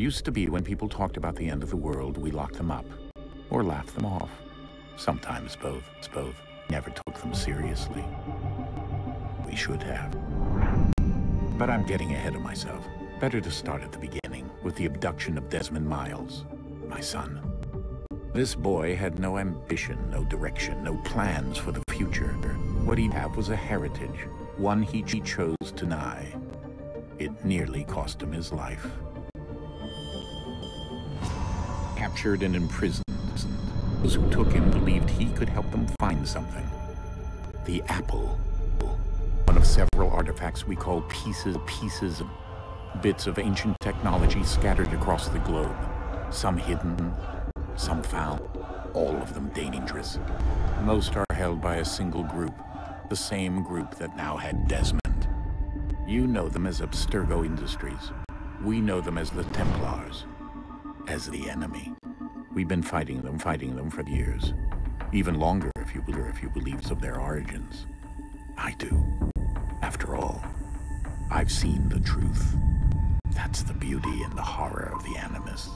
Used to be when people talked about the end of the world, we locked them up. Or laughed them off. Sometimes both. Never took them seriously. We should have. But I'm getting ahead of myself. Better to start at the beginning, with the abduction of Desmond Miles, my son. This boy had no ambition, no direction, no plans for the future. What he'd have was a heritage, one he chose to deny. It nearly cost him his life. Captured and imprisoned. Those who took him believed he could help them find something. The apple. One of several artifacts we call pieces of bits of ancient technology scattered across the globe. Some hidden, some found, all of them dangerous. Most are held by a single group, the same group that now had Desmond. You know them as Abstergo Industries. We know them as the Templars, as the enemy. We've been fighting them for years. Even longer if you believe of their origins. I do. After all, I've seen the truth. That's the beauty and the horror of the Animus.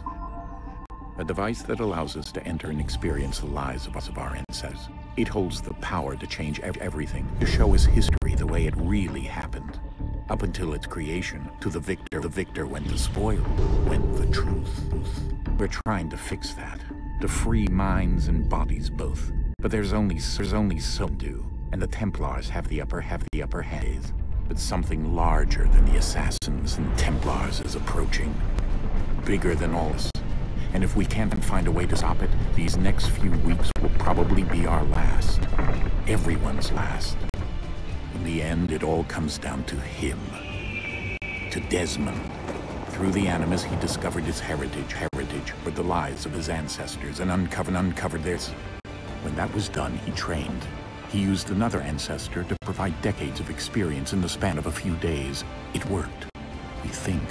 A device that allows us to enter and experience the lives of our ancestors. It holds the power to change everything, to show us history the way it really happened. Up until its creation, to the victor went the spoil, went the truth. We're trying to fix that, to free minds and bodies both. But there's only so to do, and the Templars have the upper hand. But something larger than the assassins and Templars is approaching. Bigger than all this. And if we can't find a way to stop it, these next few weeks will probably be our last. Everyone's last. In the end, it all comes down to him. To Desmond. Through the Animus, he discovered his heritage, for the lives of his ancestors, and uncovered theirs. When that was done, he trained. He used another ancestor to provide decades of experience in the span of a few days. It worked. We think.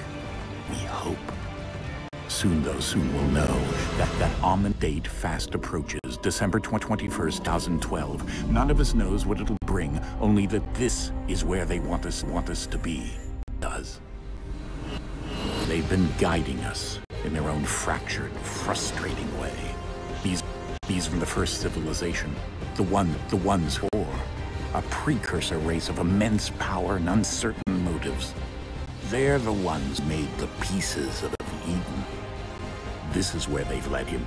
We hope. Soon we'll know that on the date fast approaches, December 21st, 2012. None of us knows what it'll bring, only that this is where they want us to be. Does. They've been guiding us in their own fractured, frustrating way. These from the first civilization, the ones for a precursor race of immense power and uncertain motives. They're the ones made the pieces of Eden. This is where they've led him,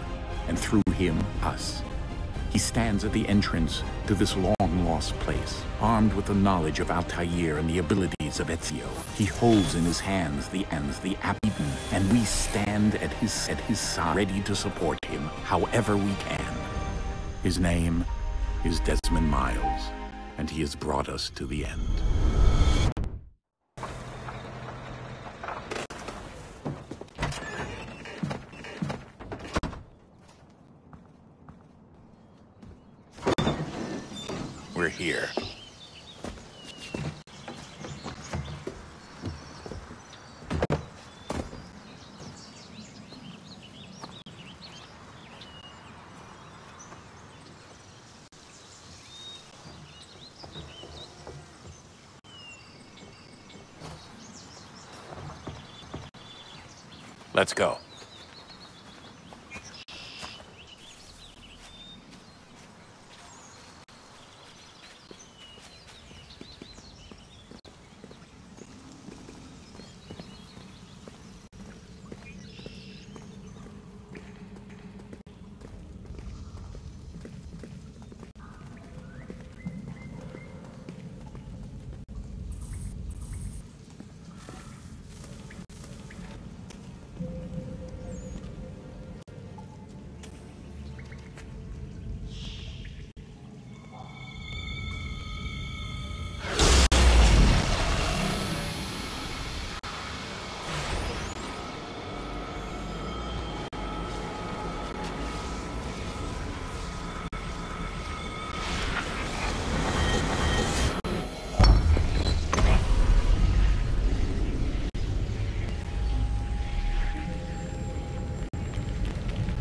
and through him, us. He stands at the entrance to this long-lost place, armed with the knowledge of Altair and the abilities of Ezio. He holds in his hands the apple, and we stand at his side, ready to support him however we can. His name is Desmond Miles, and he has brought us to the end. We're here. Let's go.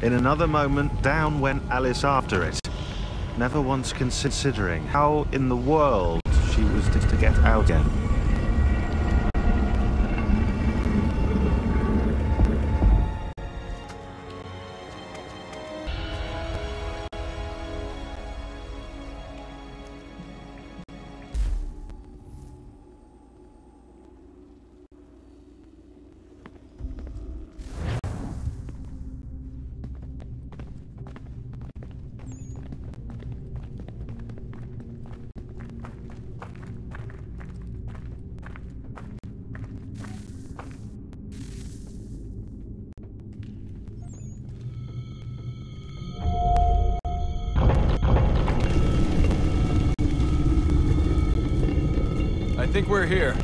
In another moment, down went Alice after it, never once considering how in the world she was to get out again. think we're here.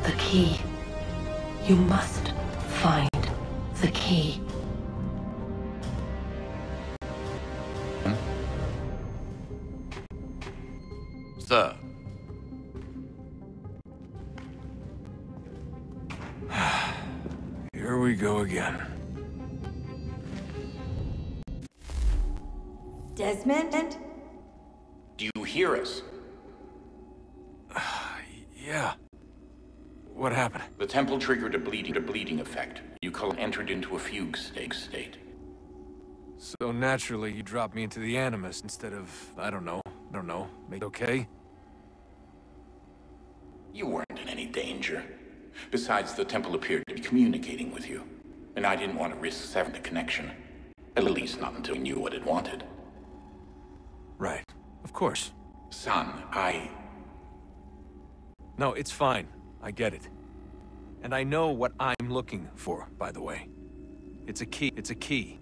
The key. You must find the key. Sir. Here we go again. Desmond? Do you hear us? Yeah. What happened? The temple triggered a bleeding effect. You entered into a fugue state. So naturally, you dropped me into the Animus instead of, I don't know, make it okay? You weren't in any danger. Besides, the temple appeared to be communicating with you. And I didn't want to risk severing the connection. At least not until we knew what it wanted. Right. Of course. Son, No, it's fine. I get it. And I know what I'm looking for, by the way. It's a key.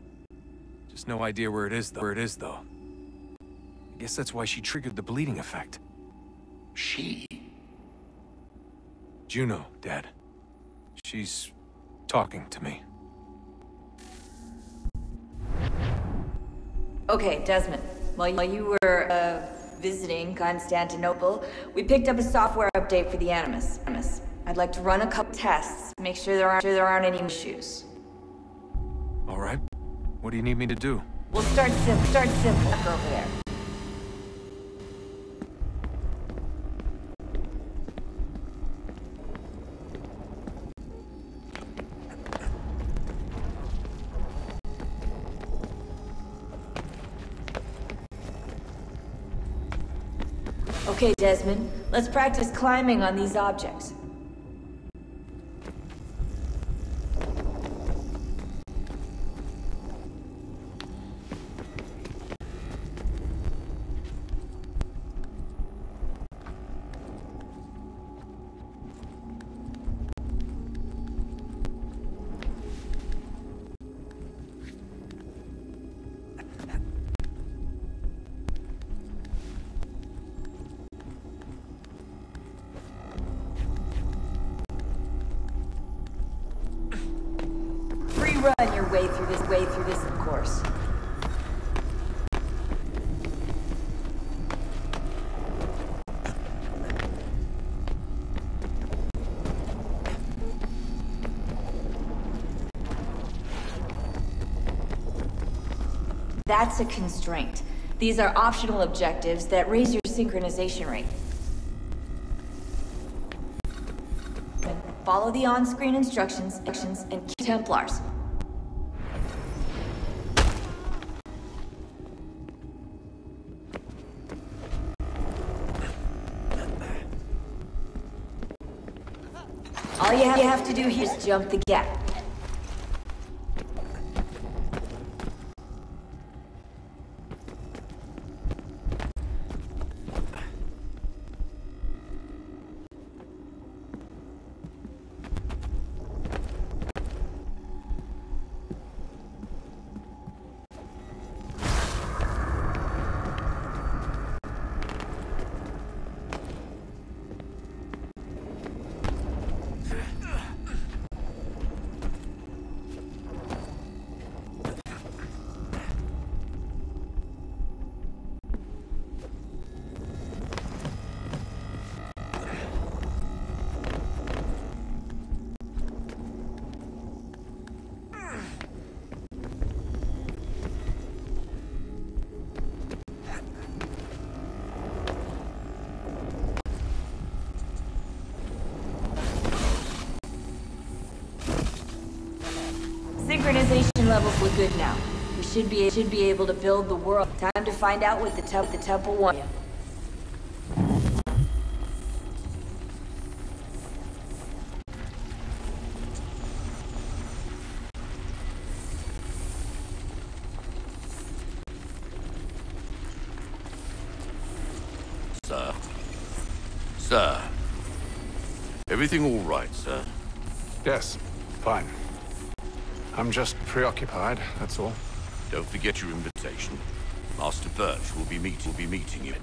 Just no idea where it is, though. I guess that's why she triggered the bleeding effect. She? Juno, Dad. She's talking to me. Okay, Desmond. While you were, visiting Constantinople, we picked up a software update for the Animus. I'd like to run a couple tests, make sure there aren't any issues. All right. What do you need me to do? We'll start simple. Look over there. Okay, Desmond, let's practice climbing on these objects. Run your way through this, of course. That's a constraint. These are optional objectives that raise your synchronization rate. Follow the on-screen instructions and keep Templars. All you have to do here is jump the gap. Synchronization levels look good now. We should be able to build the world. Time to find out what the temple wants. Sir. Everything all right, sir? Yes, fine. I'm just preoccupied, that's all. Don't forget your invitation. Master Birch will be meeting you.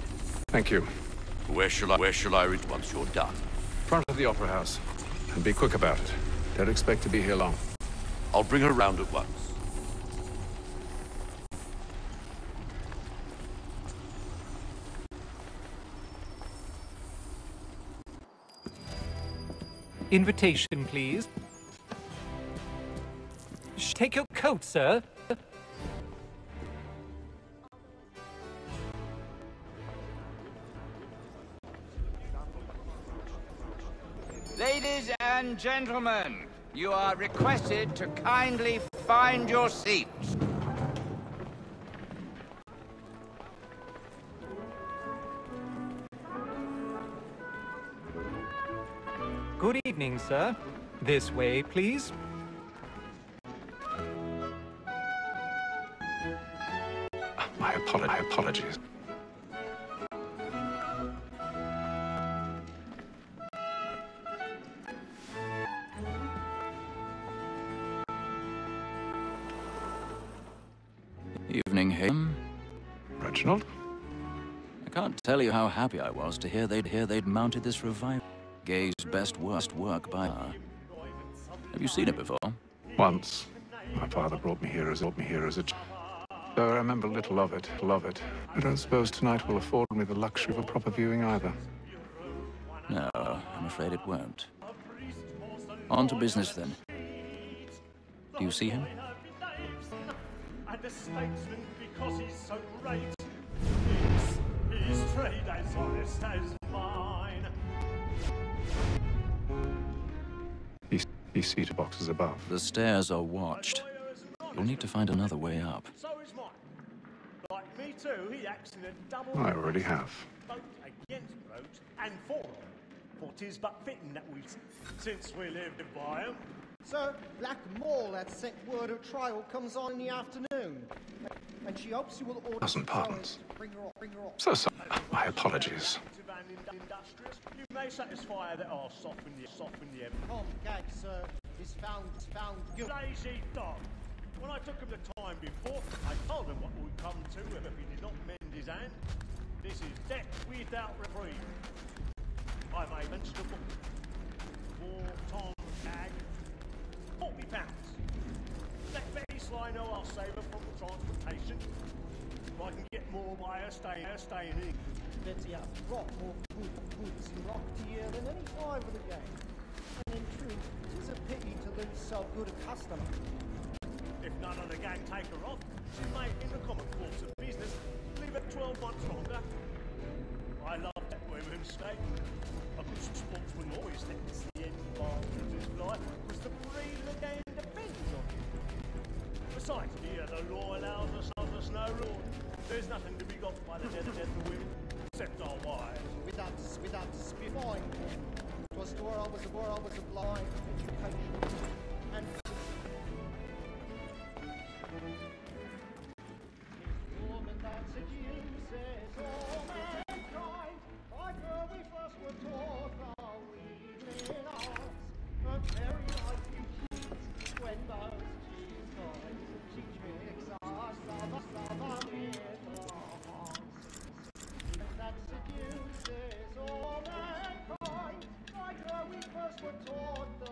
Thank you. Where shall I reach once you're done? Front of the Opera House. And be quick about it. Don't expect to be here long. I'll bring her around at once. Invitation, please. Take your coat, sir. Ladies and gentlemen, you are requested to kindly find your seats. Good evening, sir. This way, please. My apologies. Evening, Hayden. Reginald? I can't tell you how happy I was to hear they'd mounted this revival. Gay's best work by far. Have you seen it before? Once. My father brought me here as a child. Though I remember little of it. I don't suppose tonight will afford me the luxury of a proper viewing either. No, I'm afraid it won't. On to business then. Do you see him? And a statesman because he's so great. His trade as honest as mine. He's seated boxes above. The stairs are watched. You'll need to find another way up. So is mine. Like me too, he acts in a double. I already have. Both against roads and for them. For 'tis but fitting that we, since we live by 'em. Sir, Black Mall had sent word her trial comes on in the afternoon. And she hopes you will order... Thousand pardons. Bring her off. So sorry. My apologies. You may satisfy that I'll soften the evidence. Tom Gag, sir, is found guilty. Lazy dog. When I took him the time before, I told him what would come to him if he did not mend his hand. This is death without reprieve. I made mentionable. For Tom Gag, £40. Let Betty Sly know I'll save her from transportation. If I can get more by her staying in. Betty has brought more goods in rock to you than any five of the game. And in truth, it is a pity to lose so good a customer. If none of the gang take her off, she may, in the common course of business, leave her 12 months longer. I love that women's state. A good sportsman always thinks the end of his life was the breed of the game depends on him. Besides, here the law allows us no rule. There's nothing to be got by the death of women, except our wives. Without spifying, it was to where I was a blind education. And woman that seduces all mankind, like her we first were taught our evening arts, her very life you cheat, when those cheats died, she tricks us of our little hearts. That seduces all mankind, like her we first were taught the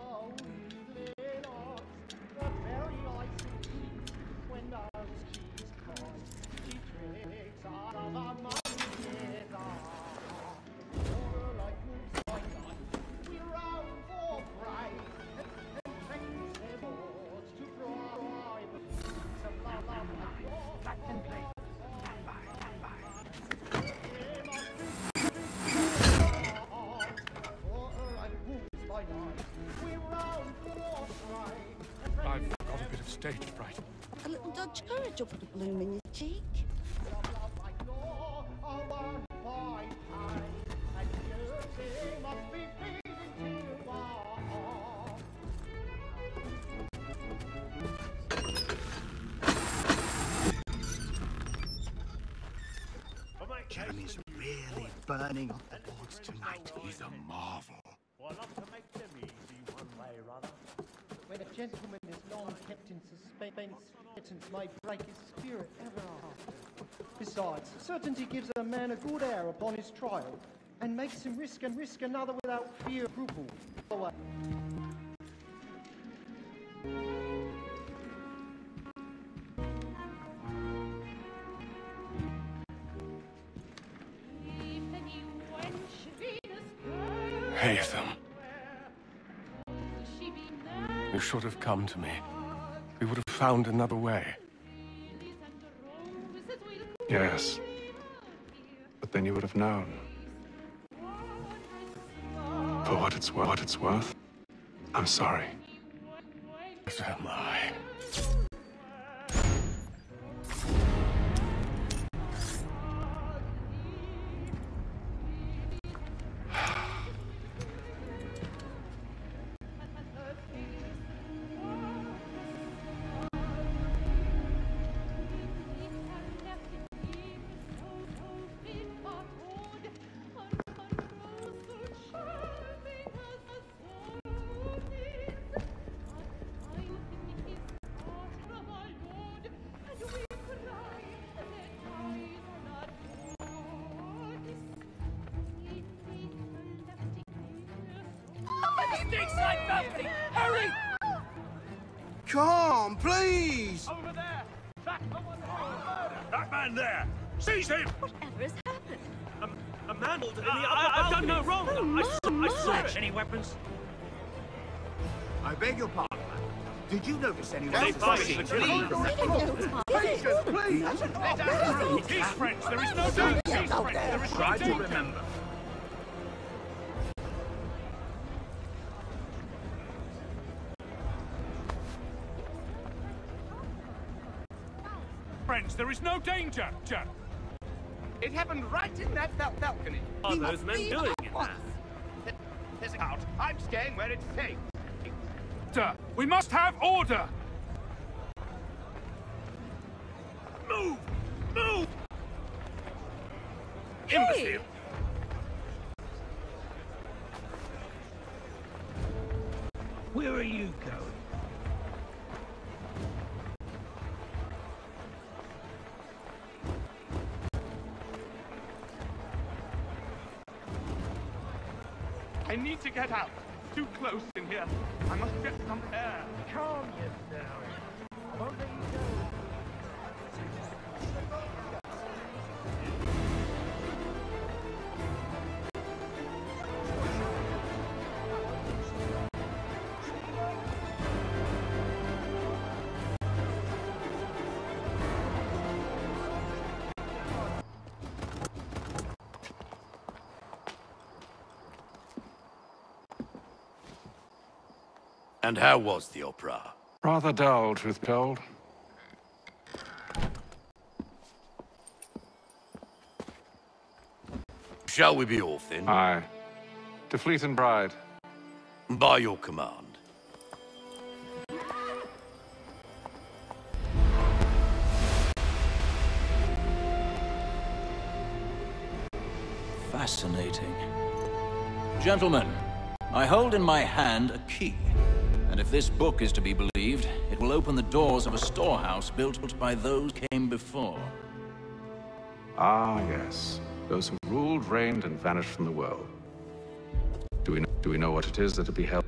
stage fright. A little dodge courage will put a bloom in your cheek. Jeremy's really burning up the boards tonight. He's a marvel. Well, I love to make them easy one way or other. When a gentleman is long kept in suspense, sentence may break his spirit ever after. Besides, certainty gives a man a good air upon his trial, and makes him risk another without fear of approval. Haytham. You should have come to me. We would have found another way. Yes. But then you would have known. For what it's worth, I'm sorry. As am I. Hurry! Come, please! Over there! That man there! Seize him! Whatever has happened? A man in the I've done no wrong. I saw it. Any weapons? I beg your pardon. Did you notice anyone? Please. Please. Peace, friends. There is no danger. Peace, friends. There is no Try danger. to remember. Friends, there is no danger. It happened right in that balcony. What are those men doing in there? There's a out. I'm staying where it's safe. We must have order. Move! Move! Hey. Imbecile! Where are you going? I need to get out. Too close in here. I must get some air. Calm yourself. I won't let you go. And how was the opera? Rather dull, truth be told. Shall we be off then? Aye. To Fleet and Bride. By your command. Fascinating. Gentlemen, I hold in my hand a key. And if this book is to be believed, it will open the doors of a storehouse built by those who came before. Ah, yes. Those who ruled, reigned, and vanished from the world. Do we know what it is that will be held?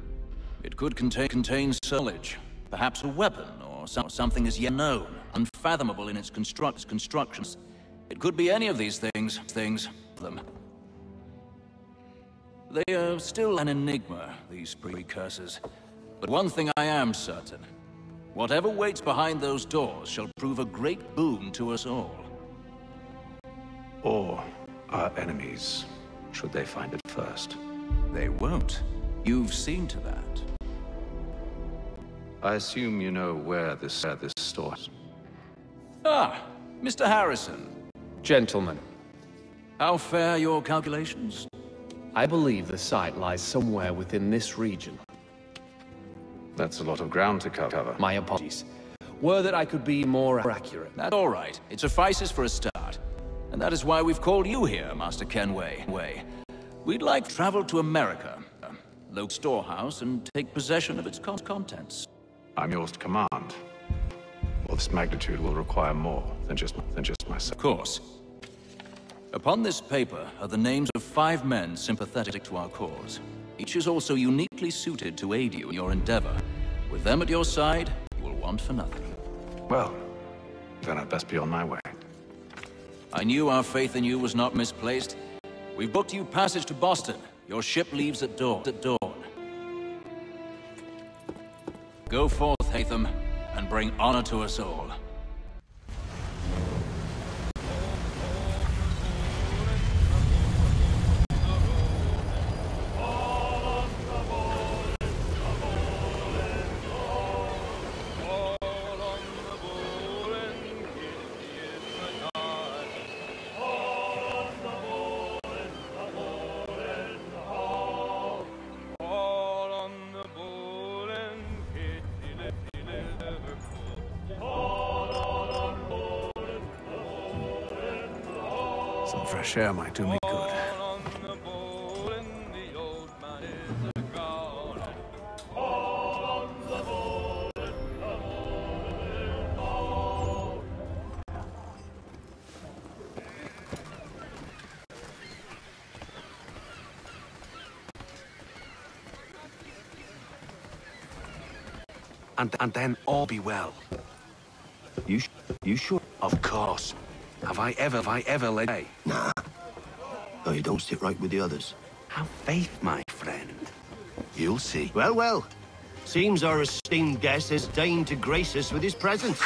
It could contain knowledge, perhaps a weapon, or something as yet unknown, unfathomable in its constructions. It could be any of these things. They are still an enigma, these precursors. But one thing I am certain. Whatever waits behind those doors shall prove a great boon to us all. Or our enemies, should they find it first. They won't. You've seen to that. I assume you know where this store is. Ah, Mr. Harrison. Gentlemen, How fare your calculations? I believe the site lies somewhere within this region. That's a lot of ground to cover. My apologies. Were that I could be more accurate. That's all right. It suffices for a start. And that is why we've called you here, Master Kenway. We'd like to travel to America, local storehouse, and take possession of its contents. I'm yours to command. Well, this magnitude will require more than just myself. Of course. Upon this paper are the names of 5 men sympathetic to our cause. Each is also uniquely suited to aid you in your endeavor. With them at your side, you will want for nothing. Well, then I'd best be on my way. I knew our faith in you was not misplaced. We've booked you passage to Boston. Your ship leaves at dawn. Go forth, Hatham, and bring honor to us all. Some fresh air might do me good. And then all be well. You sure? Of course. Have I ever led? Nah. Oh, you don't sit right with the others. Have faith, my friend. You'll see. Well, well. Seems our esteemed guest has deigned to grace us with his presence.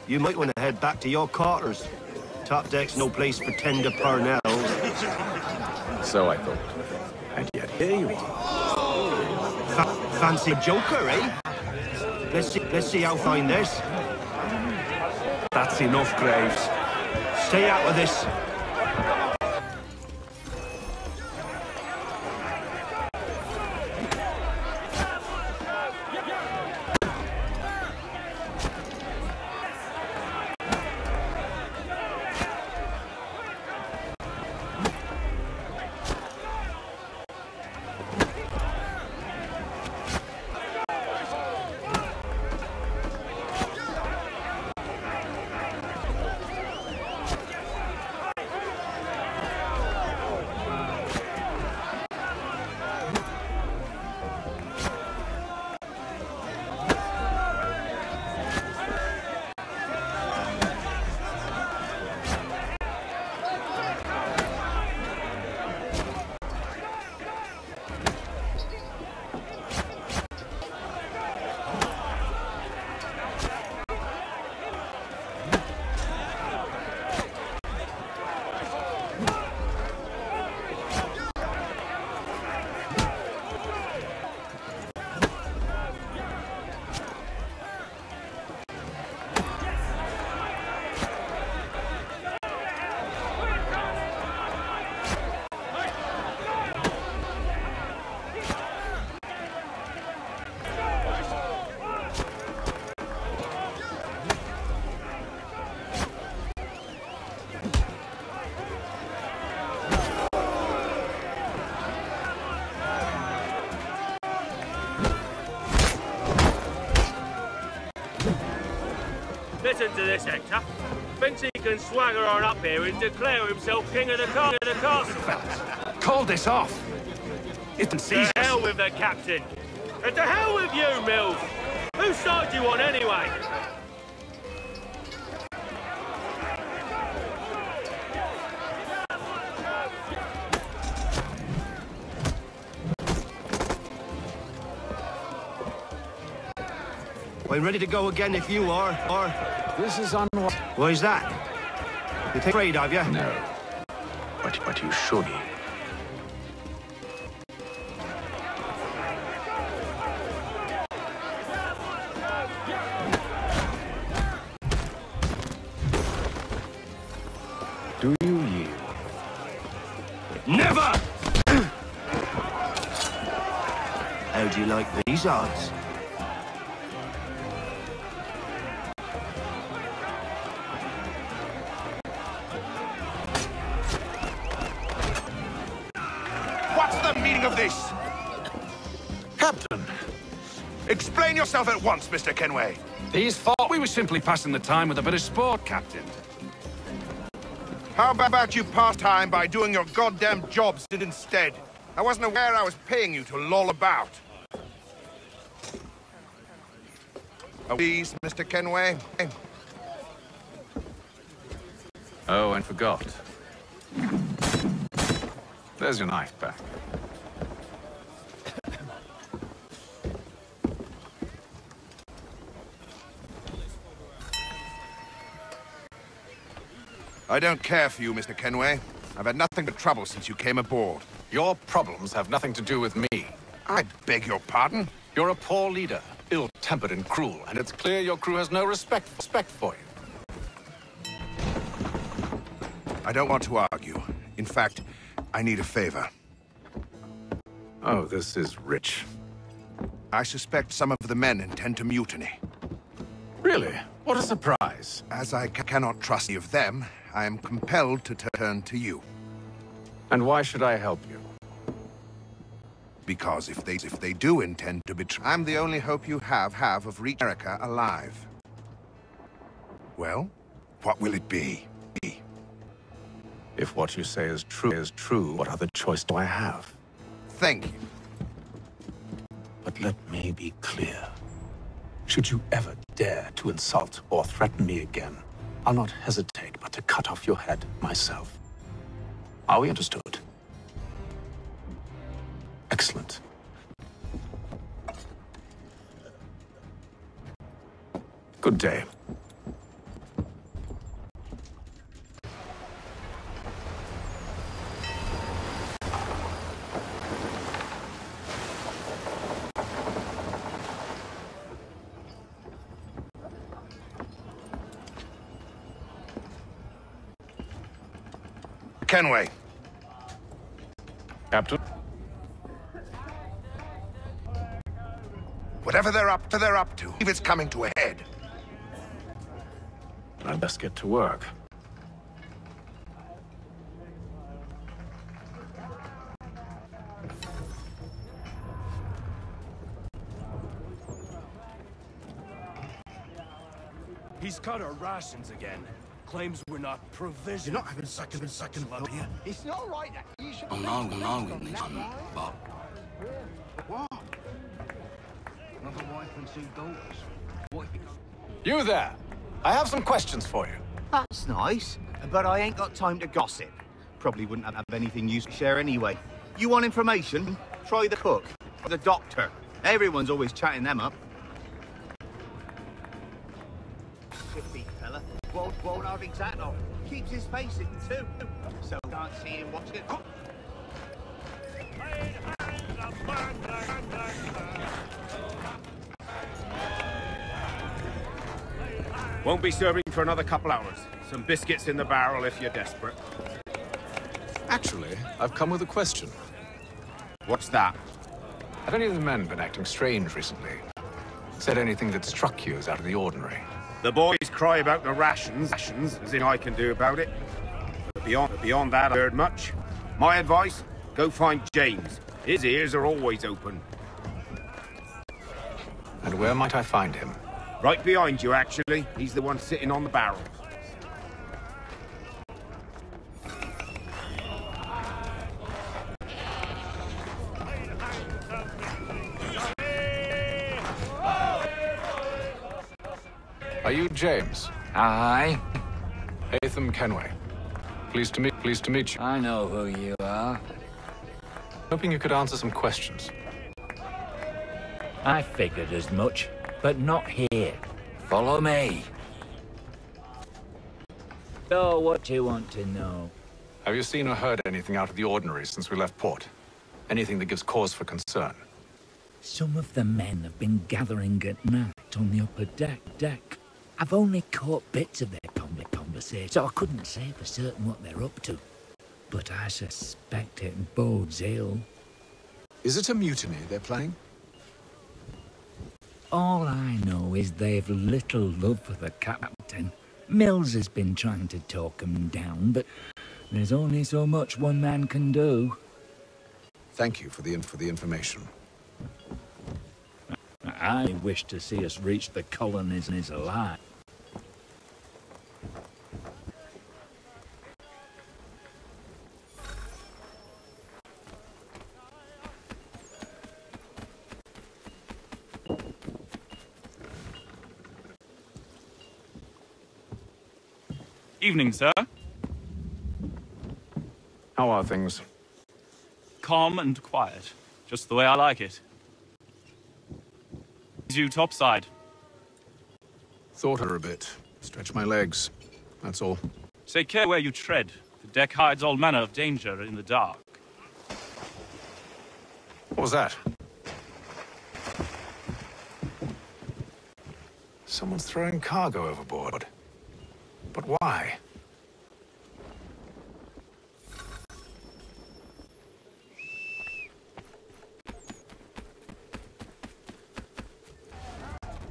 You might want to head back to your quarters. Top deck's no place for tender parnells. So I thought. And yet here you are. Fancy joker, eh? Let's see how fine this. That's enough, Graves. Stay out of this. Listen to this, Hector. Thinks he can swagger on up here and declare himself king of the castle. Call this off. It's To hell with the captain. And to hell with you, Mills. Whose side do you on anyway? I'm ready to go again if you are. This is unwise. Why's that? You take afraid, have you? No. But you should. How do you like these odds? What's the meaning of this? Captain! Explain yourself at once, Mr. Kenway. These thought we were simply passing the time with a bit of sport, Captain. How about you pass time by doing your goddamn jobs instead? I wasn't aware I was paying you to loll about. Oh, please, Mr. Kenway. Oh, and forgot. There's your knife back. I don't care for you, Mr. Kenway. I've had nothing but trouble since you came aboard. Your problems have nothing to do with me. I beg your pardon? You're a poor leader, ill-tempered and cruel, and it's clear your crew has no respect for you. I don't want to argue. In fact, I need a favor. Oh, this is rich. I suspect some of the men intend to mutiny. Really? What a surprise. As I cannot trust any of them, I am compelled to turn to you. And why should I help you? Because if they do intend to betray, I'm the only hope you have of reaching America alive. Well, what will it be? If what you say is true, what other choice do I have? Thank you. But let me be clear. Should you ever dare to insult or threaten me again, I'll not hesitate but to cut off your head myself. Are we understood? Excellent. Good day. Kenway. Captain? Whatever they're up to, if it's coming to a head. I'd best get to work. He's cut our rations again. Claims we're not provisioned. You're not having second love here. It's not right that you should... I'm not with me, Bob. What? Another wife and two daughters. What? You there! I have some questions for you. That's nice, but I ain't got time to gossip. Probably wouldn't have anything useful to share anyway. You want information? Try the cook, the doctor. Everyone's always chatting them up. Good fella. Won't have exact on. Keeps his face hidden too, so can't see him watching. Won't be serving for another couple hours. Some biscuits in the barrel if you're desperate. Actually, I've come with a question. What's that? Have any of the men been acting strange recently? Said anything that struck you as out of the ordinary? The boys cry about the rations, as in I can do about it. But beyond that, I heard much. My advice, go find James. His ears are always open. And where might I find him? Right behind you, actually. He's the one sitting on the barrel. Are you James? Aye. Hatham Kenway. Pleased to meet you. I know who you are. Hoping you could answer some questions. I figured as much, but not here. Follow me. So, what do you want to know? Have you seen or heard anything out of the ordinary since we left port? Anything that gives cause for concern? Some of the men have been gathering at night on the upper deck. I've only caught bits of their conversation, so I couldn't say for certain what they're up to. But I suspect it bodes ill. Is it a mutiny they're planning? All I know is they've little love for the captain. Mills has been trying to talk him down, but there's only so much one man can do. Thank you for the information. I wish to see us reach the colonies alive. Evening, sir. How are things? Calm and quiet. Just the way I like it. You topside. Thought her a bit. Stretch my legs. That's all. Take care where you tread. The deck hides all manner of danger in the dark. What was that? Someone's throwing cargo overboard. But why?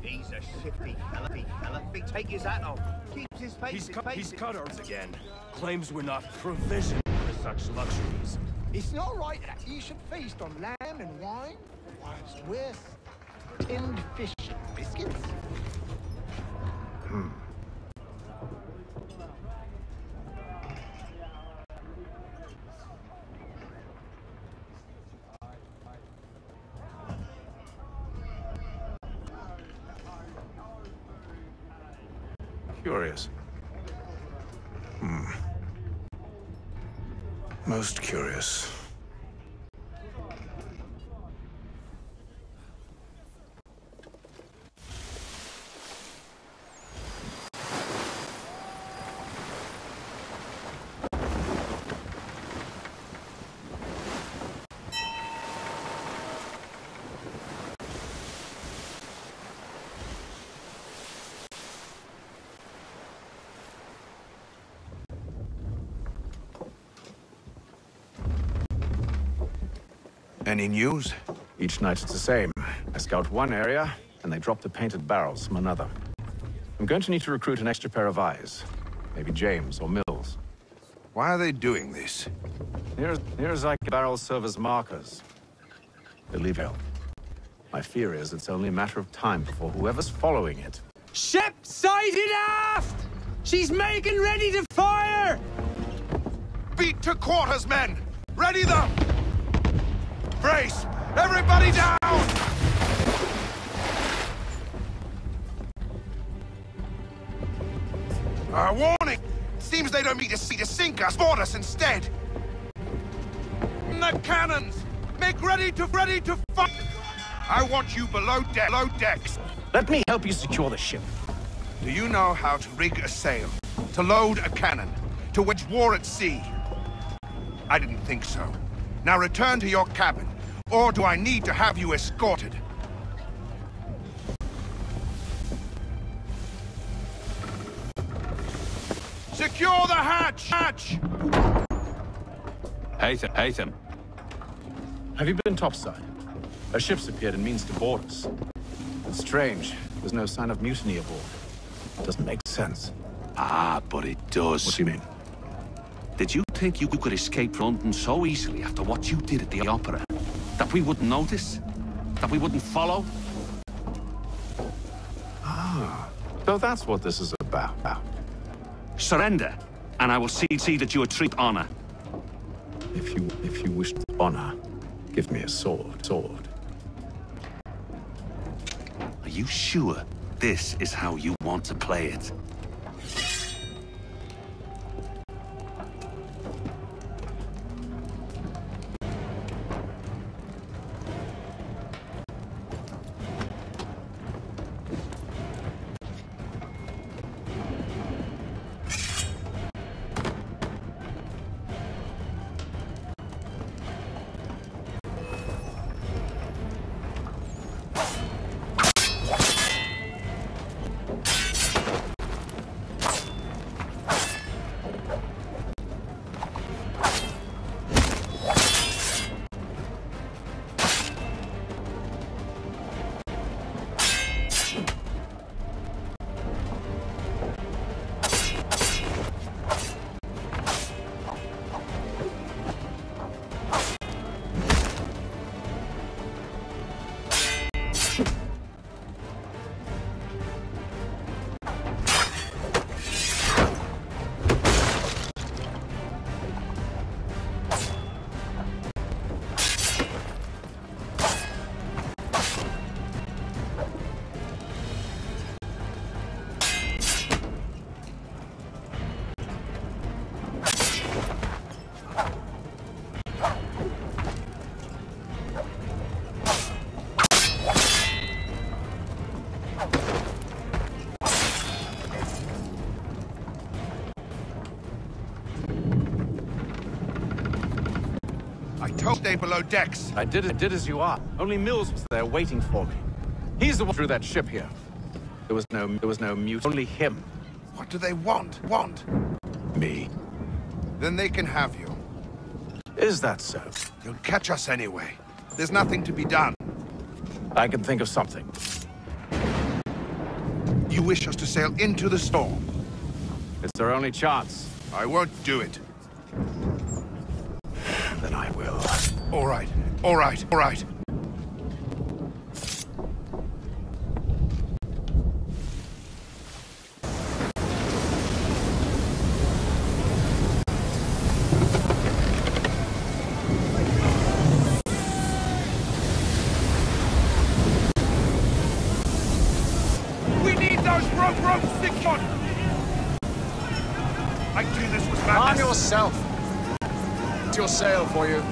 He's a shifty fella. Take his hat off. Keeps his face. He's cut ours again. Claims we're not provisioned for such luxuries. It's not right that you should feast on lamb and wine, whilst we're tinned fish and biscuits. Curious. Most curious. Any news? Each night it's the same. I scout one area, and they drop the painted barrels from another. I'm going to need to recruit an extra pair of eyes. Maybe James or Mills. Why are they doing this? Here's like barrels serve as markers. They leave hell. My fear is it's only a matter of time before whoever's following it. Ship sighted aft! She's making ready to fire! Beat to quarters, men! Ready them! Brace! Everybody down! Warning! Seems they don't mean to sink us, board us instead! The cannons! Make ready to fire! I want you below decks. Let me help you secure the ship. Do you know how to rig a sail? To load a cannon? To wage war at sea? I didn't think so. Now return to your cabin. Or do I need to have you escorted? Secure the hatch! Hate him. Have you been topside? A ship's appeared and means to board us. It's strange. There's no sign of mutiny aboard. It doesn't make sense. Ah, but it does. What do you mean? Did you think you could escape from London so easily after what you did at the opera? That we wouldn't notice? That we wouldn't follow? Ah, so that's what this is about. Surrender, and I will see that you are treated with honor. If you wish honor, give me a sword. Are you sure this is how you want to play it? stay below decks. I did as you are. Only Mills was there waiting for me. He's the one who threw that ship here. There was no mute, only him. What do they want? Me. Then they can have you. Is that so? You'll catch us anyway. There's nothing to be done. I can think of something. You wish us to sail into the storm? It's our only chance. I won't do it. Then I will. All right. All right. All right. Arm yourself. It's your sail for you.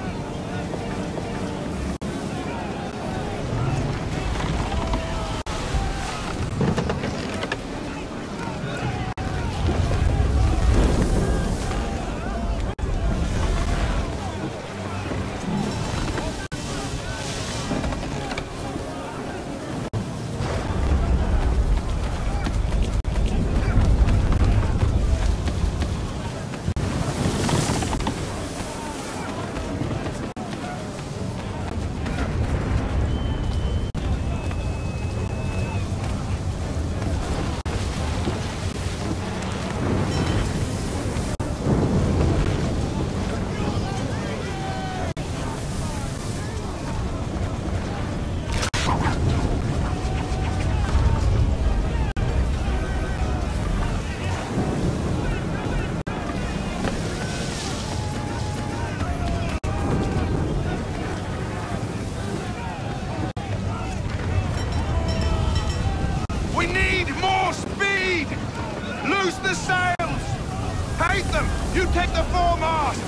You take the foremast!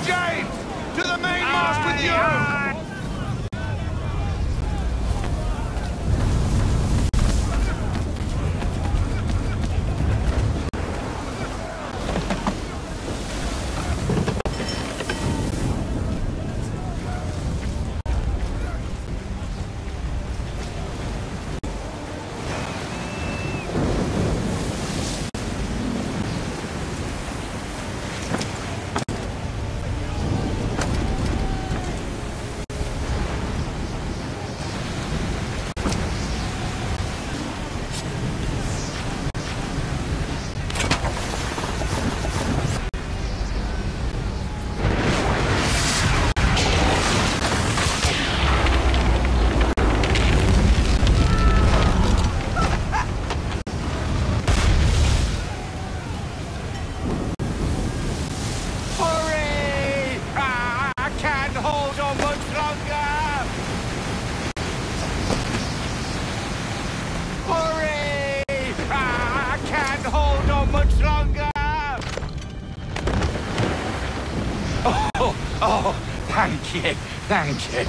James! To the mainmast with you! Oh, thank you, thank you.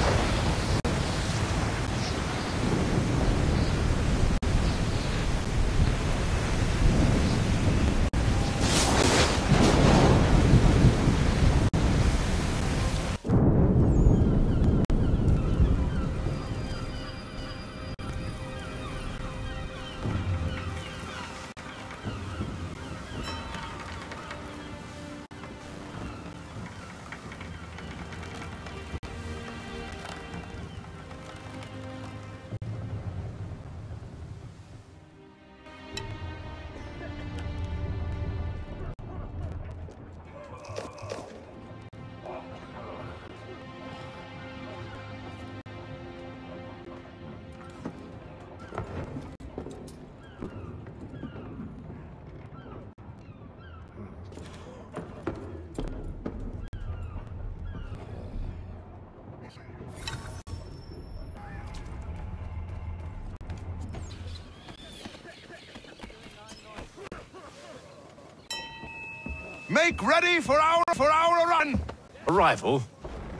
Make ready for our run! Arrival?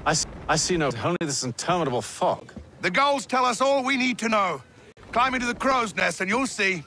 I see only this interminable fog. The gulls tell us all we need to know. Climb into the crow's nest and you'll see.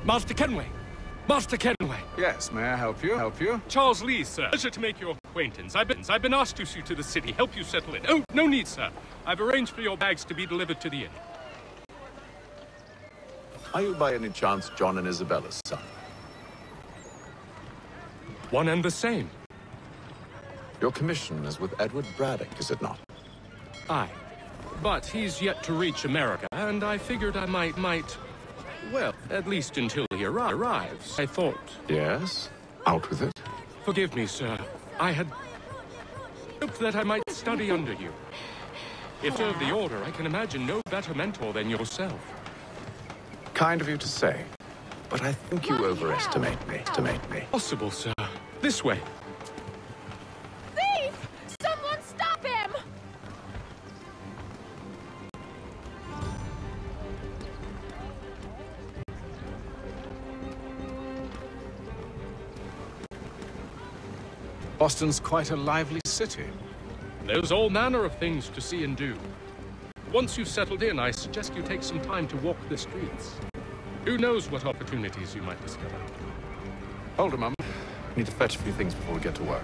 Master Kenway! Master Kenway! Yes, may I help you? Charles Lee, sir. Pleasure to make your acquaintance. I've been asked to suit to the city, help you settle in. Oh, no need, sir. I've arranged for your bags to be delivered to the inn. Are you by any chance John and Isabella's son? One and the same. Your commission is with Edward Braddock, is it not? Aye. But he's yet to reach America, and I figured I might... Well, at least until he arrives, I thought. Yes? Out with it. Forgive me, sir. I had hoped that I might study under you. If serve the order, I can imagine no better mentor than yourself. Kind of you to say, but I think you overestimate me. Possible, sir. This way. Thief! Someone stop him! Boston's quite a lively city. There's all manner of things to see and do. Once you've settled in, I suggest you take some time to walk the streets. Who knows what opportunities you might discover. Hold a moment. I need to fetch a few things before we get to work.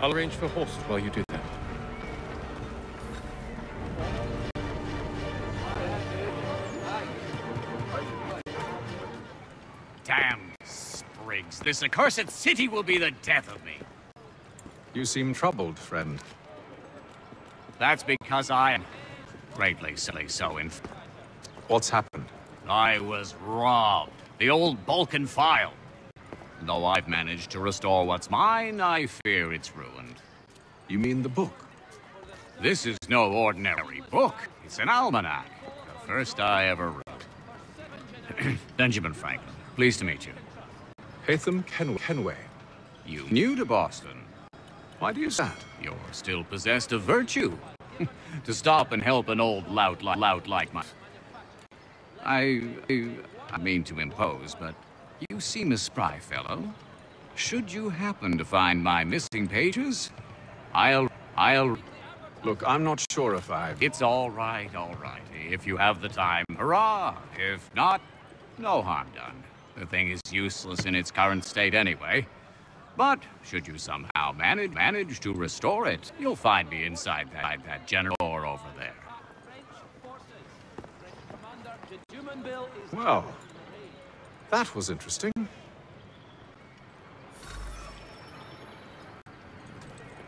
I'll arrange for horses while you do that. Damn sprigs. This accursed city will be the death of me. You seem troubled, friend. That's because I am greatly so in... What's happened? I was robbed. The old Balkan file. Though I've managed to restore what's mine, I fear it's ruined. You mean the book? This is no ordinary book. It's an almanac. The first I ever wrote. Benjamin Franklin. Pleased to meet you. Haytham Kenway. You new to Boston. Why do you say that? You're still possessed of virtue. To stop and help an old lout like mine. I mean to impose, but you seem a spry fellow. Should you happen to find my missing pages, I'll... Look, I'm not sure if It's all right. If you have the time, hurrah! If not, no harm done. The thing is useless in its current state anyway. But should you somehow manage to restore it, you'll find me inside that general door over there. Well, that was interesting.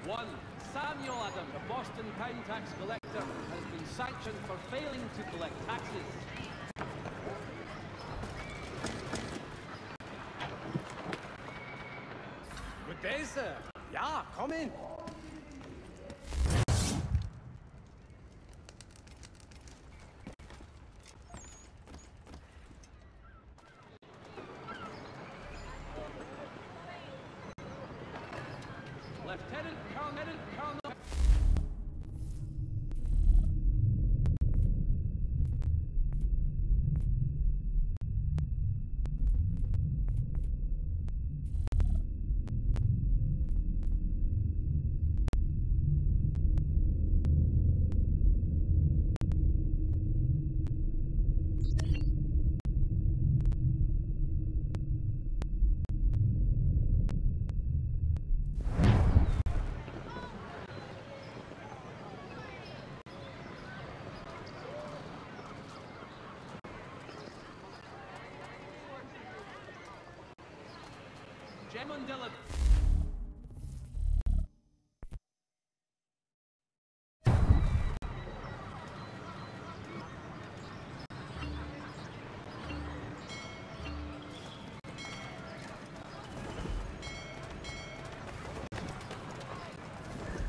One, Samuel Adam, the Boston Town Tax Collector, has been sanctioned for failing to collect taxes. Good day, sir. Yeah, come in. Lieutenant Colonel...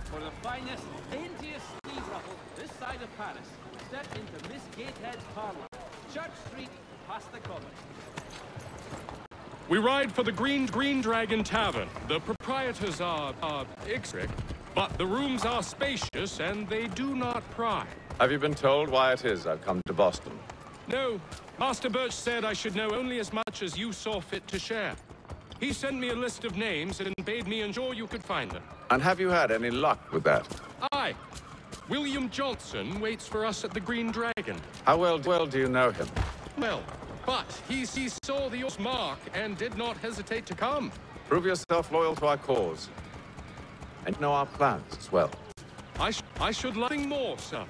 For the finest, daintiest sleeve ruffle this side of Paris, step into Miss Gatehead's parlor, Church Street, past the Common. We ride for the Green Dragon Tavern. The proprietors are eccentric, but the rooms are spacious and they do not pry. Have you been told why it is I've come to Boston? No. Master Birch said I should know only as much as you saw fit to share. He sent me a list of names and bade me ensure you could find them. And have you had any luck with that? Aye. William Johnson waits for us at the Green Dragon. How well do you know him? Well, But he saw the mark and did not hesitate to come. Prove yourself loyal to our cause. And know our plans as well. I should like nothing more, sir.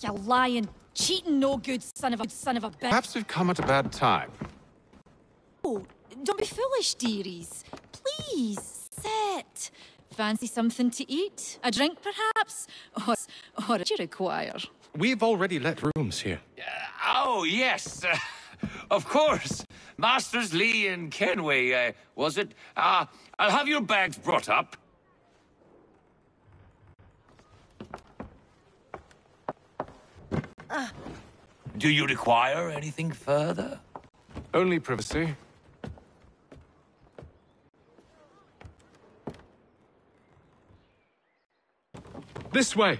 You lying, cheating, no good son of a bitch. Perhaps we've come at a bad time. Oh, don't be foolish, dearies. Please, sit. Fancy something to eat? A drink, perhaps? Or do you require? We've already let rooms here. Oh, yes. Of course. Masters Lee and Kenway, was it? I'll have your bags brought up. Do you require anything further? Only privacy. This way.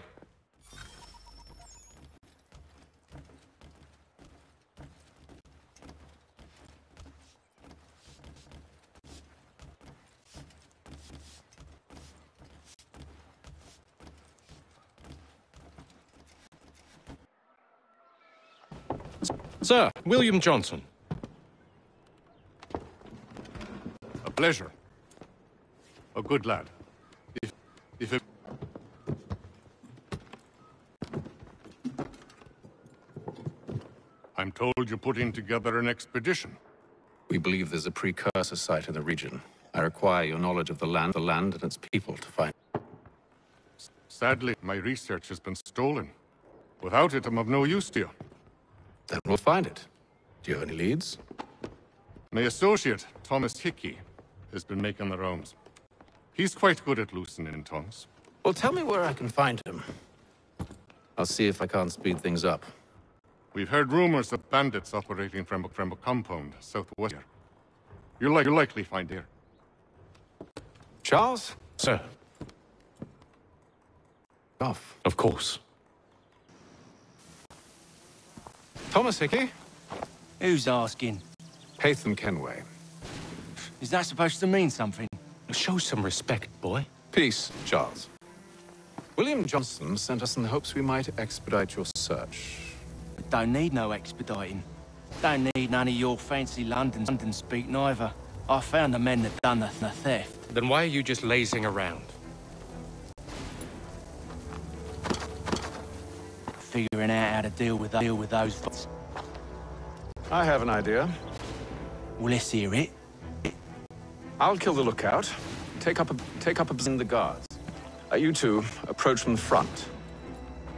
Sir, William Johnson. A pleasure. A good lad. If it... I'm told you're putting together an expedition. We believe there's a precursor site in the region. I require your knowledge of the land and its people to find. Sadly, my research has been stolen. Without it, I'm of no use to you. Then we'll find it. Do you have any leads? My associate, Thomas Hickey, has been making the rounds. He's quite good at loosening tongues. Well, tell me where I can find him. I'll see if I can't speed things up. We've heard rumors of bandits operating from a compound southwest here. You'll likely find here. Charles? Sir. Off. Of course. Thomas Hickey? Who's asking? Haytham Kenway. Is that supposed to mean something? Show some respect, boy. Peace, Charles. William Johnson sent us in the hopes we might expedite your search. Don't need no expediting. Don't need none of your fancy London speak neither. I found the men that done the theft. Then why are you just lazing around? Figuring out how to deal with those. I have an idea. Well, let's hear it. I'll kill the lookout. Take up a position in the guards. You two approach from the front.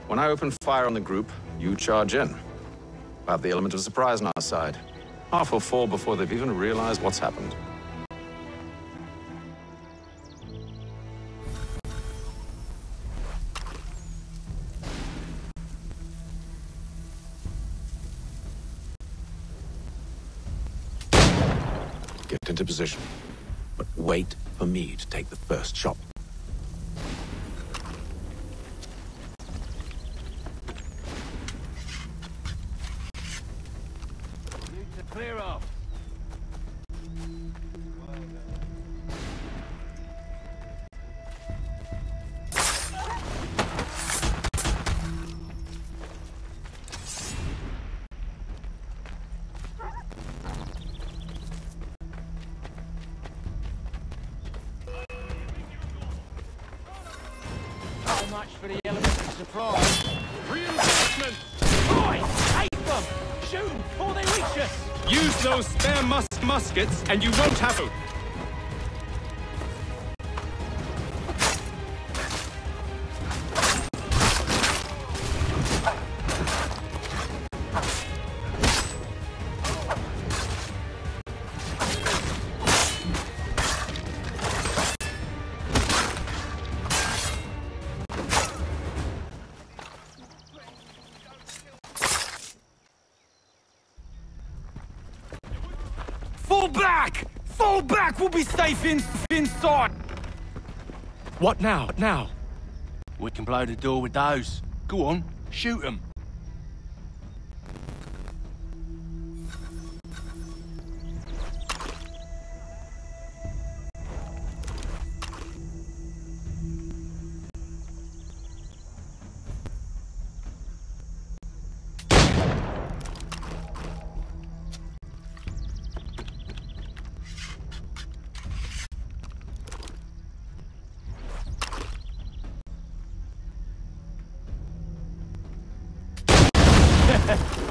When I open fire on the group, you charge in. We'll have the element of surprise on our side. Half will fall before they've even realized what's happened. Get into position, but wait for me to take the first shot. Clear off. How much for the element of surprise? Reinforcements! Boy, hate them! Shoot them before they reach us! Use those spare muskets, and you won't have to. Fall back! Fall back! We'll be safe inside! What now? Now? We can blow the door with those. Go on, shoot them.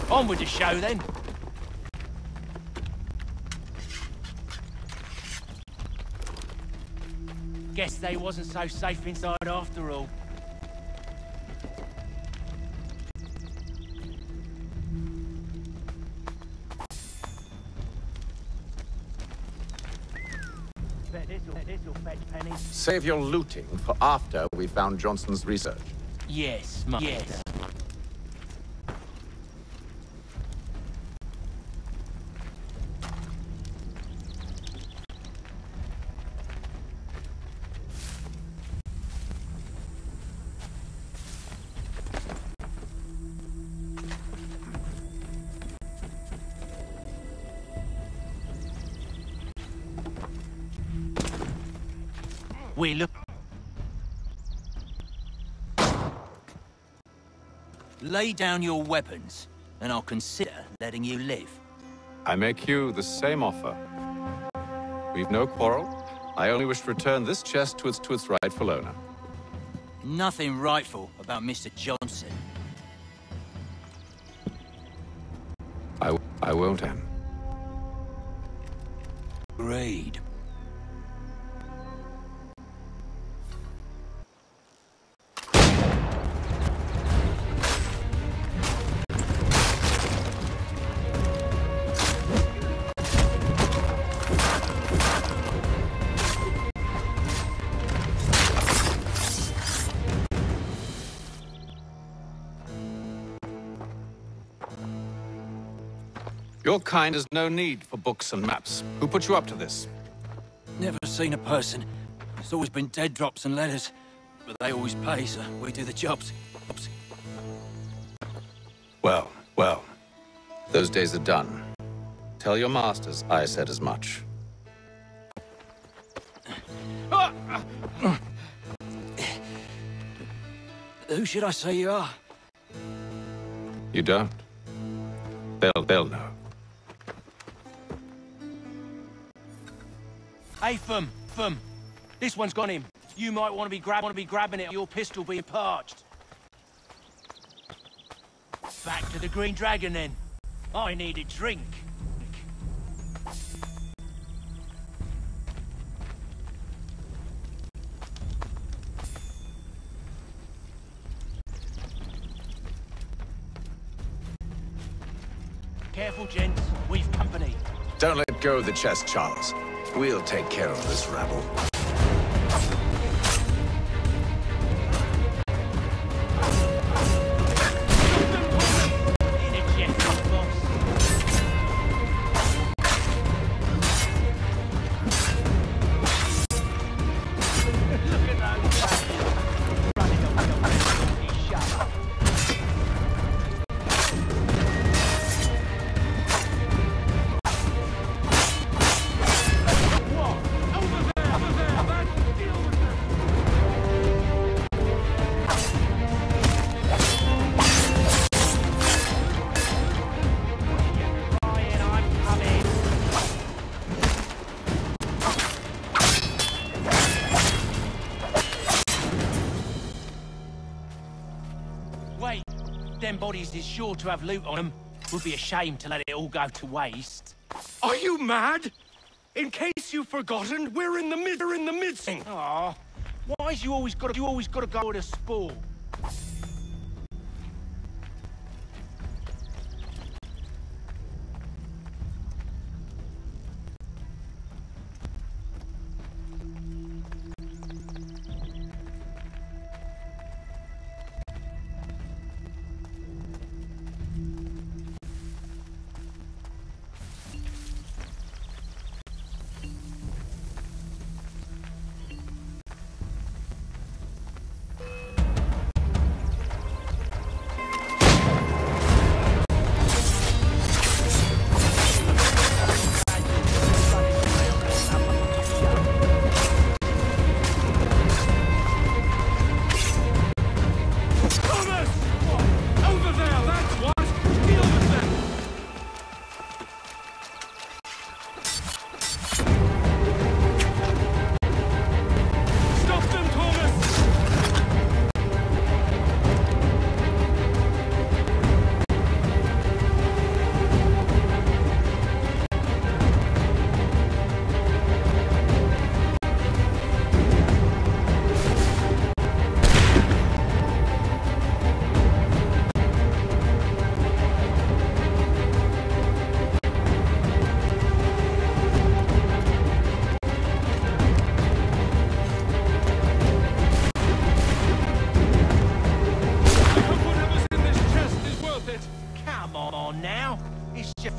On with the show, then. Guess they wasn't so safe inside after all. This'll fetch pennies. Save your looting for after we found Johnson's research. Yes, yes. We look. Lay down your weapons, and I'll consider letting you live. I make you the same offer. We've no quarrel. I only wish to return this chest to its rightful owner. Nothing rightful about Mr. Johnson. I won't, Anne. Agreed. Your kind has no need for books and maps. Who put you up to this? Never seen a person. It's always been dead drops and letters. But they always pay, so we do the jobs. Well, well. Those days are done. Tell your masters I said as much. Who should I say you are? You don't? They'll know. Hey, Fum. This one's got him. You might want to be grabbing it. Your pistol being parched. Back to the Green Dragon, then. I need a drink. Careful, gents. We've company. Don't let go of the chest, Charles. We'll take care of this rabble. Them bodies is sure to have loot on them. Would be a shame to let it all go to waste. Are you mad? In case you've forgotten, we're in the midst. Aw, why's you always gotta go with a sport?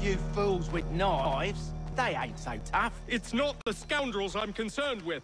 few fools with knives. They ain't so tough. It's not the scoundrels I'm concerned with.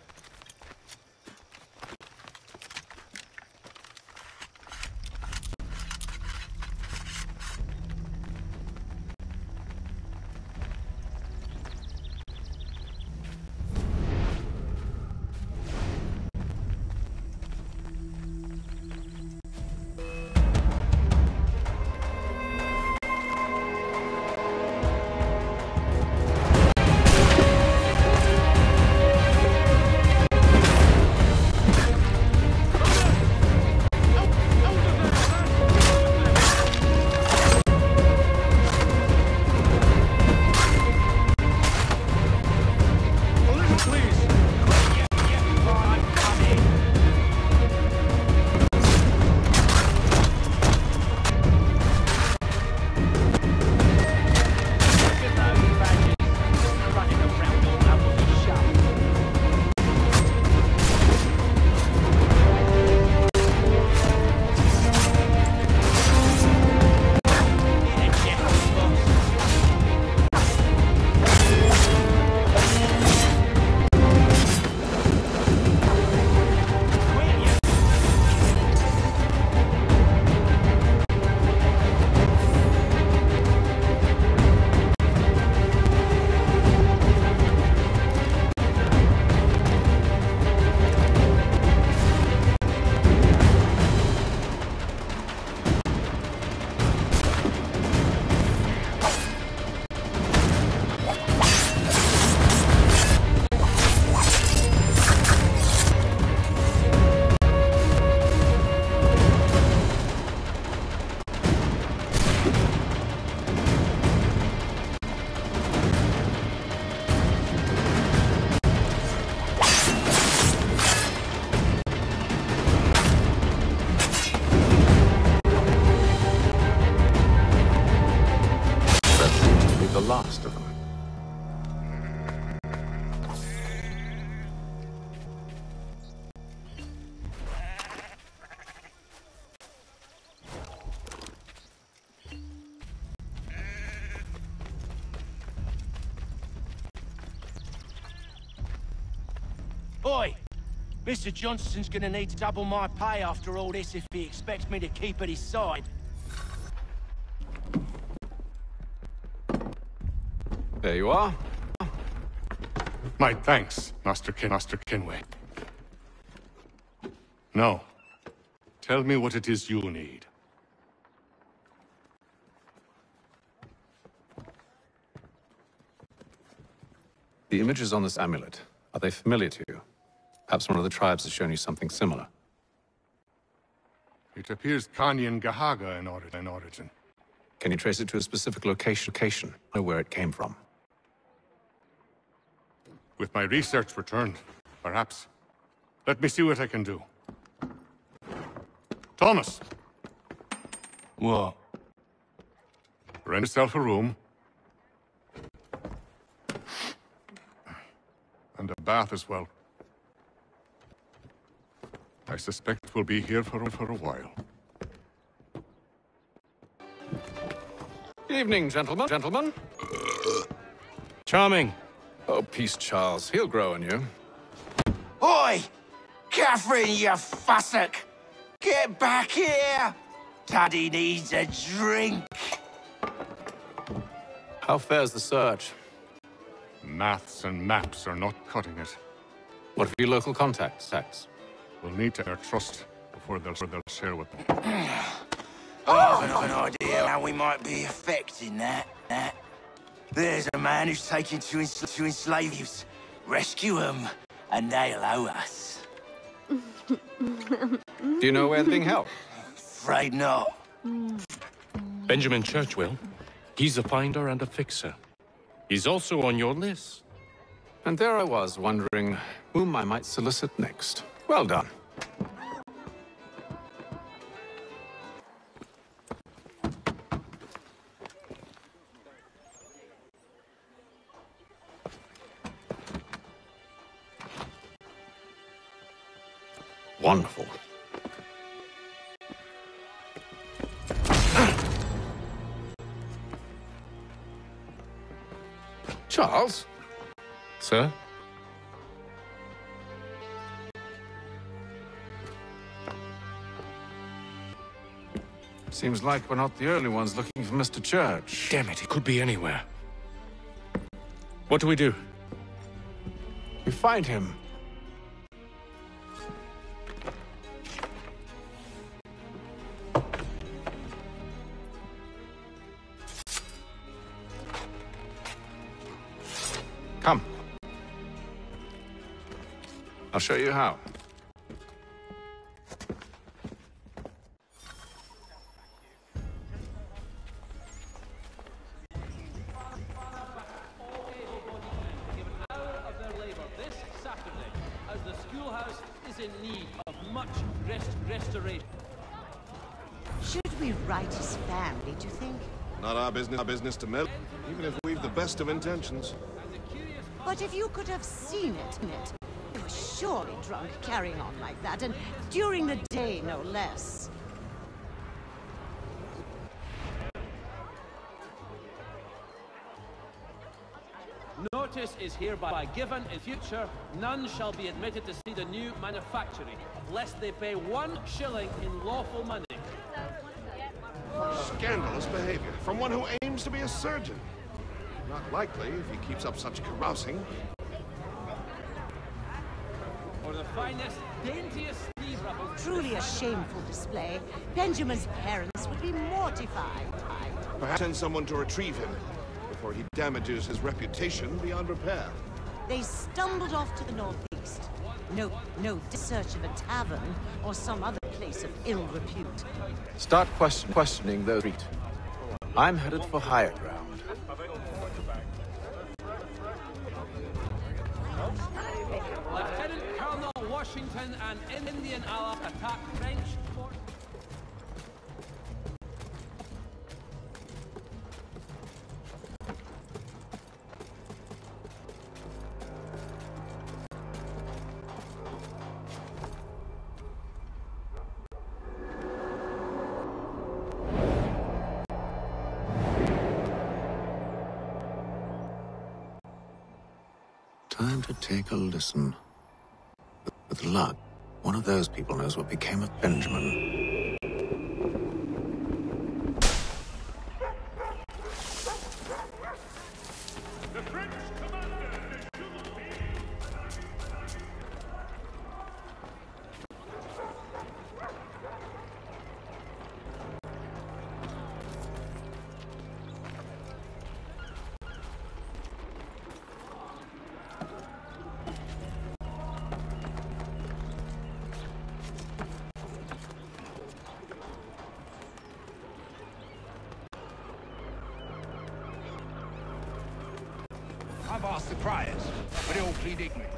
last of them. Oi! Mr. Johnston's gonna need to double my pay after all this if he expects me to keep at his side. There you are. My thanks, Master Kenway. Now, tell me what it is you need. The images on this amulet, are they familiar to you? Perhaps one of the tribes has shown you something similar. It appears Kanyan Gahaga in origin. Can you trace it to a specific location? Know where it came from? With my research returned, perhaps. Let me see what I can do. Thomas! What? Rent yourself a room. And a bath as well. I suspect we'll be here for a while. Evening, gentlemen. Charming. Oh, peace, Charles. He'll grow on you. Oi! Catherine, you fussock! Get back here! Daddy needs a drink! How fares the search? Maths and maps are not cutting it. What of your local contacts? We'll need to earn trust before they'll share with them. I've an idea how we might be affecting that. There's a man who's taken to enslave youths. Rescue him, and they'll owe us. Do you know where they're being held? Afraid not. Benjamin Churchwill. He's a finder and a fixer. He's also on your list. And there I was, wondering whom I might solicit next. Well done. Wonderful. Charles? Sir? Seems like we're not the only ones looking for Mr. Church. Damn it, he could be anywhere. What do we do? We find him. Come. I'll show you how. Should we write his family, do you think? Not our business to meddle, even if we've the best of intentions. But if you could have seen it, you were surely drunk carrying on like that, and during the day, no less. Notice is hereby given in future, none shall be admitted to see the new manufactory, lest they pay 1 shilling in lawful money. Scandalous behavior from one who aims to be a surgeon. Not likely if he keeps up such carousing. For the finest, daintiest sleeve ruffles. Truly a shameful display. Benjamin's parents would be mortified. Perhaps send someone to retrieve him before he damages his reputation beyond repair. They stumbled off to the northeast. No search of a tavern or some other place of ill repute. Start questioning those street. I'm headed for higher ground. Lieutenant Colonel Washington and Indian allies attack French fort. Time to take a listen. With luck, one of those people knows what became of Benjamin. I've asked the criers, but they all plead ignorant.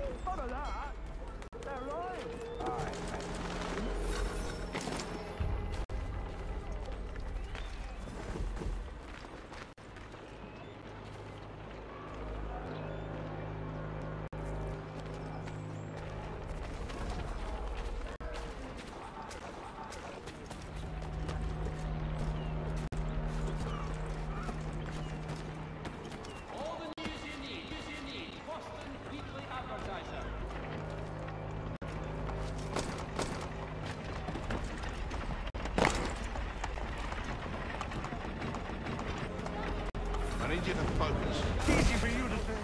I need you to focus. Easy for you to say.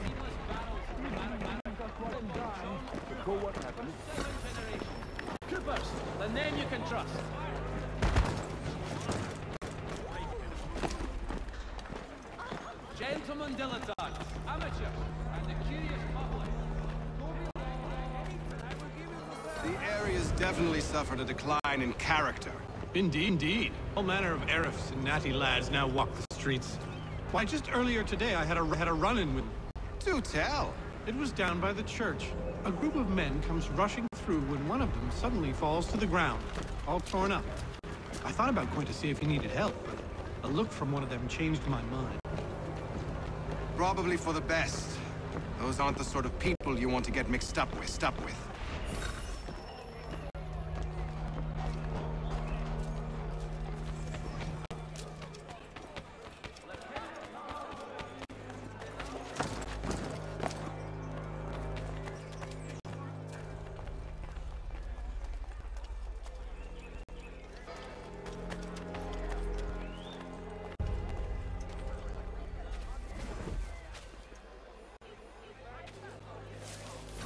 Go what happened? Troopers, the name you can trust. Gentlemen dilettantes, amateurs, and the curious public. The area's definitely suffered a decline in character. Indeed. All manner of Arifs and natty lads now walk the streets. Why, just earlier today I had a run-in with... Do tell. It was down by the church. A group of men comes rushing through when one of them suddenly falls to the ground, all torn up. I thought about going to see if he needed help, but a look from one of them changed my mind. Probably for the best. Those aren't the sort of people you want to get mixed up with.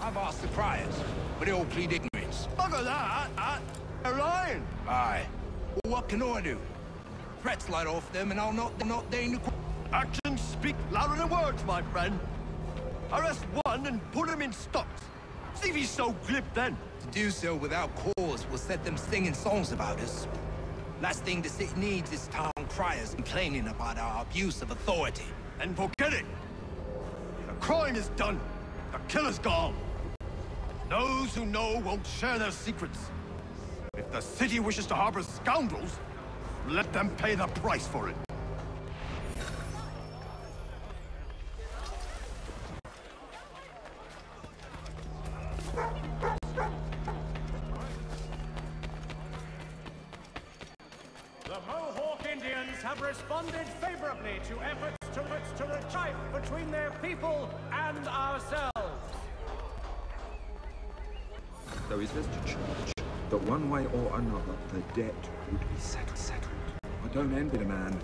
I've asked the criers, but they all plead ignorance. Bugger that! They're lying! Aye. Well, what can I do? Threats light off them, and I'll not deign to... Actions speak louder than words, my friend. Arrest one and put him in stocks. See if he's so glib then. To do so without cause will set them singing songs about us. Last thing the city needs is town criers complaining about our abuse of authority. And forget it. The crime is done. The killer's gone. Those who know won't share their secrets. If the city wishes to harbor scoundrels, let them pay the price for it. The Mohawk Indians have responded favorably to efforts to retrieve between their people and ourselves. So he says to church that one way or another the debt would be settled. I don't envy the man.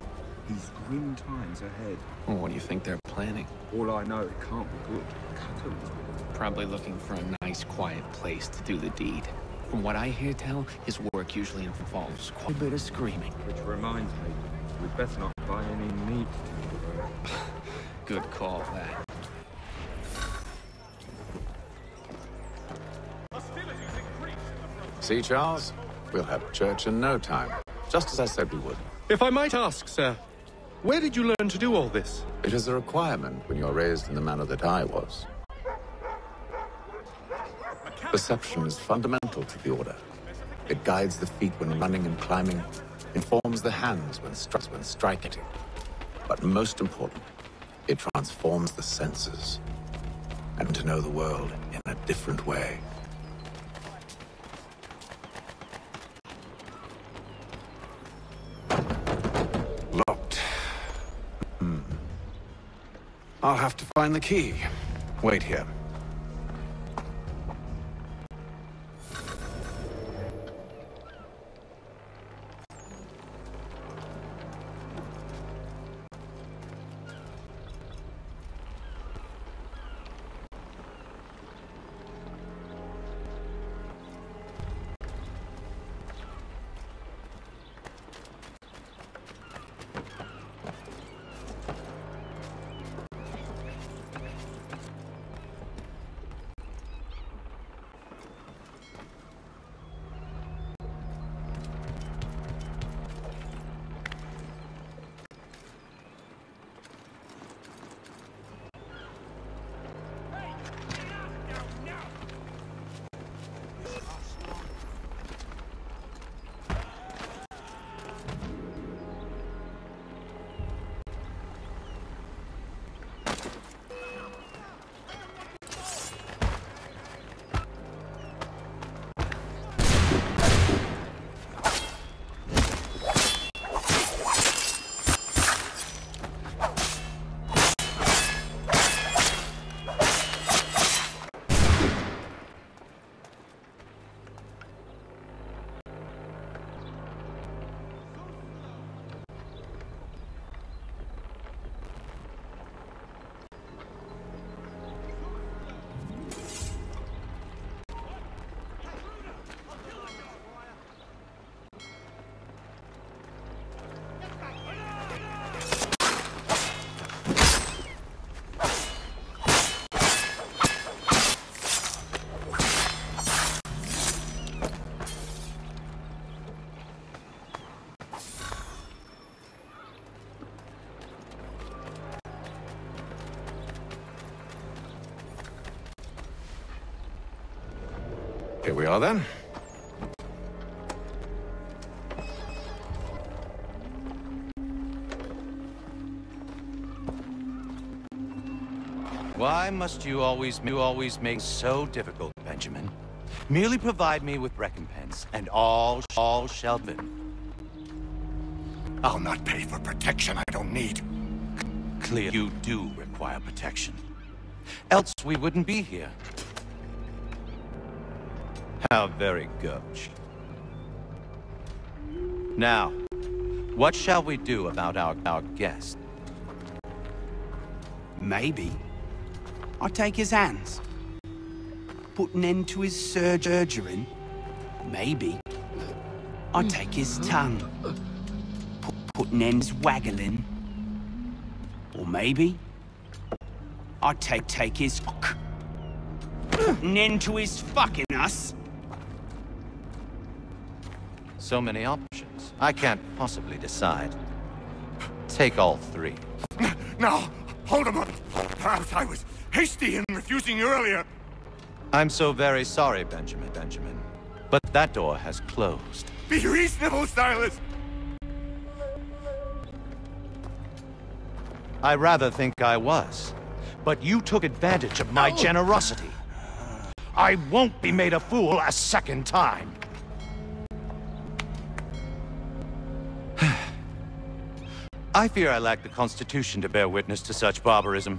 These grim times ahead. Well, what do you think they're planning? All I know, it can't be good. Cutter is Probably looking for a nice, quiet place to do the deed. From what I hear tell, his work usually involves quite a bit of screaming. Which reminds me, we'd better not buy any meat. Good call, that. See, Charles? We'll have church in no time. Just as I said we would. If I might ask, sir, where did you learn to do all this? It is a requirement when you're raised in the manner that I was. Perception is fundamental to the Order. It guides the feet when running and climbing, informs the hands when striking. But most important, it transforms the senses. And to know the world in a different way. Locked. I'll have to find the key. Wait here. Here we are, then. Why must you always make it so difficult, Benjamin? Merely provide me with recompense, and all shall be. I'll not pay for protection I don't need. Clear you do require protection. Else we wouldn't be here. How very gauche. Now, what shall we do about our guest? Maybe I take his hands. Put an end to his surgery? Maybe. I'd take his tongue. Put an end to his waggling. Or maybe I'd take his cock. Put an end to his fucking us. So many options. I can't possibly decide. Take all three. Now, hold a moment. Perhaps I was hasty in refusing you earlier. I'm so very sorry, Benjamin. But that door has closed. Be reasonable, Silas. I rather think I was. But you took advantage of my generosity. I won't be made a fool a second time. I fear I lack the constitution to bear witness to such barbarism.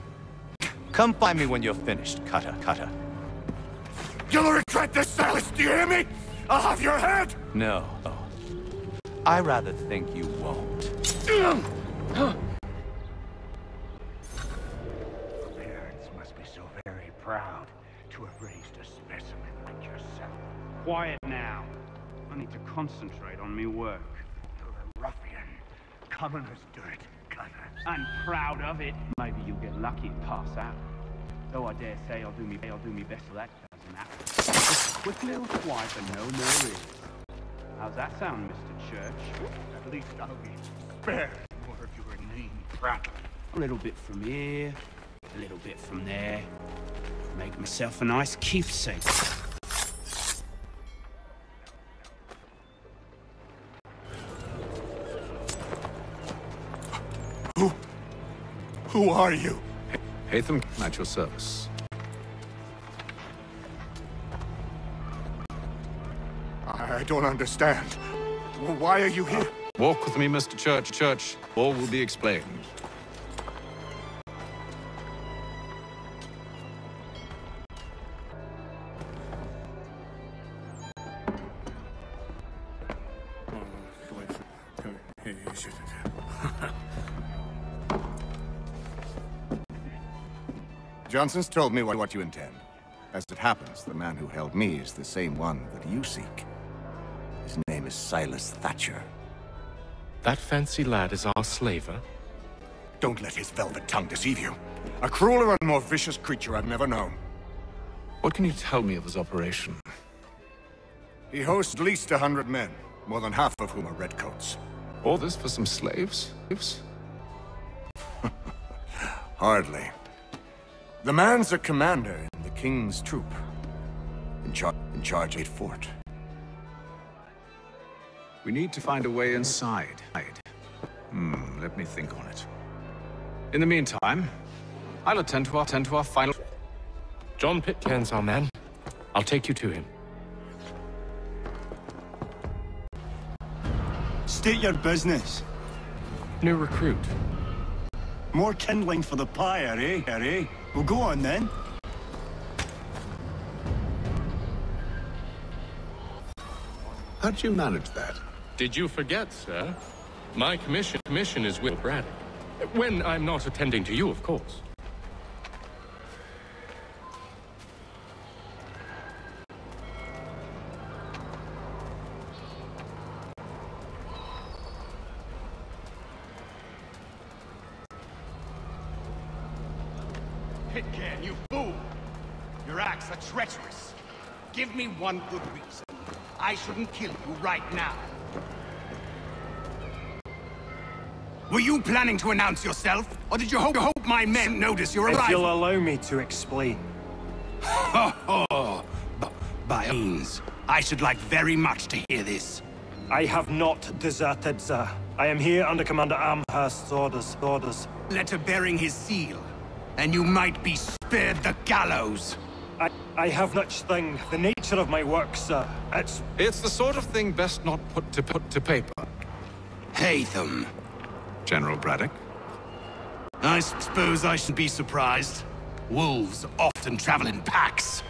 Come find me when you're finished, Cutter. You'll regret this, Silas, do you hear me? I'll have your head! No. I rather think you won't. Parents must be so very proud to have raised a specimen like yourself. Quiet now. I need to concentrate on me work. You're a ruffian. Commoner's dirt, Cutter. I'm proud of it. Maybe you'll get lucky and pass out. Though I dare say I'll do me best so that doesn't happen. Just a quick little swipe and no more is. How's that sound, Mr. Church? At least I'll be spared more of your inane prattle. A little bit from here, a little bit from there. Make myself a nice keepsake. Who are you? Hatham, at your service. I don't understand. Why are you here? Walk with me, Mr. Church. All will be explained. Johnson's told me what you intend. As it happens, the man who held me is the same one that you seek. His name is Silas Thatcher. That fancy lad is our slaver? Don't let his velvet tongue deceive you. A crueler and more vicious creature I've never known. What can you tell me of his operation? He hosts at least 100 men, more than half of whom are redcoats. All this for some slaves? Hardly. The man's a commander in the King's troop, in charge of a fort. We need to find a way inside. Let me think on it. In the meantime, I'll attend to our final... John Pitcairn's our man. I'll take you to him. State your business. New recruit. More kindling for the pyre, eh? Well, go on then. How'd you manage that? Did you forget, sir? My commission is with Braddock. When I'm not attending to you, of course. Pitcairn, you fool! Your acts are treacherous. Give me one good reason. I shouldn't kill you right now. Were you planning to announce yourself? Or did you hope my men notice your arrival? If you'll allow me to explain. By all means. I should like very much to hear this. I have not deserted, sir. I am here under Commander Amherst's orders. Letter bearing his seal. And you might be spared the gallows. I have no such thing. The nature of my work, sir. It's the sort of thing best not put to paper. Hatham. General Braddock? I suppose I should be surprised. Wolves often travel in packs.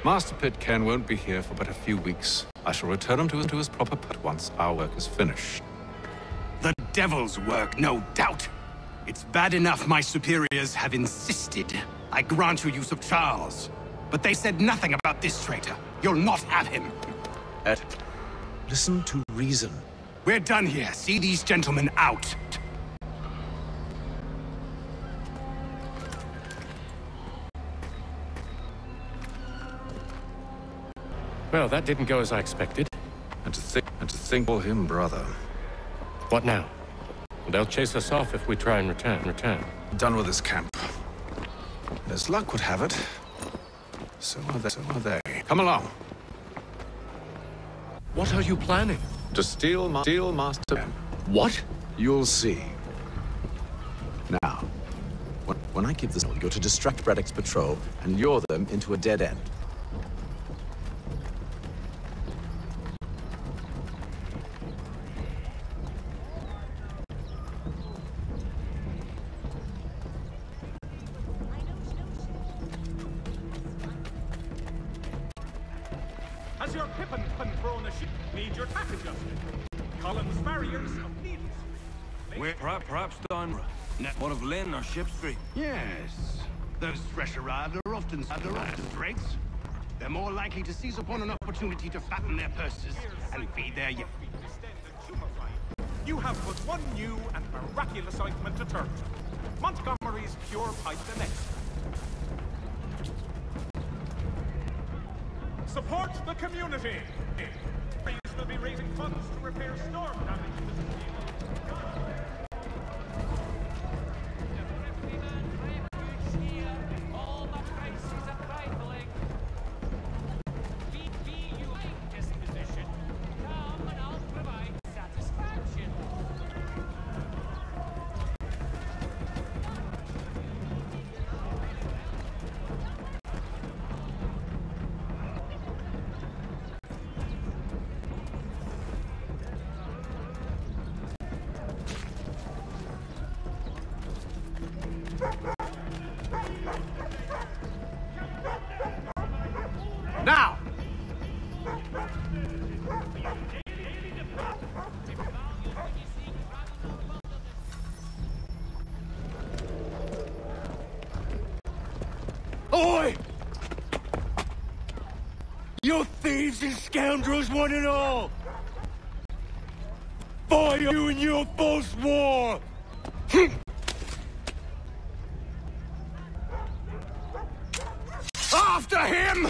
Master Pitcairn won't be here for but a few weeks. I shall return him to his proper pet once our work is finished. The devil's work, no doubt. It's bad enough my superiors have insisted I grant you use of Charles. But they said nothing about this traitor. You'll not have him. Ed, listen to reason. We're done here. See these gentlemen out. Well, that didn't go as I expected. And to think for him, brother. What now? They'll chase us off if we try and return. Done with this camp. As luck would have it, so are they. Come along. What are you planning? To steal Master Man. What? You'll see. Now, when I give this, you're to distract Braddock's patrol and lure them into a dead end. Has your pippin been thrown a ship? Need your tack adjusted. Collins farriers of needles. Wait, perhaps down one of Lynn or Ship Street. Yes. Those fresh arrived are often straits. They're more likely to seize upon an opportunity to fatten their purses and feed their young. You have but one new and miraculous ointment to turn to. Montgomery's Pure Pipe the next. Support the community! Will be raising funds to repair storm damage to the all the prices are trifling. Be you like disposition. Come and I'll provide satisfaction. Now! Oi! You thieves and scoundrels, one and all! Fire you in your false war! After him!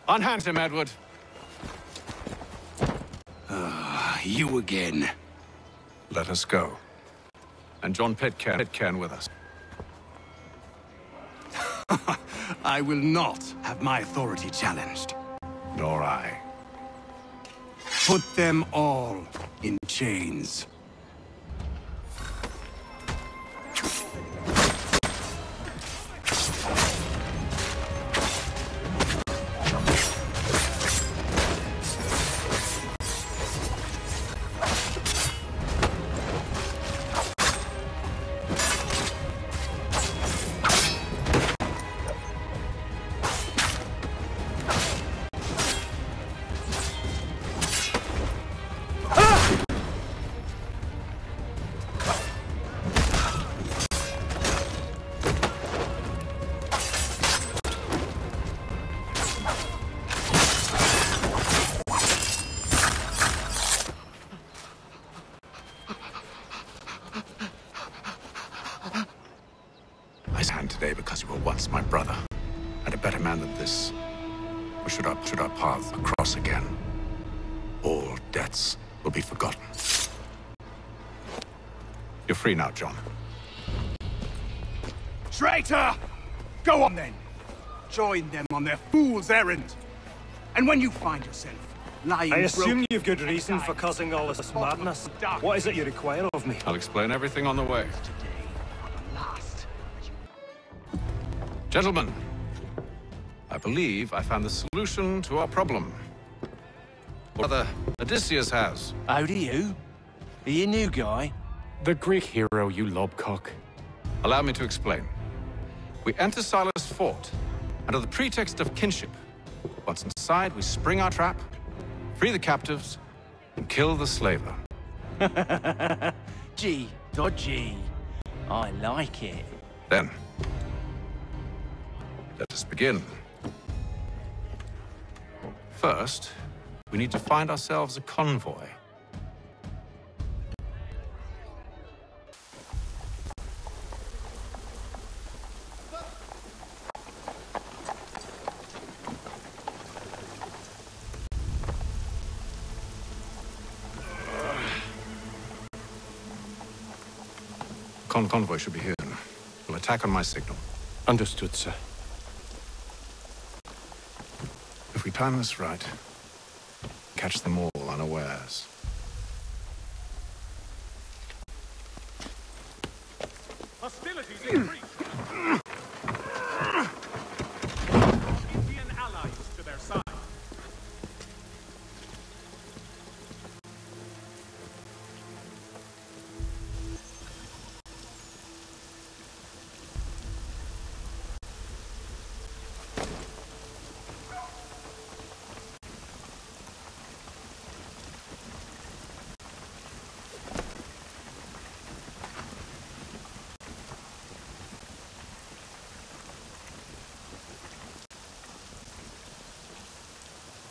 Unhand him, Edward. You again. Let us go. And John Pitcairn with us. I will not have my authority challenged. Nor I. Put them all in chains. Today because you were once my brother, and a better man than this. Or should our paths cross again, all debts will be forgotten. You're free now, John. Traitor! Go on then. Join them on their fool's errand. And when you find yourself lying I assume broken you've good reason for causing all this madness. What is it you require of me? I'll explain everything on the way. Gentlemen, I believe I found the solution to our problem. Brother, Odysseus has. How do you? Are you a new guy? The Greek hero, you lobcock. Allow me to explain. We enter Silas' fort, under the pretext of kinship. Once inside, we spring our trap, free the captives, and kill the slaver. Gee, dodgy. I like it. Then, let us begin. First, we need to find ourselves a convoy. Convoy should be here. We'll attack on my signal. Understood, sir. If we time this right, catch them all unawares. Hostilities increase. Indian allies to their side.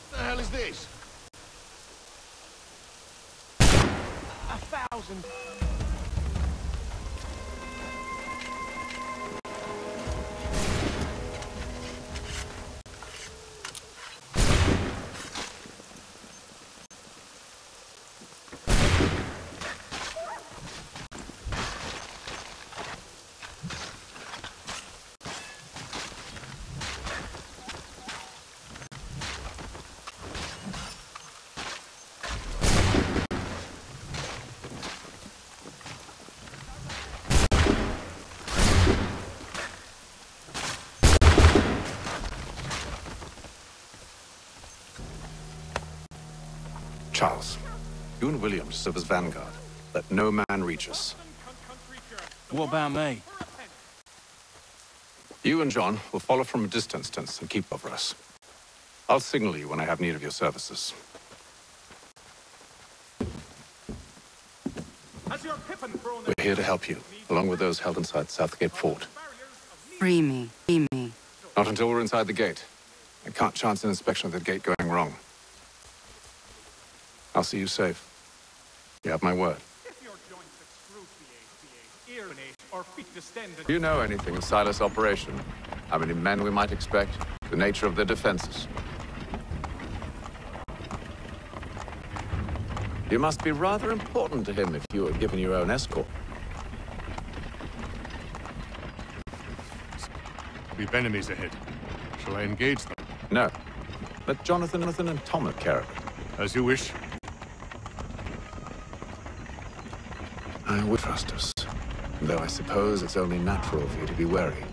What the hell is this? 1,000. Charles, you and William serve as vanguard. Let no man reach us. What about me? You and John will follow from a distance and keep over us. I'll signal you when I have need of your services. We're here to help you, along with those held inside Southgate Fort. Free me. Free me. Not until we're inside the gate. I can't chance an inspection of the gate going wrong. I'll see you safe. You have my word. Do you know anything of Silas' operation? How many men we might expect? The nature of their defenses? You must be rather important to him if you are given your own escort. We've enemies ahead. Shall I engage them? No. Let Jonathan and Tom take care of it. As you wish. I would trust us, though I suppose it's only natural for you to be wary.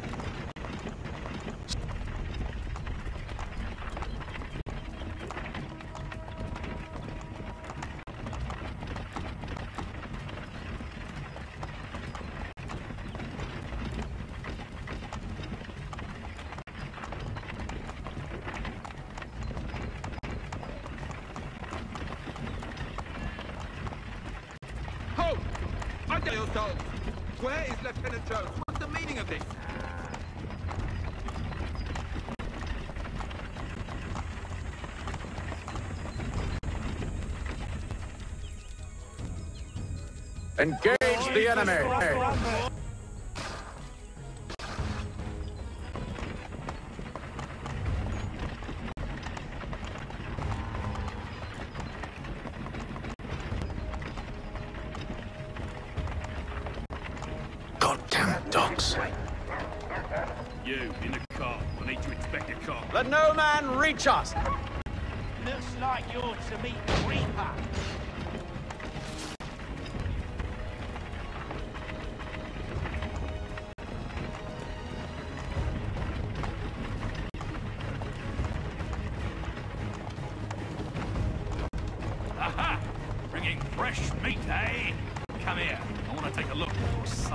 Where is Lieutenant Jones? What's the meaning of this? Engage the enemy! Goddamn dogs. You, in the car. I need to inspect the car. Let no man reach us! Looks like you're to meet the Reaper.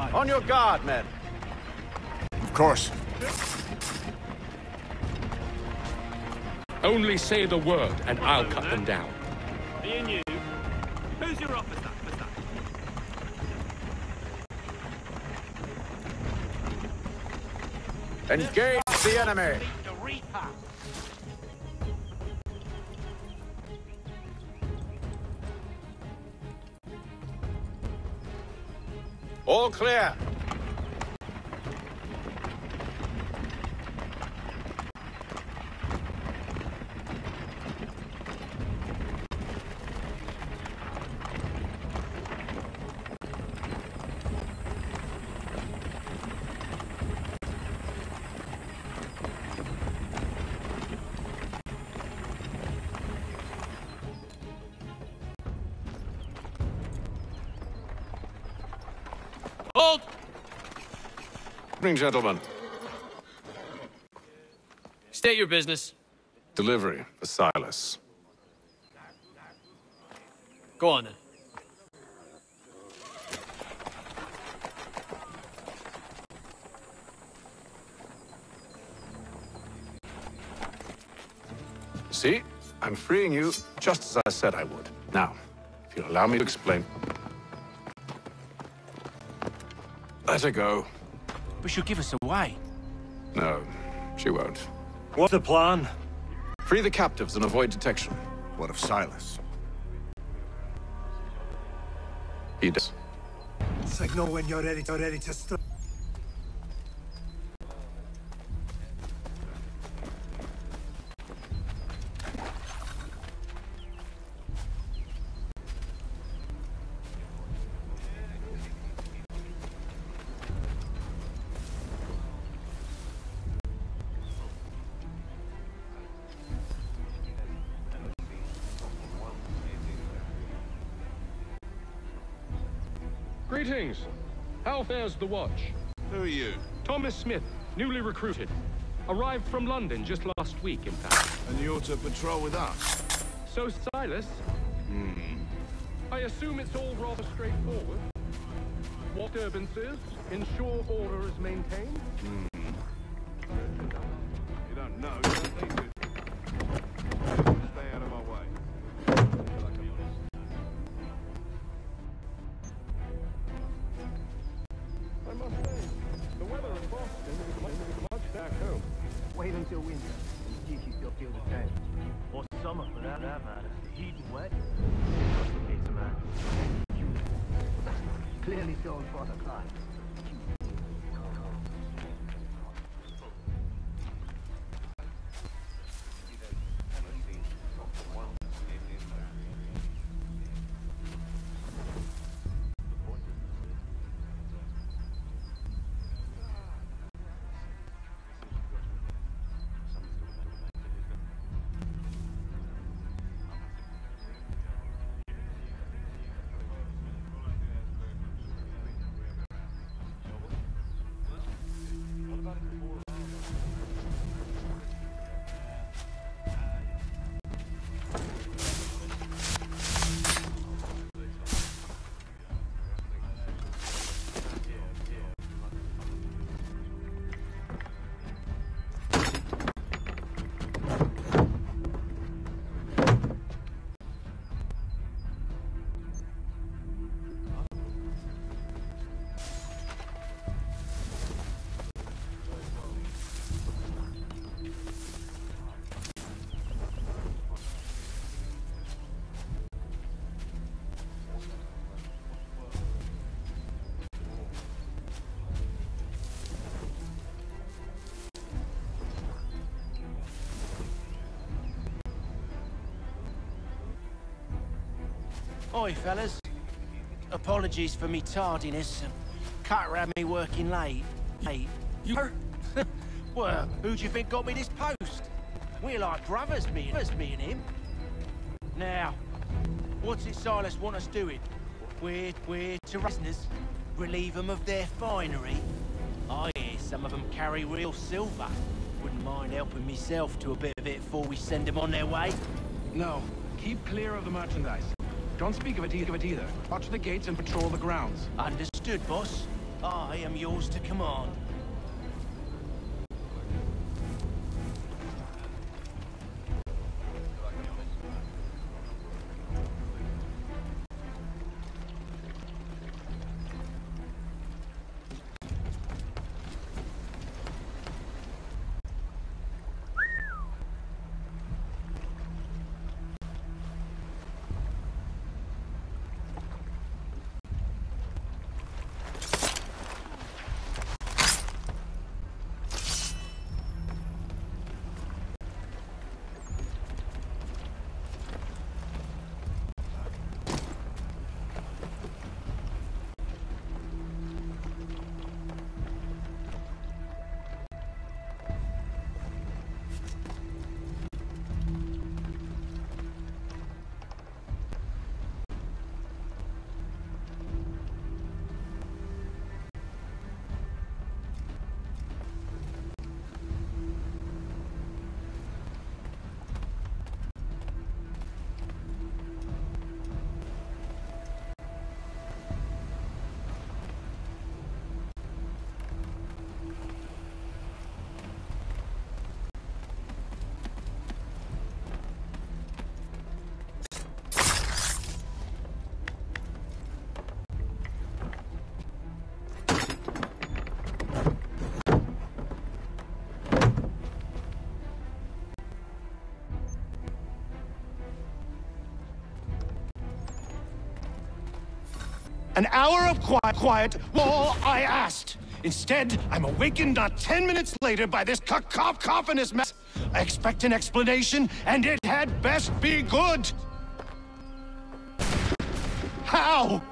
Silas. On your guard, men. Of course. Only say the word, and I'll cut them down. Me and you. Who's your officer? Engage the enemy. The Reaper. All clear. Hold! Evening, gentlemen. State your business. Delivery for Silas. Go on, then. See? I'm freeing you just as I said I would. Now, if you'll allow me to explain... Let her go. But she'll give us away. No, she won't. What's the plan? Free the captives and avoid detection. What of Silas? He does. Signal when you're ready to strike. Greetings. How fares the watch? Who are you? Thomas Smith, newly recruited. Arrived from London just last week, in fact. And you're to patrol with us? So, Silas? I assume it's all rather straightforward. What disturbances? Ensure order is maintained? You don't know, you don't need to. Stay out of my way. I must say, the weather in Boston is much back home. Wait until winter, and you still feel the same. Or summer, for that matter. Heat and wet. It's a man. Clearly shown for the climb. Oi, fellas. Apologies for me tardiness. Can't have me working late. You? Well, who do you think got me this post? We're like brothers, me and him. Now, what's it Silas want us doing? We're to prisoners, relieve them of their finery. I hear some of them carry real silver. Wouldn't mind helping myself to a bit of it before we send them on their way. No, keep clear of the merchandise. Don't speak of it either. Watch the gates and patrol the grounds. Understood, boss. I am yours to command. An hour of quiet, all I asked. Instead, I'm awakened not 10 minutes later by this cacophonous mess. I expect an explanation, and it had best be good. How?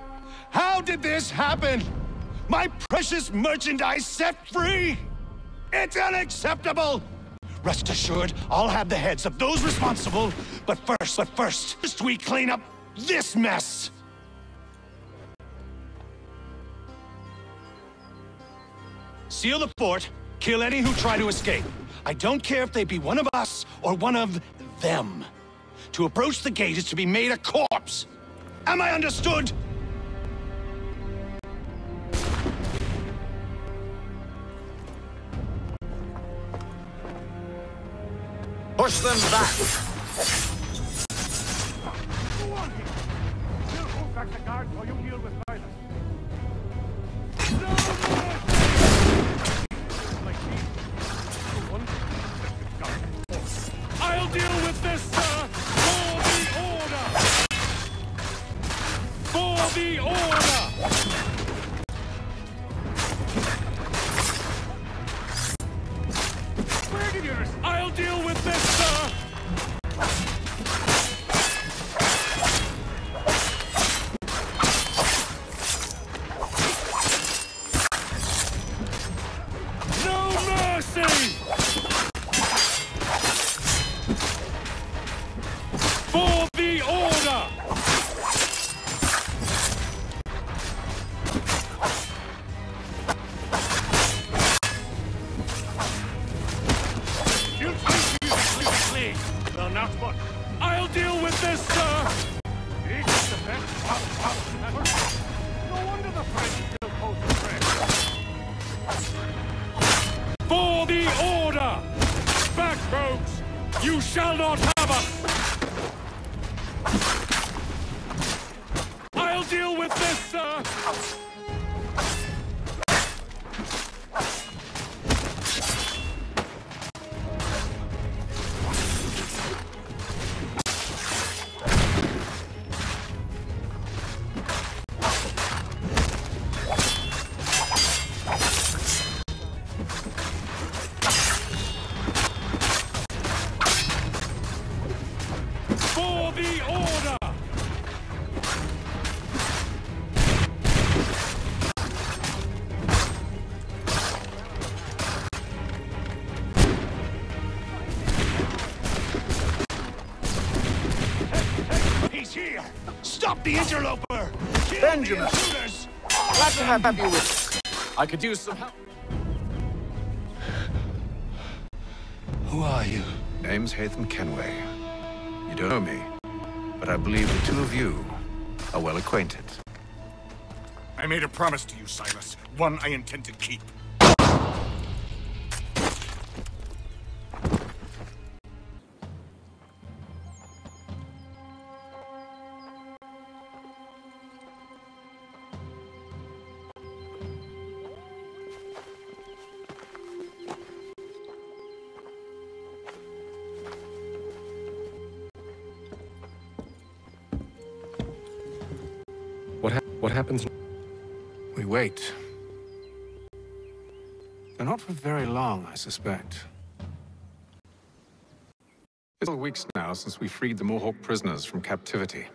How did this happen? My precious merchandise set free? It's unacceptable! Rest assured, I'll have the heads of those responsible. But first we clean up this mess. Seal the fort, kill any who try to escape. I don't care if they be one of us or one of them. To approach the gate is to be made a corpse. Am I understood? Push them back! Hold back the guards while you deal with Silas. I'll deal with this, sir! For the order! Where did yours? I'll deal with this, sir! No mercy! For the order! You think you flee? Well, not much. I'll deal with this, sir! It's the best ever. No wonder the French still pose a threat. For the order! Back, rogues! You shall not have us! I'll deal with this, sir! For the order! He's here! Stop the interloper! Kill Benjamin! the intruders! Glad to have you with. I could use some help. Who are you? Name's Hatham Kenway. You don't know me, but I believe the two of you are well acquainted. I made a promise to you, Silas. One I intend to keep. What happens? We wait. They're not for very long, I suspect. It's weeks now since we freed the Mohawk prisoners from captivity.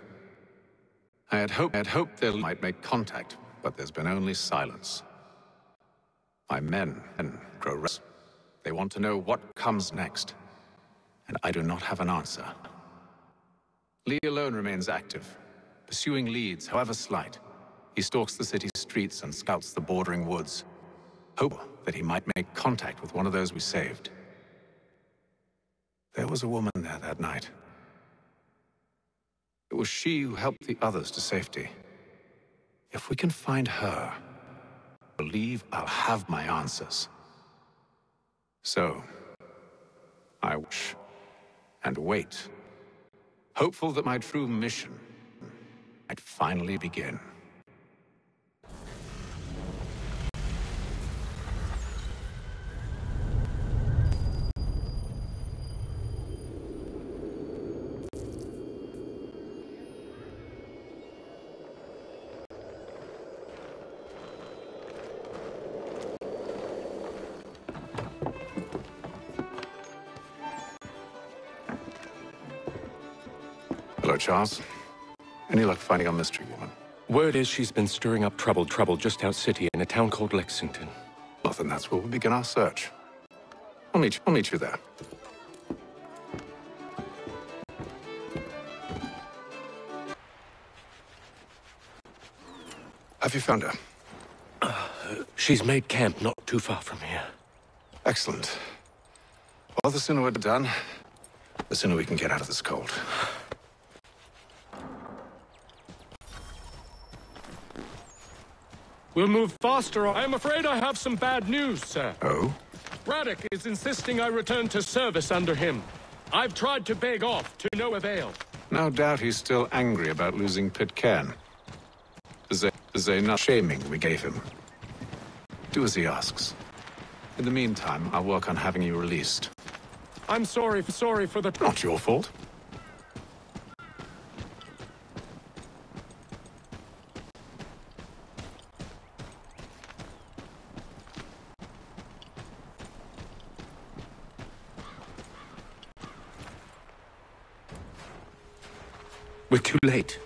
I had hoped they might make contact, but there's been only silence. My men grow restless. They want to know what comes next, and I do not have an answer. Lee alone remains active, pursuing leads, however slight. He stalks the city streets and scouts the bordering woods. Hope that he might make contact with one of those we saved. There was a woman there that night. It was she who helped the others to safety. If we can find her, I believe I'll have my answers. So, I watch and wait, hopeful that my true mission might finally begin. Hello, Charles. Any luck finding our mystery woman? Word is she's been stirring up trouble just out city in a town called Lexington. Well, then that's where we'll begin our search. I'll meet you there. Have you found her? She's made camp not too far from here. Excellent. Well, the sooner we're done, the sooner we can get out of this cold. We'll move faster. I am afraid I have some bad news, sir. Oh? Braddock is insisting I return to service under him. I've tried to beg off, to no avail. No doubt he's still angry about losing Pitcairn. There's enough shaming we gave him. Do as he asks. In the meantime, I'll work on having you released. I'm sorry for the... Not your fault. We're too late.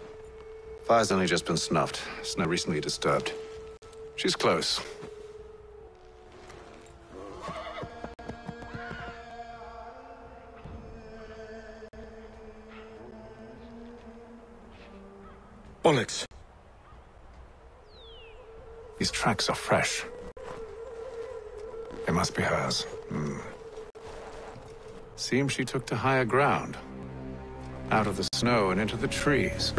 Fire's only just been snuffed. Snow recently disturbed. She's close. Bollocks. These tracks are fresh. They must be hers. Seems she took to higher ground. Out of the snow and into the trees.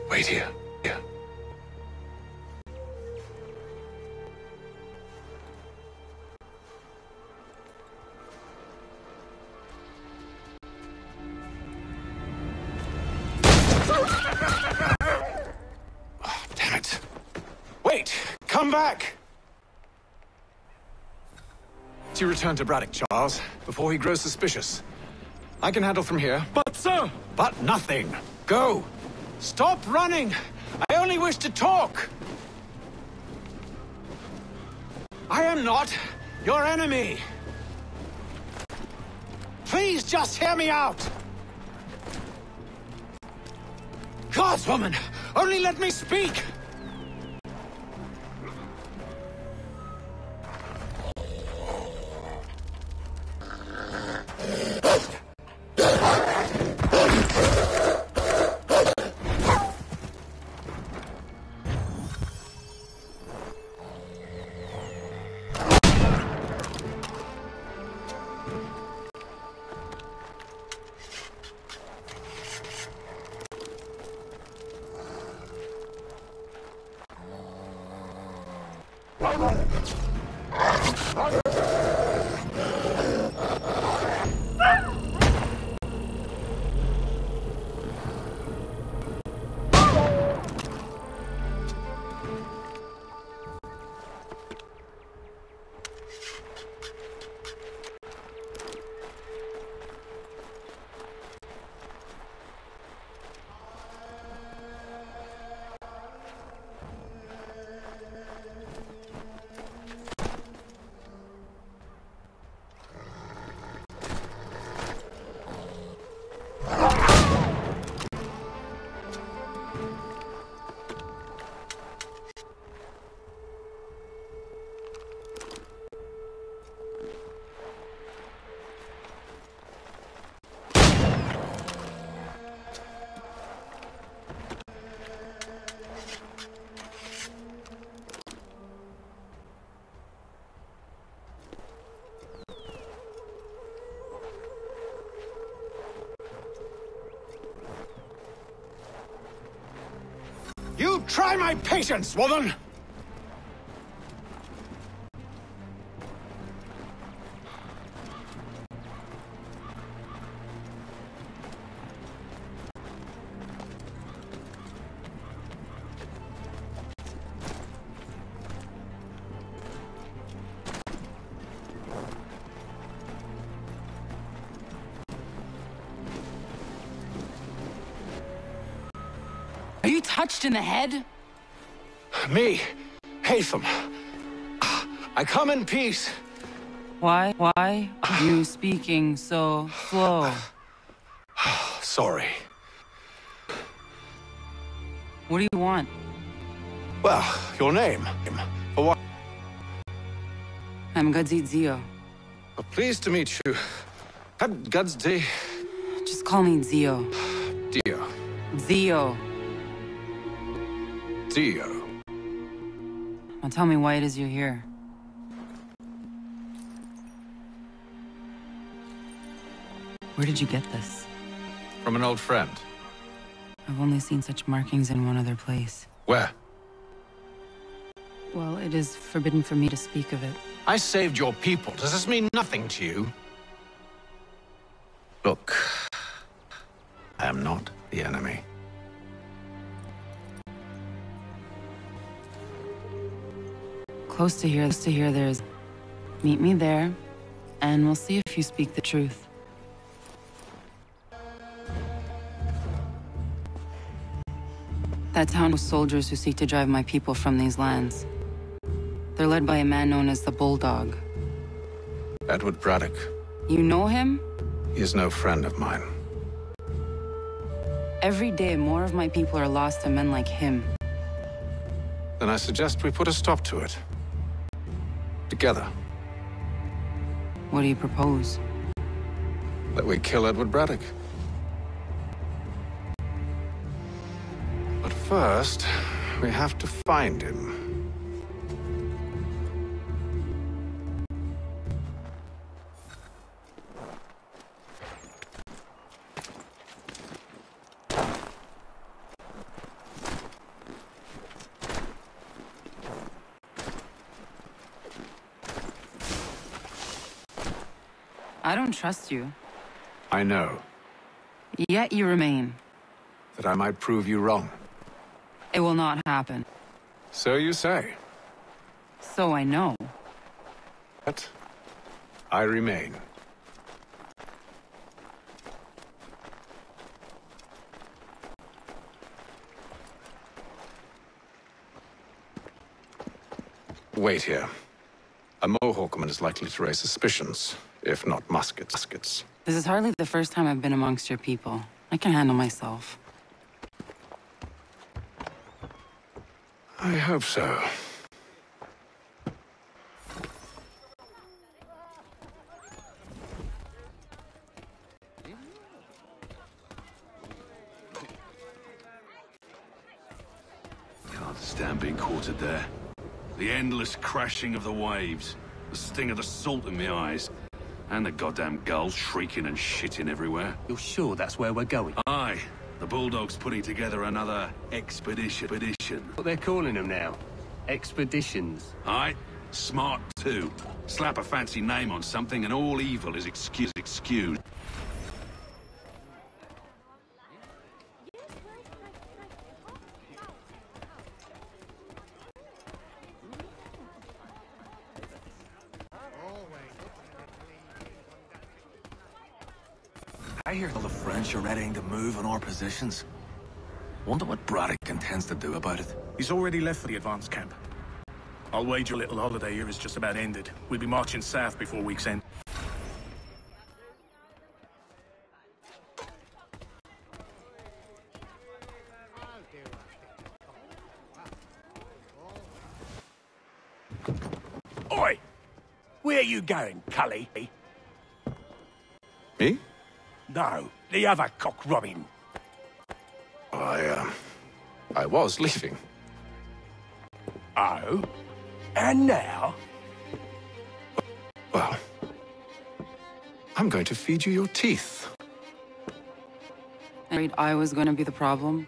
Wait here. Damn it. Wait! Come back! You return to Braddock, Charles, before he grows suspicious. I can handle from here. But, sir! But nothing. Go! Stop running! I only wish to talk! I am not your enemy! Please just hear me out! Guardswoman, only let me speak! You try my patience, woman! Are you touched in the head? Me, Haytham. I come in peace. Why are you speaking so slow? Sorry. What do you want? Well, your name. For what? I'm Gadzi Zio. Pleased to meet you. Gadzi. Just call me Zio. Dio. Zio. Dio. Now tell me why it is you're here. Where did you get this? From an old friend. I've only seen such markings in one other place. Where? Well, it is forbidden for me to speak of it. I saved your people. Does this mean nothing to you? Look, I am not the enemy. Close to here there's... Meet me there, and we'll see if you speak the truth. That town has soldiers who seek to drive my people from these lands. They're led by a man known as the Bulldog. Edward Braddock. You know him? He is no friend of mine. Every day, more of my people are lost to men like him. Then I suggest we put a stop to it. Together. What do you propose? That we kill Edward Braddock. But first, we have to find him. I don't trust you. I know. Yet you remain. That I might prove you wrong. It will not happen. So you say. So I know. But I remain. Wait here. A Mohawkman is likely to raise suspicions, if not muskets. This is hardly the first time I've been amongst your people. I can handle myself. I hope so. Can't stand being quartered there. The endless crashing of the waves, the sting of the salt in my eyes, and the goddamn gulls shrieking and shitting everywhere. You're sure that's where we're going? Aye. The Bulldog's putting together another expedition. What they're calling them now? expeditions. Aye, smart too. Slap a fancy name on something and all evil is excused. I hear all the French are readying to move on our positions. Wonder what Braddock intends to do about it. He's already left for the advance camp. I'll wager a little holiday here is just about ended. We'll be marching south before week's end. Oi! Where you going, Cully? Me? No, the other cock Robin. I was leaving. Oh? And now? Well, I'm going to feed you your teeth. Afraid I was going to be the problem?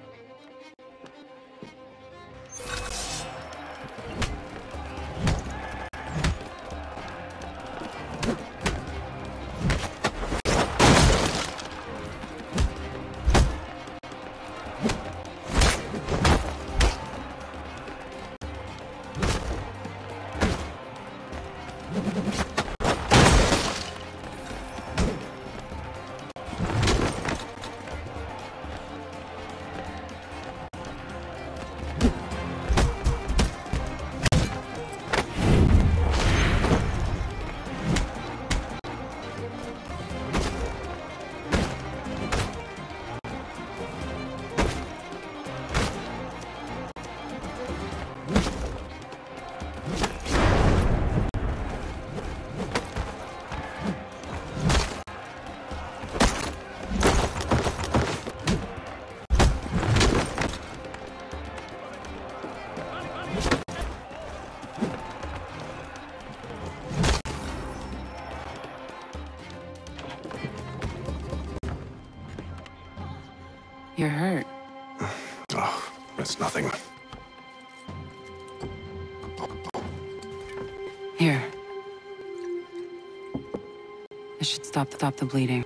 You're hurt. Oh, that's nothing. Here. This should stop the bleeding.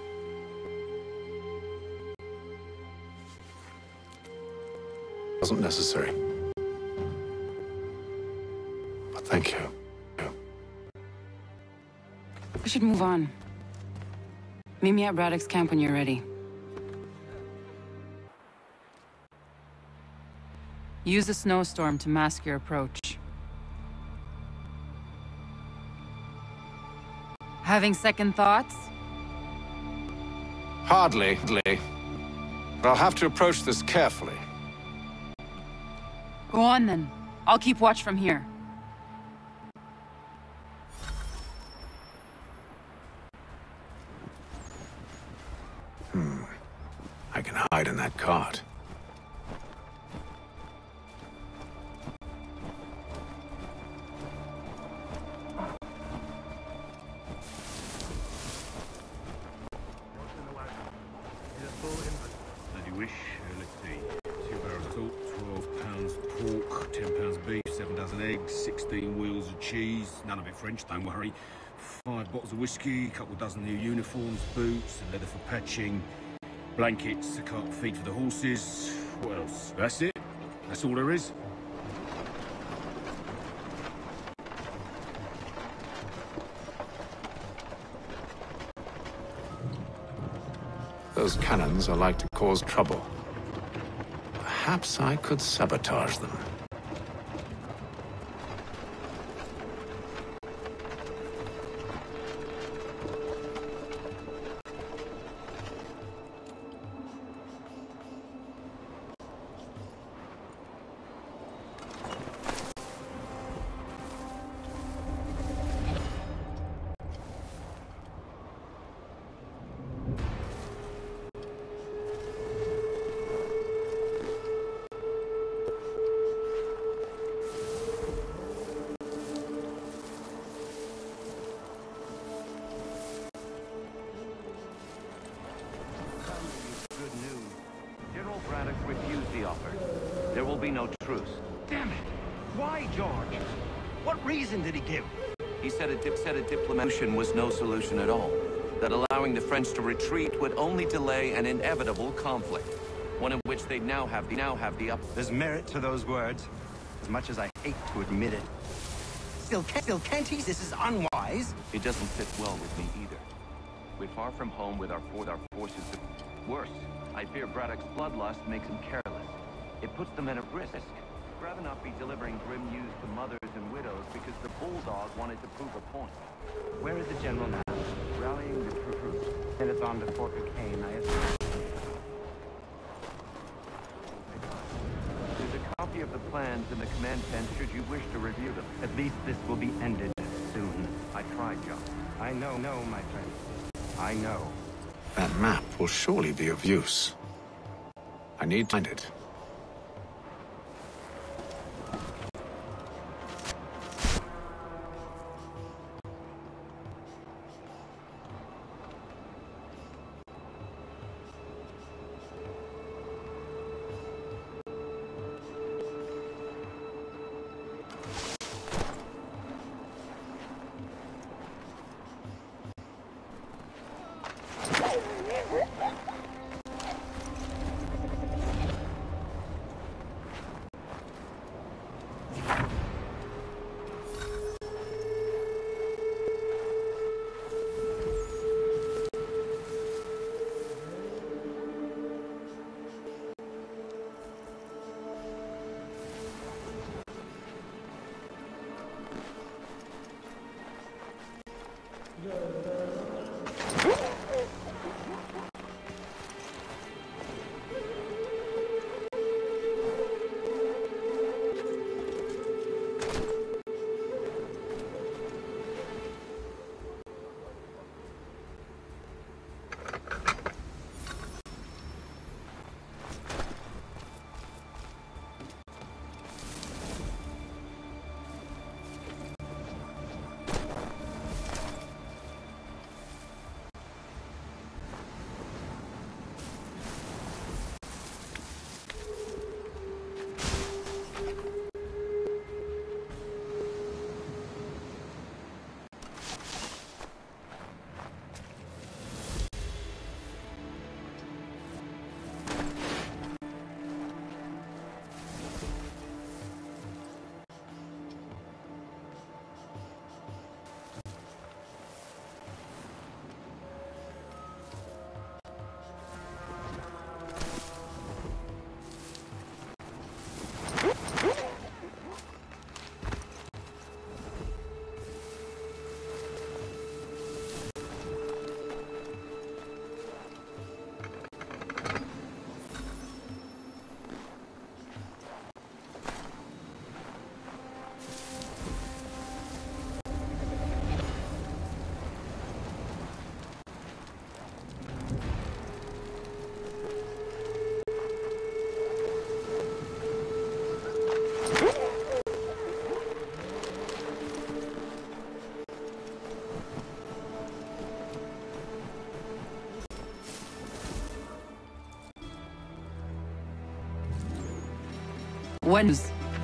Wasn't necessary. But thank you. We should move on. Meet me at Braddock's camp when you're ready. Use a snowstorm to mask your approach. Having second thoughts? Hardly. But I'll have to approach this carefully. Go on then. I'll keep watch from here. I can hide in that cart. As you wish. Let's see. 2 barrels of salt, 12 pounds pork, 10 pounds beef, 7 dozen eggs, 16 wheels of cheese. None of it French, don't worry. 5 bottles of whiskey, a couple dozen new uniforms, boots, and leather for patching, blankets, a cart feed for the horses. What else? That's it. That's all there is. Those cannons are like to cause trouble. Perhaps I could sabotage them. Refused the offer. There will be no truce. Damn it! Why, George? What reason did he give? He said a diplomatic was no solution at all. That allowing the French to retreat would only delay an inevitable conflict. One in which they now have the up. There's merit to those words, as much as I hate to admit it. Still, Kenties, this is unwise. It doesn't fit well with me either. We're far from home with our forces. Worse, I fear Braddock's bloodlust makes them careless. It puts the men at risk. I'd rather not be delivering grim news to mothers and widows because the bulldog wanted to prove a point. Where is the general now? Rallying the troops. And it's on to Fort Duquesne, I assume. There's a copy of the plans in the command tent should you wish to review them. At least this will be ended soon. I tried, John. I know, my friend. I know. That map will surely be of use. I need to find it.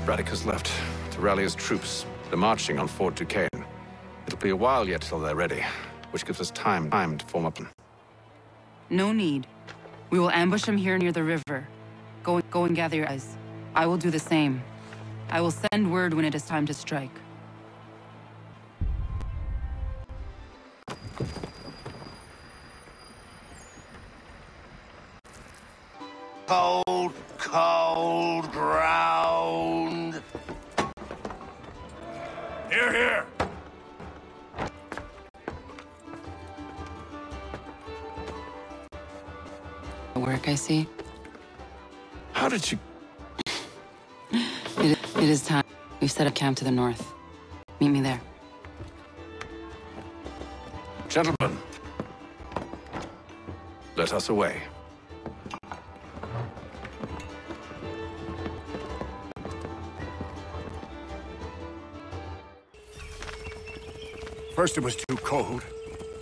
Braddock has left to rally his troops. They're marching on Fort Duquesne. It'll be a while yet till they're ready, which gives us time to form up. No need. We will ambush him here near the river. Go and gather your eyes. I will do the same. I will send word when it is time to strike. Cold, cold ground. Here, here. Work, I see. How did you... It is time. We've set up camp to the north. Meet me there. Gentlemen, let us away. First it was too cold.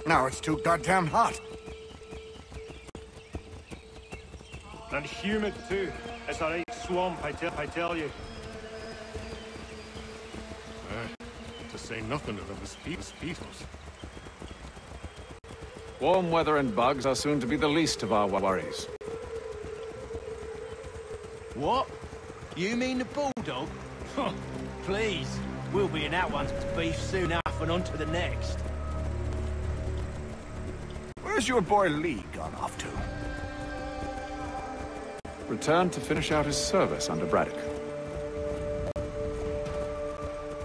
Now it's too goddamn hot. And humid too. It's a right swamp, I tell you. To say nothing of the mosquitoes. Warm weather and bugs are soon to be the least of our worries. What? You mean the bulldog? Please, we'll be in that one's beef soon enough and on to the next. Where's your boy Lee gone off to? Returned to finish out his service under Braddock.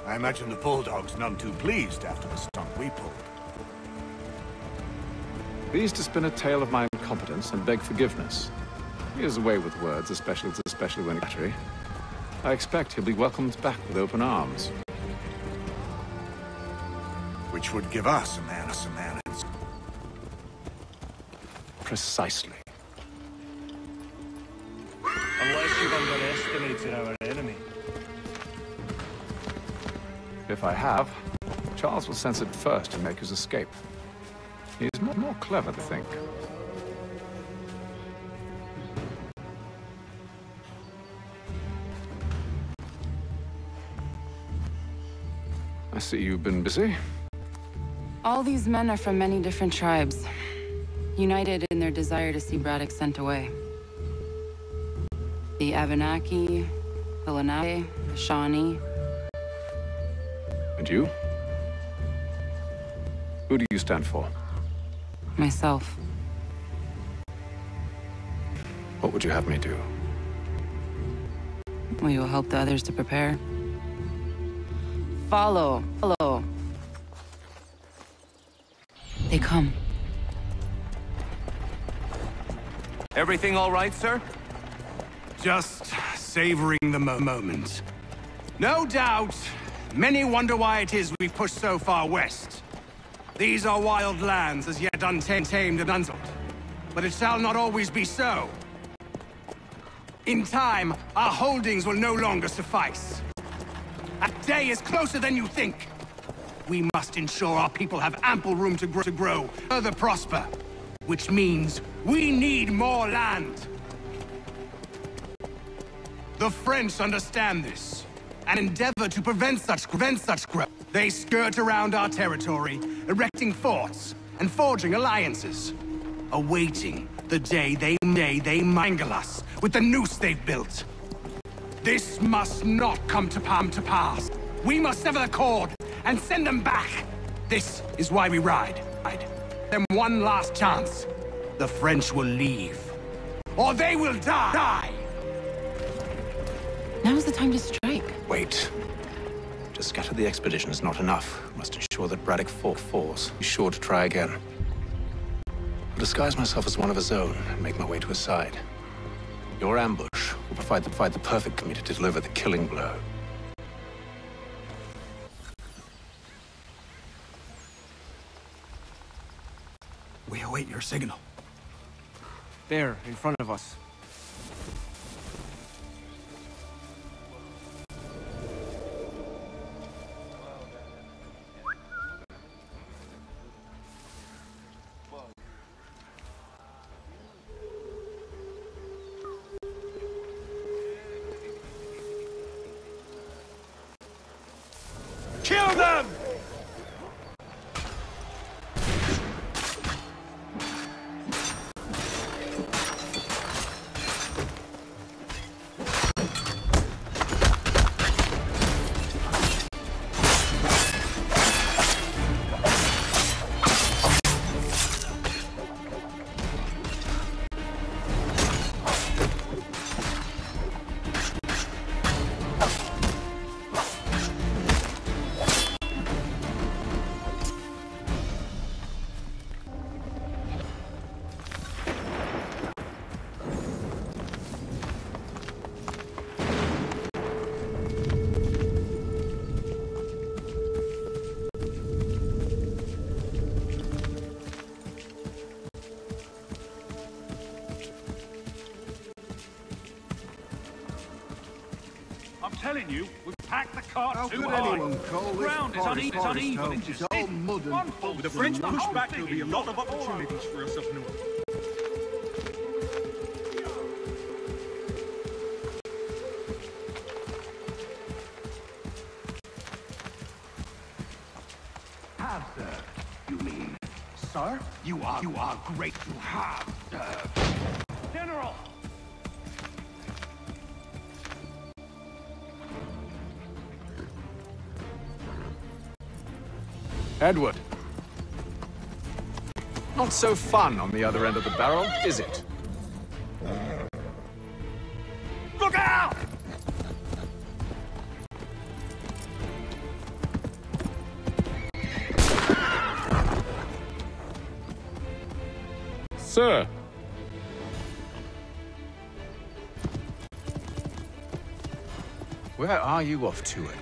I imagine the bulldog's none too pleased after the stunt we pulled. Pleased to spin a tale of my incompetence and beg forgiveness. He has a way with words, especially when he's battery. I expect he'll be welcomed back with open arms. Which would give us a man. Precisely. Unless you've underestimated our enemy. If I have, Charles will sense it first and make his escape. He's more clever than I think. I see you've been busy. All these men are from many different tribes, united in their desire to see Braddock sent away. The Abenaki, the Lenape, the Shawnee. And you? Who do you stand for? Myself. What would you have me do? Will you help the others to prepare? Follow. They come. Everything all right, sir? Just savoring the moment. No doubt, many wonder why it is we've pushed so far west. These are wild lands, as yet untamed and unsettled. But it shall not always be so. In time, our holdings will no longer suffice. A day is closer than you think. We must ensure our people have ample room to grow, further prosper. Which means we need more land. The French understand this, and endeavor to prevent such growth. They skirt around our territory, erecting forts and forging alliances, awaiting the day they mangle us with the noose they've built. This must not come to pass. We must sever the cord and send them back. This is why we ride. Them one last chance. The French will leave, or they will die. Now's the time to strike. Wait. To scatter the expedition is not enough. We must ensure that Braddock falls. Be sure to try again. I'll disguise myself as one of his own and make my way to his side. Your ambush will provide the perfect for me to deliver the killing blow. We await your signal. There, in front of us. Kill them! I'm telling you, we've packed the cart How too could high. anyone call The this ground is part uneven, of uneven. Home? It's all mud and With the bog French and push mud. back, there'll be a lot of opportunities for us up north. sir. You are great to have. General! Edward. Not so fun on the other end of the barrel, is it? Look out! Sir. Where are you off to, Edward?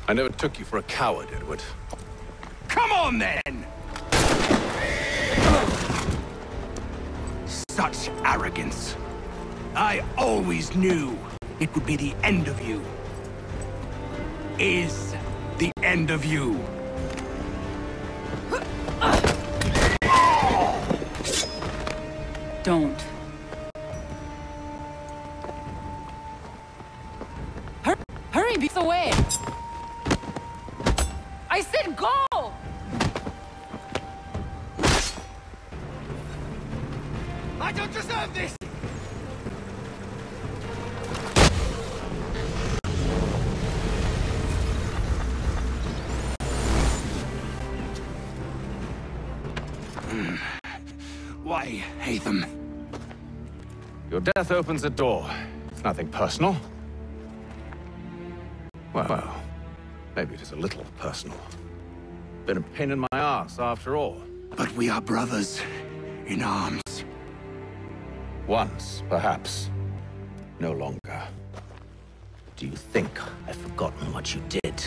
I never took you for a coward, Edward. Come on, then! Such arrogance. I always knew it would be the end of you. Is the end of you. Don't. Hurry, beats away! I said go! I don't deserve this! Why, Hatham? Your death opens a door. It's nothing personal. Well, maybe it is a little personal. Been a pain in my ass, after all. But we are brothers in arms. Once, perhaps. No longer. Do you think I've forgotten what you did?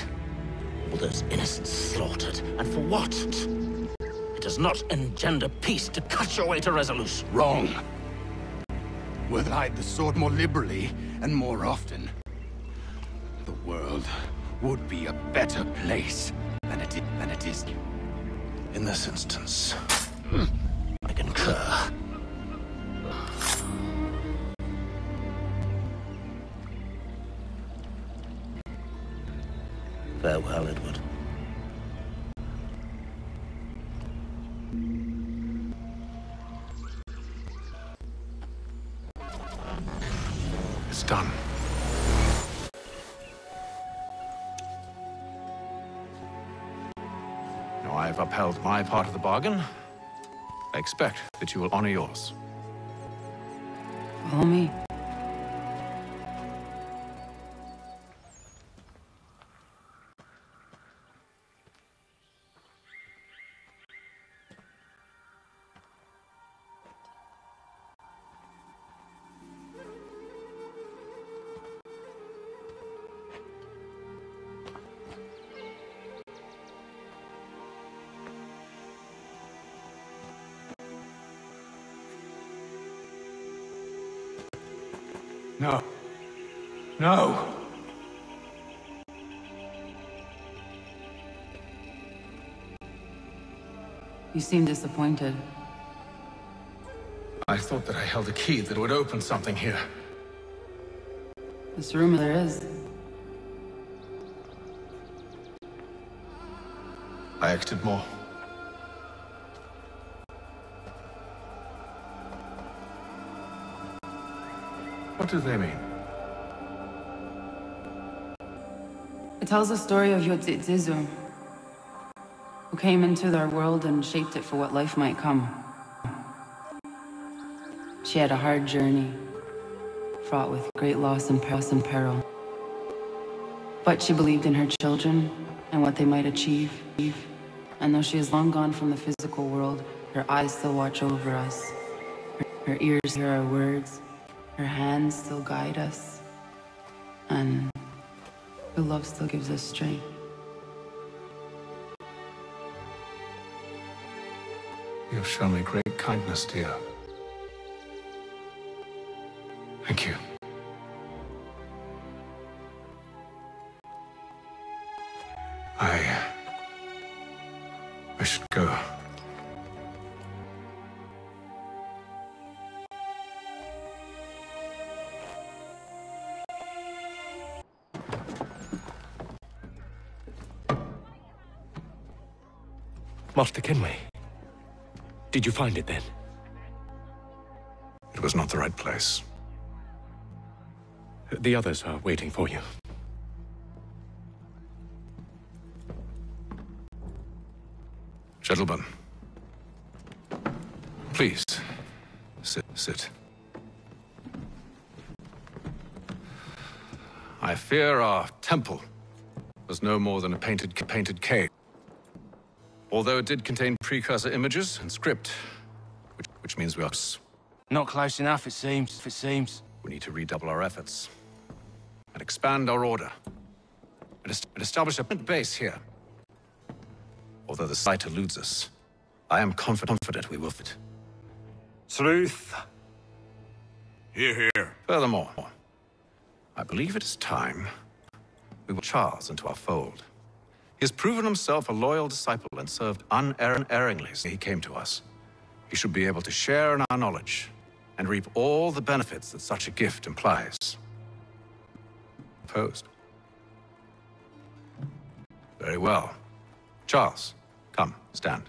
All those innocents slaughtered, and for what? It does not engender peace to cut your way to resolution. Wrong. Were I the sword more liberally and more often, the world would be a better place than it is. In this instance, I concur. Farewell, Edward. It's done. Now I've upheld my part of the bargain. I expect that you will honor yours. Follow me. No. No! You seem disappointed. I thought that I held a key that would open something here. This room there is. I acted more. What do they mean? tells the story of Yodzizu, who came into our world and shaped it for what life might come. She had a hard journey, fraught with great loss and peril. But she believed in her children and what they might achieve. And though she is long gone from the physical world, her eyes still watch over us. Her ears hear our words. Her hands still guide us. And her love still gives us strength. You have shown me great kindness, dear. Thank you. I should go. Master Kenway, did you find it then? It was not the right place. The others are waiting for you. Gentlemen, please, sit. I fear our temple was no more than a painted cave. Although it did contain precursor images and script, which means we are... Not close enough, it seems. We need to redouble our efforts and expand our order and establish a base here. Although the sight eludes us, I am confident we will fit. Truth. Hear, hear. Furthermore, I believe it is time we will Charles into our fold. He has proven himself a loyal disciple and served unerringly since he came to us. He should be able to share in our knowledge and reap all the benefits that such a gift implies. Opposed? Very well. Charles, come, stand.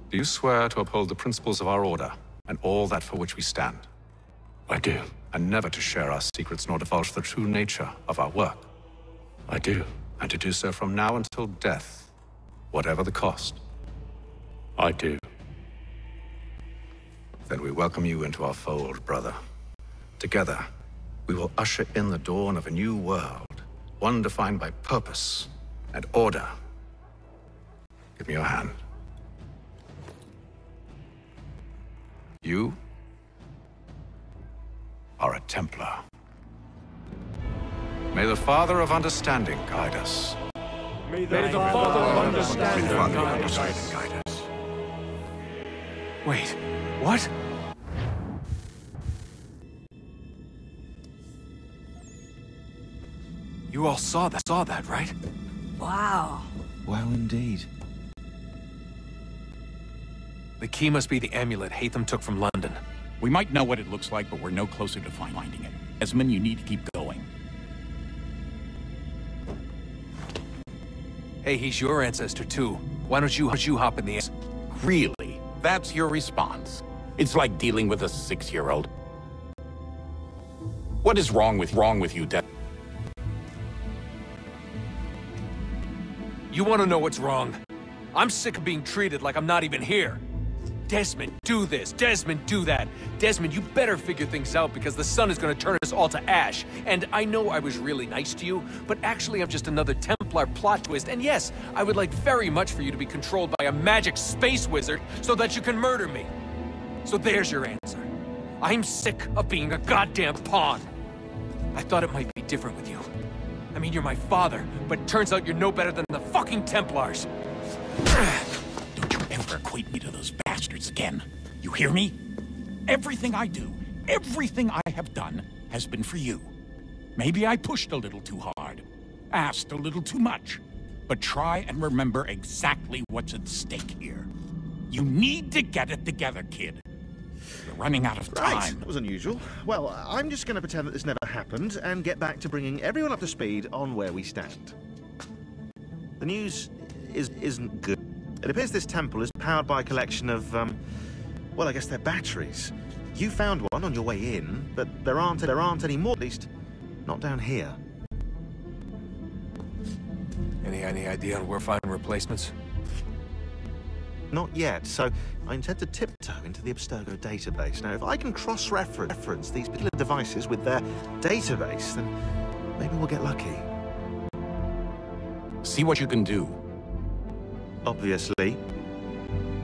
Do you swear to uphold the principles of our order and all that for which we stand? I do. And never to share our secrets nor divulge the true nature of our work? I do. And to do so from now until death, whatever the cost? I do. Then we welcome you into our fold, brother. Together, we will usher in the dawn of a new world, one defined by purpose and order. Give me your hand. You are a Templar. May the Father of Understanding guide us. May the Father of Understanding guide us. Wait, what? You all saw that, right? Wow. Well, indeed. The key must be the amulet Hatham took from London. We might know what it looks like, but we're no closer to finding it. Esmond, you need to keep going. Hey, he's your ancestor too. Why don't you hop in the... Really? That's your response? It's like dealing with a 6-year-old. What is wrong with you, Dad? You want to know what's wrong? I'm sick of being treated like I'm not even here. Desmond, do this. Desmond, do that. Desmond, you better figure things out because the sun is going to turn us all to ash. And I know I was really nice to you, but actually I'm just another Templar plot twist. And yes, I would like very much for you to be controlled by a magic space wizard so that you can murder me. So there's your answer. I'm sick of being a goddamn pawn. I thought it might be different with you. I mean, you're my father, but it turns out you're no better than the fucking Templars. Don't you ever equate me to those bastards again. You hear me? Everything I do, everything I have done, has been for you. Maybe I pushed a little too hard, asked a little too much, but try and remember exactly what's at stake here. You need to get it together, kid. You're running out of time. Right, that was unusual. Well, I'm just going to pretend that this never happened and get back to bringing everyone up to speed on where we stand. The news isn't good. It appears this temple is powered by a collection of, well, I guess they're batteries. You found one on your way in, but there aren't any more, at least not down here. Any idea on where finding replacements? Not yet, so I intend to tiptoe into the Abstergo database. Now, if I can cross-reference these particular devices with their database, then maybe we'll get lucky. See what you can do. Obviously.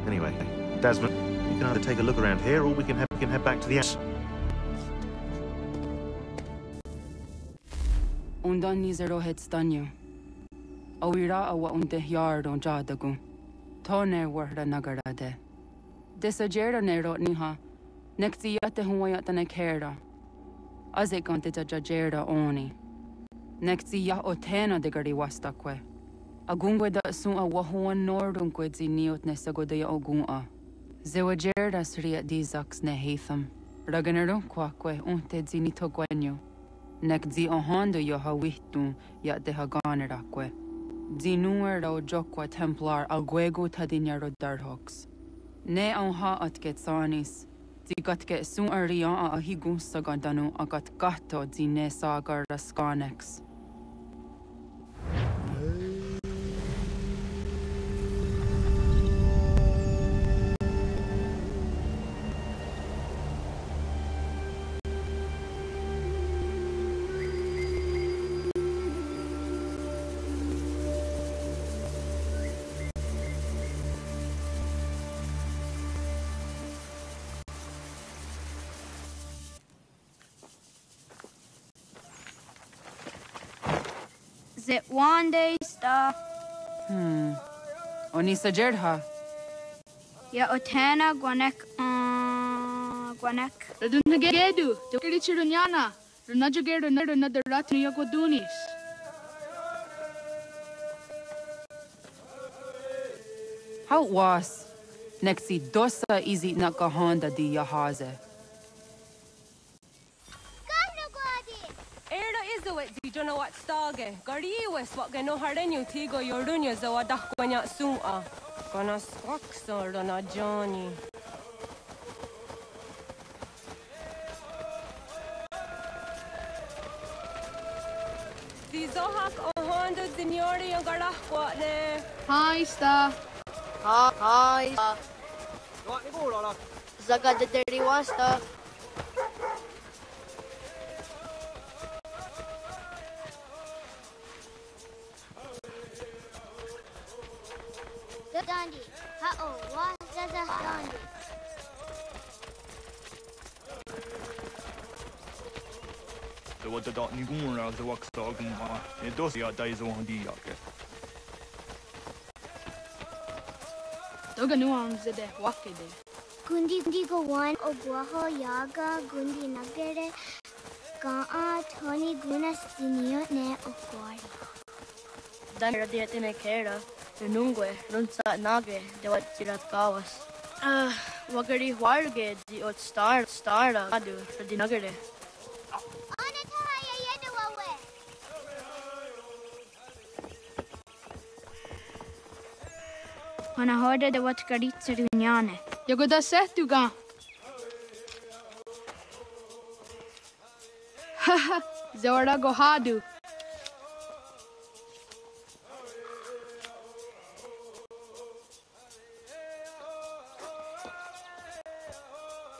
Anyway, Desmond, you can either take a look around here, or we can head back to the house. Undan nizero het stanyu. Awira awa unte yard on jadagu. Tone warda nagarade. Desajera nero niha. Nexti yate huwayata nekera. Azekante jajera oni. Nexti ya otena de gari wastakwe. Agungwe da sun a wahuan nordungwe ziniot nesago ya ogun'a. Zewajerda sriat dizaks ne heatham. Raganero kwakwe unte zinito gwenyo. Nek zi ohondo yo hawihtun ya de haganerakwe. Zinuer o jokwa templar alguego tadinyaro darhox. Ne onha atket sanis. Zigatke sun arian a higun sagandanu agat gato zine sagar raskanex. Zit one day stuff. Oni sajerha. Ya otena gwanek gwanek. Radunnagedu, Tukirichirunyana, Runajageru another Ratni Yagodunis. How was? Nexi dosa easy nakahonda di yahaze. Don't know what stage. Gariwes what gano hardenyu tigo yorunya zawada kwanya sum'a. Gonna squaxor on a Johnny. Zizohak on Honda Signori and Garahquatne. Hi, Star. Hi. Zaga the dirty wasta. Dandy. Uh-oh, what's that dandy? Det var det att ni går alltså vaxdagen va. Det då ser jag dig så han dig. Doga nuance de wakide. Gundi go one ogwaho yaga gundi nagere. Ga'a Tony gunas dinio ne okwari. Dan radiyate me kera. Nungue, runsa nage, de wat sirat kawas. Wagari warge di ot starda adu di nagare. Hana hörde det var karitserunyane. Jag går där sett du ga. Haha, Zora go hadu.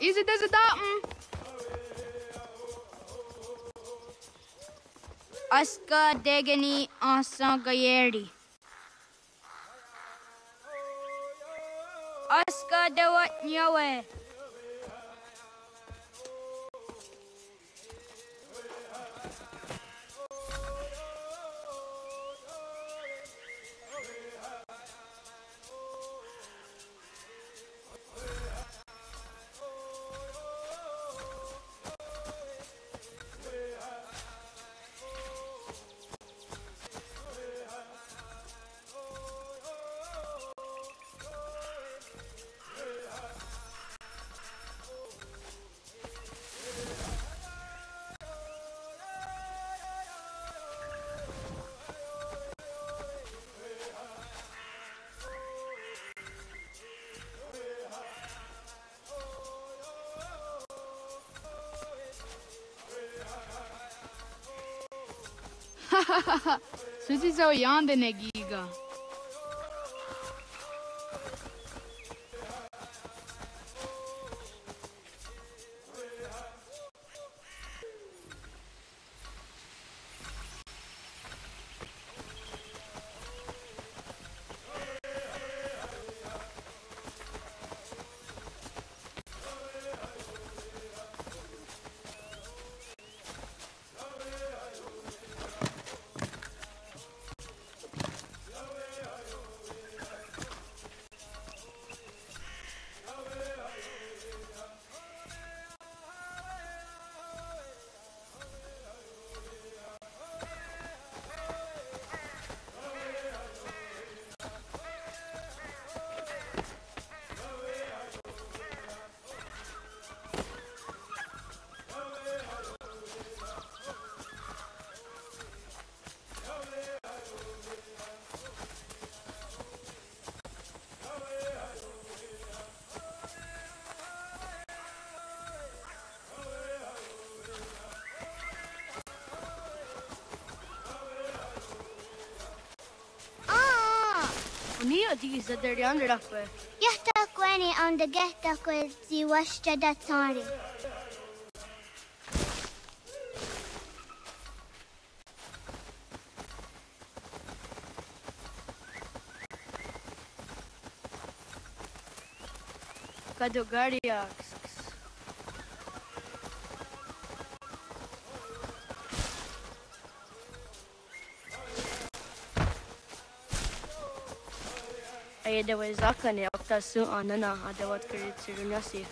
Is it as a datum? Aska degani asa gayeri. Aska dewat nyawe. Susi so yande negiga. Nia dice der andre daffe. Jahta kwani on the getta kwe zi washta da tsari. Kadogariax. Ay dawa zakane okta su anana adawat krit sirunyasi.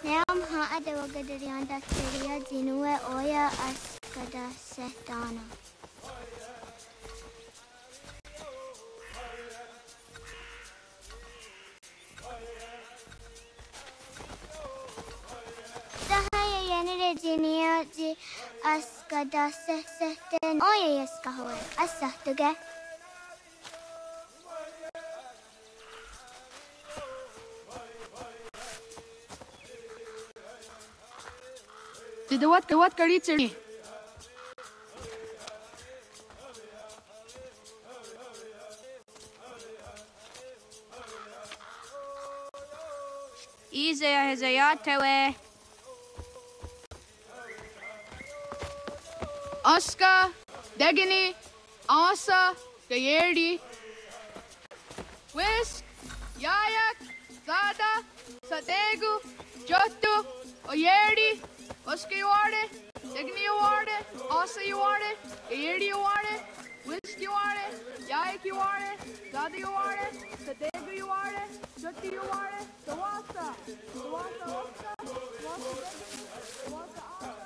Neam ha adawa gadarianda seria zinue oya askada setana. Jinia ji askada sehten oya yaskahoe asahtuge. What karitzer? Izaya hezayatewe. Aska, Degini, Asa, Gayerdi, Whisk, Yayak, Zada, Sategu, Jotu, Oyerdi, Oska you are it, Degini you are it, Asa you are it, Gayerdi you are it, Whisk you are it, Yayak you are it, Zada you are it, Sategu you are it, Jotu you are it, Sawasa, Sawasa, Oska, Sawasa Degini, Sawasa Asa,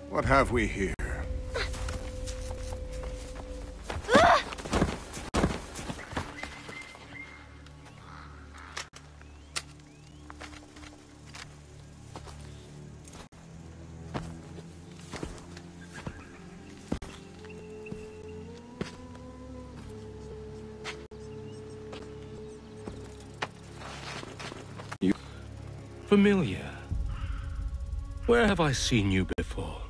What have we here? You familiar? Where have I seen you before?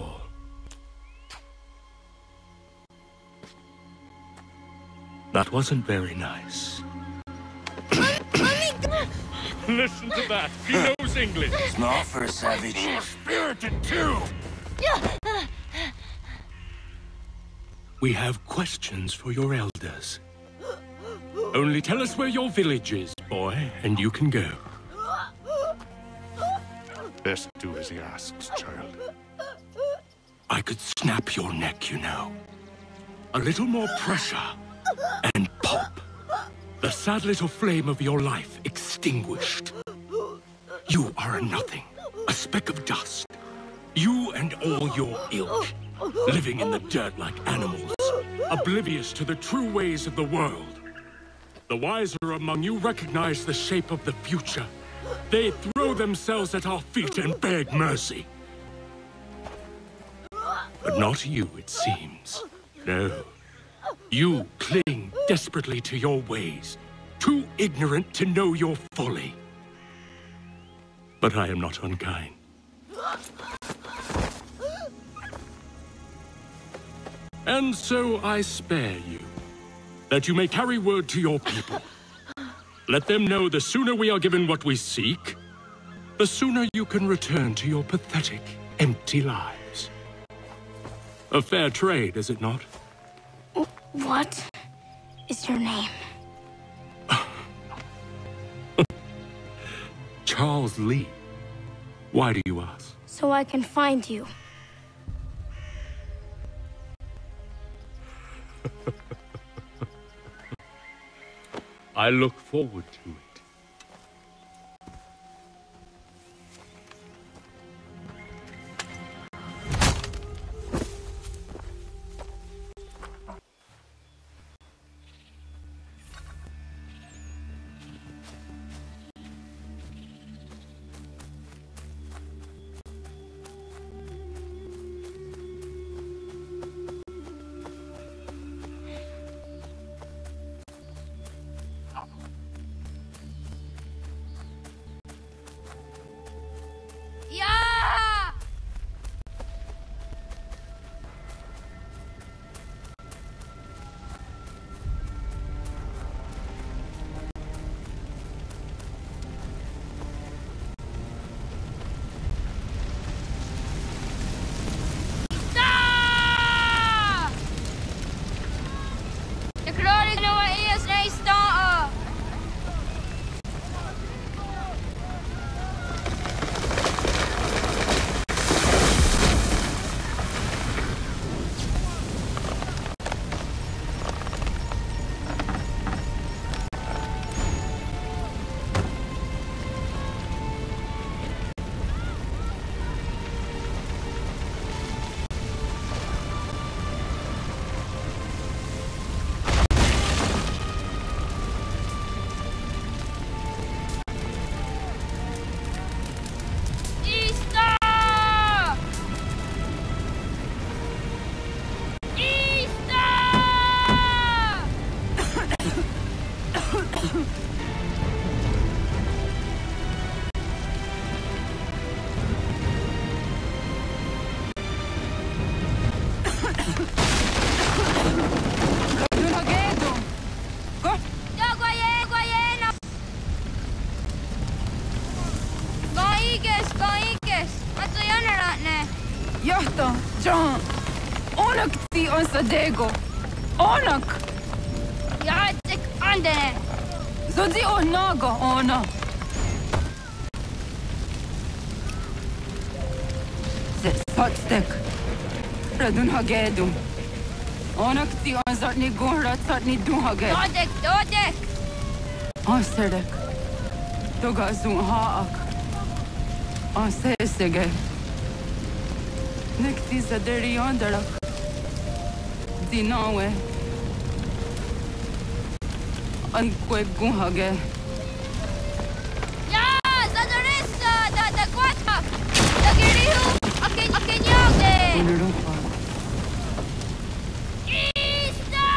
That wasn't very nice. Listen to that. He knows English. It's not for a savage. You're spirited too. We have questions for your elders. Only tell us where your village is, boy, and you can go. Best do as he asks, child. I could snap your neck, you know. A little more pressure, and pop. The sad little flame of your life extinguished. You are a nothing, a speck of dust. You and all your ilk, living in the dirt like animals, oblivious to the true ways of the world. The wiser among you recognize the shape of the future. They throw themselves at our feet and beg mercy. But not you, it seems. No. You cling desperately to your ways, too ignorant to know your folly. But I am not unkind. And so I spare you, that you may carry word to your people. Let them know the sooner we are given what we seek, the sooner you can return to your pathetic, empty lives. A fair trade, is it not? What is your name? Charles Lee. Why do you ask? So I can find you. I look forward to it. Diego, onak! Jacek andene! Zodi onaga ona! Satstek! Radun hagedum! Onak ti on zartni gunrat zartni dun haged! Dodek! Anserdek! Togazun haak! Ansesege! Nekti zaderi ondarak! Dinawe. Ay kwek gunhage. Ya, zadoressa, da quattro. Da girihu, akenyage. Unurupa. Ista!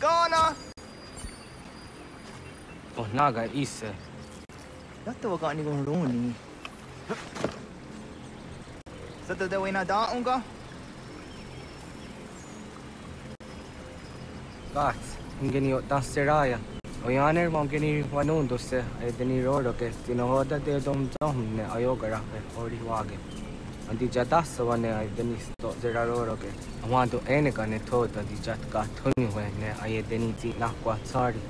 Gona. Oh, naga ise. Dato waka ni kong runi. Sa dawin na daon ka? Gat, ingeni tasiraya. Oyaner mongeni wanundose, edeni roro ke tinohoda de dom ne ayogara ke ori wage. Anti jatassa wane ay denis to zeraroro ke. Awanto ene ka ne thota di jat ka thoni hwe ne ay deni ti na kwa tsari.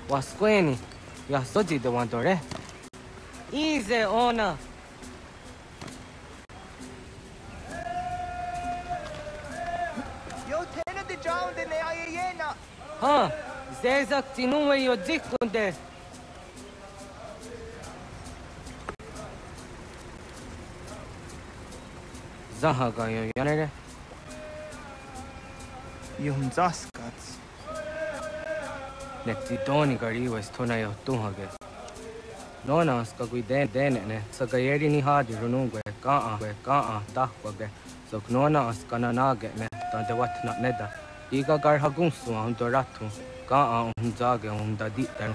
Wasqueni, ya soji de wantore. Easy ona. Yo tena de jaun de ne ayena. Ha, zezak tinuwe yo dikunde. Zaha ga yo yanere. Yum zaskats. Nekti doni gari was tona yo tuhage. Nona ska gui den ne sagayeri ni hadi runungwe ka tahwage. So knona askana nage ne tande wat na neda. Iga gar hagunsu to ratu ka zage da ditan.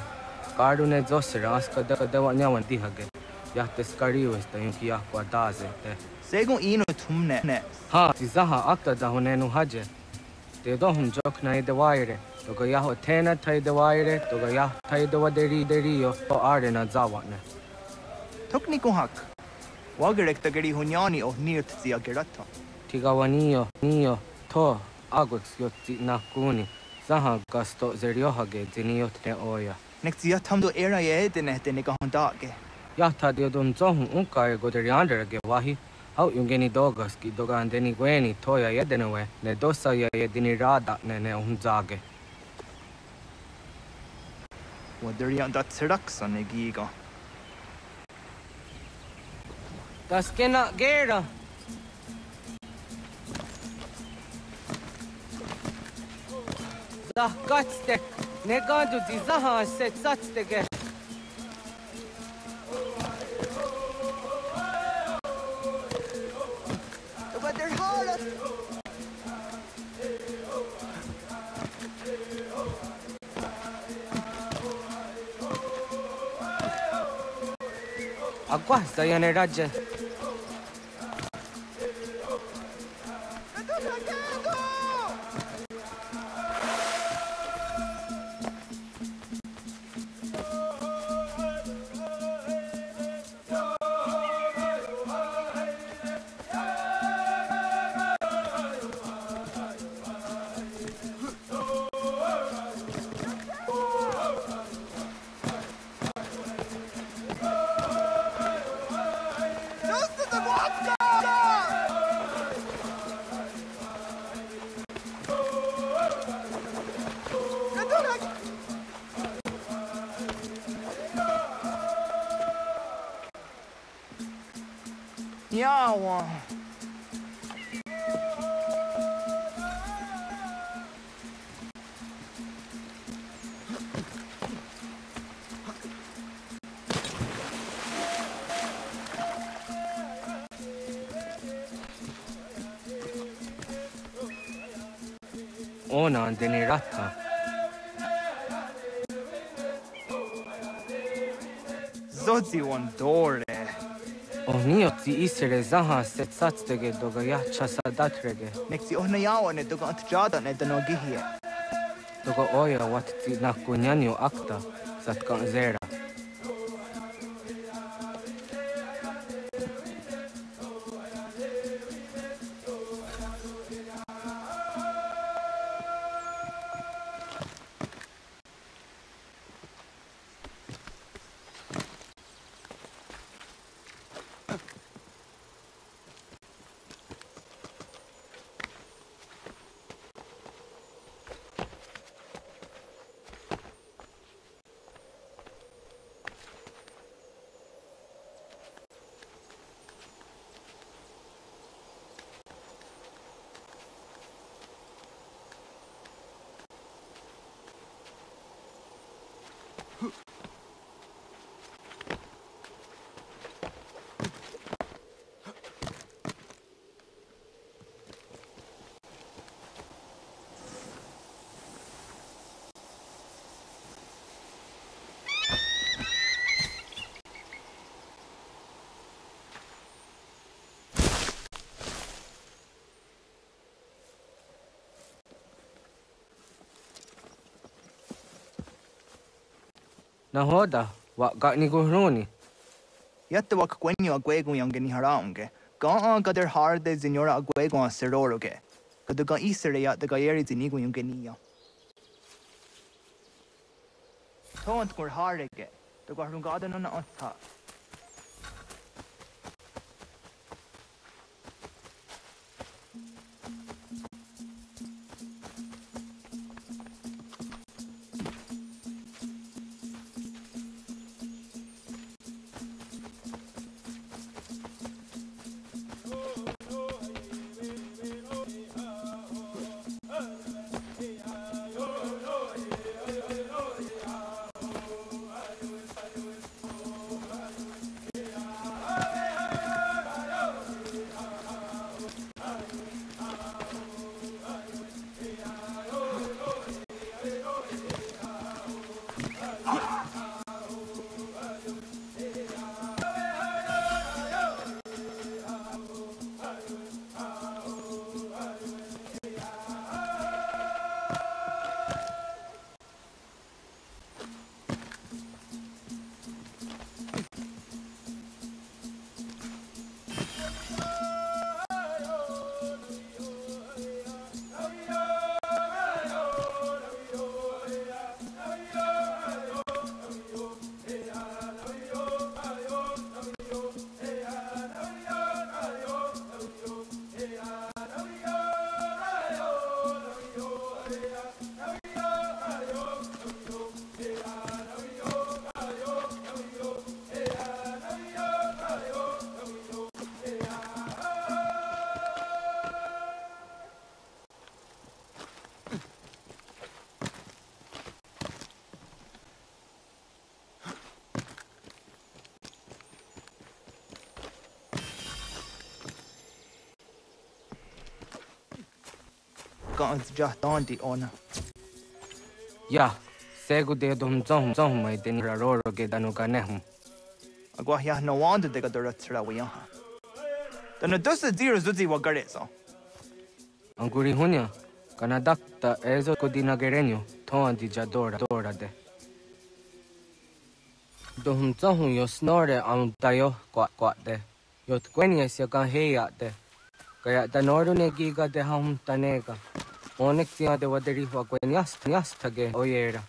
Kardu ne zosera aska de wanyawan dihage. Yahtes kari was da yunki yakwa daze te. Segun ino tumne ne. Ha, tizaha akta da honenu haje. Te dohum jok na ide waire. Toga yaho tena tai de waire, toga yah tai de waderi yo o are na zawane. Tokni kuhak. Wagerek tagari hunyani o nirt zia gerata. Tigawaniyo, niyo, to, agwex yoti na kuni. Zaha gasto zeriohage ziniyot ne oya. Nek zia tamdo era ye edene de negahondage. Yahta diodun zohum unka e goderi anderage wahi. Hau yungeni dogas ki doga andeni gweni toya yedenewe, ne dosa ya yedini rada ne zage. Waderian dat seraksa ne giga. Das kena gera. Zah katstek, ne gandu di zaha set satstege. Wader halat. Agua sayane raje. Yawa. Ona andeni ratta. Zodzi one dore. Nioti isere zaha set satstege doga yacha sadatrege. Nexi ohna yawa ne doga antjada ne danogihie. Doga oya watti nakunyanyo akta satkan zera. Nahoda, what got ni guruni? Yet the walk when you are going young in Harange. Gone got their hard as in your Aguego and Seroroge. Got the gun easterly at the Gayeri in Niguingenia. Don't go hard again. The Garden Garden on the top. Just on the honor. Yeah, Segu de Dom Zom, my dinner or get Anukanehum. Aguaya no wonder they got the Ratsrawiyaha. Then it does the dear Zuzi Wagarezo. Anguri Hunya, Canadacta Ezo Codina Gerenio, Ton di Jadora Dora de. Dom Zom, you snore on Tayo, quat de. Yot Quenias, you can hear at de. Kaya the Nordune Giga de Hum Tanega. Onexia de Waderifa Quenias Tage, Oyera.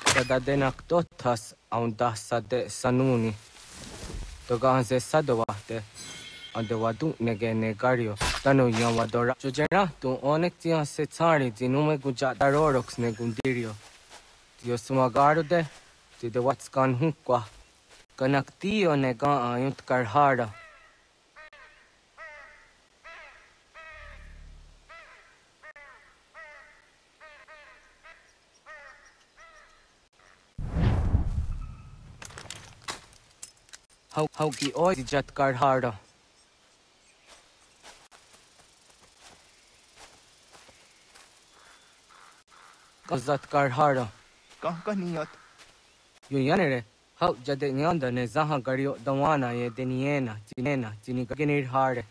Sada denaktotas aundasa de Sanuni. Toganze Sadovate. And the Wadu Negene Gario, Tano Yamadora. Jojera to Onexia Setari, Zinume Gujatarorox Negundirio. Diosumagaro de. To the what's gone Hunkwa. Canaktio nega ayunt karhara. How ki oi jat karhara. Kazat karhara. Kahkaniot. You yanere. How jade nyanda ne zaha gario dawana ye deniena, jinena, jinigaginir hard.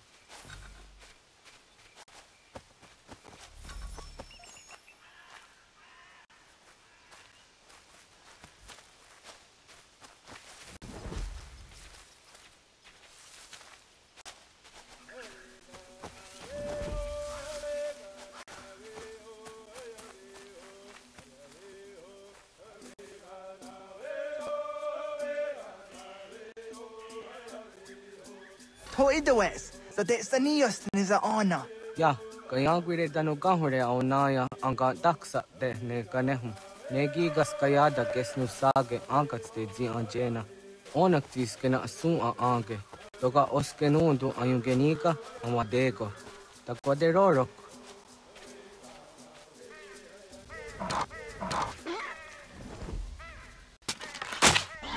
Toidoes, so that's the nearest is an honor. Yeah, Kayagwire Danugahure Aunaya Anga Daxa de Neganehum. Negigas Kayada Gesnusage Angats de Zianjena. Onactis Gena Sua Ange. Toga Oskenundu Ayungenika Amadego. Taquaderorok.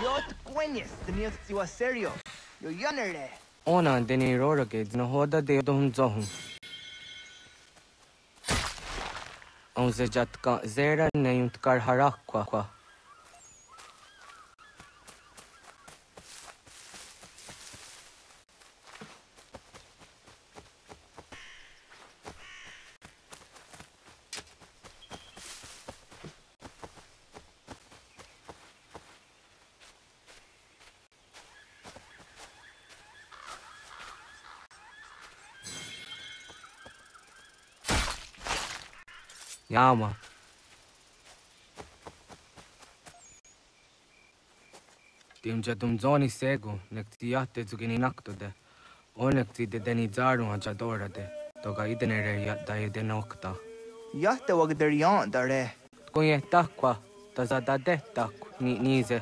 You're Quenius, the nearest you are serio. You're younger there. Ona deni rorage no hoda de dom zohum. Onze jatka zera neyunt kar harakwa. Yama. Timcha tumzoni sego, nektiate zugini naktude. Onekti de deni zaru achadorade. Toga idenere ya daide nokta. Yahte wagder yan dare. Kunye takwa, tazadade tak nize.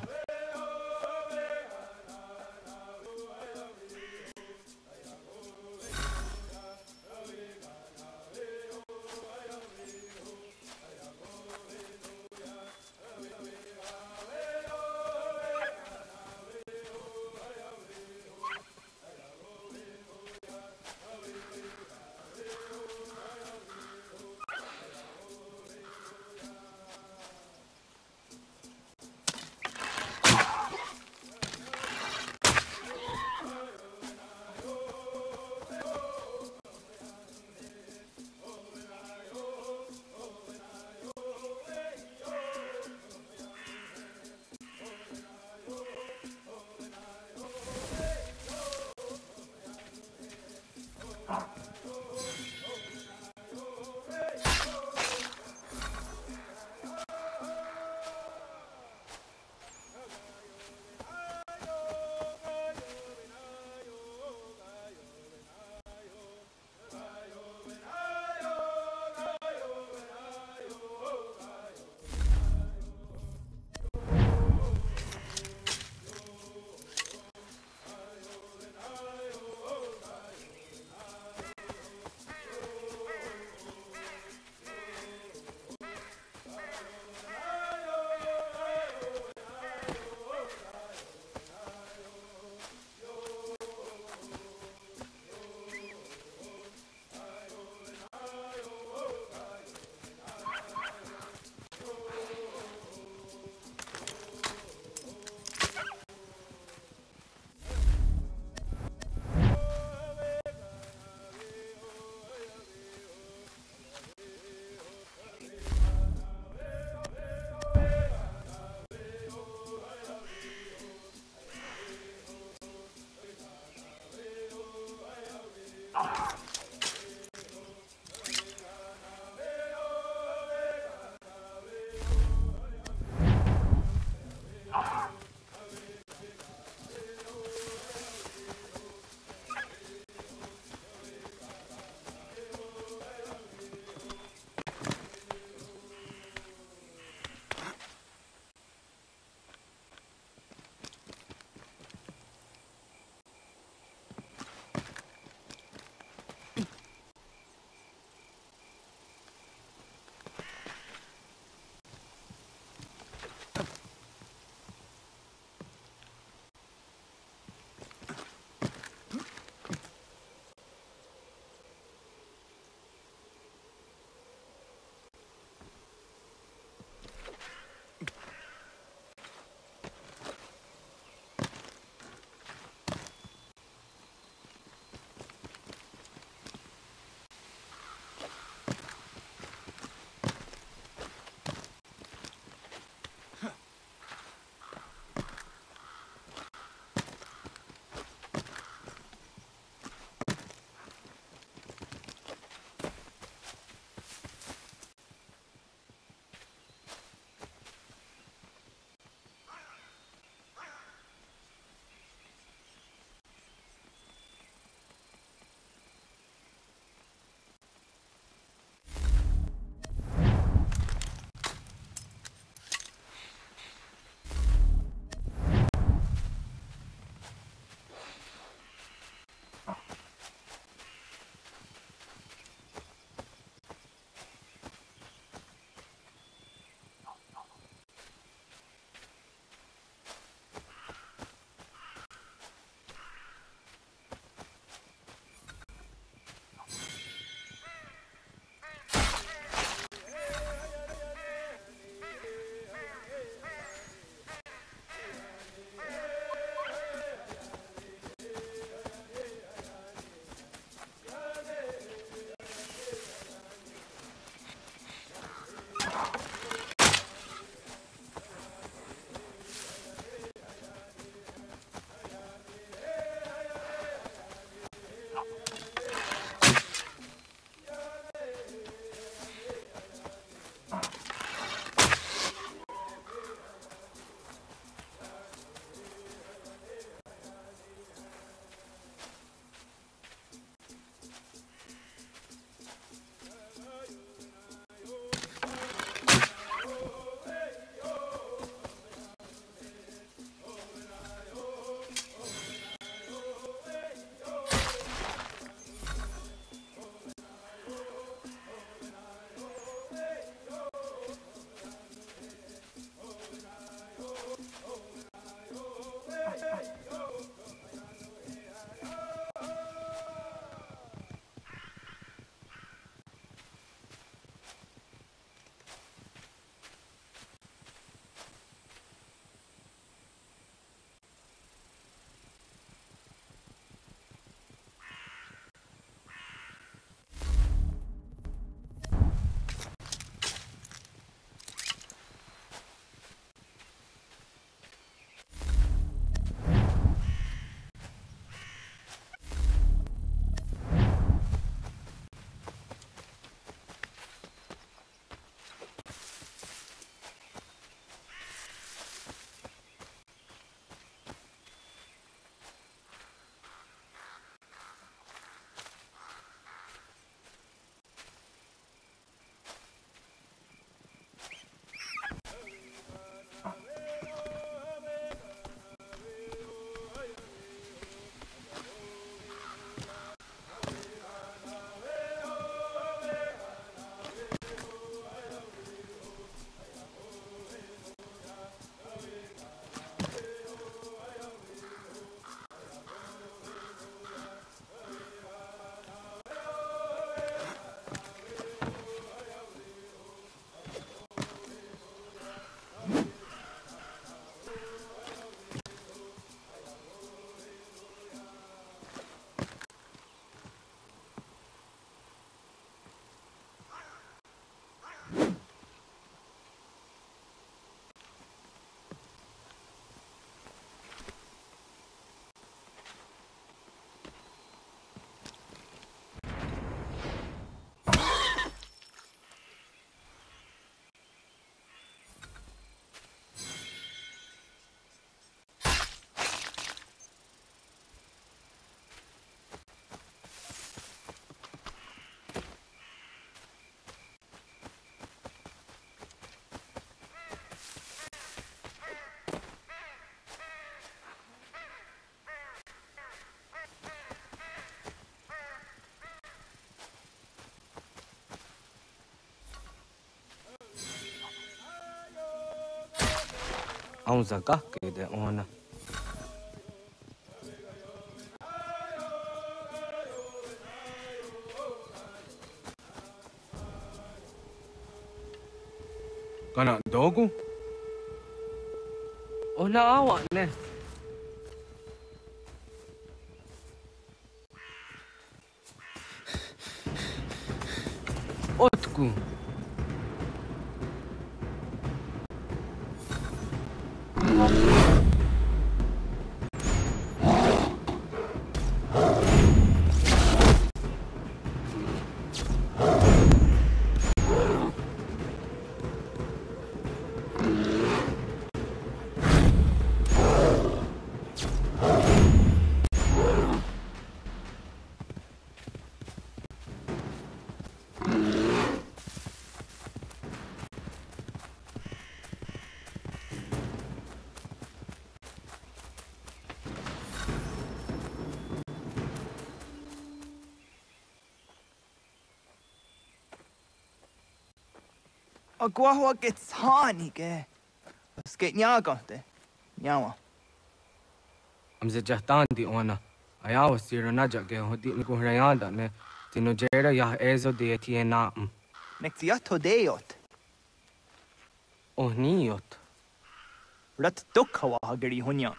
Aunzaka ke de ona. Kana dogu? Ona awa ne. Otku. Agua gets honey, ke. Skate nyaga de. Nyawa. Amze jahtandi ona. Ayawa siro naja ke hodi ni ko rayanda ne. Tino jera ya ezo de tiena. Nexiato deot. Oh niot. Rat dukhawa hagari hunya.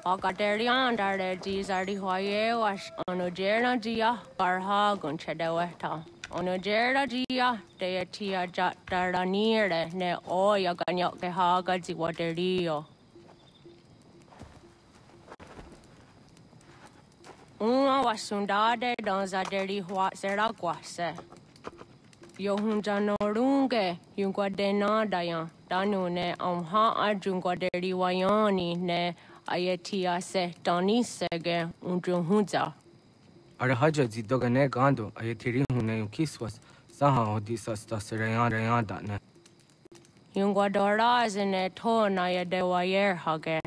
Agaderian darde dizardi hoye was onojerna dia barha gunchedeweta. Onojerna dia deetia jat dardanire ne oya ganyok ke haga ziwaderio. Una wasundade donzaderi hua seraguase. Yohunjanorunge yunguadenadayan danune amha ajunguaderi wayani ne Ayatia se Dani sege unjunhuza. Arahaja zidogane gando ayatiri hune ukiswas saha odisa sta serayanda ne. Yungwadora zine to na yadewayer hage.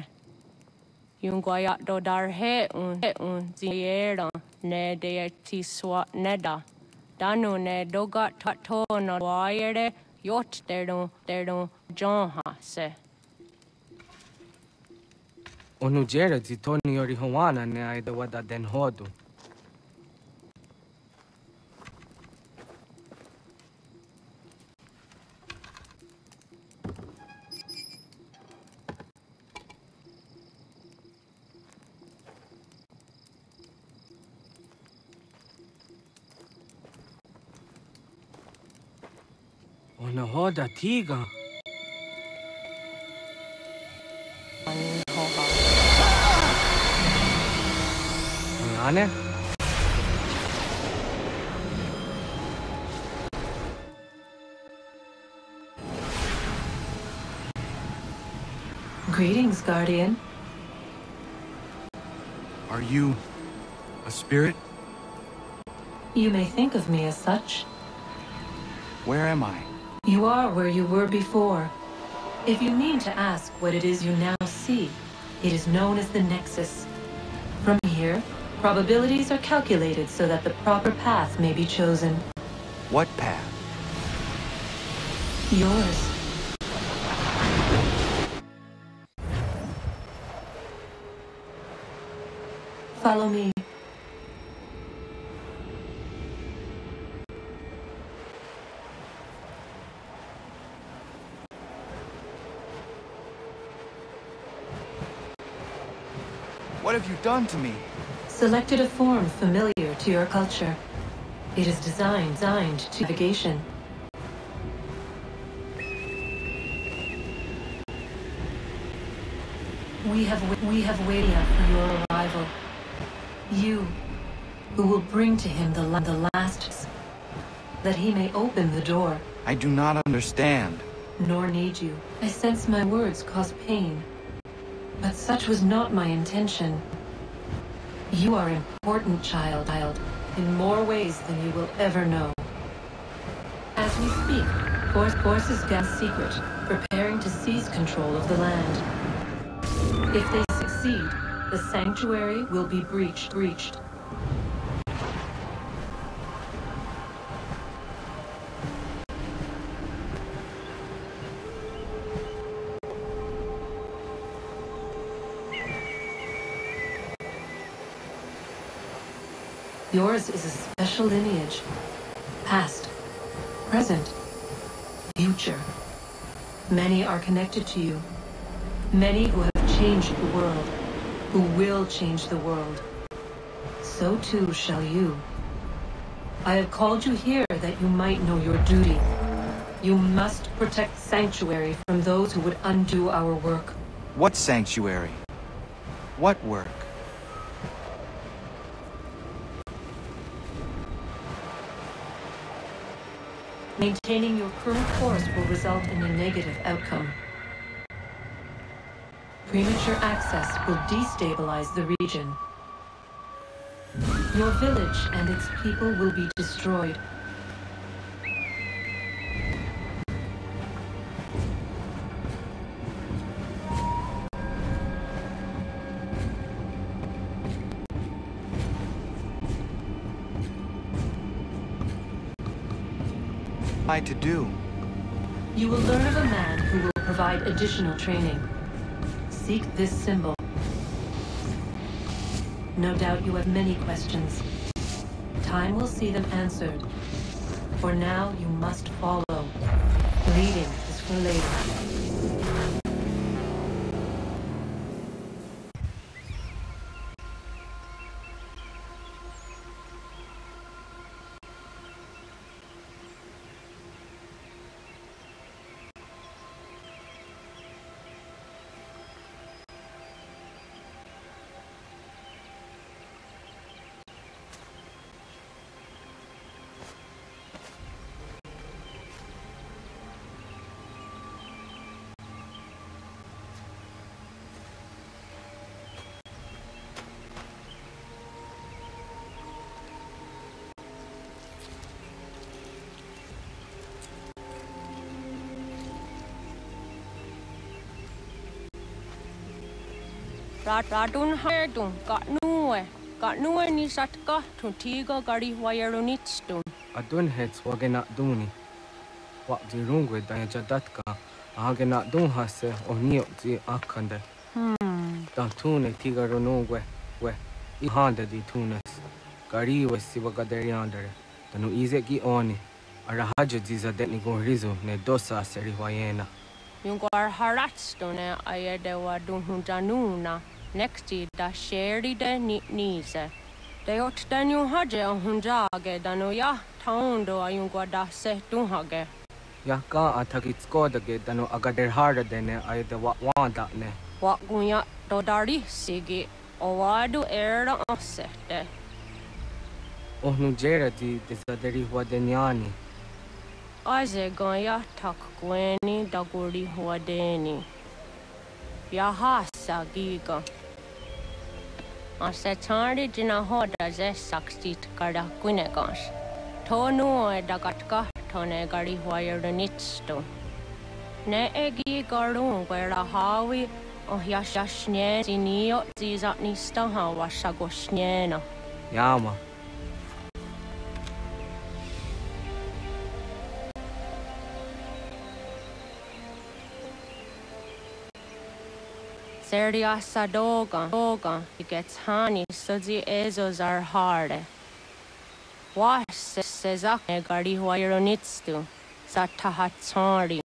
Yungwayat dodar he un ziyera ne deati swat neda. Danu ne dogat tato na wayere yot derun jonha se. Onu jera zitoni yori hawana ne aida wada den hodu. Ona hoda tiga. Anne? Greetings, Guardian. Are you a spirit? You may think of me as such. Where am I? You are where you were before. If you mean to ask what it is you now see, it is known as the Nexus. From here, probabilities are calculated so that the proper path may be chosen. What path? Yours. Follow me. What have you done to me? Selected a form familiar to your culture. It is designed to navigation. We have waited for your arrival. You, who will bring to him the last, that he may open the door. I do not understand. Nor need you. I sense my words cause pain. But such was not my intention. You are important, child, in more ways than you will ever know. As we speak, forces gas secret, preparing to seize control of the land. If they succeed, the sanctuary will be breached. Yours is a special lineage. Past, present, future. Many are connected to you. Many who have changed the world, who will change the world. So too shall you. I have called you here that you might know your duty. You must protect Sanctuary from those who would undo our work. What sanctuary? What work? Maintaining your current course will result in a negative outcome. Premature access will destabilize the region. Your village and its people will be destroyed. To do? You will learn of a man who will provide additional training. Seek this symbol. No doubt you have many questions. Time will see them answered. For now, you must follow. Leading is for later. Radun herdun got nue ni satka to tiga gari wayarunitstun. Adun heads wagena duni. What the wrong with Dayajadatka, Agena dun hase or neo the akande. Dantune tigarunogwe, we, Ihanda di tunes. Gari was Sivagaderiander, the no izeki oni, Arahaja diza detnigo rizo, ne dosa seriwayena. Yungar haratstune ayadewa dunhunjanuna. Nexti da sheri de nise. De ot danu haje hunjage danu ya taundo ayungwa da se dunhage. Ya ka atakitskodige danu agader harda dene ayde wanda ne. Wagunya dodari sigi owadu era osete. Ohnu jera di desaderi huadenyani. Aze gonya tak gweni daguri huadeni. Yahasa giga. Ase tari jina hoda ze saksit kada kunegas. Tonu e dagatka tone gari huayernitsto. Ne egi garun gwera hawi oh yashashne zinio zizatnista hawa shagoshnena. Yama. Serdia doga, he gets honey, so the ezos are hard. Was sezak negari huayronitstu, satahatsari.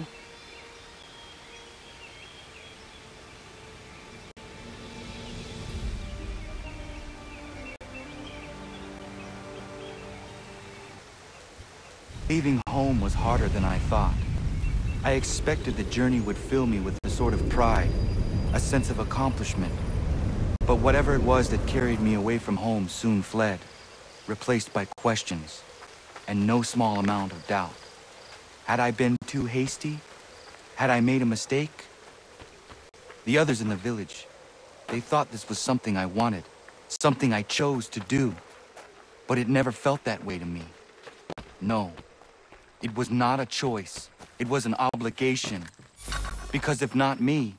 Leaving home was harder than I thought. I expected the journey would fill me with a sort of pride, a sense of accomplishment. But whatever it was that carried me away from home soon fled, replaced by questions, and no small amount of doubt. Had I been too hasty? Had I made a mistake? The others in the village, they thought this was something I wanted, something I chose to do. But it never felt that way to me. No, it was not a choice. It was an obligation. Because if not me,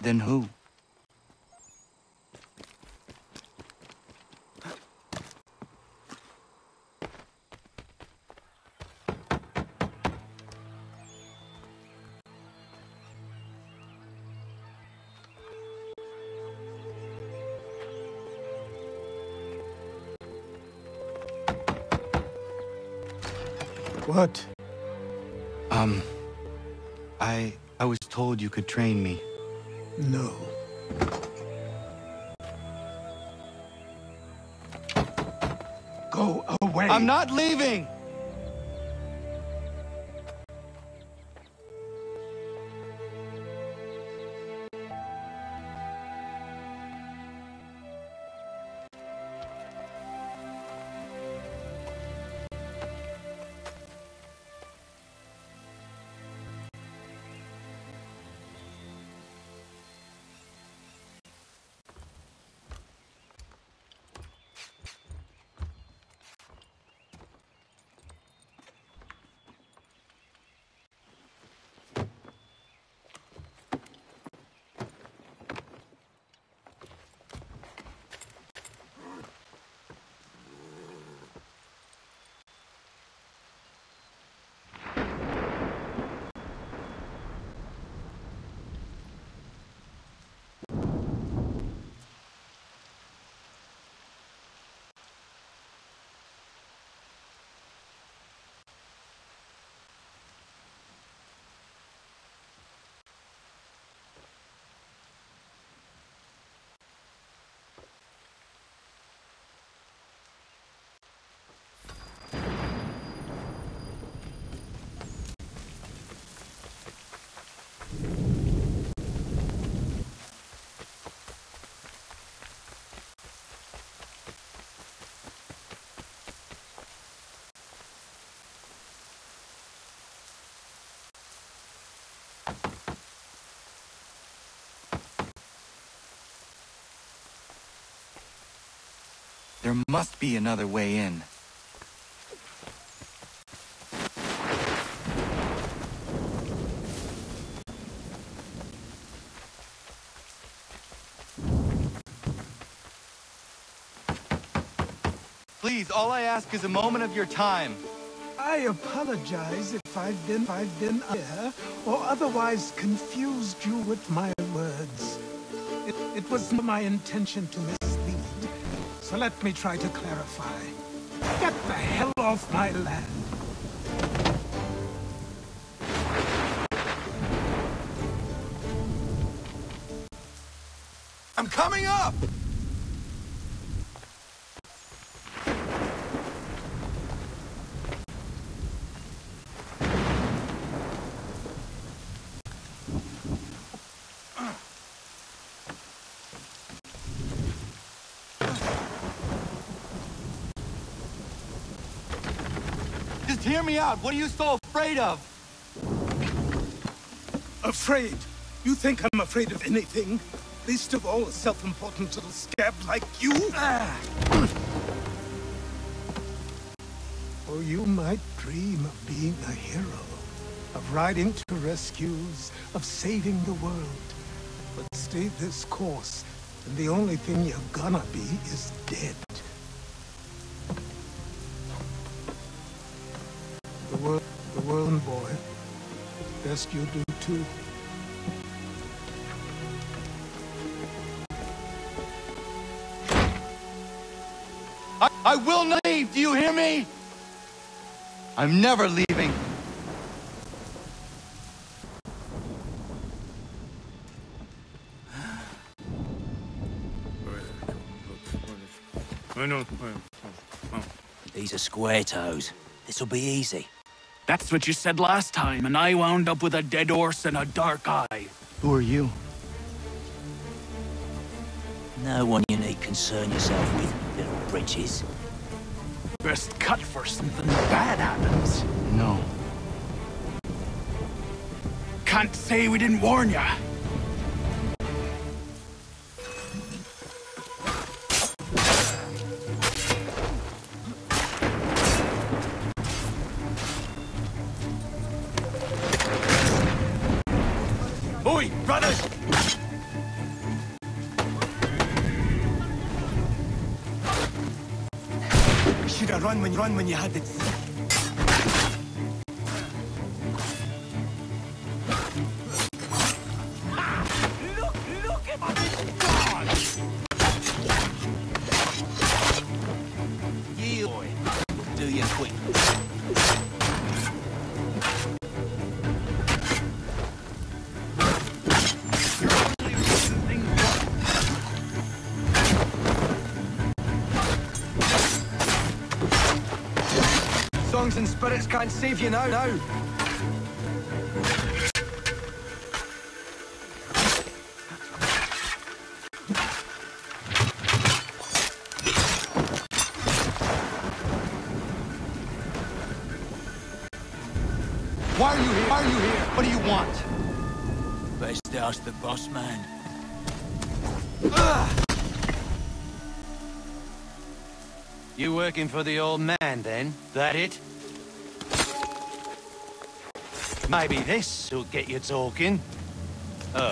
then who? What? I was told you could train me. No. Go away! I'm not leaving! There must be another way in. Please, all I ask is a moment of your time. I apologize if I've been unfair or otherwise confused you with my words. It was my intention to mislead, so let me try to clarify. Get the hell off my land. I'm coming up! Just hear me out. What are you so afraid of? Afraid? You think I'm afraid of anything? Least of all a self-important little scab like you? Or you might dream of being a hero, of riding to rescues, of saving the world. But stay this course, and the only thing you're gonna be is dead. The world, boy. Best you do too. I will not leave, do you hear me? I'm never leaving. These are square toes. This'll be easy. That's what you said last time, and I wound up with a dead horse and a dark eye. Who are you? No one you need concern yourself with, little britches. Best cut for something bad happens. No. Can't say we didn't warn ya. Oi, brothers! You should have run when you had it. Look at my God! You boy, do you quick? Songs and spirits can't save you now. Why are you here? Why are you here? What do you want? Best ask the boss man. You working for the old man, then? That it? Maybe this'll get you talking. Oh.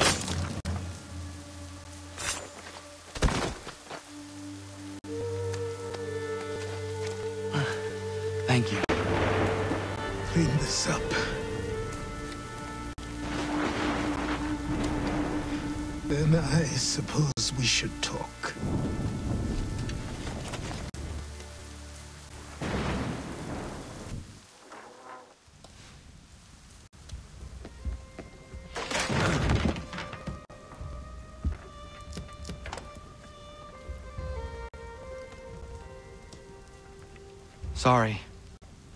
Thank you. Clean this up. Then I suppose we should talk. Sorry.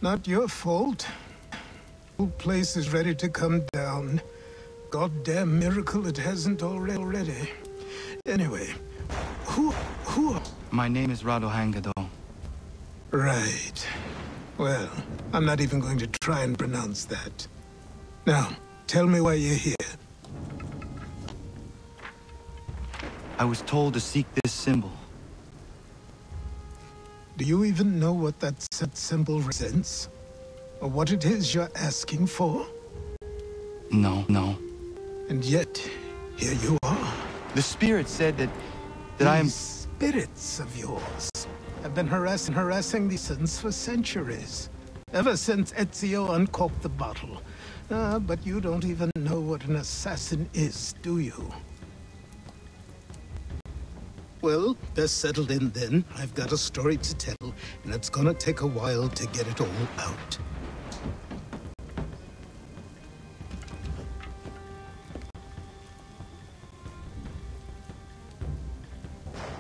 Not your fault. The whole place is ready to come down. Goddamn miracle it hasn't already. Anyway, who? My name is Radohangado. Right. Well, I'm not even going to try and pronounce that. Now, tell me why you're here. I was told to seek this symbol. Do you even know what that symbol represents? Or what it is you're asking for? No. And yet, here you are. The spirit said that I am... These spirits of yours have been harassing the citizens for centuries. Ever since Ezio uncorked the bottle. But you don't even know what an assassin is, do you? Well, best settled in then. I've got a story to tell, and it's gonna take a while to get it all out.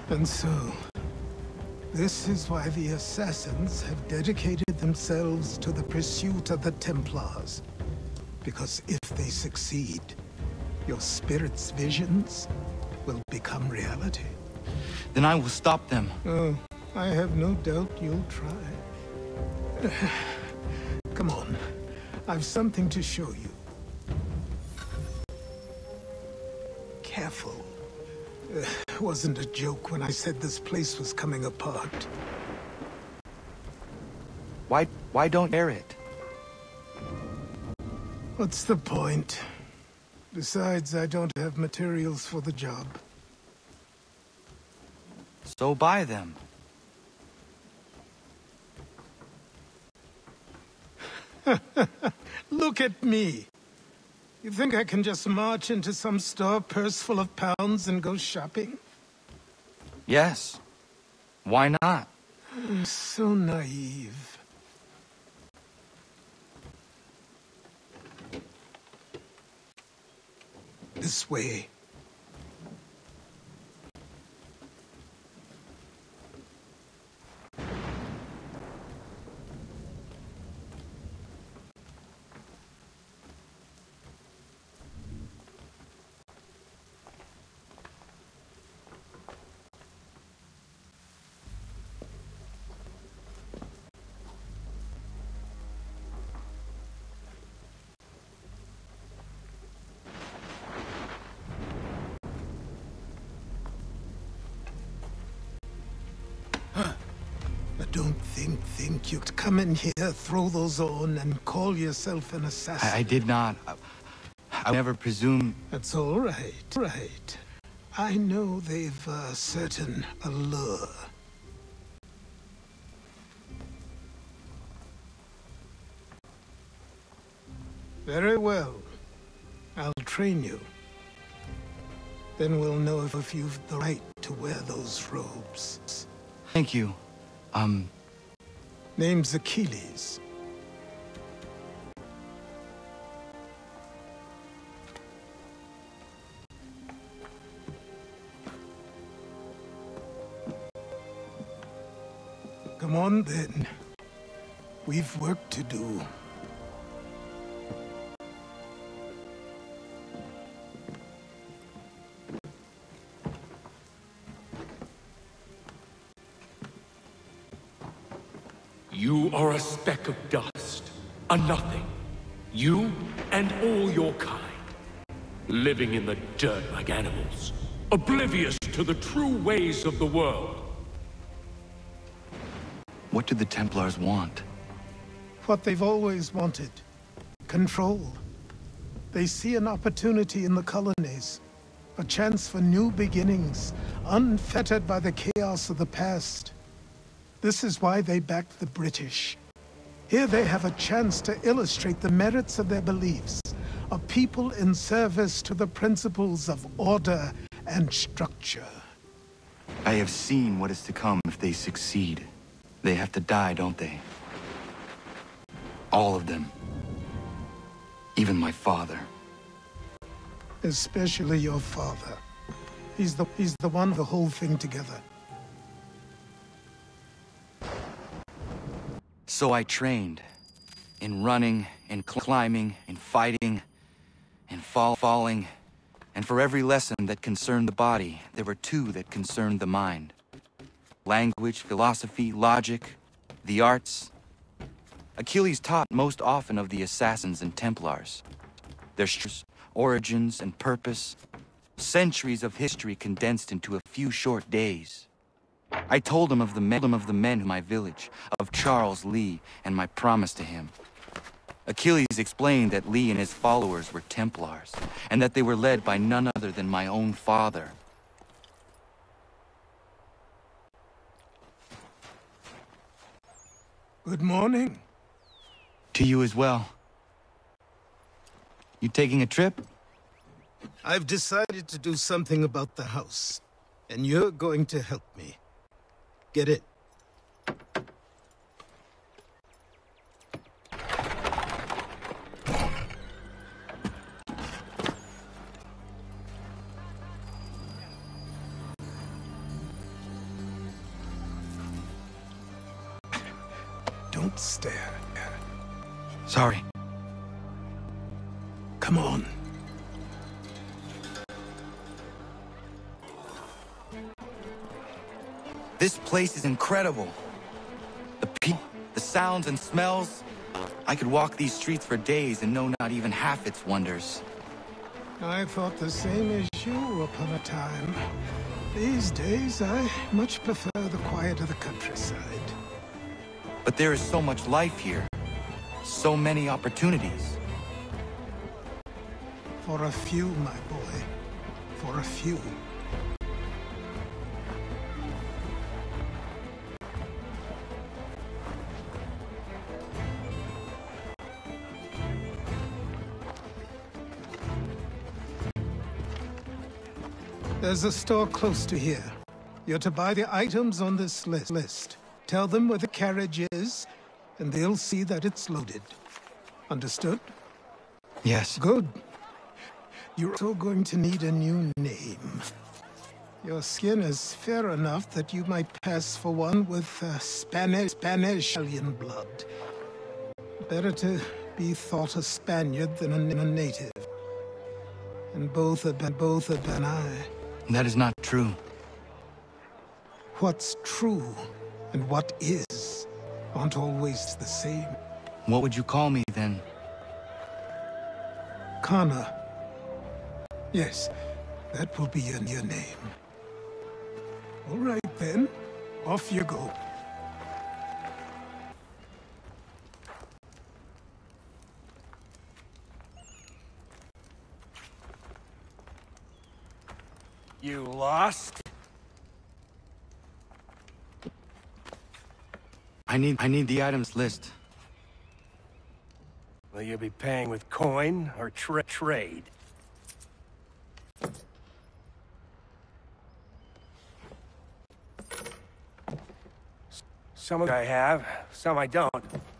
And so, this is why the Assassins have dedicated themselves to the pursuit of the Templars. Because if they succeed, your spirit's visions will become reality. Then I will stop them. Oh, I have no doubt you'll try. Come on, I've something to show you. Careful. It wasn't a joke when I said this place was coming apart. Why don't you air it? What's the point? Besides, I don't have materials for the job. So buy them. Look at me. You think I can just march into some store, purse full of pounds, and go shopping? Yes. Why not? I'm so naive. This way. Don't think you'd come in here, throw those on, and call yourself an assassin. I did not. I never presume... That's all right, right. I know they've a certain allure. Very well. I'll train you. Then we'll know if you've the right to wear those robes. Thank you. Name's Achilles. Come on, then. We've work to do. You are a speck of dust, a nothing. You and all your kind. Living in the dirt like animals, oblivious to the true ways of the world. What do the Templars want? What they've always wanted. Control. They see an opportunity in the colonies. A chance for new beginnings, unfettered by the chaos of the past. This is why they backed the British. Here they have a chance to illustrate the merits of their beliefs. A people in service to the principles of order and structure. I have seen what is to come if they succeed. They have to die, don't they? All of them. Even my father. Especially your father. He's the one the whole thing together. So I trained. In running, in climbing, in fighting, in falling. And for every lesson that concerned the body, there were two that concerned the mind. Language, philosophy, logic, the arts. Achilles taught most often of the Assassins and Templars. Their origins and purpose. Centuries of history condensed into a few short days. I told him of the men in my village, of Charles Lee, and my promise to him. Achilles explained that Lee and his followers were Templars, and that they were led by none other than my own father. Good morning. To you as well. You taking a trip? I've decided to do something about the house, and you're going to help me. Get it? Don't stare. Sorry. Come on. This place is incredible. The people, the sounds and smells. I could walk these streets for days and know not even half its wonders. I thought the same as you upon a time. These days, I much prefer the quiet of the countryside. But there is so much life here. So many opportunities. For a few, my boy. For a few. There's a store close to here. You're to buy the items on this list. Tell them where the carriage is, and they'll see that it's loaded. Understood? Yes. Good. You're also going to need a new name. Your skin is fair enough that you might pass for one with Spanish Italian blood. Better to be thought a Spaniard than a native. And both are Benai. That is not true. What's true and what is aren't always the same. What would you call me then? Kana. Yes, that will be your name. All right then, off you go. You lost? I need the items list. Will you be paying with coin or trade? Some I have, some I don't.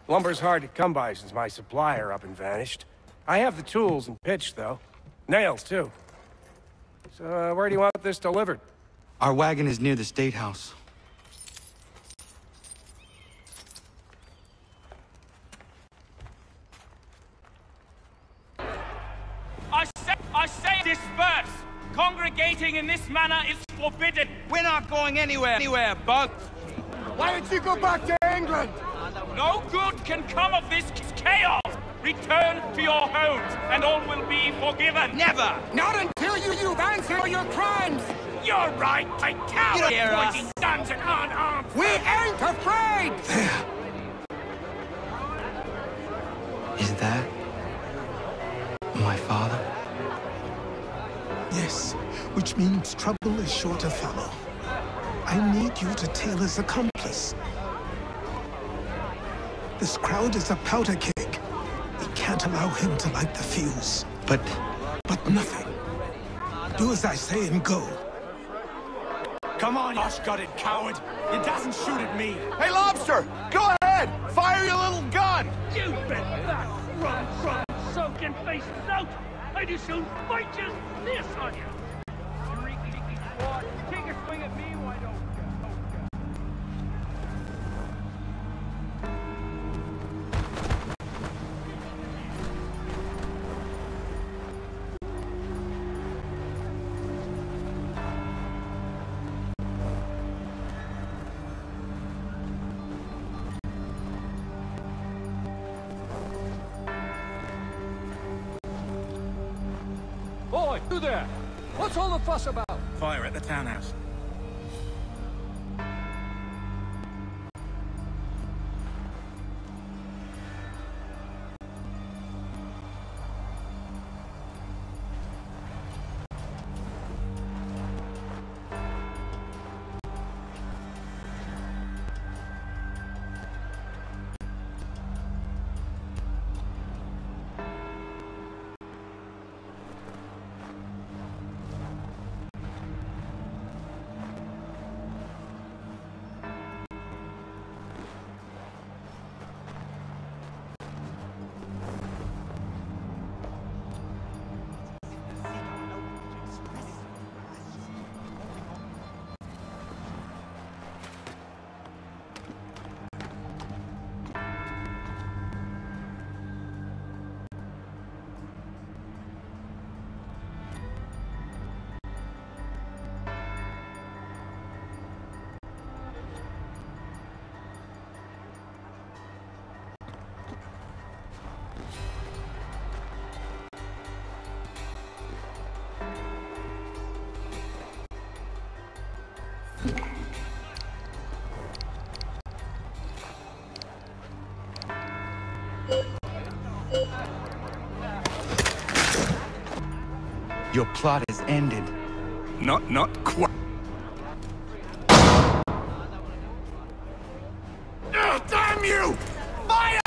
Lumber's hard to come by since my supplier up and vanished. I have the tools and pitch, though. Nails, too. So, where do you want this delivered? Our wagon is near the State House. I say disperse! Congregating in this manner is forbidden! We're not going anywhere, Bug! Why don't you go back to England? No good can come of this chaos! Return to your homes, and all will be forgiven! Never! Not until you've answered for your crimes! You're right, I coward pointing guns and unarmed! We ain't afraid! There! Is that... my father? Yes, which means trouble is sure to follow. I need you to tail his accomplice. This crowd is a powder keg. We can't allow him to light the fuse. But nothing. Do as I say and go. Come on, gosh-gutted coward! It doesn't shoot at me! Hey, Lobster! Go ahead! Fire your little gun! You bet that rum, soaking face out! I'd as soon fight just this on you! Streaky squad, take a swing at me, why don't you? Boy, you there! What's all the fuss about? Fire at the townhouse. Your plot is ended. Not quite. Damn you! Fire!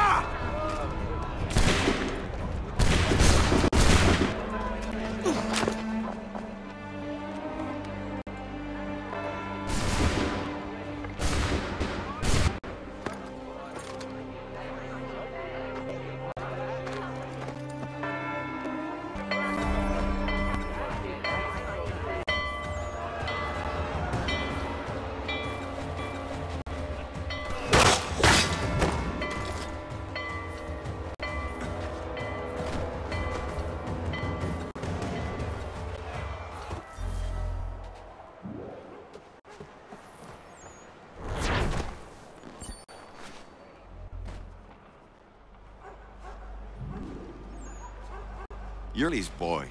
Yurley's boy.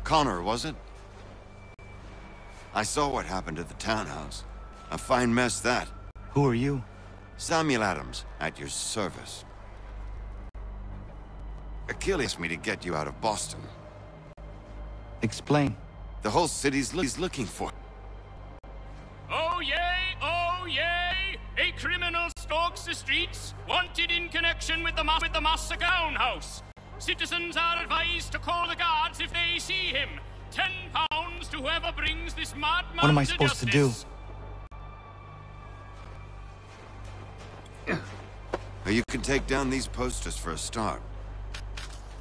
Connor, was it? I saw what happened at the townhouse. A fine mess, that. Who are you? Samuel Adams, at your service. Achilles asked me to get you out of Boston. Explain. The whole city's looking for. Oh yay! A criminal stalks the streets, wanted in connection with the massacre townhouse. Citizens are advised to call the guards if they see him. £10 to whoever brings this madman What am I to supposed to do? You can take down these posters for a start.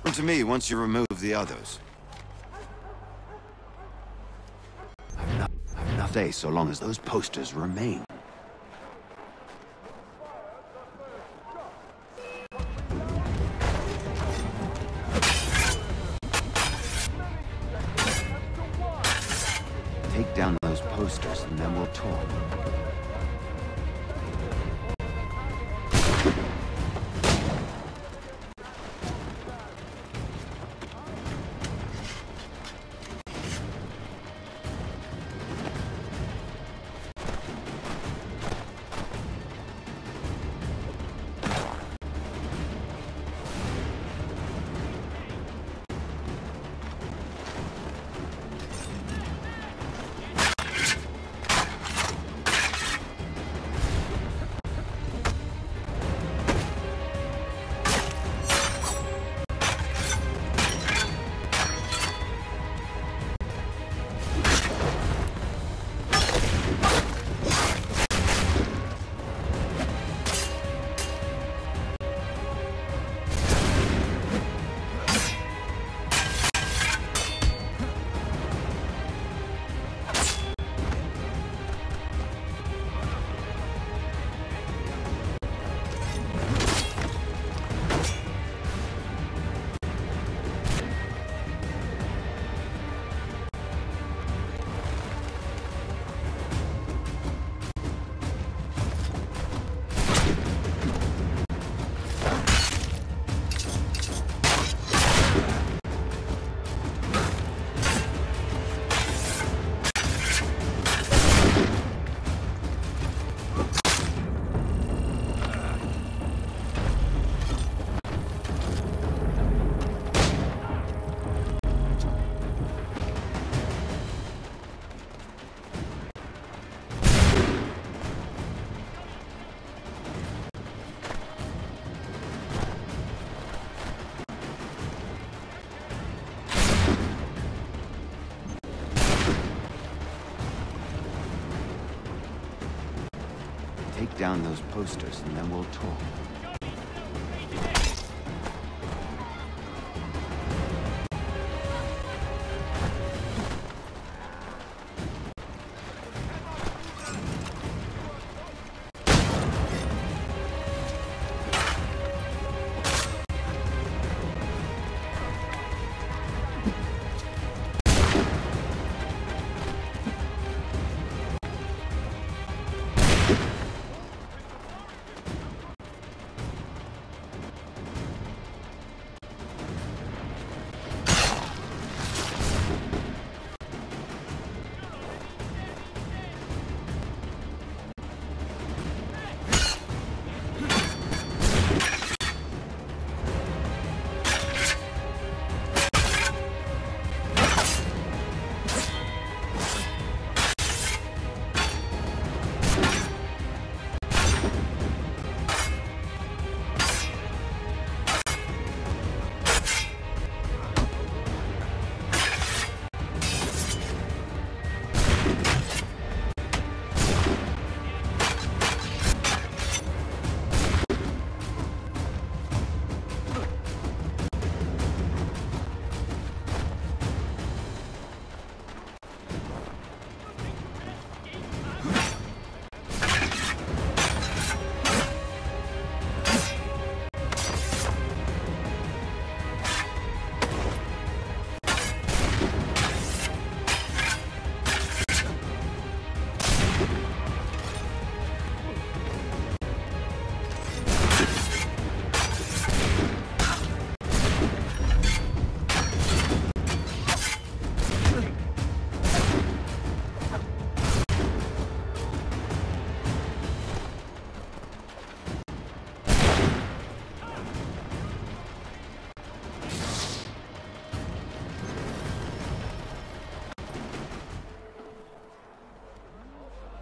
Come to me once you remove the others. I've enough day so long as those posters remain. Take down those posters and then we'll talk. Take down those posters and then we'll talk.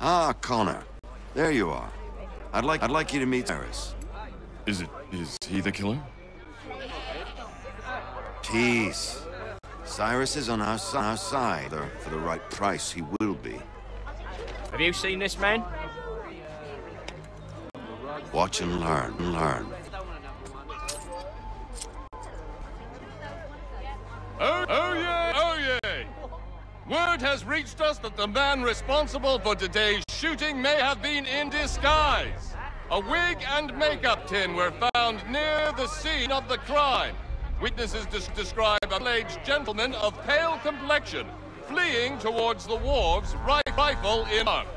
Ah, Connor. There you are. I'd like you to meet Cyrus. Is he the killer? Tease. Cyrus is on our side. For the right price, he will be. Have you seen this man? Watch and learn. Oh yeah! Word has reached us that the man responsible for today's shooting may have been in disguise. A wig and makeup tin were found near the scene of the crime. Witnesses describe a middle-aged gentleman of pale complexion fleeing towards the wharves, rifle in arm.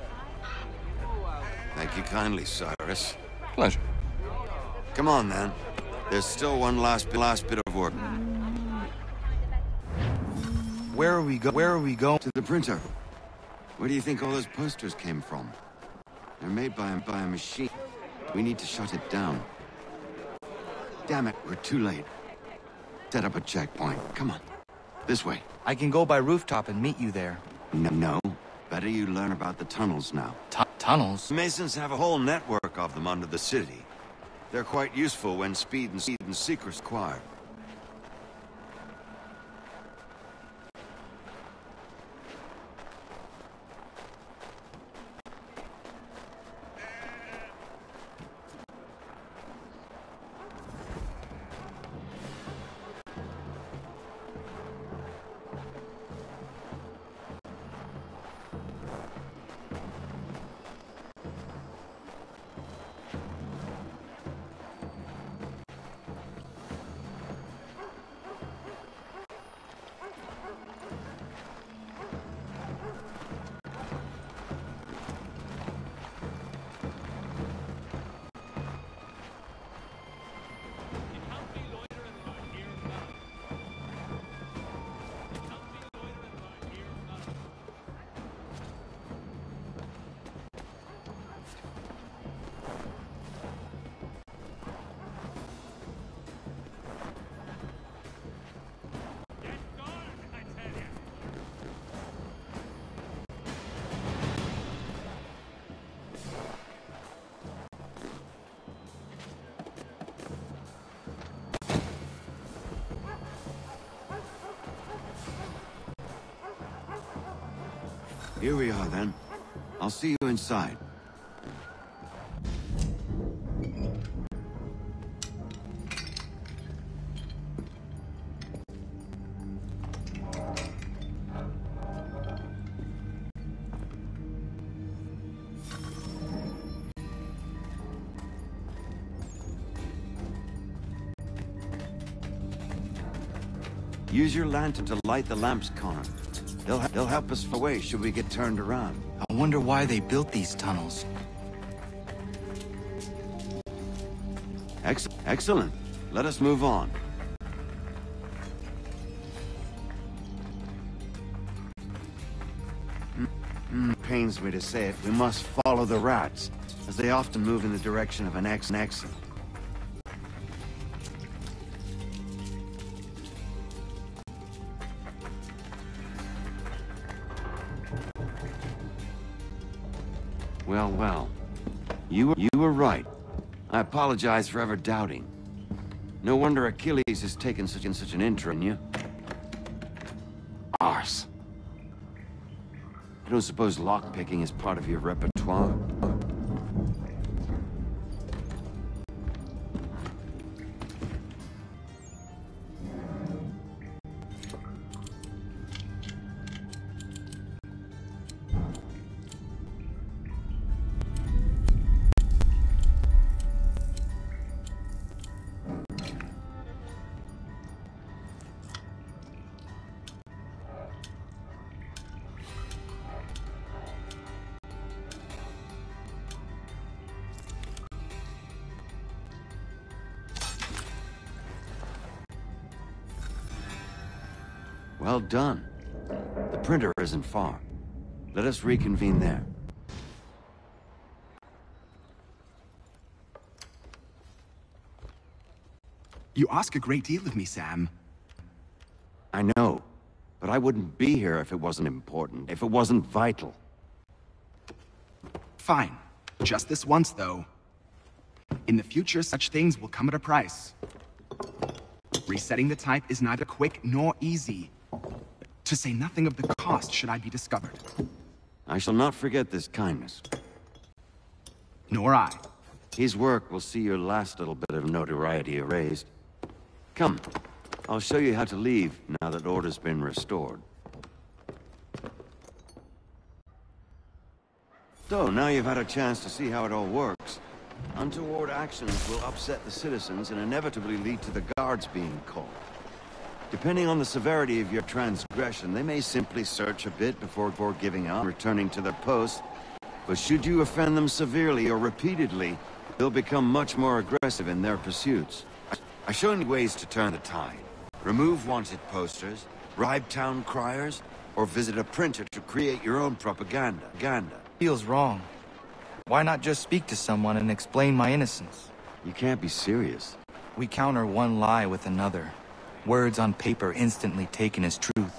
Thank you kindly, Cyrus. Pleasure. Come on, then. There's still one last bit of work. Where are we going? To the printer. Where do you think all those posters came from? They're made by a machine. We need to shut it down. Damn it, we're too late. Set up a checkpoint. Come on. This way. I can go by rooftop and meet you there. No. Better you learn about the tunnels now. Tunnels? Masons have a whole network of them under the city. They're quite useful when speed and secrets required. Here we are, then. I'll see you inside. Use your lantern to light the lamps, Connor. They'll help us away should we get turned around. I wonder why they built these tunnels. Excellent. Let us move on. Pains me to say it, we must follow the rats, as they often move in the direction of an exit. Well. You were right. I apologize for ever doubting. No wonder Achilles has taken such an interest in you. Arse. I don't suppose lockpicking is part of your repertoire? Well done. The printer isn't far. Let us reconvene there. You ask a great deal of me, Sam. I know, but I wouldn't be here if it wasn't important, if it wasn't vital. Fine. Just this once, though. In the future, such things will come at a price. Resetting the type is neither quick nor easy. To say nothing of the cost should I be discovered. I shall not forget this kindness. Nor I. His work will see your last little bit of notoriety erased. Come, I'll show you how to leave now that order's been restored. So, now you've had a chance to see how it all works. Untoward actions will upset the citizens and inevitably lead to the guards being called. Depending on the severity of your transgression, they may simply search a bit before giving up, returning to their post. But should you offend them severely or repeatedly, they'll become much more aggressive in their pursuits. I've shown you ways to turn the tide. Remove wanted posters, bribe town criers, or visit a printer to create your own propaganda. Feels wrong. Why not just speak to someone and explain my innocence? You can't be serious. We counter one lie with another. Words on paper instantly taken as truth.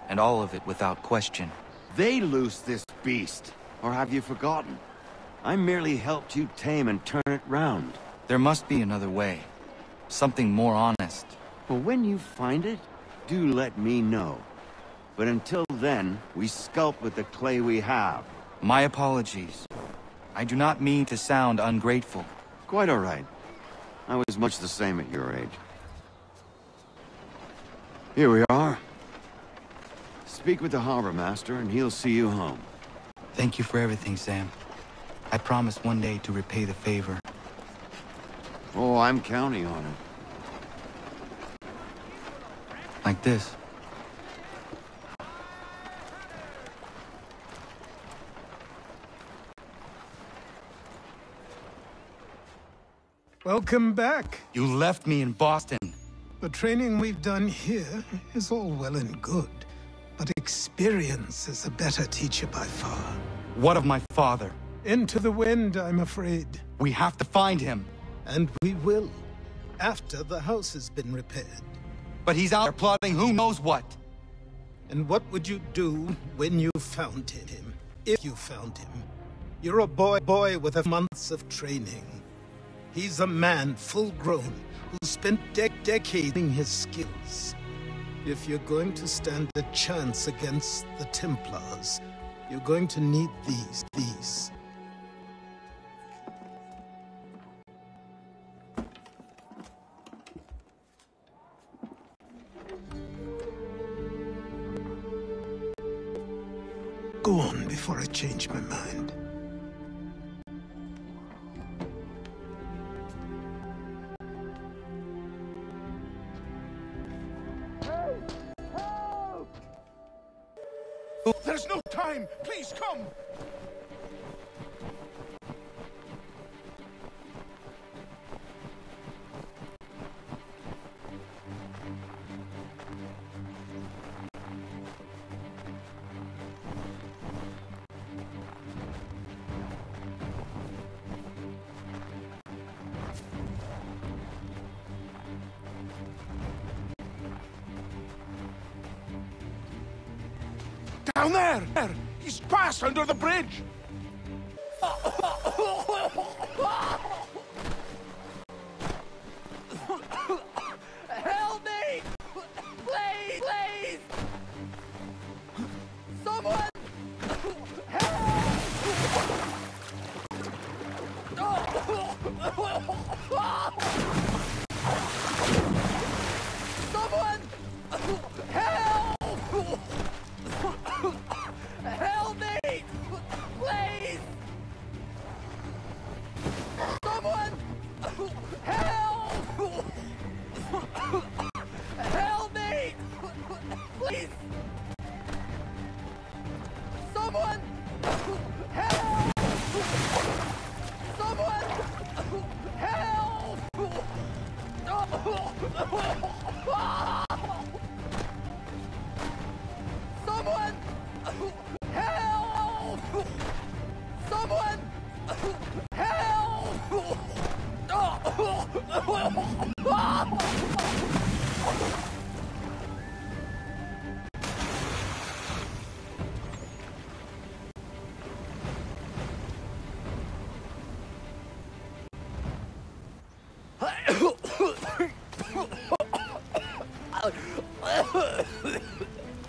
And all of it without question. They loose this beast. Or have you forgotten? I merely helped you tame and turn it round. There must be another way. Something more honest. Well, when you find it, do let me know. But until then, we sculpt with the clay we have. My apologies. I do not mean to sound ungrateful. Quite all right. I was much the same at your age. Here we are. Speak with the harbor master and he'll see you home. Thank you for everything, Sam. I promise one day to repay the favor. Oh, I'm counting on it. Like this. Welcome back. You left me in Boston. The training we've done here is all well and good, but experience is a better teacher by far. What of my father? Into the wind, I'm afraid. We have to find him. And we will, after the house has been repaired. But he's out there plotting who knows what. And what would you do when you found him? If you found him? You're a boy with months of training. He's a man, full-grown, who spent decades in his skills. If you're going to stand a chance against the Templars, you're going to need these. Go on before I change my mind. There's no time! Please come! Down there! He's passed under the bridge! Help me! Please! Please! Someone! Someone! Help! Help me! Please! Someone! Help! Help me! Please! Someone! Help! Someone! Help!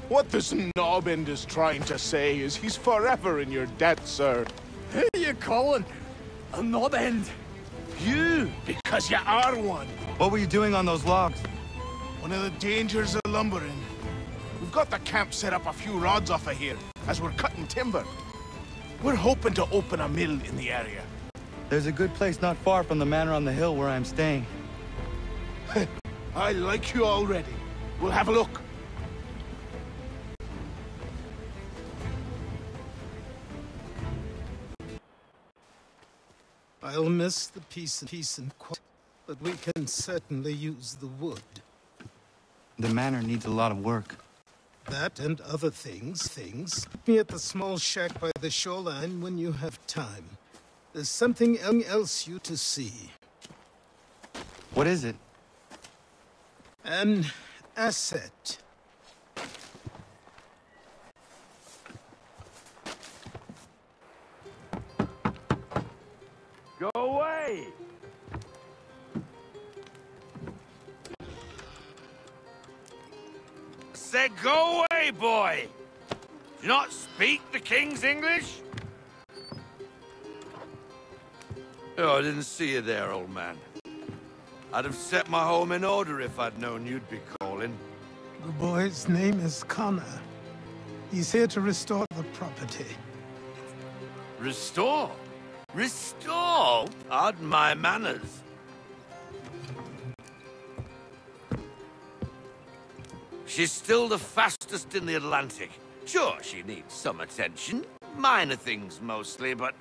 What this knob-end is trying to say is he's forever in your debt, sir. Who are you calling a knob-end? You, because you are one. What were you doing on those logs? One of the dangers of lumbering. We've got the camp set up a few rods off of here, as we're cutting timber. We're hoping to open a mill in the area. There's a good place not far from the manor on the hill where I'm staying. I like you already. We'll have a look. I'll miss the peace and quiet, but we can certainly use the wood. The manor needs a lot of work. That and other things. Meet me at the small shack by the shoreline when you have time. There's something else you to see. What is it? An asset. Go away! Said go away, boy! Do you not speak the King's English? Oh, I didn't see you there, old man. I'd have set my home in order if I'd known you'd be calling. The boy's name is Connor. He's here to restore the property. Restore? Restore? Pardon my manners. She's still the fastest in the Atlantic. Sure, she needs some attention. Minor things mostly, but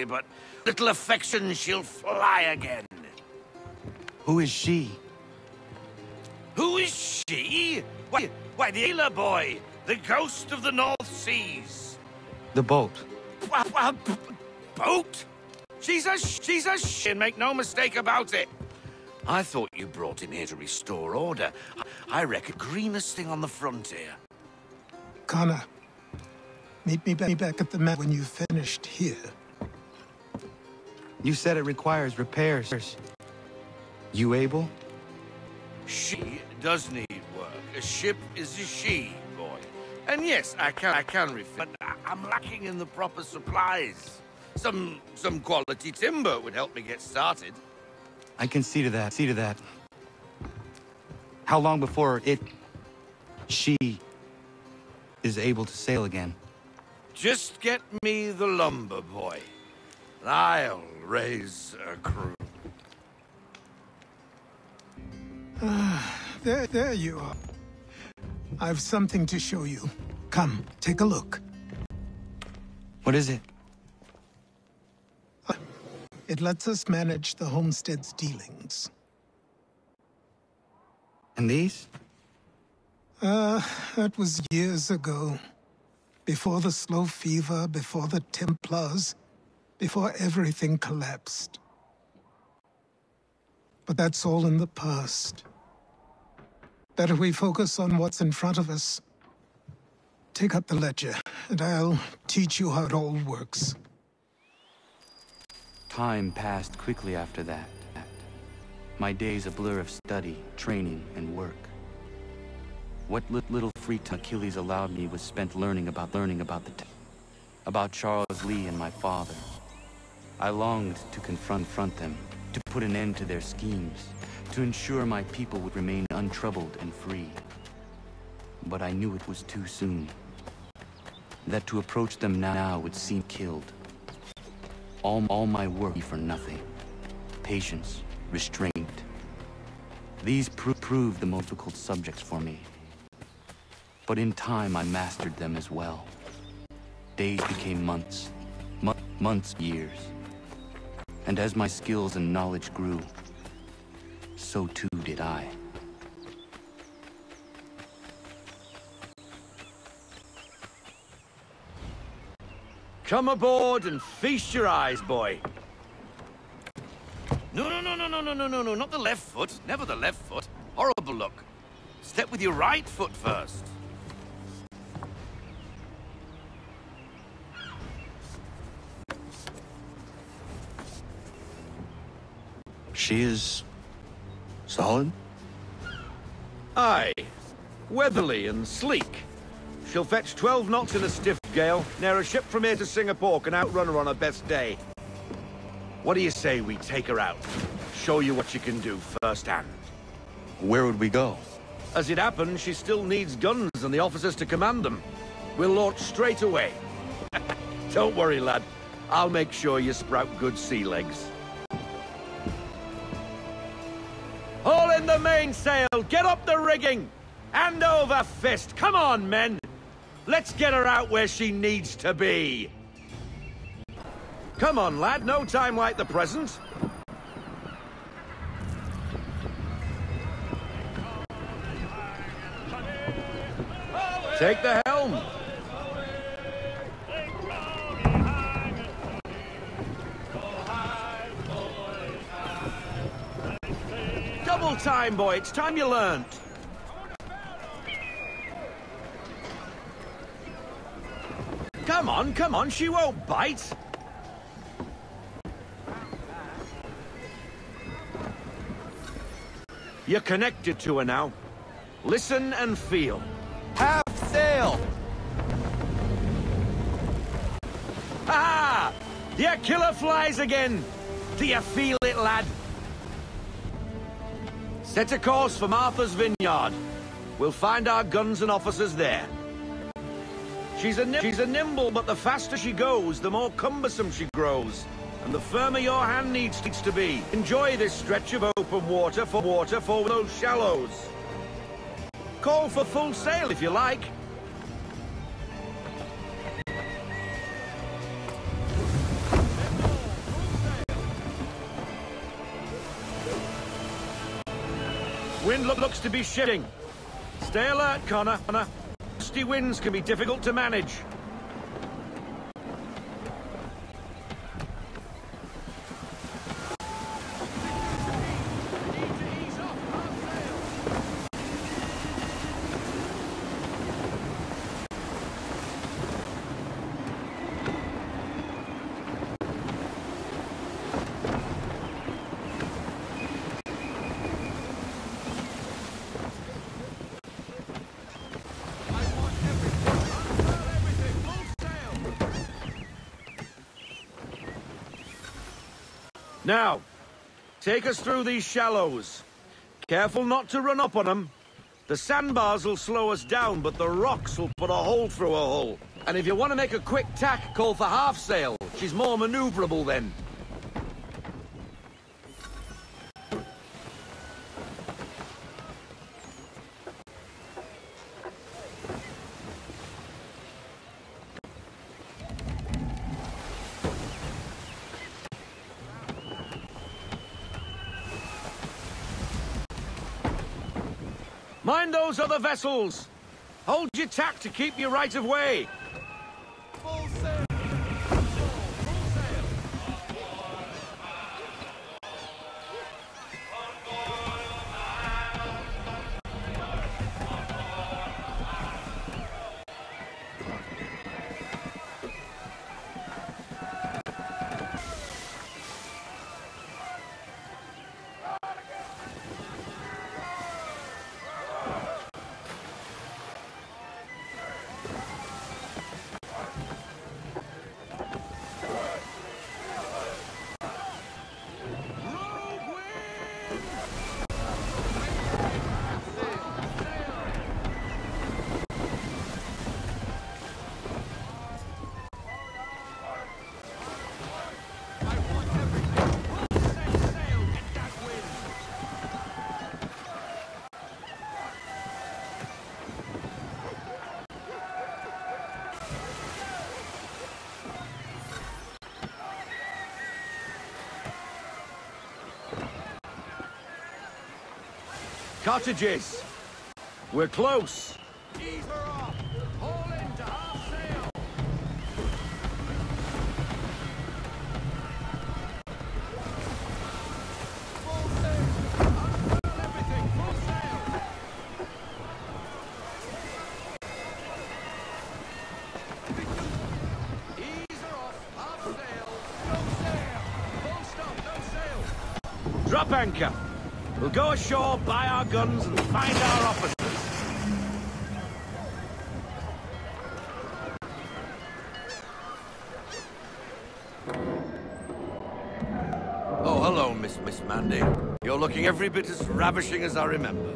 little affection, she'll fly again. Who is she? Who is she? Why, the sailor boy, the ghost of the North Seas. The boat. Boat? She's a and make no mistake about it. I thought you brought him here to restore order. I reckon greenest thing on the frontier. Connor, meet me back at the mat when you've finished here. You said it requires repairs. You able? She does need work. A ship is a she, boy. And yes, I can refit, but I'm lacking in the proper supplies. Some quality timber would help me get started. I can see to that. How long before she is able to sail again? Just get me the lumber, boy. And I'll raise a crew. There you are. I've something to show you. Come, take a look. What is it? It lets us manage the homestead's dealings. And these? That was years ago. Before the slow fever, before the Templars, before everything collapsed. But that's all in the past. Better we focus on what's in front of us. Take up the ledger, and I'll teach you how it all works. Time passed quickly after that. My days a blur of study, training, and work. What little free time Achilles allowed me was spent learning about about Charles Lee and my father. I longed to confront them, to put an end to their schemes, to ensure my people would remain untroubled and free. But I knew it was too soon. That to approach them now would seem killed. All my work for nothing. Patience, restraint. These proved the most difficult subjects for me. But in time, I mastered them as well. Days became months, months years. And as my skills and knowledge grew, so too did I. Come aboard and feast your eyes, boy. No, not the left foot. Never the left foot. Horrible look. Step with your right foot first. She is solid? Aye. weatherly and sleek. She'll fetch 12 knots in a stiff gale, near a ship from here to Singapore can outrun her on her best day. What do you say we take her out? Show you what she can do firsthand. Where would we go? As it happens, she still needs guns and the officers to command them. We'll launch straight away. Don't worry, lad. I'll make sure you sprout good sea legs. Haul in the mainsail! Get up the rigging! Hand over fist! Come on, men! Let's get her out where she needs to be! Come on, lad. No time like the present. Take the helm! Double time, boy. It's time you learned. Come on, she won't bite. You're connected to her now. Listen and feel. Half sail! Ha! Your killer flies again! Do you feel it, lad? Set a course for Martha's Vineyard. We'll find our guns and officers there. She's a nimble, but the faster she goes, the more cumbersome she grows. And the firmer your hand needs to be. Enjoy this stretch of open water for those shallows. Call for full sail if you like. Wind looks to be shifting. Stay alert, Connor. Gusty winds can be difficult to manage. Now, take us through these shallows. Careful not to run up on them. The sandbars will slow us down, but the rocks will put a hole through a hull. And if you want to make a quick tack, call for half sail. She's more maneuverable then. Mind those other vessels! Hold your tack to keep your right of way! Full sail! Cottages! We're close! Ease her off! Haul in to half sail! Full sail! Unfurl everything! Full sail! Ease her off! Half sail! No sail! Full stop! No sail! Drop anchor! We'll go ashore, buy our guns, and find our officers. Miss Mandy. You're looking every bit as ravishing as I remember.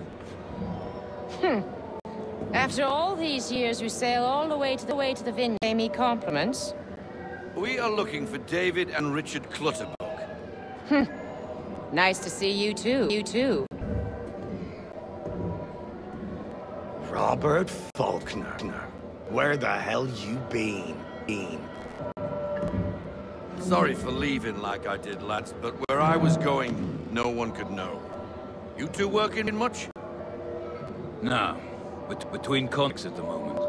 After all these years, you sail all the way to the vineyard. Pay me compliments. We are looking for David and Richard Clutterbuck. Nice to see you too. You too. Robert Faulkner. Where the hell you been? Sorry for leaving like I did, lads, but where I was going, no one could know. You two working in much? No, but between contracts at the moment.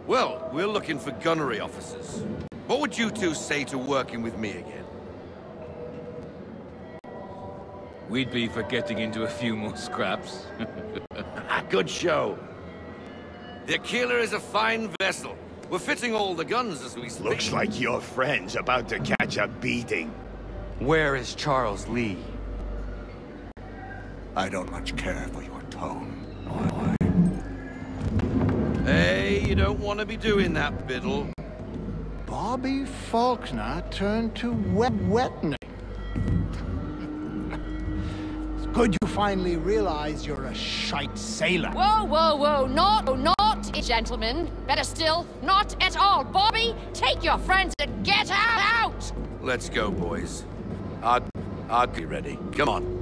Well, we're looking for gunnery officers. What would you two say to working with me again? We'd be for getting into a few more scraps. Good show. The Aquila is a fine vessel. We're fitting all the guns as we speak. Looks like your friend's about to catch a beating. Where is Charles Lee? I don't much care for your tone. Hey, you don't want to be doing that, Biddle. Bobby Faulkner turned to wetning. It's good you finally realize you're a shite sailor. Whoa, whoa, whoa, not, gentlemen. Better still, not at all. Bobby, take your friends and get out! Let's go, boys. I'd be ready. Come on.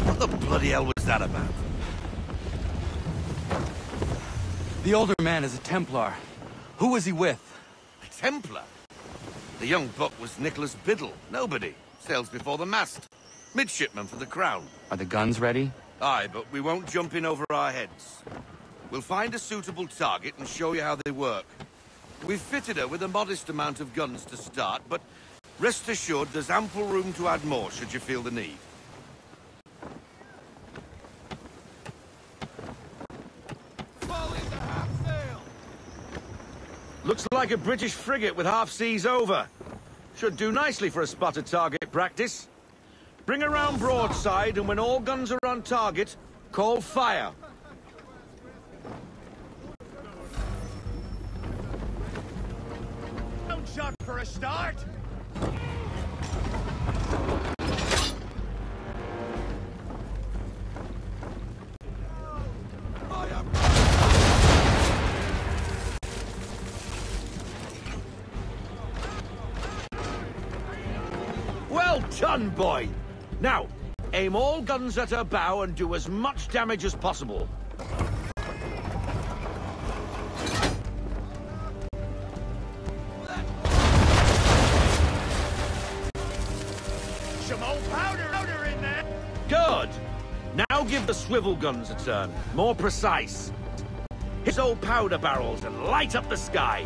What the bloody hell was that about? The older man is a Templar. Who was he with? A Templar? The young buck was Nicholas Biddle. Nobody. Sails before the mast. Midshipman for the Crown. Are the guns ready? Aye, but we won't jump in over our heads. We'll find a suitable target and show you how they work. We've fitted her with a modest amount of guns to start, but rest assured there's ample room to add more should you feel the need. Looks like a British frigate with half seas over. Should do nicely for a spotted target practice. Bring around broadside, and when all guns are on target, call fire. Round shot for a start. Well done, boy! Now, aim all guns at her bow and do as much damage as possible. Some old powder in there. Good! Now give the swivel guns a turn. More precise. Hit old powder barrels and light up the sky.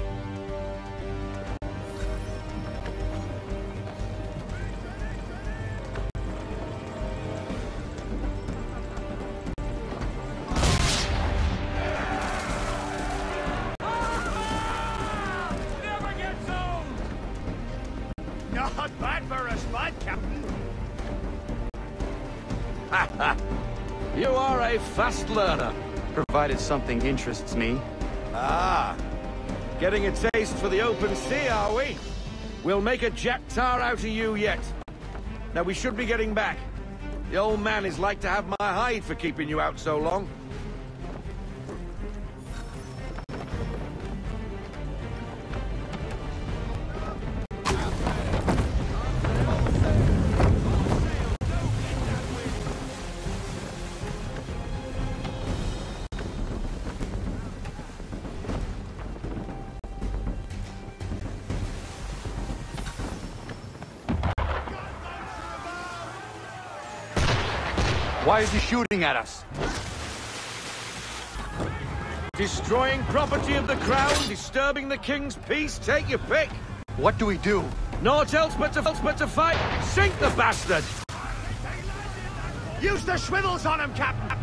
Not bad for a spot, Captain. You are a fast learner. Provided something interests me. Ah, getting a taste for the open sea, are we? We'll make a Jack Tar out of you yet. Now we should be getting back. The old man is like to have my hide for keeping you out so long. Why is he shooting at us? Destroying property of the crown, disturbing the king's peace, take your pick. What do we do? Naught else but to fight. Sink the bastard! Use the swivels on him, Captain!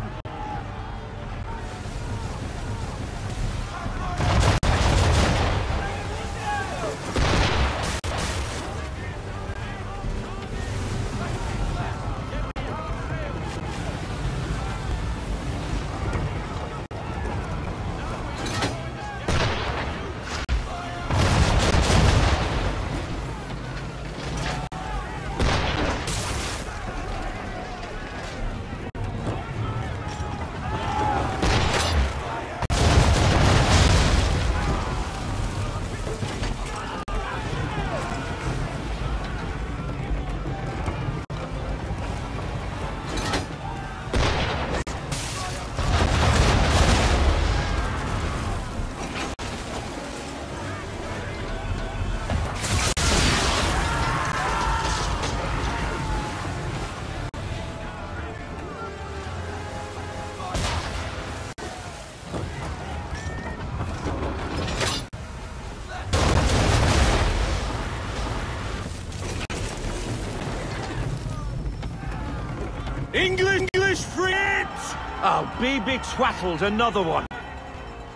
English Fritz! Oh, be twaddled, another one.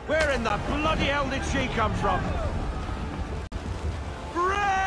Where in the bloody hell did she come from? Brace!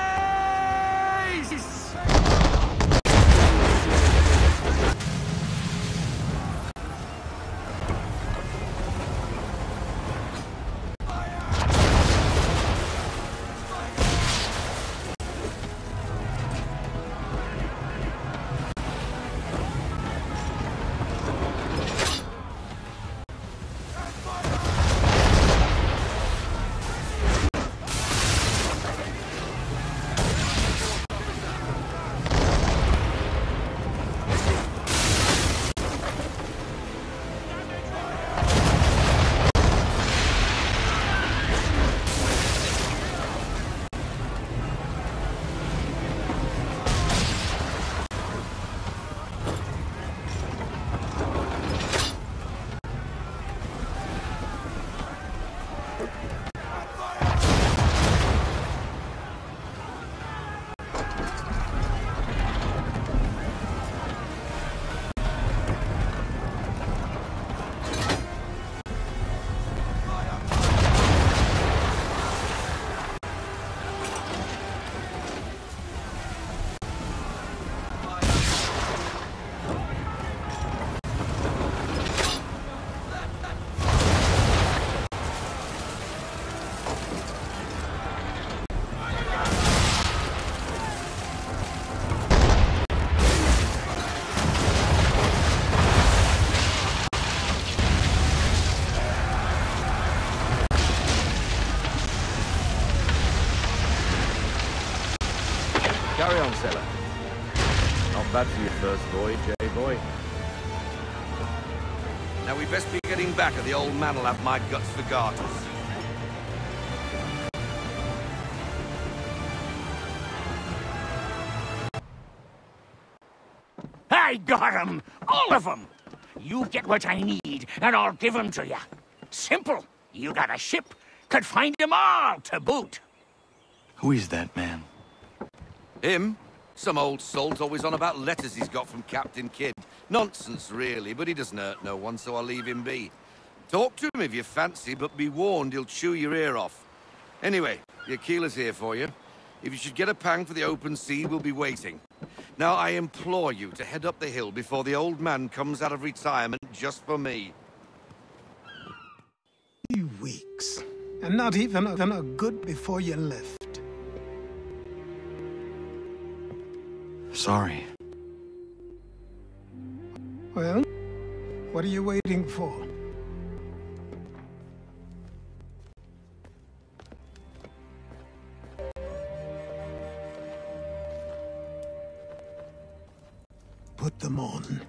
Carry on, sailor. Not bad for your first voyage, eh, boy? Now we best be getting back, or the old man will have my guts for garters. I got 'em! All of 'em! You get what I need, and I'll give 'em to you. Simple. You got a ship, could find 'em all to boot. Who is that man? Him? Some old salt always on about letters he's got from Captain Kidd. Nonsense, really, but he doesn't hurt no one, so I'll leave him be. Talk to him if you fancy, but be warned he'll chew your ear off. Anyway, your keeler's here for you. If you should get a pang for the open sea, we'll be waiting. Now, I implore you to head up the hill before the old man comes out of retirement just for me. 3 weeks, and not even a good before you left. Sorry. Well, what are you waiting for? Put them on.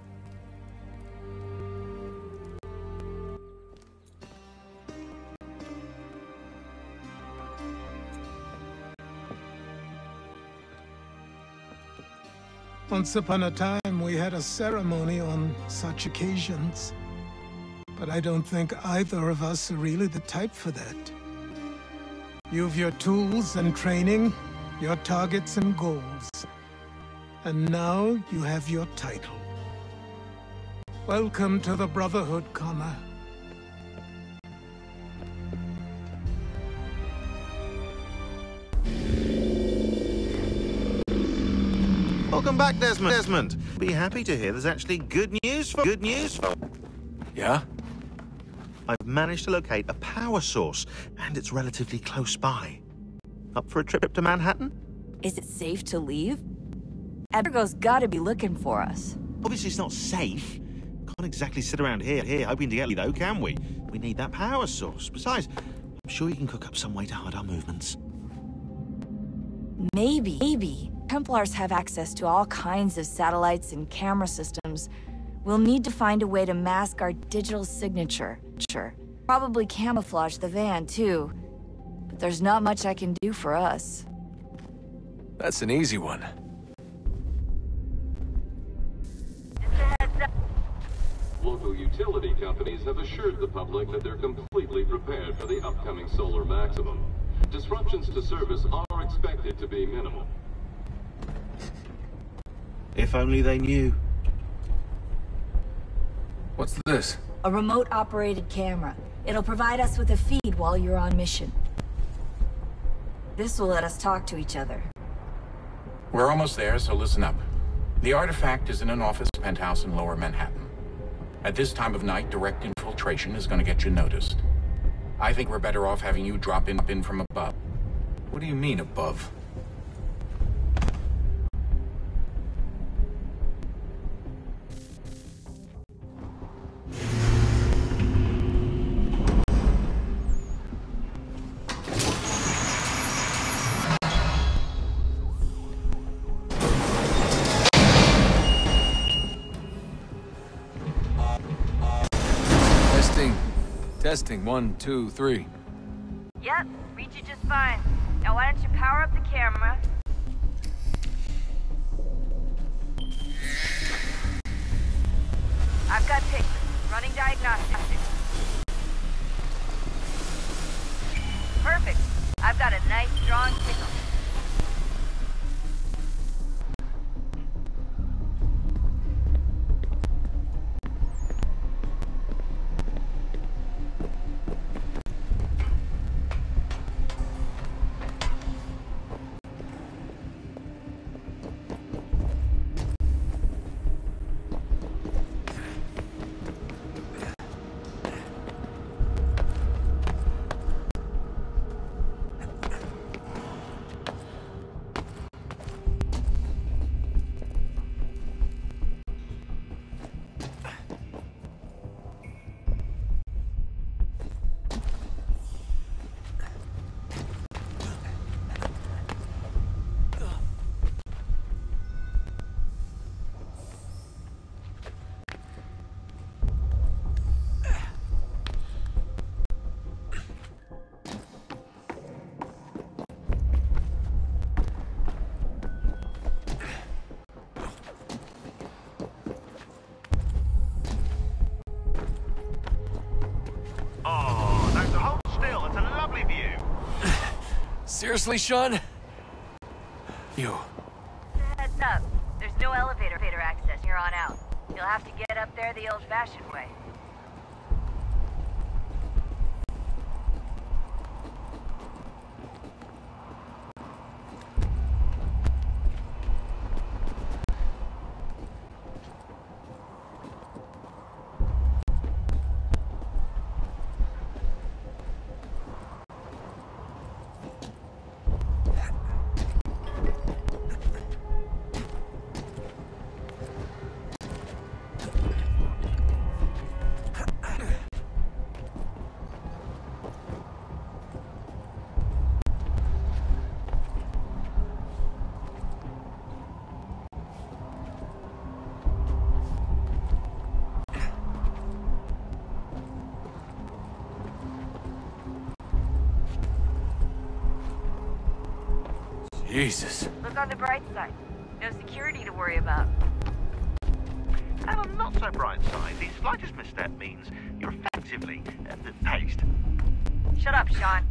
Once upon a time, we had a ceremony on such occasions. but I don't think either of us are really the type for that. You've your tools and training, your targets and goals. And now you have your title. Welcome to the Brotherhood, Connor. Welcome back, Desmond. Be happy to hear there's actually good news for... Yeah? I've managed to locate a power source, and it's relatively close by. Up for a trip to Manhattan? Is it safe to leave? Abstergo's gotta be looking for us. Obviously it's not safe. Can't exactly sit around here hoping to get though, can we? We need that power source. Besides, I'm sure you can cook up some way to hide our movements. Maybe. Templars have access to all kinds of satellites and camera systems. We'll need to find a way to mask our digital signature. Probably camouflage the van, too. But there's not much I can do for us. That's an easy one. Local utility companies have assured the public that they're completely prepared for the upcoming solar maximum. Disruptions to service are expected to be minimal. If only they knew. What's this? A remote-operated camera. It'll provide us with a feed while you're on mission. This will let us talk to each other. We're almost there, so listen up. The artifact is in an office penthouse in Lower Manhattan. At this time of night, direct infiltration is going to get you noticed. I think we're better off having you drop in from above. What do you mean, above? Testing, 1, 2, 3. Yep, read you just fine. Now why don't you power up the camera? I've got pictures. Running diagnostics. Perfect. I've got a nice, strong signal. Seriously, Sean? You. Heads up. There's no elevator access here on out. You'll have to get up there the old-fashioned way. Jesus. Look on the bright side. No security to worry about. And on the not-so-bright side, the slightest misstep means you're effectively paced. Shut up, Sean.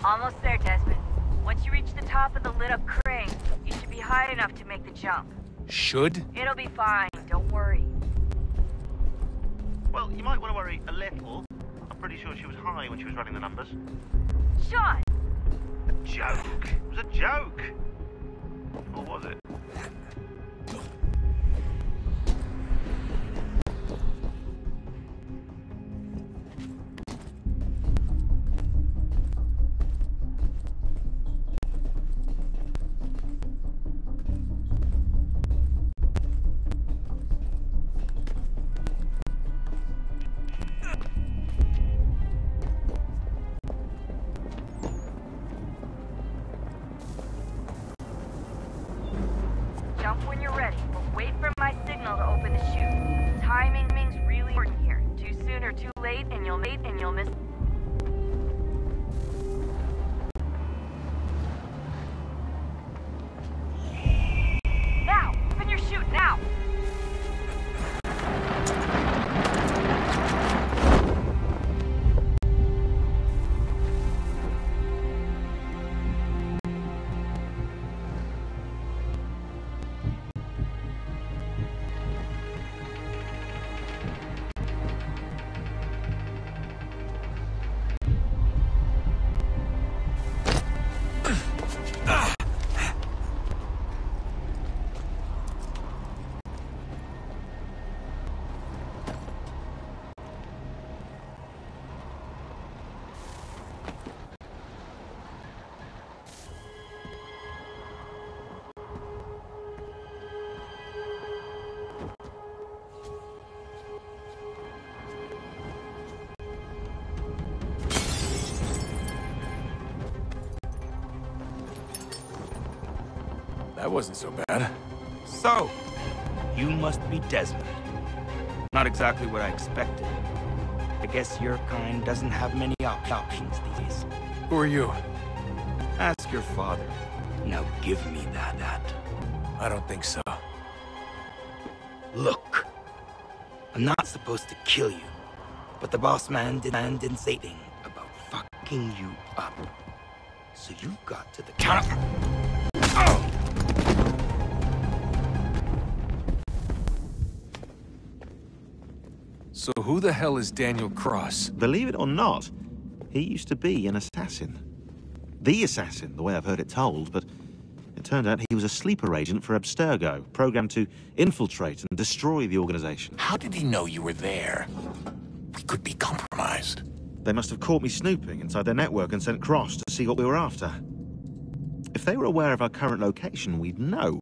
Almost there, Desmond. Once you reach the top of the lit-up crane, you should be high enough to make the jump. Should? It'll be fine, don't worry. Well, you might want to worry a little. I'm pretty sure she was high when she was running the numbers. Sean! A joke. It was a joke. Or was it? Jump when you're ready, but wait for my signal to open the chute. Timing's really important here. Too soon or too late, and you'll miss. Now! Open your chute, now! That wasn't so bad. So, you must be Desmond. Not exactly what I expected. I guess your kind doesn't have many options these days. Who are you? Ask your father. Now give me that. I don't think so. Look, I'm not supposed to kill you, but the boss man didn't say anything about fucking you up. So you got to the counter. So who the hell is Daniel Cross? Believe it or not, he used to be an assassin. The assassin, the way I've heard it told, but it turned out he was a sleeper agent for Abstergo, programmed to infiltrate and destroy the organization. How did he know you were there? We could be compromised. They must have caught me snooping inside their network and sent Cross to see what we were after. If they were aware of our current location, we'd know.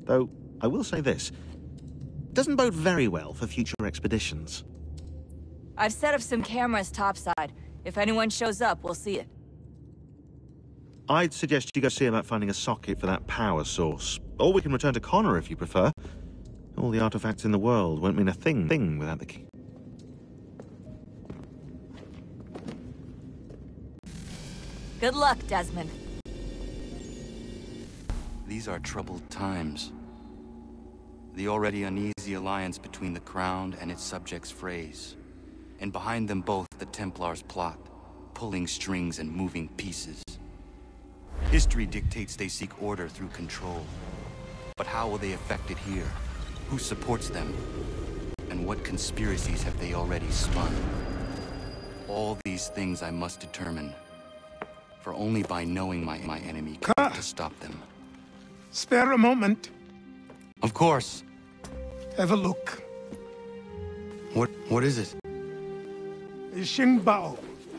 Though, I will say this. It doesn't bode very well for future expeditions. I've set up some cameras topside. If anyone shows up, we'll see it. I'd suggest you go see about finding a socket for that power source. Or we can return to Connor if you prefer. All the artifacts in the world won't mean a thing without the key. Good luck, Desmond. These are troubled times. The already uneasy alliance between the Crown and its subjects frays. And behind them both, the Templars plot, pulling strings and moving pieces. History dictates they seek order through control. But how will they affect it here? Who supports them? And what conspiracies have they already spun? All these things I must determine. For only by knowing my enemy can I to stop them. Spare a moment. Of course. Have a look. What is it? A Xingbao,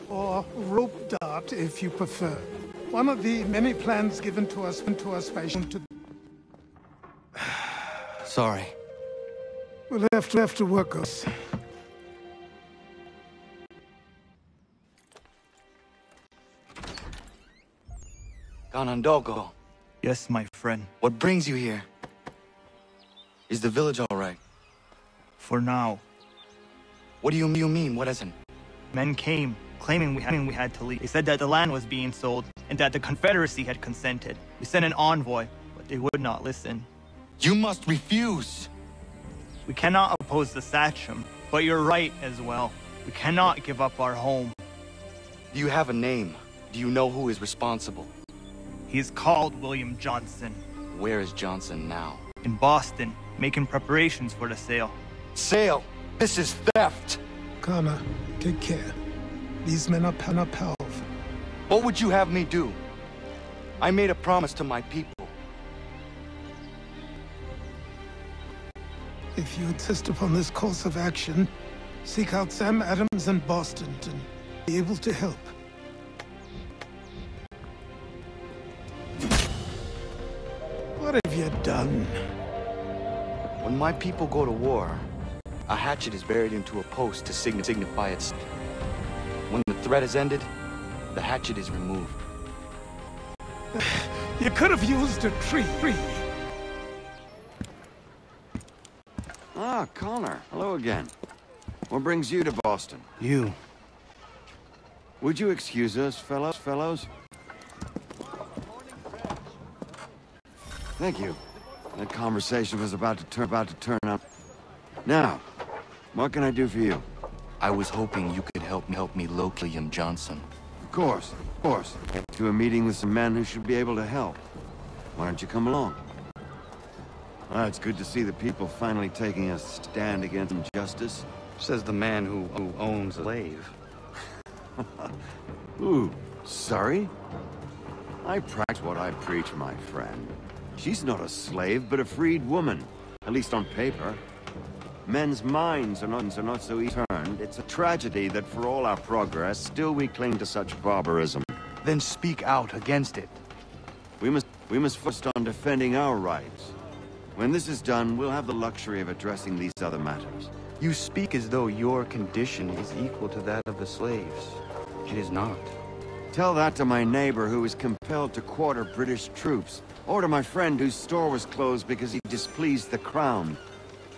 or rope dart if you prefer. One of the many plans given to us by to... Sorry. We'll have to work us. Ganondogo. Yes, my friend. What brings you here? Is the village all right? For now. What do you mean? What isn't? Men came, claiming we had to leave. They said that the land was being sold, and that the Confederacy had consented. We sent an envoy, but they would not listen. You must refuse! We cannot oppose the Sachem, but you're right as well. We cannot give up our home. Do you have a name? Do you know who is responsible? He is called William Johnson. Where is Johnson now? In Boston, making preparations for the sale. Sale? This is theft! Connor, take care. These men are powerful. What would you have me do? I made a promise to my people. If you insist upon this course of action, seek out Sam Adams in Boston to be able to help. What have you done? When my people go to war, a hatchet is buried into a post to signify its... When the threat is ended, the hatchet is removed. You could have used a tree. Ah, Connor. Hello again. What brings you to Boston? You. Would you excuse us, fellows? Thank you. That conversation was about to turn up. Now, what can I do for you? I was hoping you could help me locate William Johnson. Of course. To a meeting with some men who should be able to help. Why don't you come along? Ah, it's good to see the people finally taking a stand against injustice. Says the man who owns a slave. Ooh, sorry? I practice what I preach, my friend. She's not a slave, but a freed woman. At least on paper. Men's minds are not so easily turned. It's a tragedy that for all our progress, still we cling to such barbarism. Then speak out against it. We must focus on defending our rights. When this is done, we'll have the luxury of addressing these other matters. You speak as though your condition is equal to that of the slaves. It is not. Tell that to my neighbor who was compelled to quarter British troops, or to my friend whose store was closed because he displeased the Crown.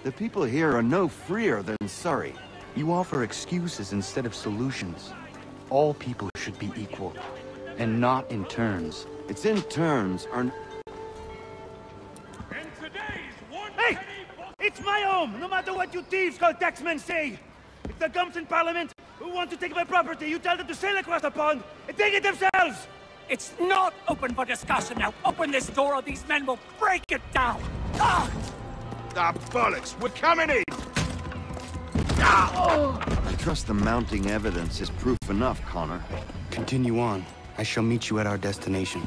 The people here are no freer than Surrey. You offer excuses instead of solutions. All people should be equal, and not in turns. It's in turns, or... Hey! It's my home, no matter what you thieves called taxmen say! If there comes in Parliament who want to take my property, you tell them to sail across the pond and take it themselves! It's not open for discussion now. Open this door or these men will break it down! Ah! Ah, bollocks! We're coming in! I trust the mounting evidence is proof enough, Connor. Continue on. I shall meet you at our destination.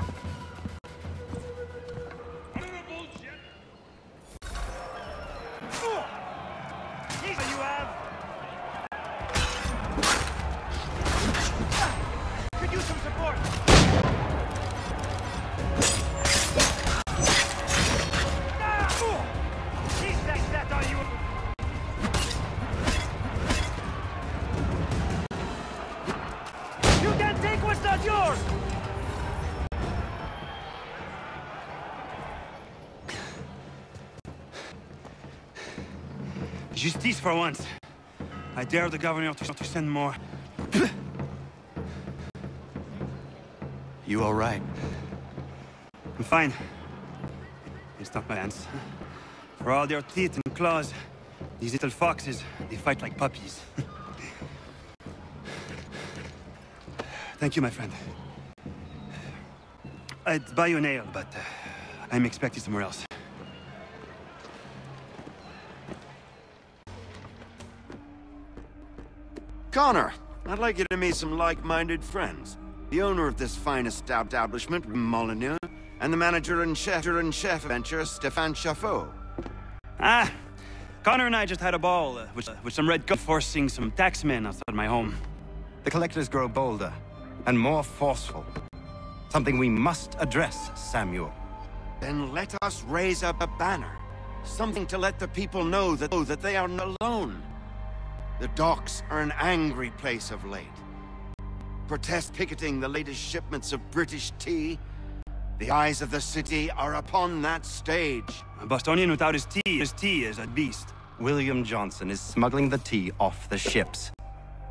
Justice for once. I dare the governor to send more. You all right? I'm fine. It's not my hands. For all their teeth and claws, these little foxes, they fight like puppies. Thank you, my friend. I'd buy you an ale, but I'm expected somewhere else. Connor, I'd like you to meet some like-minded friends. The owner of this fine establishment, Molyneux, and the manager and chef venture, Stéphane Chaffeau. Ah, Connor and I just had a ball with some red guns forcing some taxmen outside my home. The collectors grow bolder and more forceful. Something we must address, Samuel. Then let us raise up a banner. Something to let the people know that they are not alone. The docks are an angry place of late. Protest picketing the latest shipments of British tea. The eyes of the city are upon that stage. A Bostonian without his tea is a beast. William Johnson is smuggling the tea off the ships.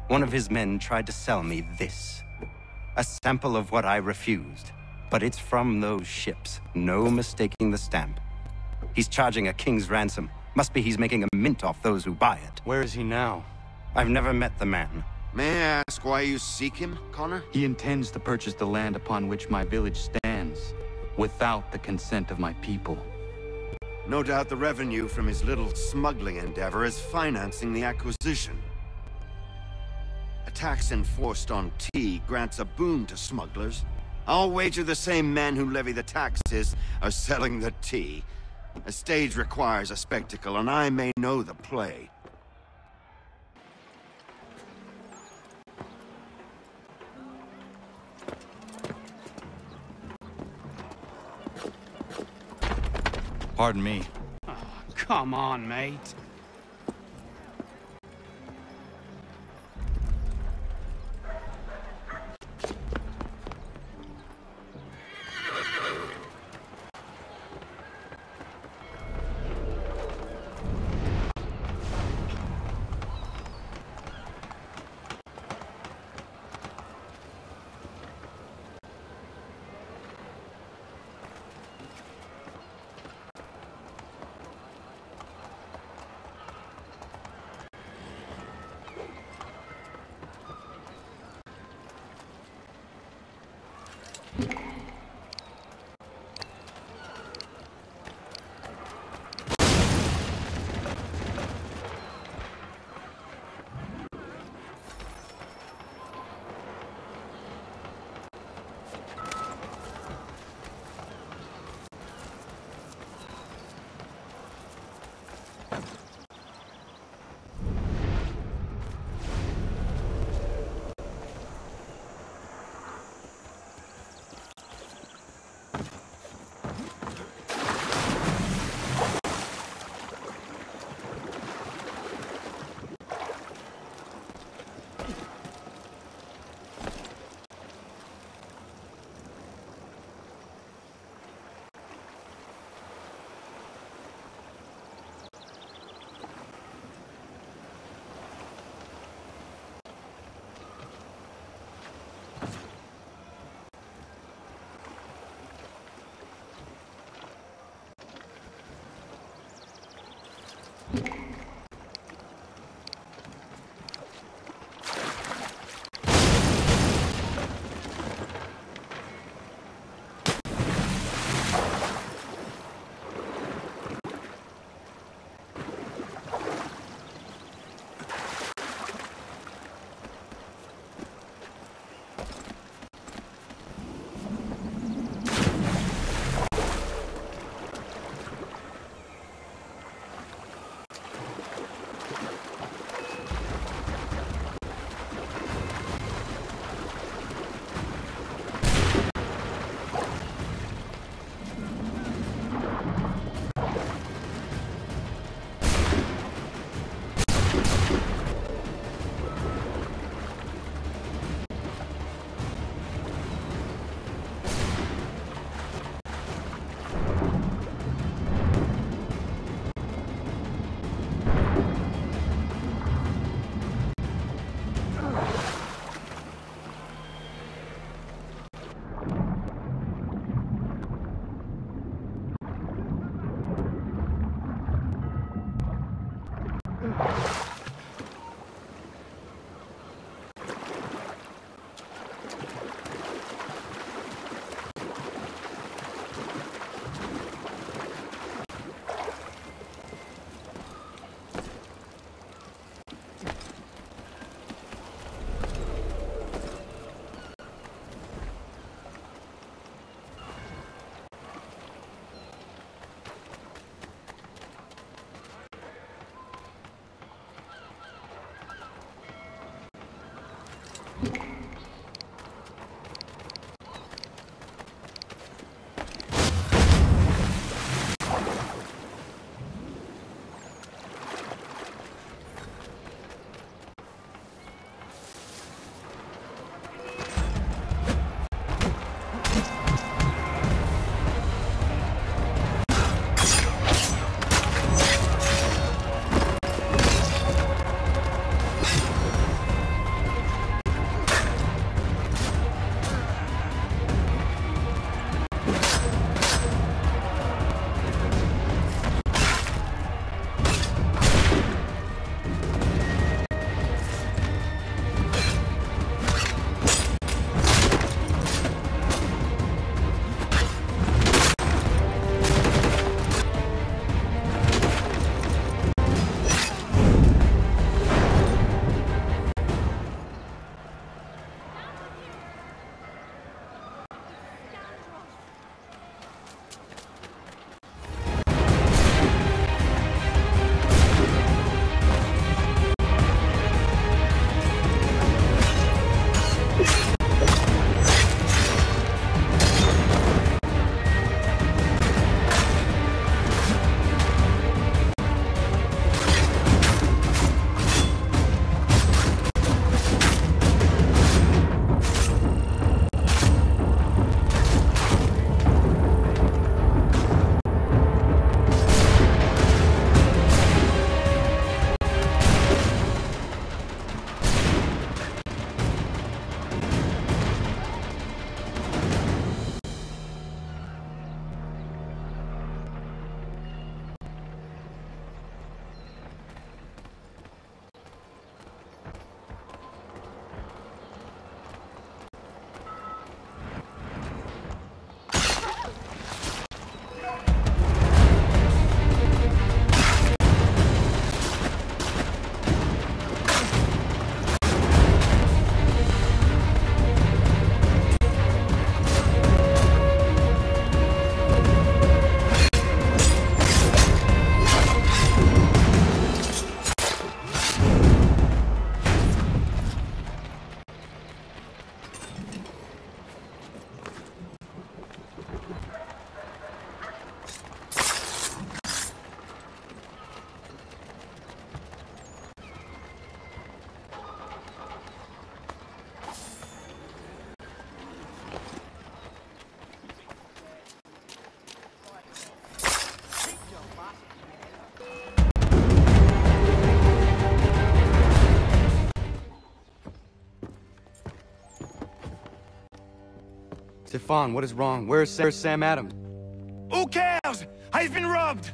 One of his men tried to sell me this. A sample of what I refused. But it's from those ships. No mistaking the stamp. He's charging a king's ransom. Must be he's making a mint off those who buy it. Where is he now? I've never met the man. May I ask why you seek him, Connor? He intends to purchase the land upon which my village stands, without the consent of my people. No doubt the revenue from his little smuggling endeavor is financing the acquisition. A tax enforced on tea grants a boon to smugglers. I'll wager the same men who levy the taxes are selling the tea. A stage requires a spectacle, and I may know the play. Pardon me. Oh, come on, mate. Stefan, what is wrong? Where's Sam Adams? Who cares? I've been robbed!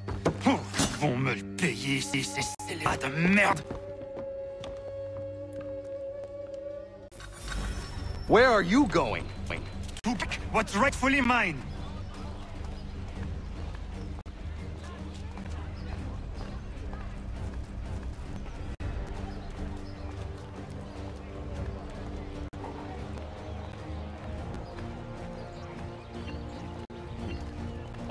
Oh, ils vont me le payer, ces scélérats de merde! Where are you going? To pick what's rightfully mine.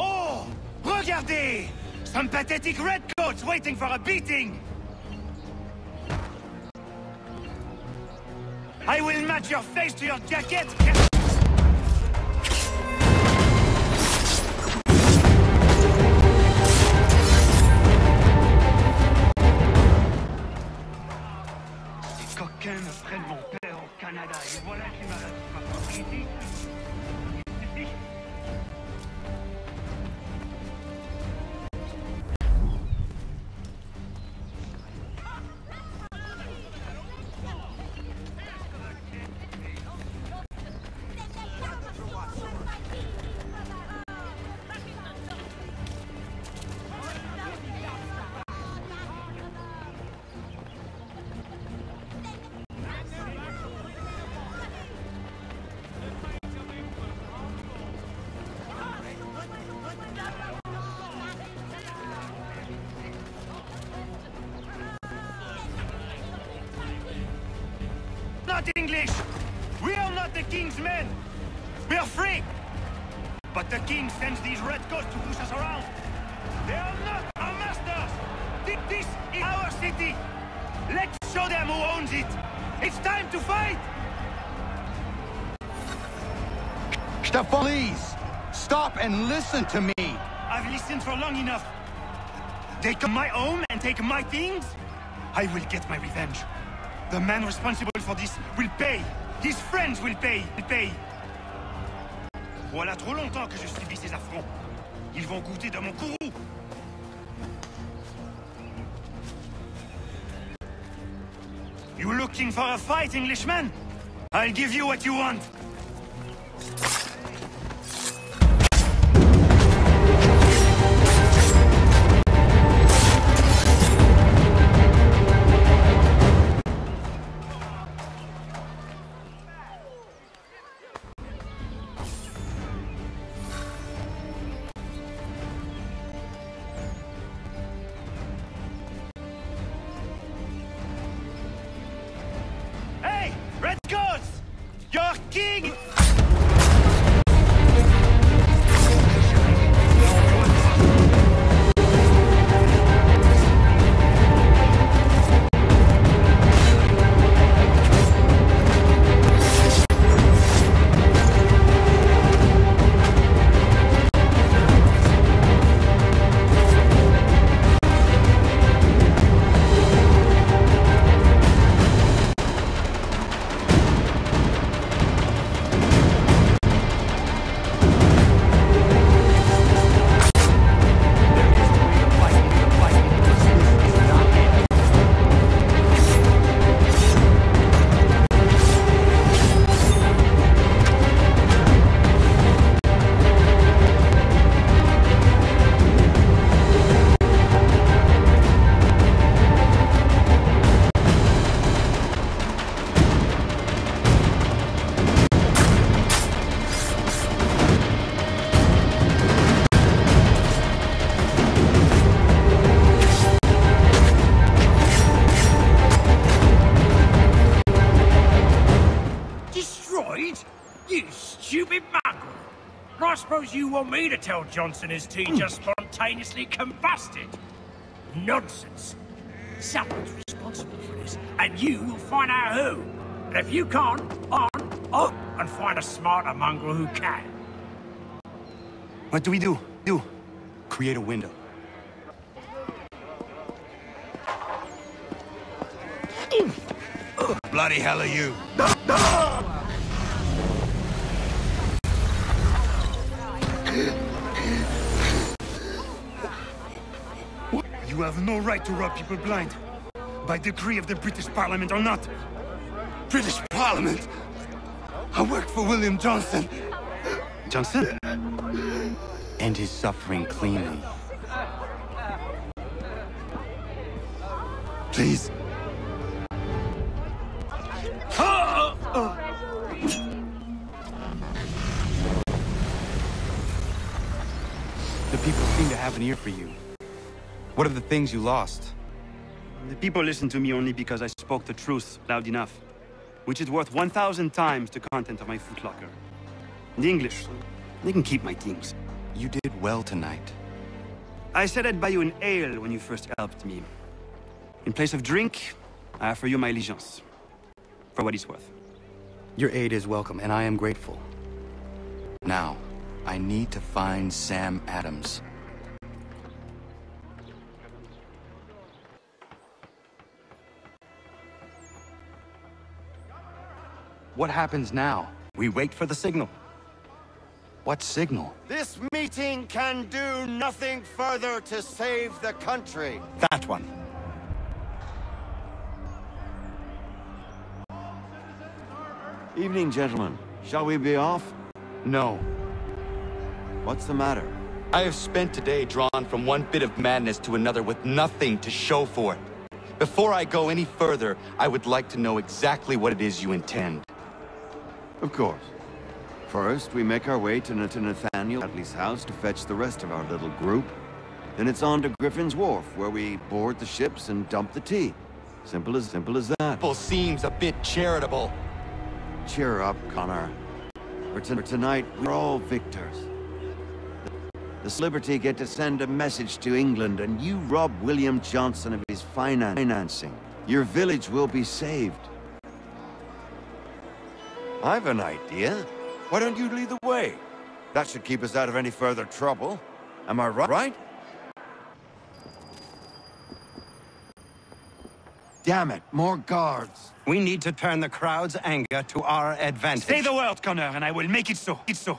Oh! Regardez! Some pathetic redcoats waiting for a beating! I will match your face to your jacket! Les coquins me prennent mon père au Canada, et voilà qui m'arrête ma propriété. Not English! We are not the king's men! We are free! But the king sends these redcoats to push us around! They are not our masters! This is our city! Let's show them who owns it! It's time to fight! Stefan, please! Stop and listen to me! I've listened for long enough. They come my home and take my things? I will get my revenge. The man responsible for this will pay. His friends will pay. Voilà trop longtemps que je subis ces affronts. Ils vont goûter de mon courroux. You looking for a fight, Englishman? I'll give you what you want. Redcoats! Your king! I suppose you want me to tell Johnson his tea just spontaneously combusted? Nonsense. Someone's responsible for this, and you will find out who. And if you can't, on and find a smarter mongrel who can. What do we do? Create a window. Bloody hell are you? You have no right to rob people blind. By decree of the British Parliament or not. British Parliament? I work for William Johnson. Johnson? End his suffering cleanly. Please. The people seem to have an ear for you. What are the things you lost? The people listen to me only because I spoke the truth loud enough, which is worth 1,000 times the content of my footlocker. The English, they can keep my things. You did well tonight. I said I'd buy you an ale when you first helped me. In place of drink, I offer you my allegiance. For what it's worth. Your aid is welcome, and I am grateful. Now, I need to find Sam Adams. What happens now? We wait for the signal. What signal? This meeting can do nothing further to save the country. That one. Evening, gentlemen. Shall we be off? No. What's the matter? I have spent today drawn from one bit of madness to another with nothing to show for it. Before I go any further, I would like to know exactly what it is you intend. Of course. First, we make our way to Nathaniel Hadley's house to fetch the rest of our little group. Then it's on to Griffin's Wharf, where we board the ships and dump the tea. Simple as that. Simple seems a bit charitable. Cheer up, Connor. For tonight, we're all victors. The Liberty get to send a message to England, and you rob William Johnson of his financing. Your village will be saved. I've an idea. Why don't you lead the way? That should keep us out of any further trouble. Am I right? Damn it, more guards. We need to turn the crowd's anger to our advantage. Say the word, Connor, and I will make it so. It's so.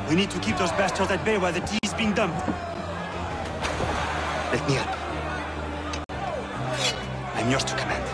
We need to keep those bastards at bay while the tea is being dumped. Let me help. I'm yours to command.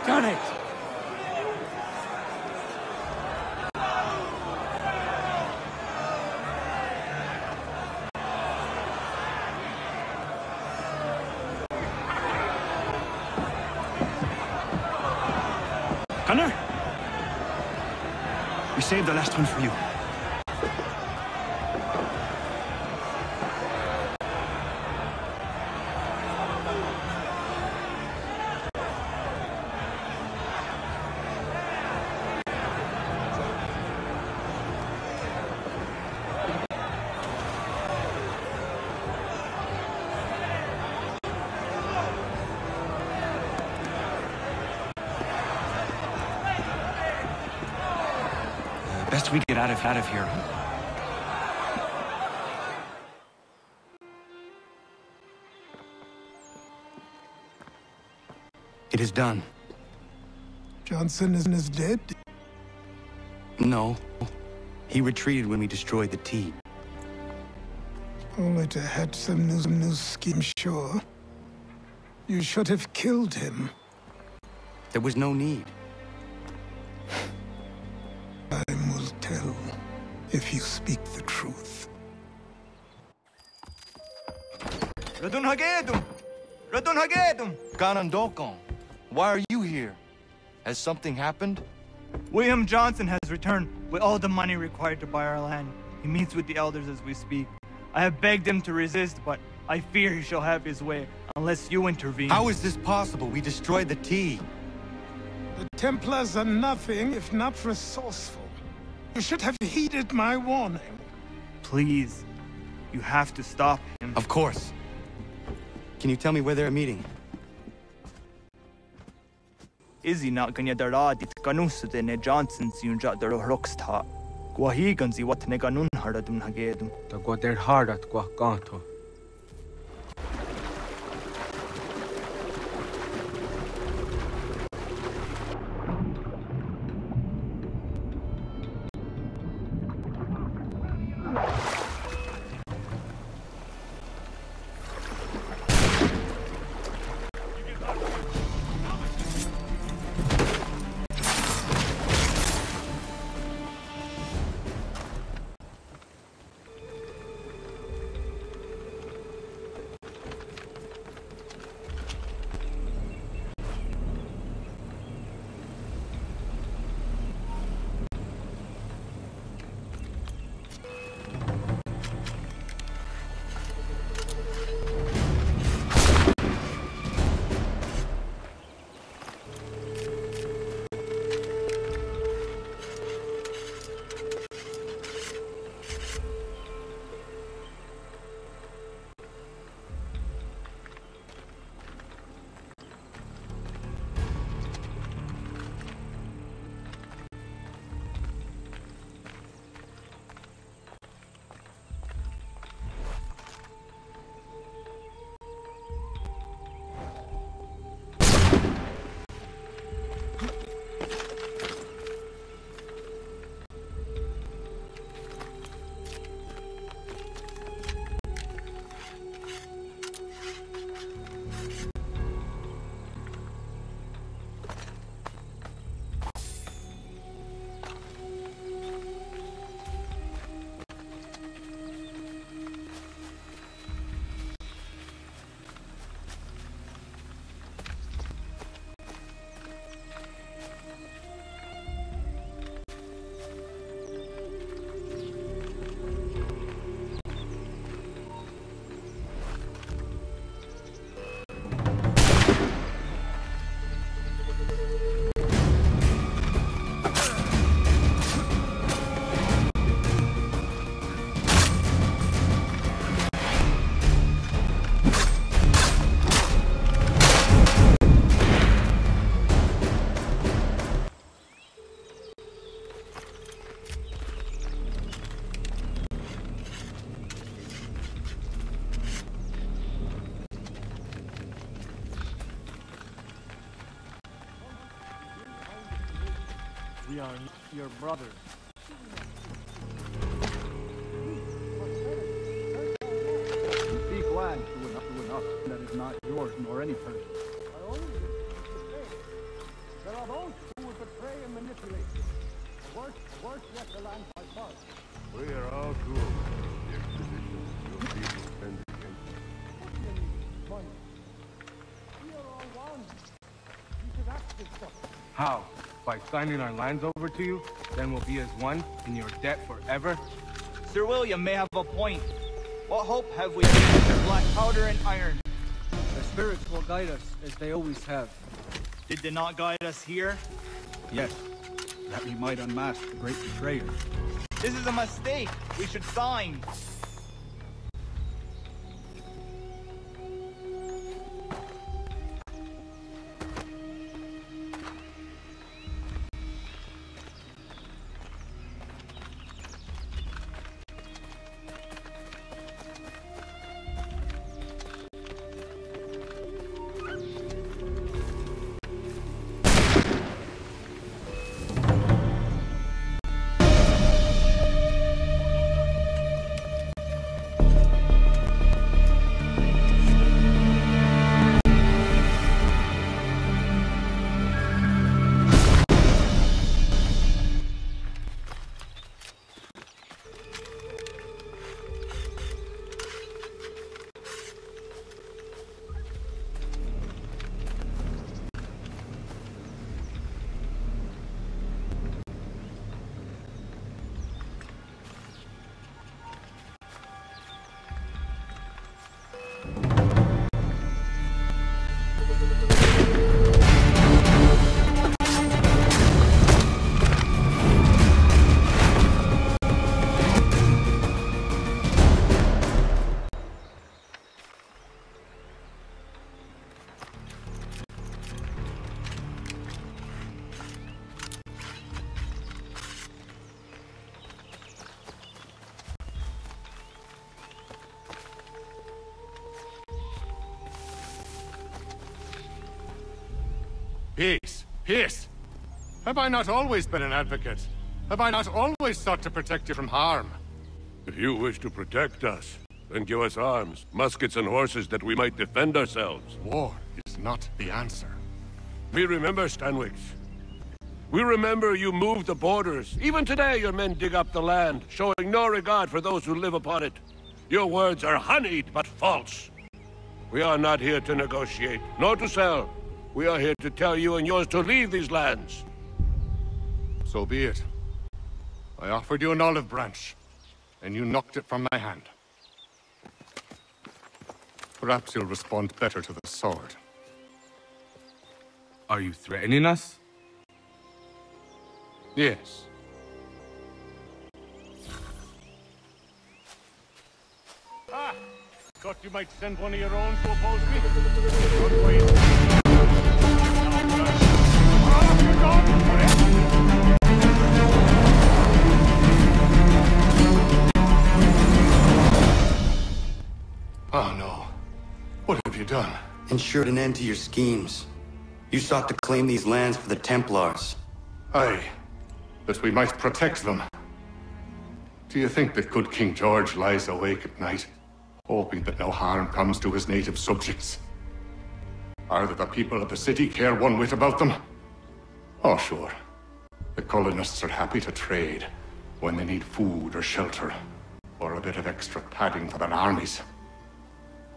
Done it! Connor? We saved the last one for you. Best we get out of here. It is done. Johnson is dead? No. He retreated when we destroyed the T. Only to hatch some new scheme, sure. You should have killed him. There was no need. Time will tell if you speak the truth. Radun Hagedum! Ganondokon, why are you here? Has something happened? William Johnson has returned with all the money required to buy our land. He meets with the elders as we speak. I have begged him to resist, but I fear he shall have his way unless you intervene. How is this possible? We destroyed the T. The Templars are nothing if not resourceful. You should have heeded my warning. Please, you have to stop him. Of course. Can you tell me where they're meeting? Izzy not ganya daradit kanusute ne Johnson siunja daro rocksta. Guahiganzi what ne ganun haradun hagedum. Da guader hardat guakanto. We are your brothers. You speak land to enough that is not yours nor any person. I only there are those who will betray and manipulate you. The worst yet the land by far. We are all too old. The expedition your people spend against us. Money. We are all one. You should act this stuff. How? By signing our lands over to you? Then we'll be as one in your debt forever? Sir William may have a point. What hope have we against black powder and iron? The spirits will guide us, as they always have. Did they not guide us here? Yes, that we might unmask the great betrayer. This is a mistake. We should sign. Peace! Have I not always been an advocate? Have I not always sought to protect you from harm? If you wish to protect us, then give us arms, muskets and horses that we might defend ourselves. War is not the answer. We remember, Stanwix. We remember you moved the borders. Even today your men dig up the land, showing no regard for those who live upon it. Your words are honeyed, but false. We are not here to negotiate, nor to sell. We are here to tell you and yours to leave these lands. So be it. I offered you an olive branch, and you knocked it from my hand. Perhaps you'll respond better to the sword. Are you threatening us? Yes. Ah! Thought you might send one of your own to oppose me? Don't wait. Oh no. What have you done? Ensured an end to your schemes. You sought to claim these lands for the Templars. Aye, that we might protect them. Do you think that good King George lies awake at night, hoping that no harm comes to his native subjects? Or that the people of the city care one whit about them? Oh, sure. The colonists are happy to trade when they need food or shelter, or a bit of extra padding for their armies.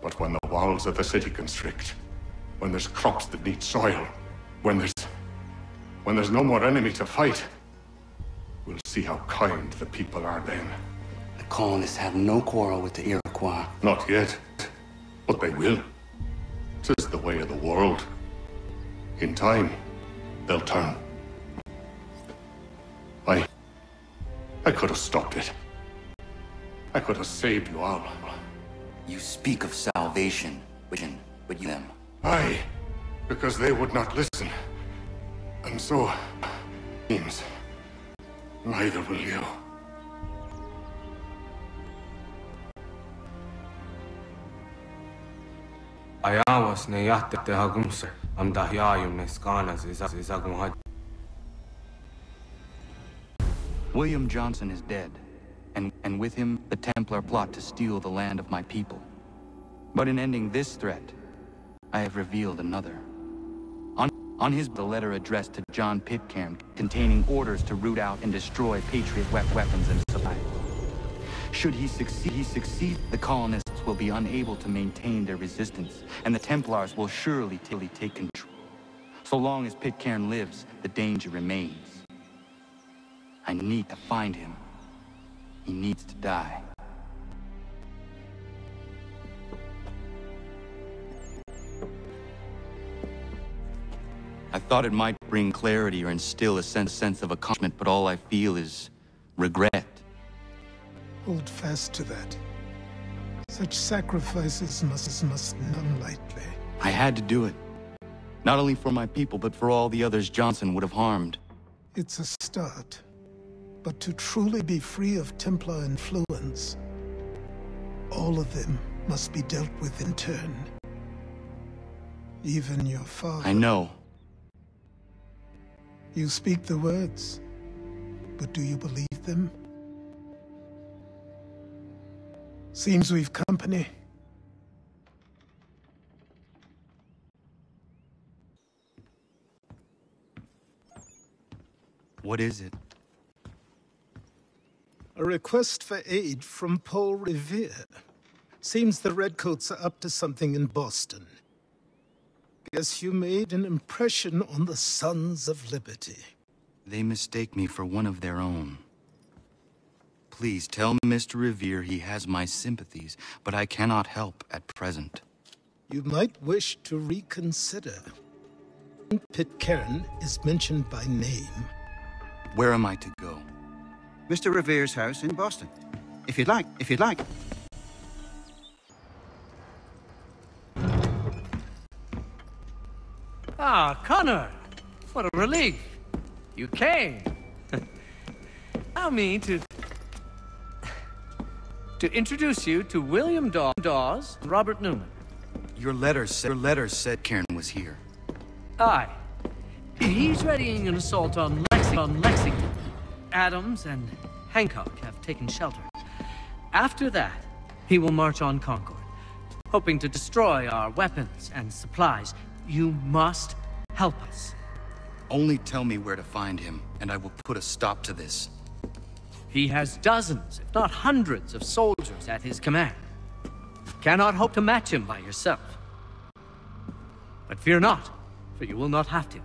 But when the walls of the city constrict, when there's crops that need soil, when there's no more enemy to fight, we'll see how kind the people are then. The colonists have no quarrel with the Iroquois. Not yet, but they will. 'Tis the way of the world. In time, they'll turn. I could have stopped it. I could have saved you all. You speak of salvation, but you them. Aye, because they would not listen. And so, means neither will you. Ayawas na yate te hagumser. Am dahyayum neskanas is agumhad. William Johnson is dead, and with him, the Templar plot to steal the land of my people. But in ending this threat, I have revealed another. On his the letter addressed to John Pitcairn, containing orders to root out and destroy Patriot weapons and supplies. Should he succeed, the colonists will be unable to maintain their resistance, and the Templars will surely take control. So long as Pitcairn lives, the danger remains. I need to find him. He needs to die. I thought it might bring clarity or instill a sense of accomplishment, but all I feel is regret. Hold fast to that. Such sacrifices must none lightly. I had to do it. Not only for my people, but for all the others Johnson would have harmed. It's a start. But to truly be free of Templar influence, all of them must be dealt with in turn. Even your father. I know. You speak the words, but do you believe them? Seems we've company. What is it? A request for aid from Paul Revere. Seems the Redcoats are up to something in Boston. Guess you made an impression on the Sons of Liberty. They mistake me for one of their own. Please tell Mr. Revere he has my sympathies, but I cannot help at present. You might wish to reconsider. Pitcairn is mentioned by name. Where am I to go? Mr. Revere's house in Boston. If you'd like. Ah, Connor! What a relief! You came! Allow me to introduce you to William Dawes and Robert Newman. Your letter said Cairn was here. Aye. He's readying an assault on Lexington. Adams and Hancock have taken shelter. After that, he will march on Concord, hoping to destroy our weapons and supplies. You must help us. Only tell me where to find him, and I will put a stop to this. He has dozens, if not hundreds, of soldiers at his command. You cannot hope to match him by yourself. But fear not, for you will not have to.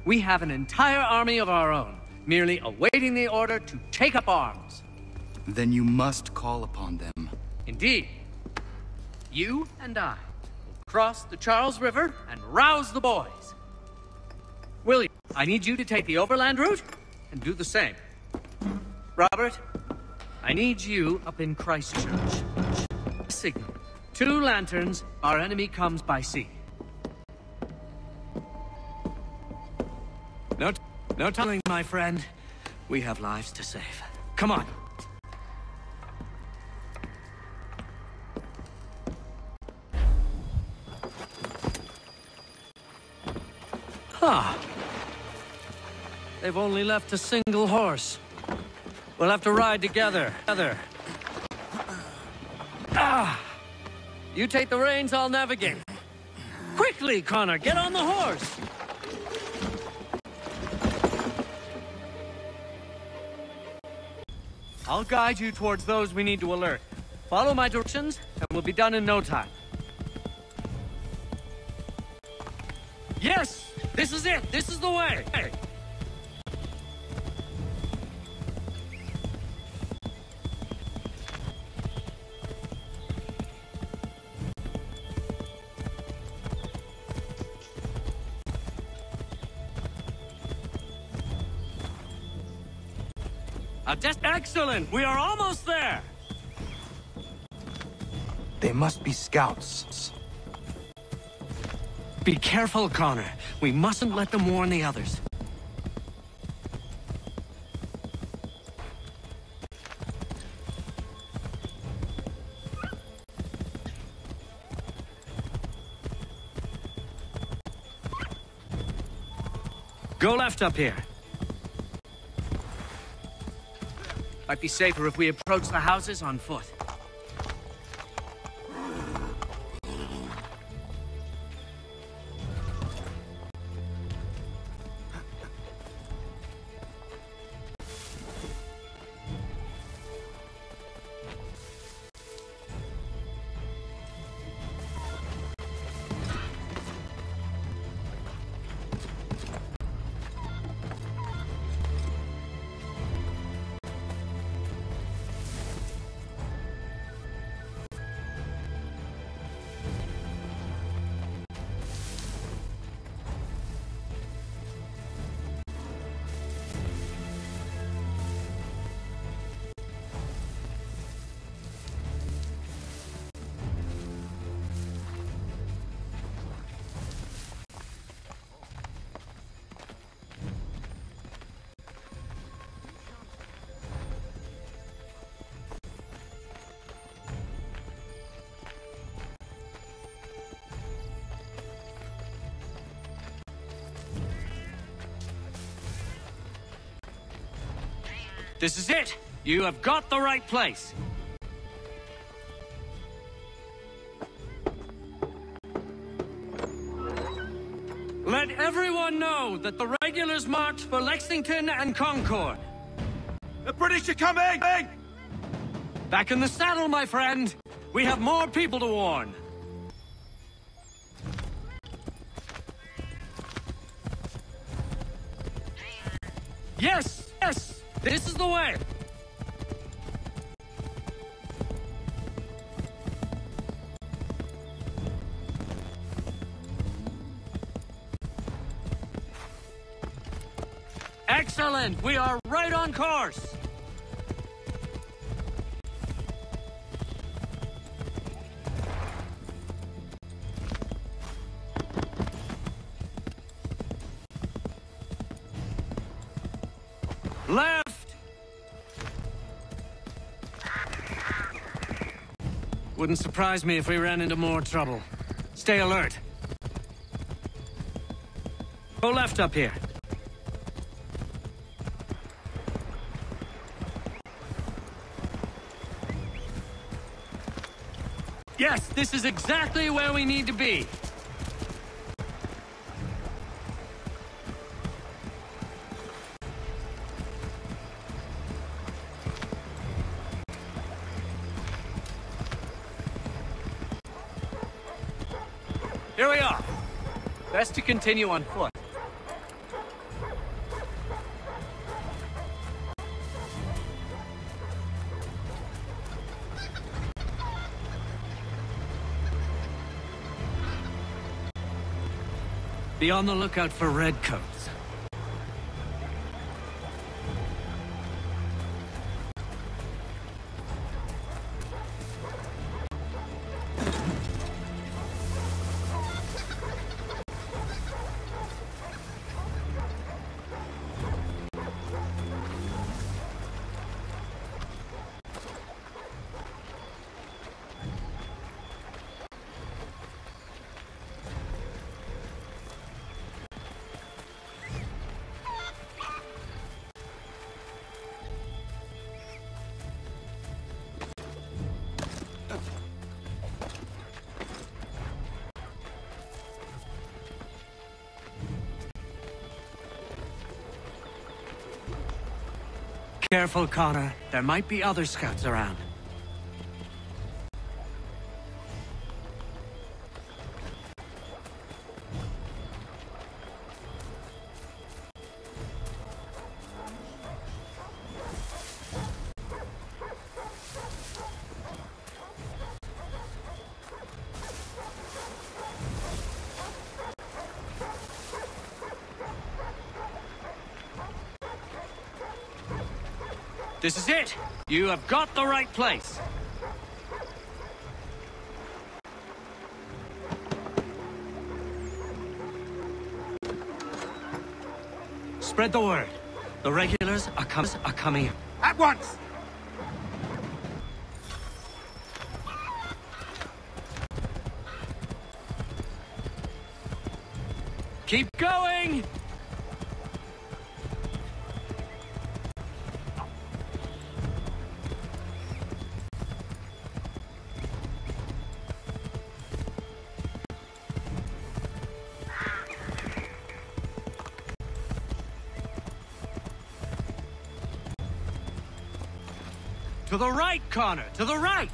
We have an entire army of our own, merely awaiting the order to take up arms. Then you must call upon them. Indeed. You and I will cross the Charles River and rouse the boys. William, I need you to take the overland route and do the same. Robert, I need you up in Christchurch. Signal. 2 lanterns, our enemy comes by sea. No telling, my friend. We have lives to save. Come on. Ah. They've only left a single horse. We'll have to ride together. Ah! You take the reins, I'll navigate. Quickly, Connor, get on the horse! I'll guide you towards those we need to alert. Follow my directions, and we'll be done in no time. Yes! This is it! This is the way! Hey. Excellent! We are almost there! They must be scouts. Be careful, Connor. We mustn't let them warn the others. Go left up here. Might be safer if we approach the houses on foot. This is it! You have got the right place! Let everyone know that the regulars marched for Lexington and Concord. The British are coming! Back in the saddle, my friend! We have more people to warn! Yes! Yes! This is the way! Excellent! We are right on course! Left! Wouldn't surprise me if we ran into more trouble. Stay alert. Go left up here. Yes, this is exactly where we need to be. Here we are. Best to continue on foot. Be on the lookout for redcoats. Careful, Connor. There might be other scouts around. This is it! You have got the right place! Spread the word. The regulars are coming. At once! Keep going! To the right, Connor! To the right!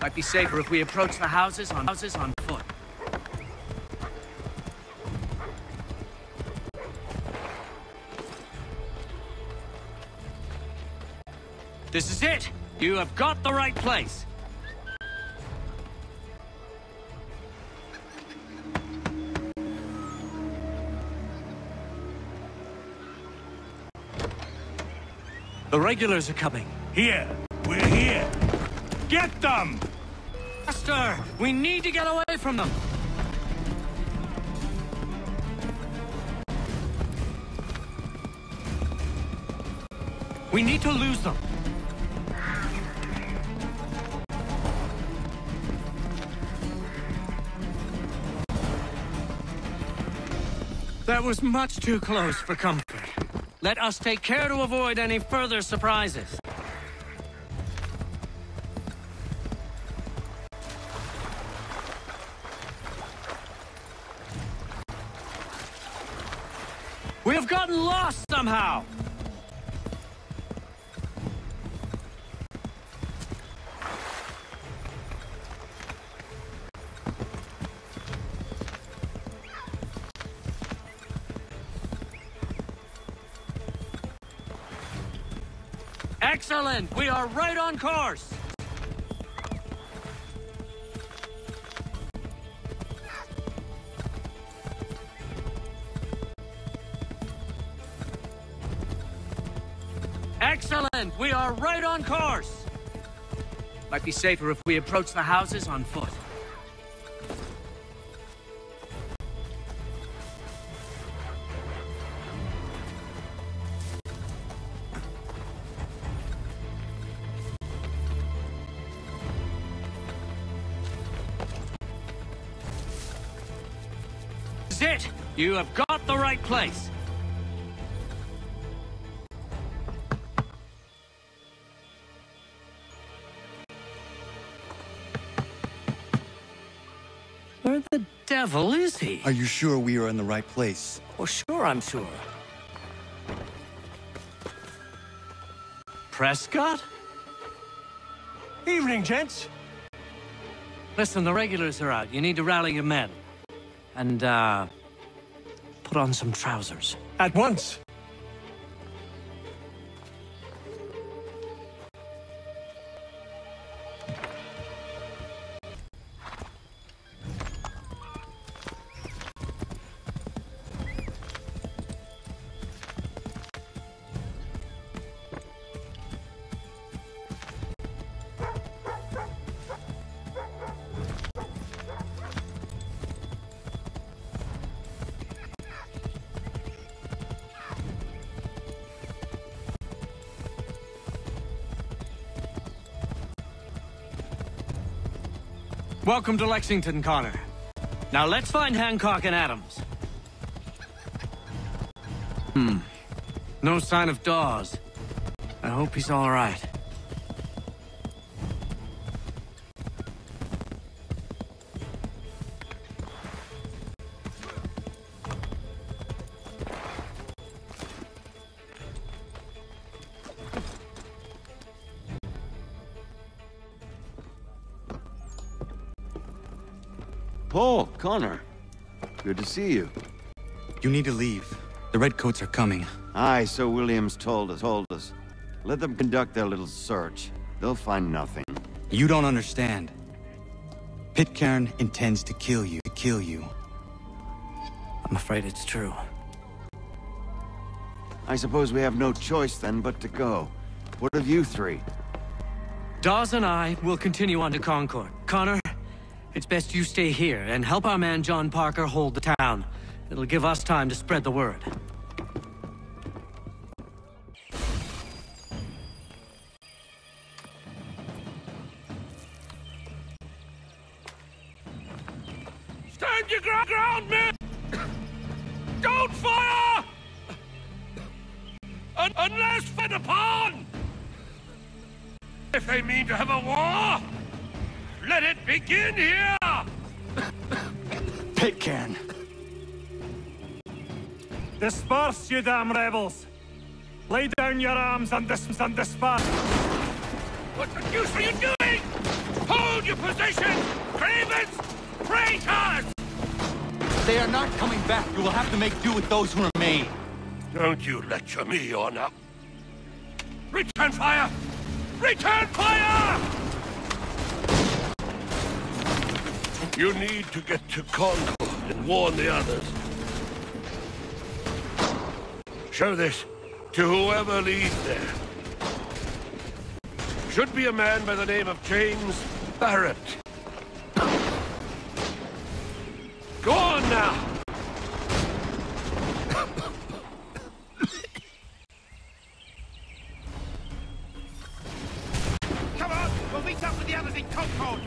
Might be safer if we approach the houses on foot. This is it! You have got the right place! The regulars are coming. Here! We're here! Get them! Master! We need to get away from them! We need to lose them! That was much too close for comfort. Let us take care to avoid any further surprises. We have gotten lost somehow! Excellent! We are right on course! Excellent! We are right on course! Might be safer if we approach the houses on foot. This is it! You have got the right place! Where the devil is he? Are you sure we are in the right place? Oh, sure, I'm sure. Prescott? Evening, gents. Listen, the regulars are out. You need to rally your men. And, put on some trousers. At once. Welcome to Lexington, Connor. Now let's find Hancock and Adams. No sign of Dawes. I hope he's all right. Paul, Connor. Good to see you. You need to leave. The Redcoats are coming. Aye, so Williams told us. Let them conduct their little search. They'll find nothing. You don't understand. Pitcairn intends to kill you. I'm afraid it's true. I suppose we have no choice then but to go. What of you three? Dawes and I will continue on to Concord. Connor, it's best you stay here and help our man John Parker hold the town. It'll give us time to spread the word. Stand your ground, men! Don't fire! Unless fed upon! If they mean to have a war, let it begin here! Pitcairn! Disperse, you damn rebels! Lay down your arms and disperse! What the deuce are you doing? Hold your position! Cravens! Traitors! They are not coming back. You will have to make do with those who remain. Don't you lecture me on up. Return fire! Return fire! You need to get to Concord and warn the others. Show this to whoever leads there. Should be a man by the name of James Barrett. Go on now! Come on! We'll meet up with the others in Concord!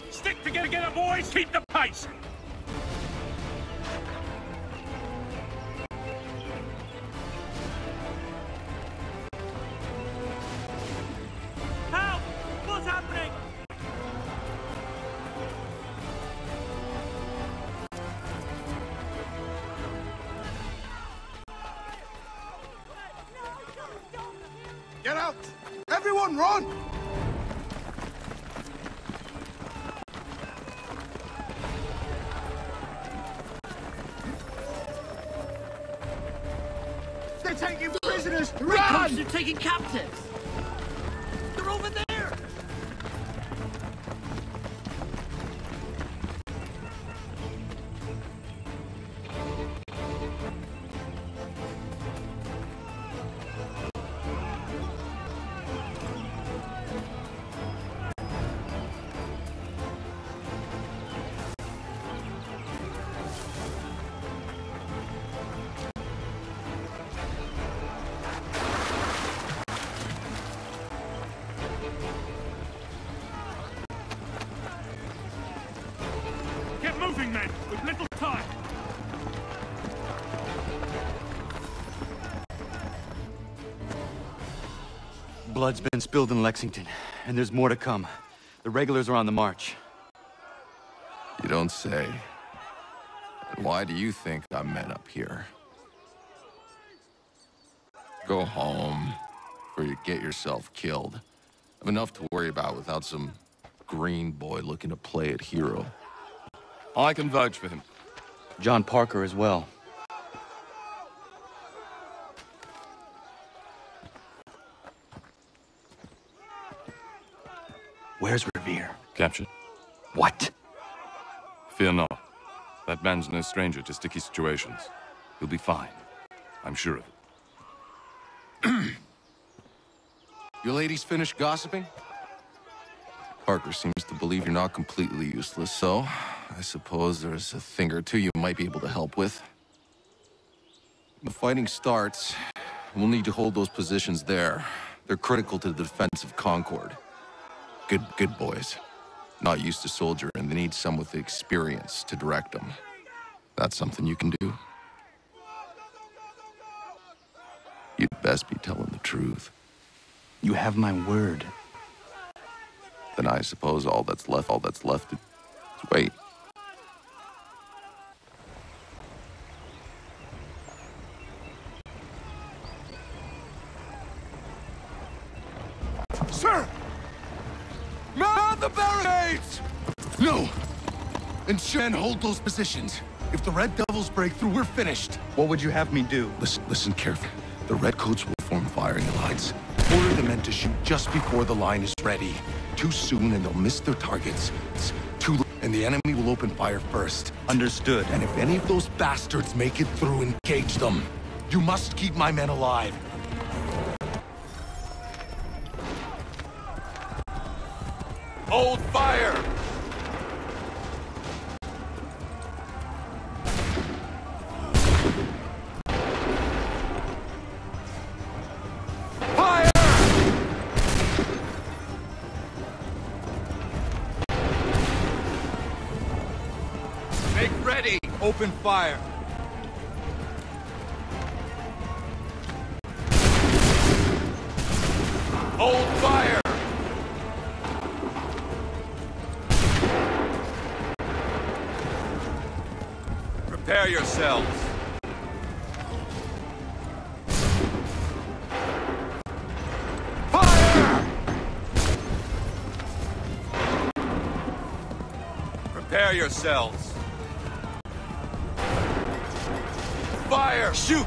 Stick together, boys! Keep the pace! Get out! Everyone run! They're taking prisoners! Run! They're taking captives! They're over there! Moving, men, with little time. Blood's been spilled in Lexington, and there's more to come. The regulars are on the march. You don't say. And why do you think I'm men up here? Go home, or you get yourself killed. I've enough to worry about without some green boy looking to play at hero. I can vouch for him. John Parker as well. Where's Revere? Captured. What? Fear not. That man's no stranger to sticky situations. He'll be fine. I'm sure of it. You ladies finished gossiping? Parker seems to believe you're not completely useless, so I suppose there's a thing or two you might be able to help with. When the fighting starts, we'll need to hold those positions there. They're critical to the defense of Concord. Good boys. Not used to soldier, and they need some with the experience to direct them. That's something you can do. You'd best be telling the truth. You have my word. Then I suppose all that's left is wait. Sir! Man the barricades! No! And hold those positions. If the Red Devils break through, we're finished. What would you have me do? Listen carefully. The Redcoats will form firing lines. Order the men to shoot just before the line is ready. Too soon and they'll miss their targets. It's too late, and the enemy will open fire first. Understood. And if any of those bastards make it through, engage them. You must keep my men alive. Hold fire! Fire! Make ready! Open fire! Hold fire! Prepare yourselves. Fire! Prepare yourselves. Fire! Shoot!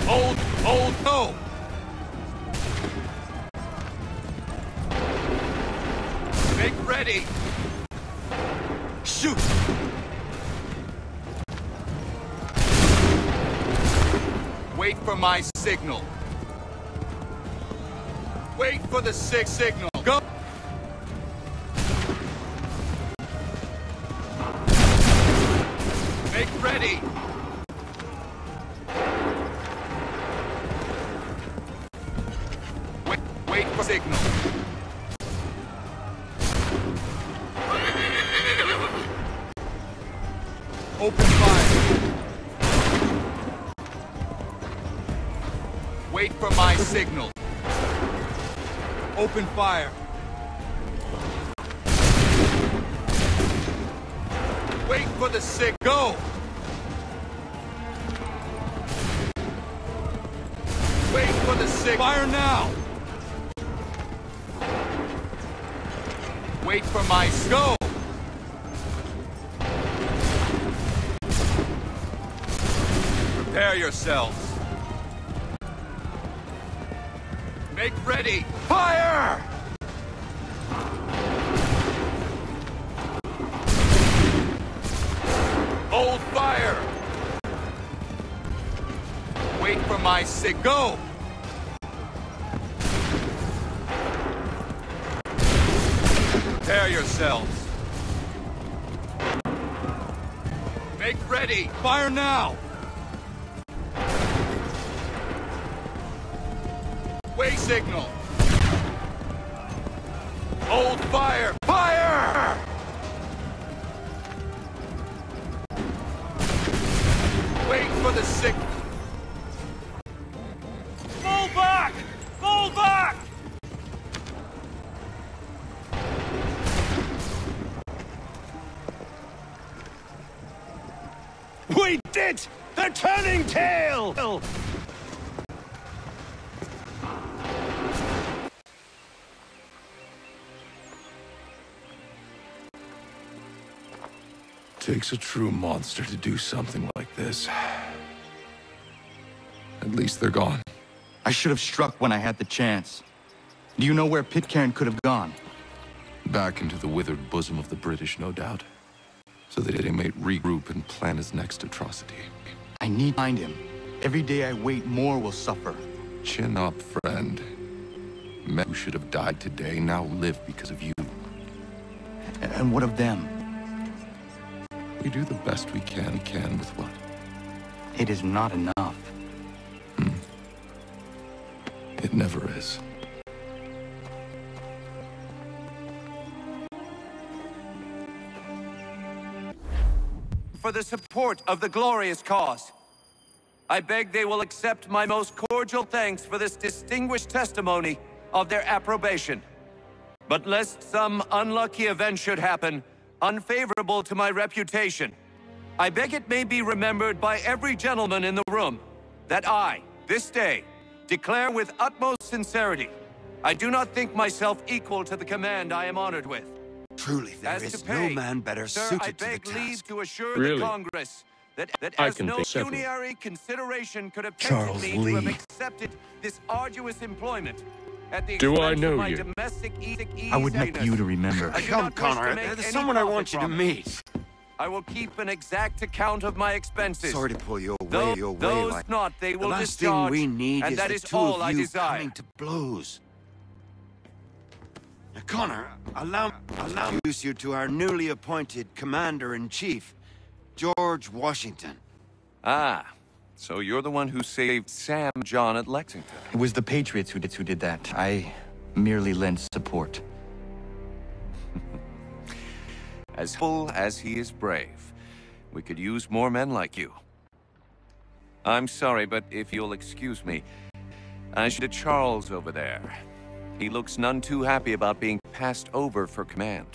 Hold, no! Make ready! Shoot! Wait for my signal. Wait for the signal. Go! Make ready! Wait for signal. Open fire. Wait for my signal. Open fire. Wait for the go. for the sick! Fire now! Wait for my go! Prepare yourselves. Make ready! Fire! Hold fire! Wait for my sick. Go! Prepare yourselves. Make ready! Fire now! Way signal! Hold fire! Fire! Wait for the signal! Fall back! Fall back! We did! They're turning tail! Takes a true monster to do something like this. At least they're gone. I should have struck when I had the chance. Do you know where Pitcairn could have gone? Back into the withered bosom of the British, no doubt. So that they may regroup and plan his next atrocity. I need to find him. Every day I wait, more will suffer. Chin up, friend. Men who should have died today now live because of you. And what of them? We do the best we can with what? It is not enough. It never is. For the support of the glorious cause. I beg they will accept my most cordial thanks for this distinguished testimony of their approbation. But lest some unlucky event should happen, unfavorable to my reputation, I beg it may be remembered by every gentleman in the room that I, this day, declare with utmost sincerity, I do not think myself equal to the command I am honored with. Truly, there is no man better suited to the task. I beg leave to assure Really? the Congress that I as can no think several. pecuniary consideration could have Charles tempted me to have Lee. accepted this arduous employment at the Do I expense know of my you? domestic I would like you to remember. I do Come, not wish Connor. to make There's any someone I profit want you to from it. meet. I will keep an exact account of my expenses. Sorry to pull you away, Those like not, they will the last discharge, thing we need and is that the is two all of I you desire. coming to blows. Now, Connor, allow me to introduce you to our newly appointed Commander-in-Chief, George Washington. Ah, so you're the one who saved Sam John at Lexington. It was the Patriots who did that. I merely lent support. As full as he is brave, we could use more men like you. I'm sorry, but if you'll excuse me, I should have Charles over there. He looks none too happy about being passed over for command.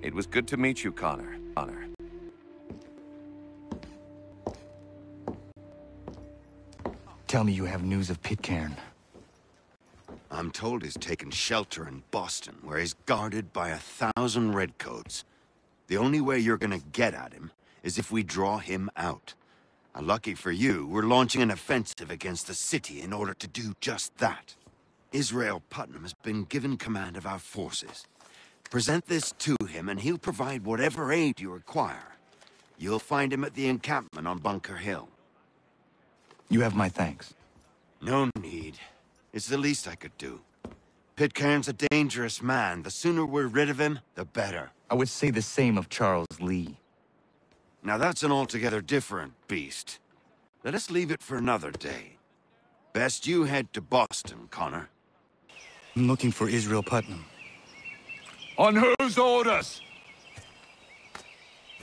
It was good to meet you, Connor. Tell me you have news of Pitcairn. I'm told he's taken shelter in Boston, where he's guarded by 1,000 redcoats. The only way you're gonna get at him is if we draw him out. Now, lucky for you, we're launching an offensive against the city in order to do just that. Israel Putnam has been given command of our forces. Present this to him and he'll provide whatever aid you require. You'll find him at the encampment on Bunker Hill. You have my thanks. No need. It's the least I could do. Pitcairn's a dangerous man. The sooner we're rid of him, the better. I would say the same of Charles Lee. Now that's an altogether different beast. Let us leave it for another day. Best you head to Boston, Connor. I'm looking for Israel Putnam. On whose orders?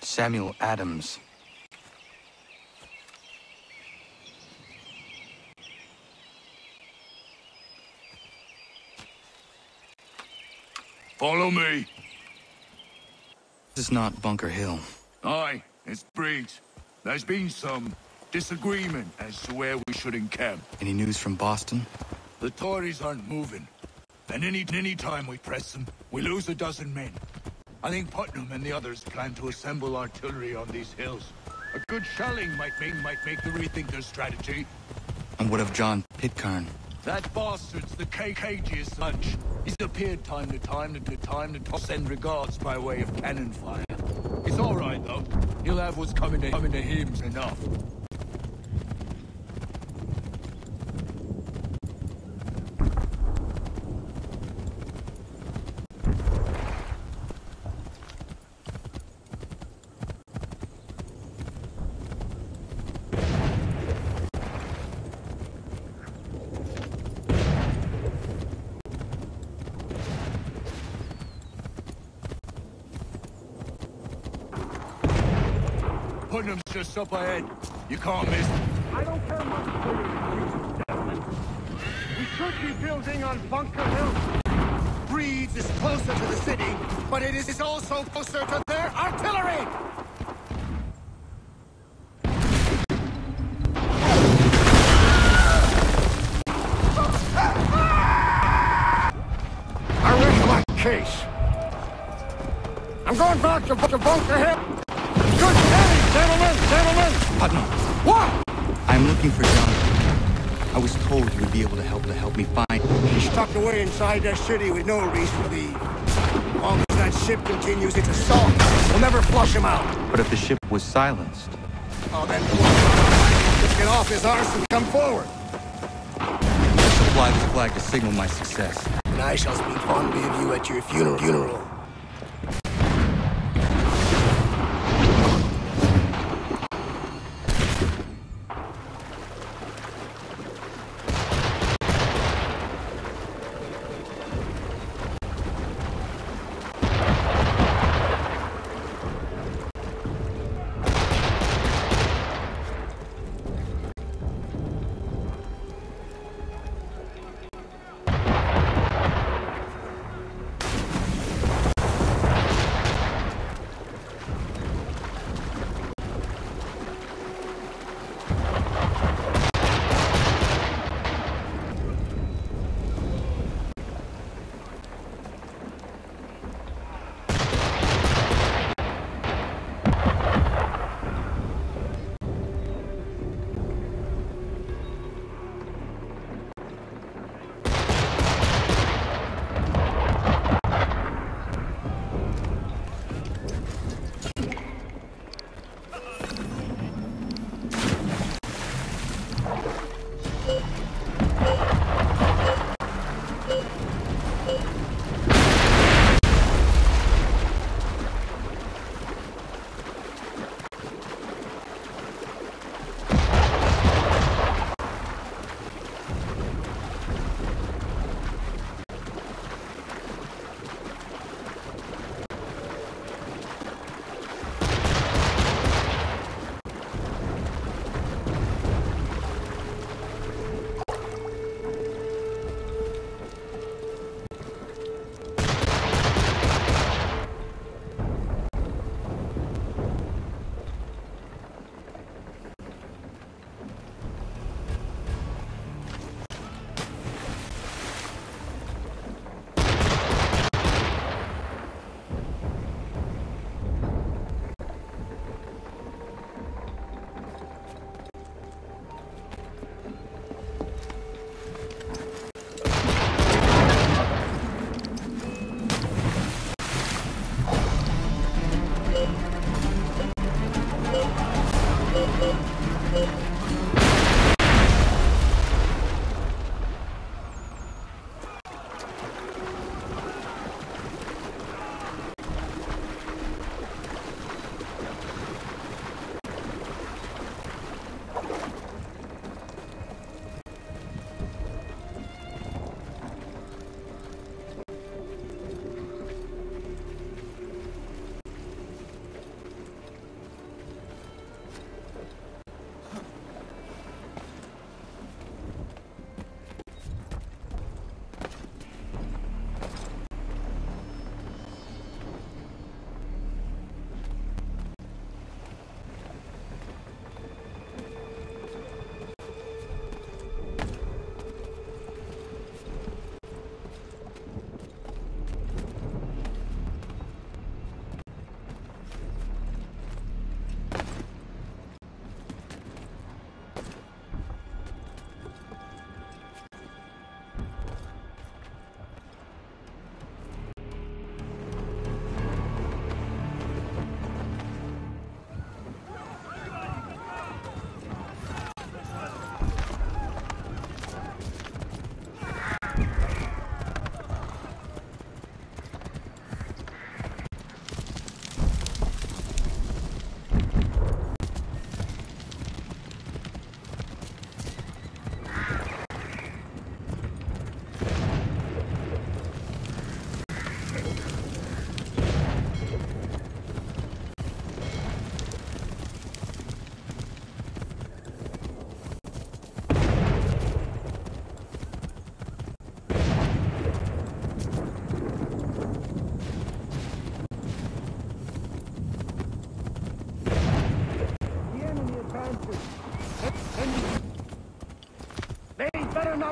Samuel Adams. Follow me. This is not Bunker Hill. Aye, it's Briggs. There's been some disagreement as to where we should encamp. Any news from Boston? The Tories aren't moving. And any time we press them, we lose a dozen men. I think Putnam and the others plan to assemble artillery on these hills. A good shelling might make them rethink their strategy. And what of John Pitcairn? That bastard's the cagiest lunch. He's appeared time to time to send regards by way of cannon fire. It's all right though. He'll have what's coming to him enough. Putnam's just up ahead. You can't miss. I don't care much for your gentlemen. We should be building on Bunker Hill. Breeds is closer to the city, but it is also closer to their artillery! I rest my case. I'm going back to Bunker Hill. Good day, gentlemen! Putnam! What? I'm looking for John. I was told you would be able to help me find... He's tucked away inside that city with no reason to leave. As long as that ship continues its assault, we'll never flush him out. But if the ship was silenced... Oh, then let's get off his arse and come forward. Let's fly this flag to signal my success. And I shall speak fondly of you at your funeral.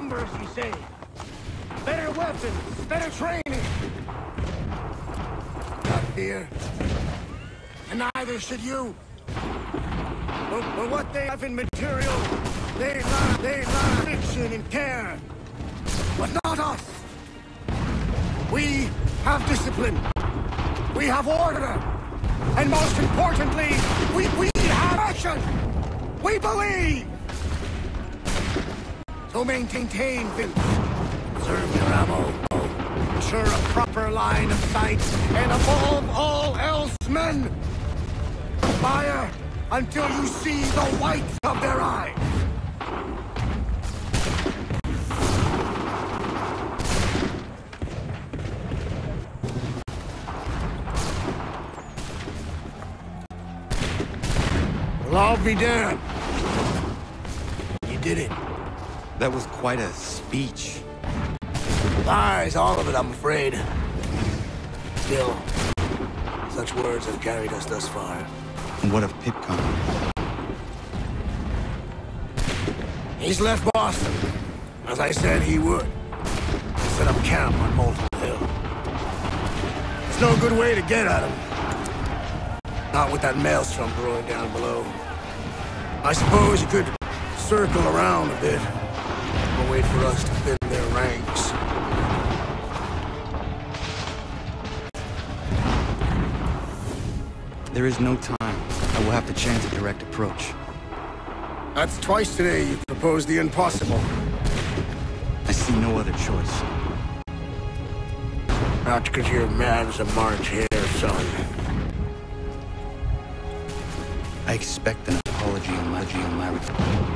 numbers, you say? Better weapons, better training. Not fear. And neither should you. But what they have in material, they lack fiction and care. But not us. We have discipline. We have order. And most importantly, we have action. We believe. So maintain, Vince. Preserve your ammo. Ensure a proper line of sight. And above all else, men, fire until you see the whites of their eyes. Well, I'll be damned. You did it. That was quite a speech. Lies, all of it, I'm afraid. Still, such words have carried us thus far. And what of Pitcom? He's left Boston, as I said he would. Set up camp on Molten Hill. There's no good way to get at him. Not with that maelstrom brewing down below. I suppose you could circle around a bit, or wait for us to thin their ranks. There is no time. I will have to chance a direct approach. That's twice today you proposed the impossible. I see no other choice. Not because you're mad as a March hare, son. I expect an apology on my return.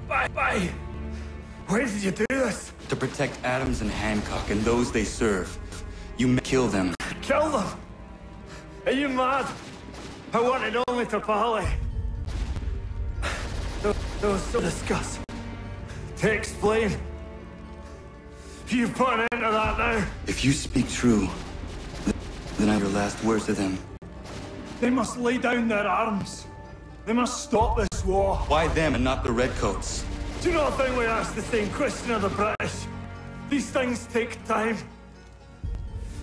Why? Why did you do this? To protect Adams and Hancock and those they serve. You may kill them. Kill them? Are you mad? I wanted only to parley. There was so discuss. To explain. You put an end to that now. If you speak true, then I have your last words to them. They must lay down their arms. They must stop this war. Why them and not the Redcoats? Do you not think we asked the same question of the British? These things take time.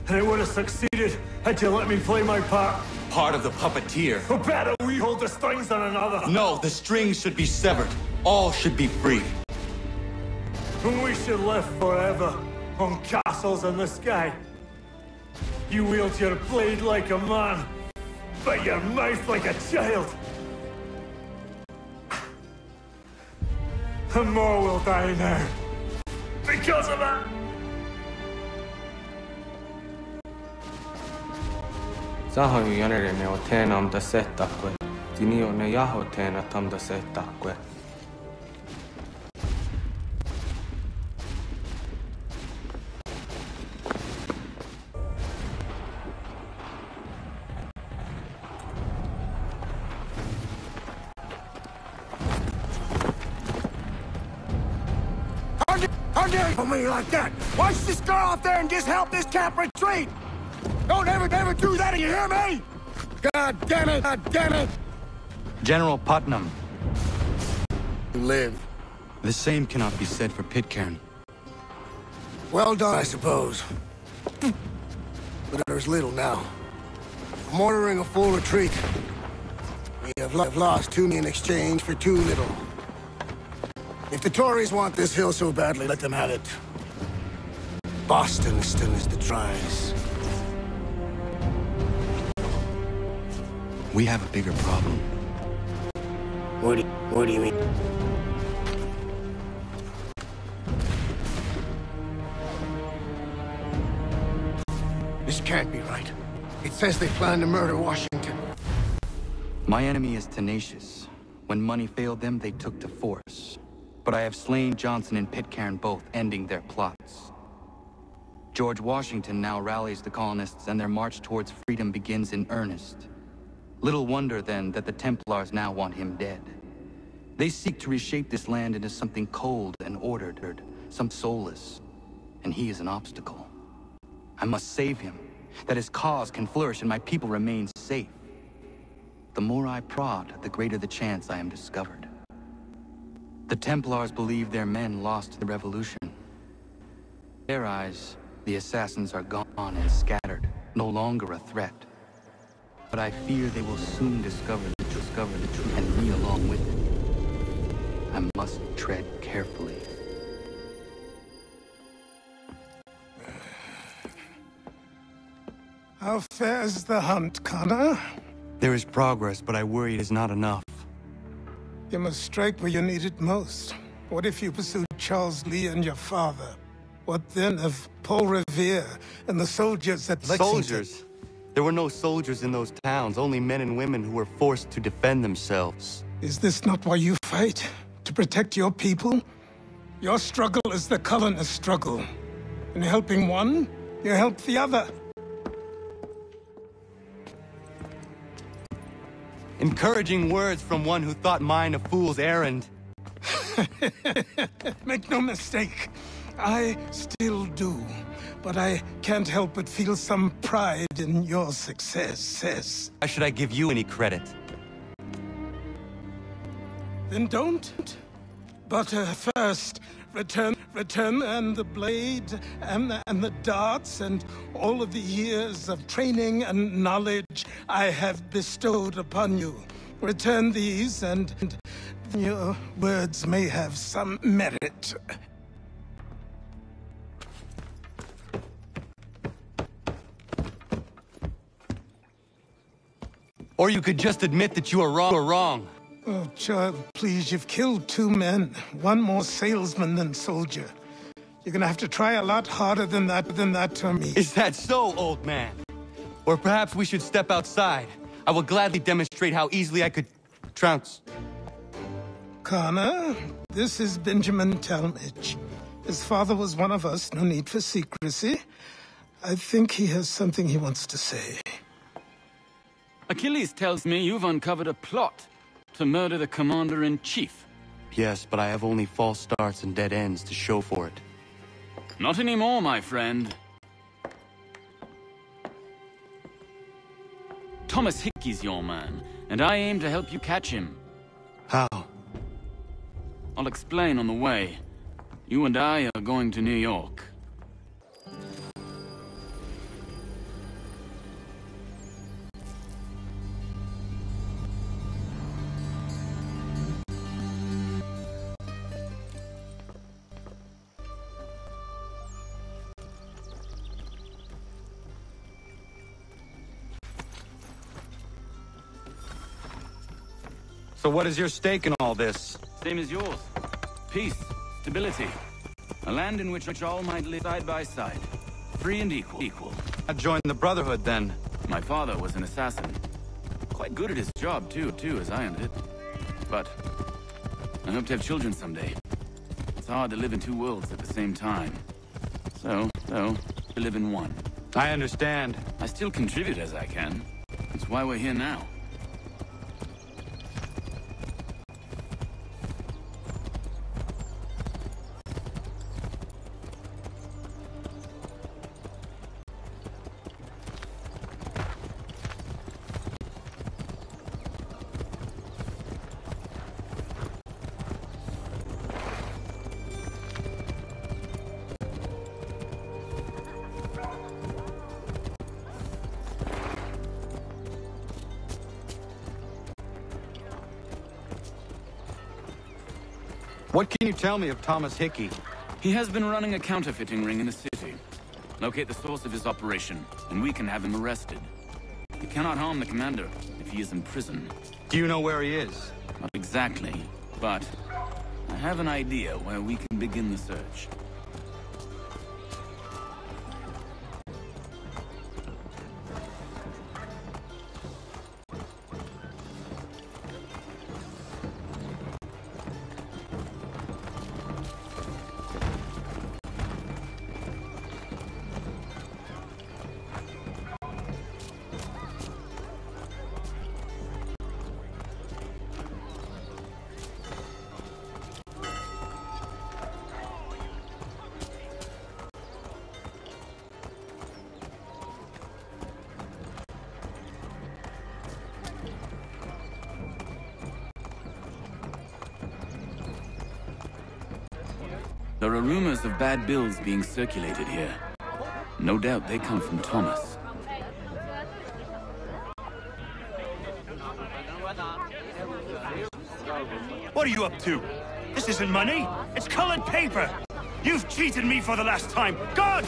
And I would have succeeded had you let me play my part. Part of the puppeteer. Or better, we hold the strings on another. No, the strings should be severed. All should be free. And we should live forever on castles in the sky. You wield your blade like a man, but your mouth like a child. And more will die now. Because of that. Sahoin jänerene o teena om da settakwe. Tini on ne jaho teena tam da settakwe. How dare you put me like that? Why should this girl out there and just help this camp retreat? Don't ever do that, you hear me? God damn it, God damn it! General Putnam. You live. The same cannot be said for Pitcairn. Well done, I suppose. But there's little now. I'm ordering a full retreat. We have lost too many in exchange for too little. If the Tories want this hill so badly, let them have it. Boston still is the prize. We have a bigger problem. What do you mean? This can't be right. It says they plan to murder Washington. My enemy is tenacious. When money failed them, they took to force. But I have slain Johnson and Pitcairn both, ending their plots. George Washington now rallies the colonists and their march towards freedom begins in earnest. Little wonder, then, that the Templars now want him dead. They seek to reshape this land into something cold and ordered, some soulless, and he is an obstacle. I must save him, that his cause can flourish and my people remain safe. The more I prod, the greater the chance I am discovered. The Templars believe their men lost the revolution. In their eyes, the assassins are gone and scattered, no longer a threat. But I fear they will soon discover the truth and me along with it. I must tread carefully. How fares the hunt, Connor? There is progress, but I worry it is not enough. You must strike where you need it most. What if you pursued Charles Lee and your father? What then of Paul Revere and the soldiers at Lexington? Soldiers? There were no soldiers in those towns, only men and women who were forced to defend themselves. Is this not why you fight? To protect your people? Your struggle is the colonists' struggle. In helping one, you help the other. Encouraging words from one who thought mine a fool's errand. Make no mistake, I still do. But I can't help but feel some pride in your success. Why should I give you any credit? Then don't. But first, return and the blade and the darts and all of the years of training and knowledge I have bestowed upon you. Return these and your words may have some merit. Or you could just admit that you are wrong. Oh, child, please, you've killed 2 men. One more salesman than soldier. You're gonna have to try a lot harder than that to me. Is that so, old man? Or perhaps we should step outside. I will gladly demonstrate how easily I could trounce. Connor, this is Benjamin Talmadge. His father was one of us, no need for secrecy. I think he has something he wants to say. Achilles tells me you've uncovered a plot to murder the Commander-in-Chief. Yes, but I have only false starts and dead ends to show for it. Not anymore, my friend. Thomas Hickey's your man, and I aim to help you catch him. How? I'll explain on the way. You and I are going to New York. So what is your stake in all this? Same as yours. Peace, stability. A land in which all might live side by side. Free and equal. I joined the Brotherhood then. My father was an assassin. Quite good at his job too, as I understood it. But I hope to have children someday. It's hard to live in two worlds at the same time. So, we live in one. I understand. I still contribute as I can. That's why we're here now. What can you tell me of Thomas Hickey? He has been running a counterfeiting ring in the city. Locate the source of his operation, and we can have him arrested. He cannot harm the commander if he is in prison. Do you know where he is? Not exactly, but I have an idea where we can begin the search. There are rumors of bad bills being circulated here. No doubt they come from Thomas. What are you up to? This isn't money. It's colored paper. You've cheated me for the last time. God!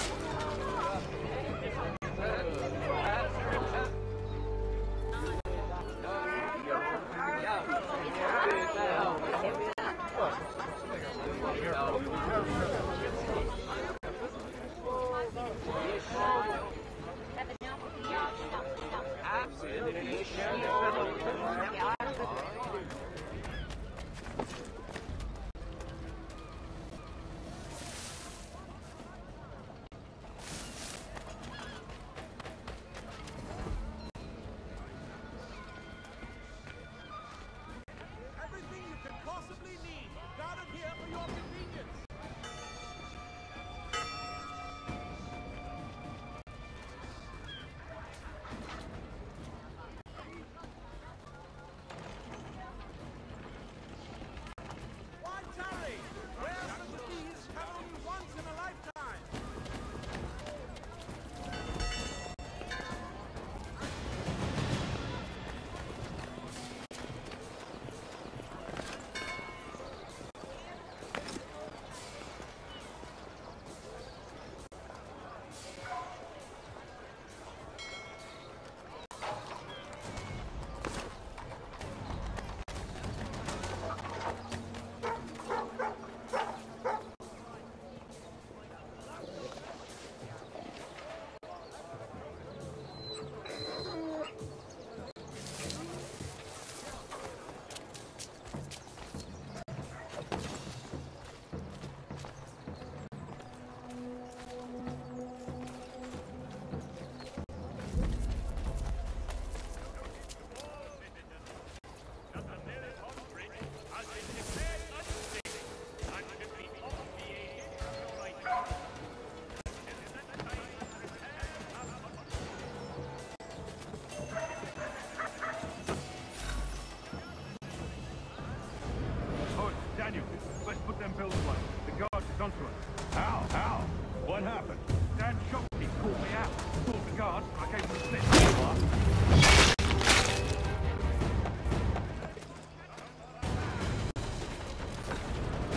Daniel, let's put them bills away. The guards have gone to us. How? What happened? Dan Shopkeep called me out. Called the guards, but I gave them a slip. What?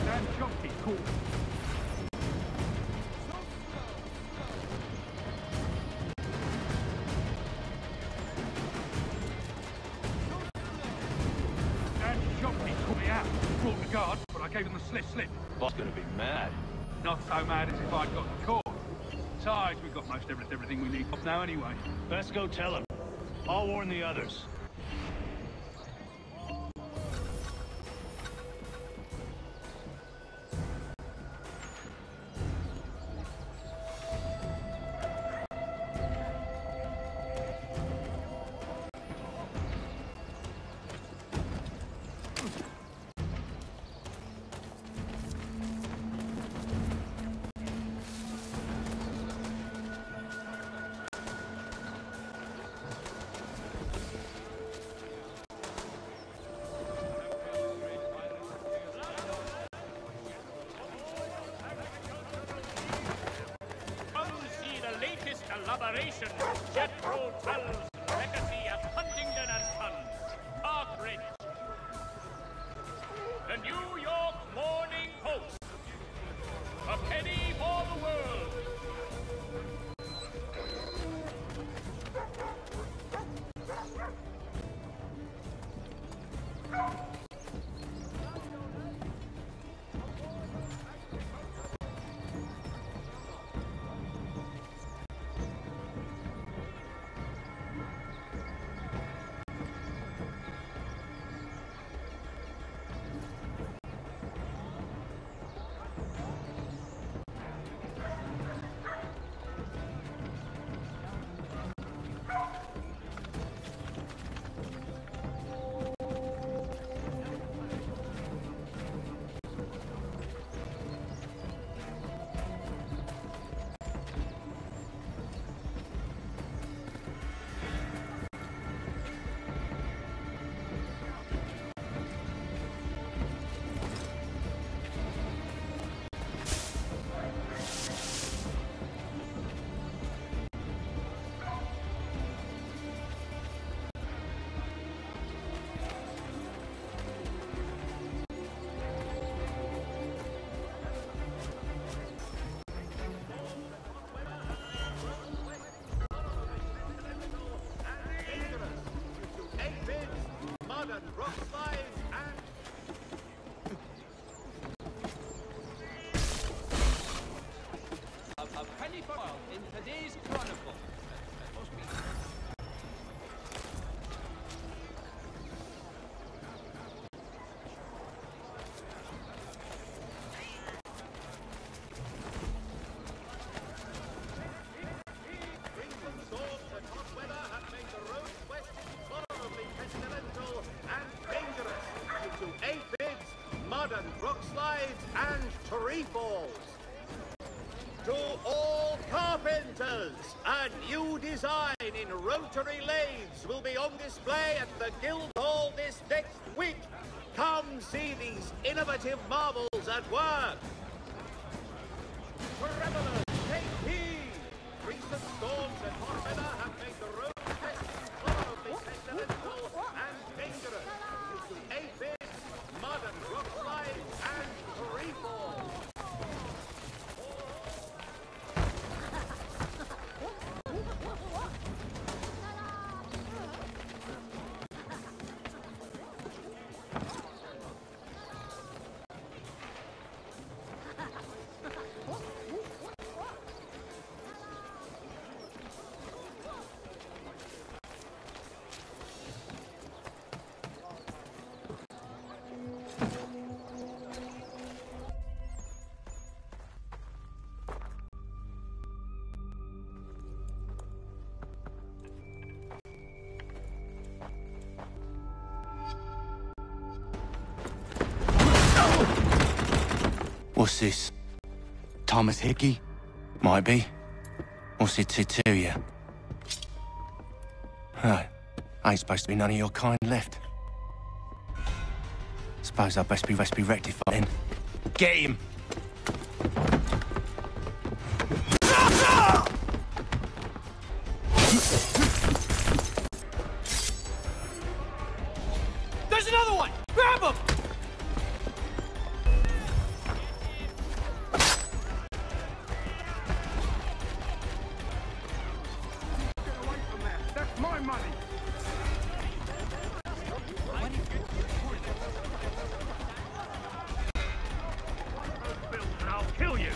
Dan Shopkeep called me. Brought the guards, but I gave them the slip. Boss gonna be mad. Not so mad as if I'd got the caught. Besides, we've got most everything we need off now anyway. Let's go tell him. I'll warn the others. Elaboration, Jethro Tull's legacy at Huntingdon and Sons, Park Ridge. The New York Morning Post. A penny for the world. A penny for oil in today's Chronicle. To all carpenters, a new design in rotary lathes will be on display at the Guildhall this next week. Come see these innovative marvels at work. Travelers, take heed. Recent storms and hot weather have made the road horribly pestilential and dangerous due to aphids, mud and rock slides, and tree falls. What's this? Thomas Hickey? Might be. What's it to you? Right. Ain't supposed to be none of your kind left. Suppose Suppose I best be rectified then. Get him! There's another one! Grab him! That's my money! I'll kill you!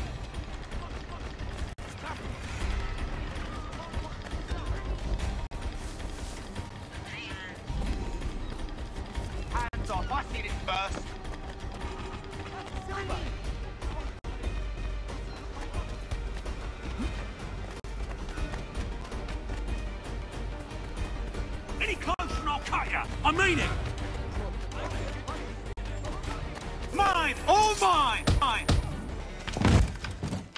Hands off! I seen it first! Any closer and I'll cut you! I mean it! Mine! All mine! Mine!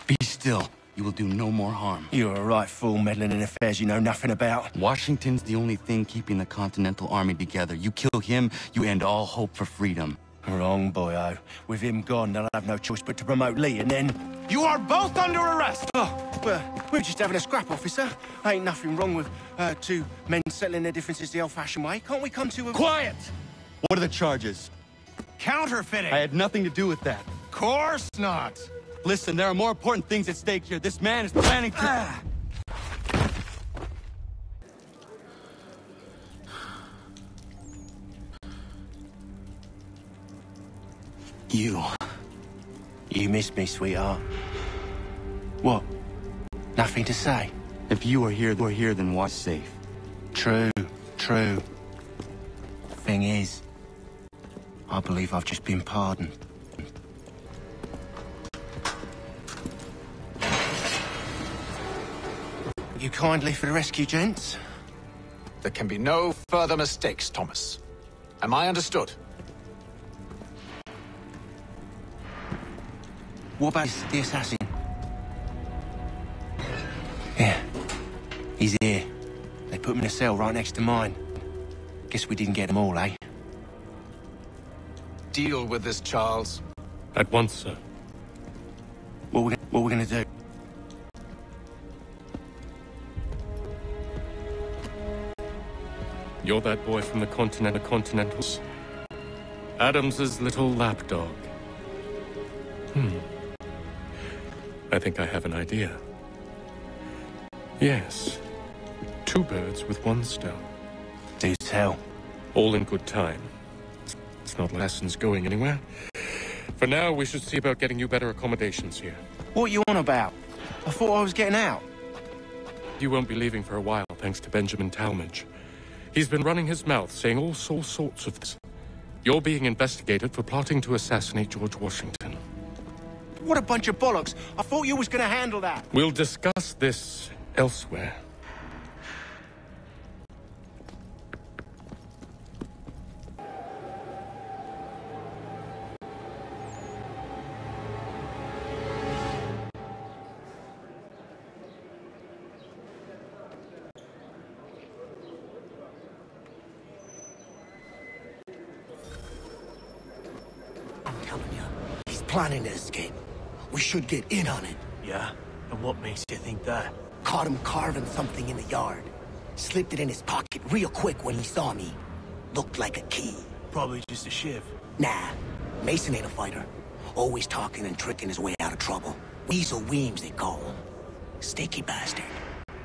Be still. You will do no more harm. You're a right fool meddling in affairs you know nothing about. Washington's the only thing keeping the Continental Army together. You kill him, you end all hope for freedom. Wrong, boyo. With him gone, they'll have no choice but to promote Lee, and then... You are both under arrest! Oh, well, we're just having a scrap, officer. Ain't nothing wrong with two men settling their differences the old-fashioned way. Can't we come to a... Quiet! What are the charges? Counterfeiting! I had nothing to do with that. Course not! Listen, there are more important things at stake here. This man is planning to... You missed me, sweetheart. What? Nothing to say? If you were here, then what's safe? True. Thing is, I believe I've just been pardoned. You kindly for the rescue, gents? There can be no further mistakes, Thomas. Am I understood? What about the assassin? Yeah, he's here. They put him in a cell right next to mine. Guess we didn't get them all, eh? Deal with this, Charles. At once, sir. What we gonna do? You're that boy from the Continentals. Adams's little lapdog. I think I have an idea. Yes. Two birds with one stone. Do tell. All in good time. It's not lessons going anywhere. For now, we should see about getting you better accommodations here. What you on about? I thought I was getting out. You won't be leaving for a while, thanks to Benjamin Talmadge. He's been running his mouth, saying all sorts of things. You're being investigated for plotting to assassinate George Washington. What a bunch of bollocks. I thought you was gonna handle that. We'll discuss this elsewhere. Planning to escape. We should get in on it. Yeah? And what makes you think that? Caught him carving something in the yard. Slipped it in his pocket real quick when he saw me. Looked like a key. Probably just a shiv. Nah, Mason ain't a fighter. Always talking and tricking his way out of trouble. Weasel Weems, they call him. Sticky bastard.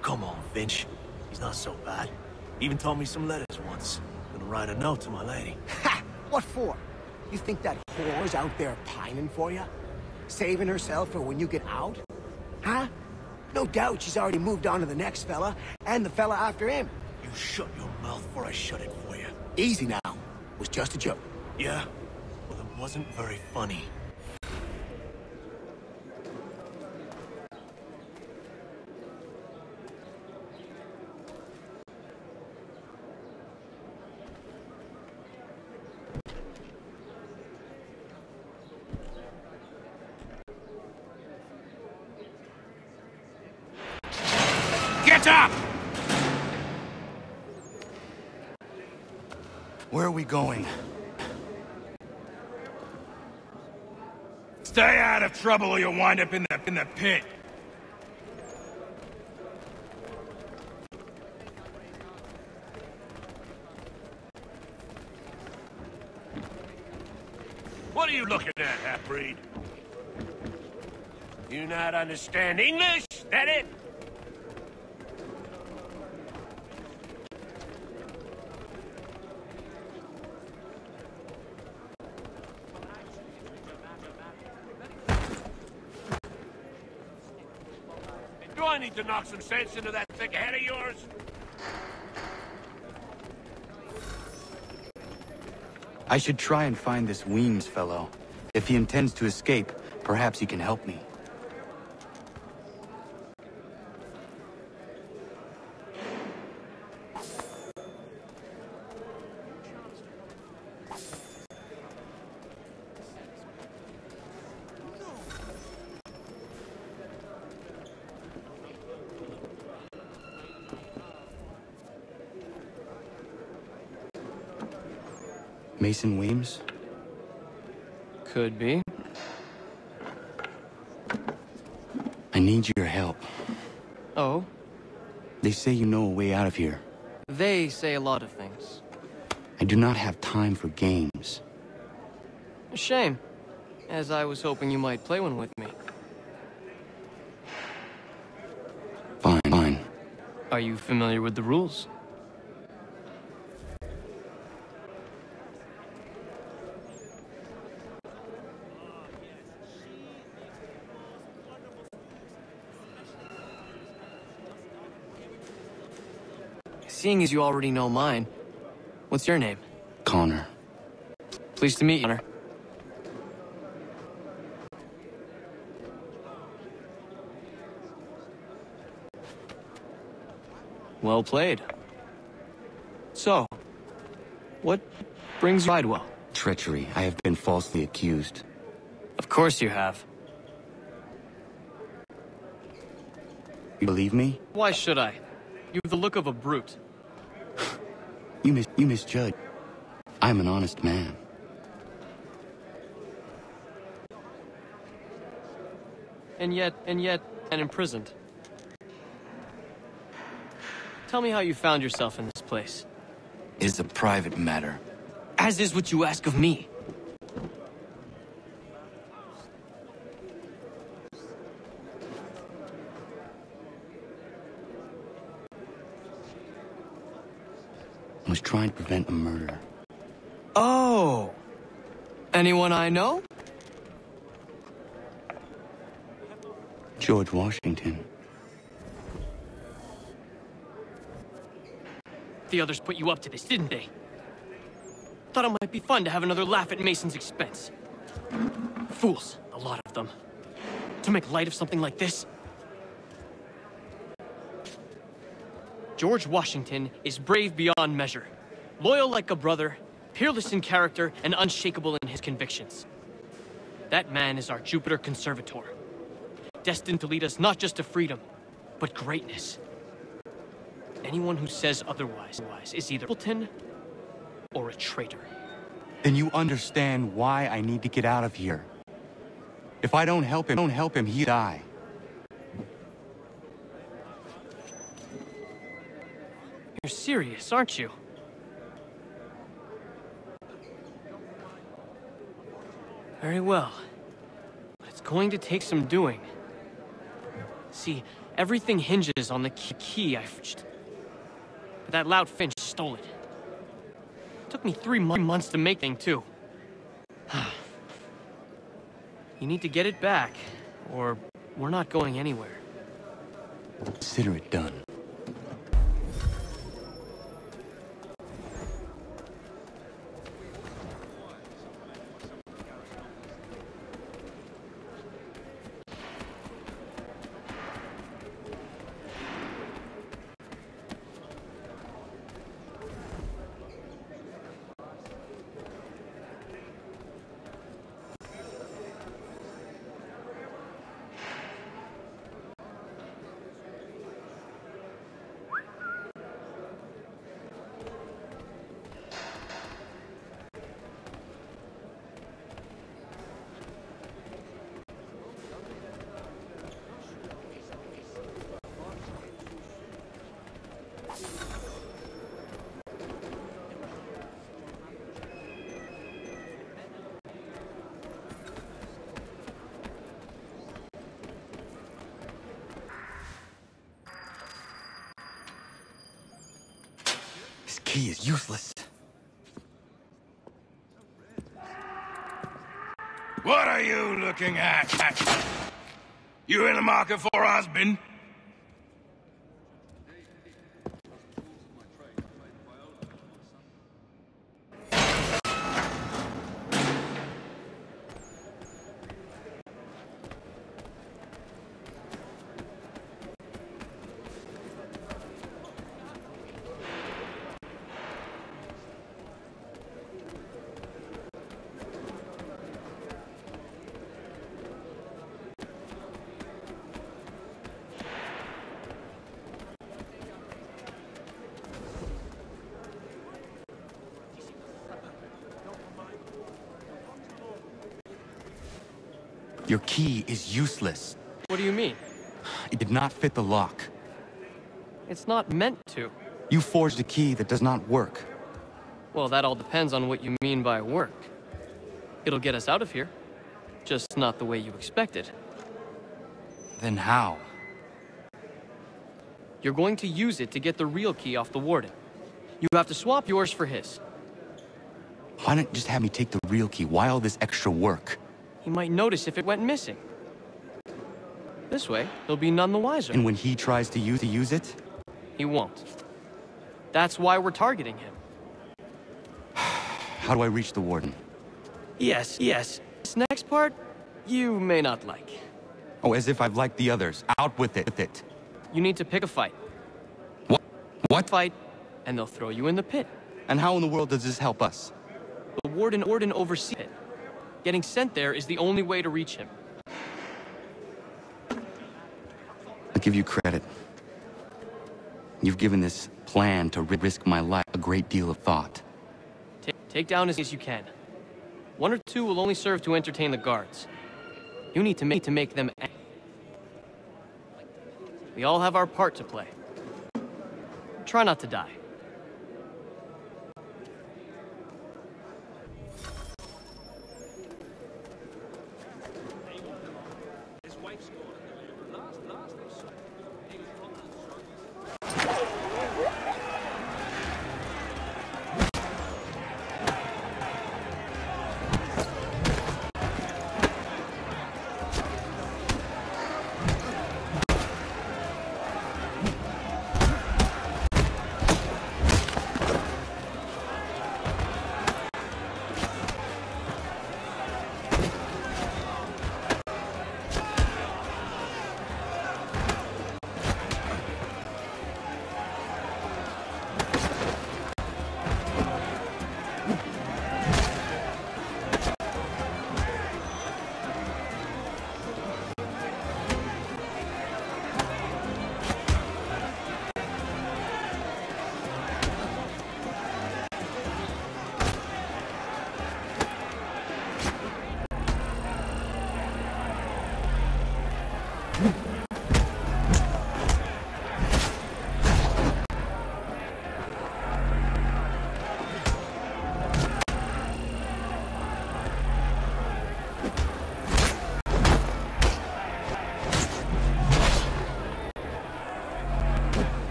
Come on, Finch. He's not so bad. Even taught me some letters once. Gonna write a note to my lady. Ha! What for? You think that whore's out there pining for you? Saving herself for when you get out? Huh? No doubt she's already moved on to the next fella, and the fella after him. You shut your mouth before I shut it for you. Easy now. It was just a joke. Yeah? Well, it wasn't very funny. Get up! Where are we going? Stay out of trouble or you'll wind up in the pit. What are you looking at, half-breed? You not understand English? That it? Do I need to knock some sense into that thick head of yours? I should try and find this Weems fellow. If he intends to escape, perhaps he can help me. Mason Weems? Could be. I need your help. Oh? They say you know a way out of here. They say a lot of things. I do not have time for games. A shame, as I was hoping you might play one with me. Fine. Are you familiar with the rules? Seeing as you already know mine, what's your name? Connor. Pleased to meet you, Connor. Well played. So, what brings you to Bridewell? Treachery. I have been falsely accused. Of course you have. You believe me? Why should I? You have the look of a brute. You misjudge. I'm an honest man. And yet, and imprisoned. Tell me how you found yourself in this place. It is a private matter. As is what you ask of me. I was trying to prevent a murder. Oh! Anyone I know? George Washington. The others put you up to this, didn't they? Thought it might be fun to have another laugh at Mason's expense. Fools, a lot of them. To make light of something like this. George Washington is brave beyond measure, loyal like a brother, peerless in character, and unshakable in his convictions. That man is our Jupiter Conservator, destined to lead us not just to freedom, but greatness. Anyone who says otherwise is either a simpleton or a traitor. Then you understand why I need to get out of here. If I don't help him, he'll die. You're serious, aren't you? Very well. But it's going to take some doing. See, everything hinges on the key I fetched. But that loud Finch stole it. Took me 3 months to make thing too. You need to get it back, or we're not going anywhere. Consider it done. key is useless. What are you looking at? You in the market for a husband? Your key is useless. What do you mean? It did not fit the lock. It's not meant to. You forged a key that does not work. Well, that all depends on what you mean by work. It'll get us out of here. Just not the way you expected. Then how? You're going to use it to get the real key off the warden. You have to swap yours for his. Why not just have me take the real key? Why all this extra work? He might notice if it went missing. This way, he'll be none the wiser. And when he tries to use it? He won't. That's why we're targeting him. How do I reach the warden? Yes. This next part, you may not like. Oh, as if I've liked the others. Out with it. You need to pick a fight. What? Fight, and they'll throw you in the pit. And how in the world does this help us? The warden oversees it. Getting sent there is the only way to reach him. I'll give you credit. You've given this plan to risk my life a great deal of thought. Take down as you can. One or two will only serve to entertain the guards. You need to make them angry. We all have our part to play. Try not to die.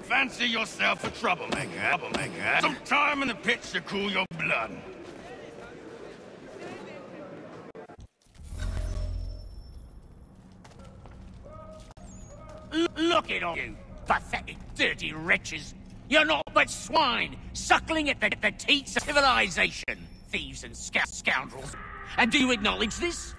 Fancy yourself a troublemaker. Some time in the pits to cool your blood. Look at all you pathetic, dirty wretches. You're not but swine, suckling at the teats of civilization. Thieves and scoundrels. And do you acknowledge this?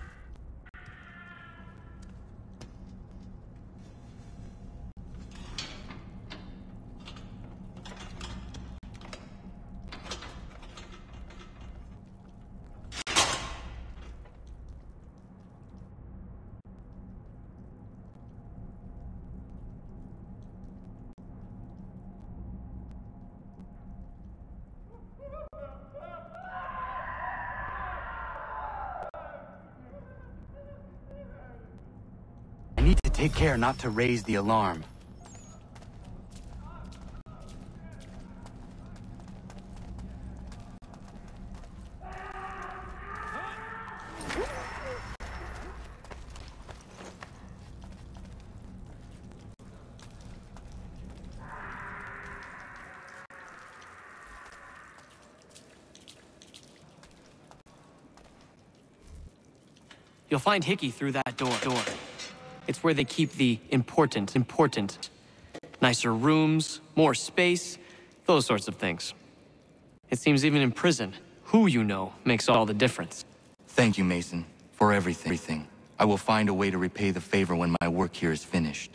I need to take care not to raise the alarm. You'll find Hickey through that door. It's where they keep the important. Nicer rooms, more space, those sorts of things. It seems even in prison, who you know makes all the difference. Thank you, Mason, for everything. I will find a way to repay the favor when my work here is finished.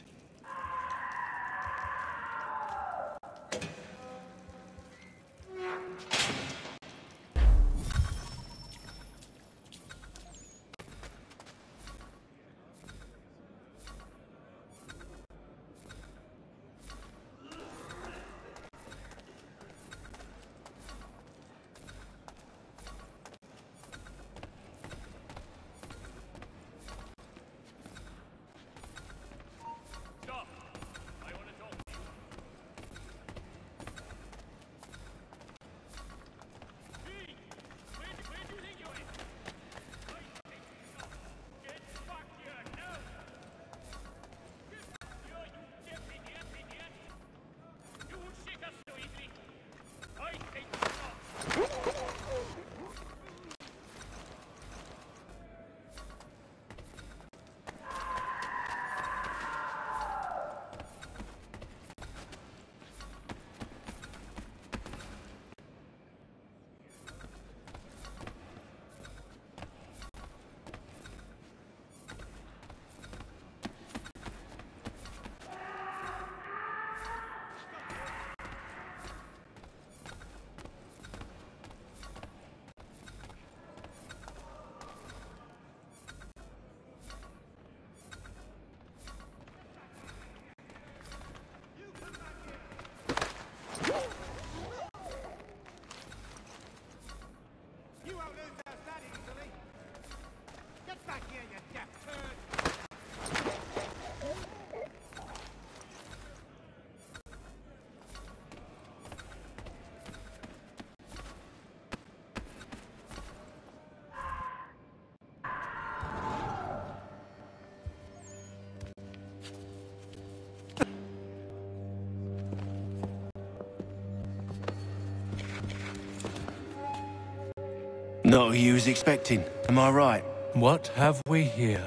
Not who you was expecting, am I right? What have we here?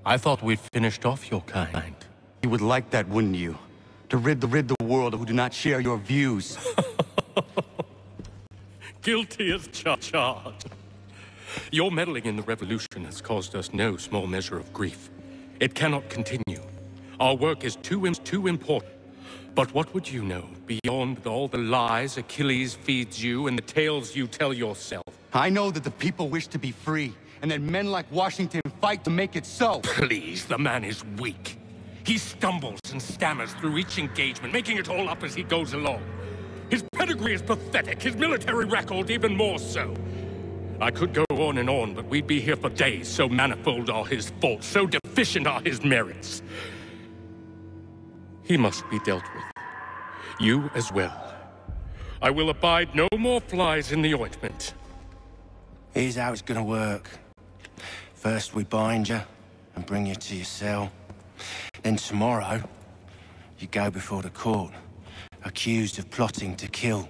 I thought we'd finished off your kind. You would like that, wouldn't you? To rid the world who do not share your views. Guilty as charged. Your meddling in the revolution has caused us no small measure of grief. It cannot continue. Our work is too important. But what would you know beyond all the lies Achilles feeds you and the tales you tell yourself? I know that the people wish to be free, and that men like Washington fight to make it so. Please, the man is weak. He stumbles and stammers through each engagement, making it all up as he goes along. His pedigree is pathetic, his military record even more so. I could go on, but we'd be here for days, so manifold are his faults, so deficient are his merits. He must be dealt with. You as well. I will abide no more flies in the ointment. Here's how it's gonna work. First we bind you and bring you to your cell. Then tomorrow, you go before the court, accused of plotting to kill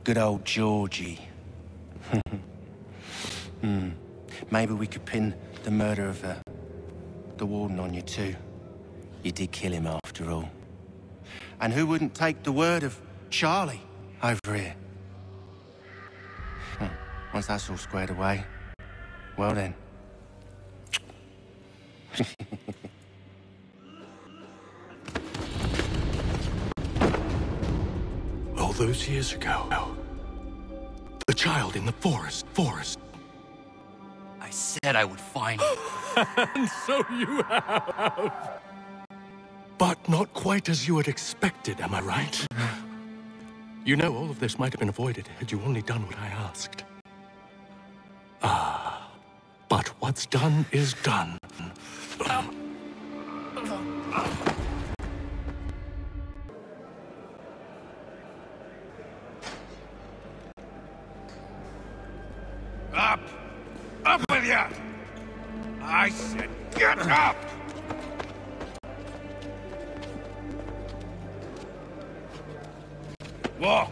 good old Georgie. Maybe we could pin the murder of the warden on you too. You did kill him after all. And who wouldn't take the word of Charlie over here? Once that's all squared away, well then. All those years ago, the child in the forest. I said I would find him. And so you have. But not quite as you had expected, am I right? You know, all of this might have been avoided had you only done what I asked. But what's done is done. Up! Up with you! I said get up! Walk!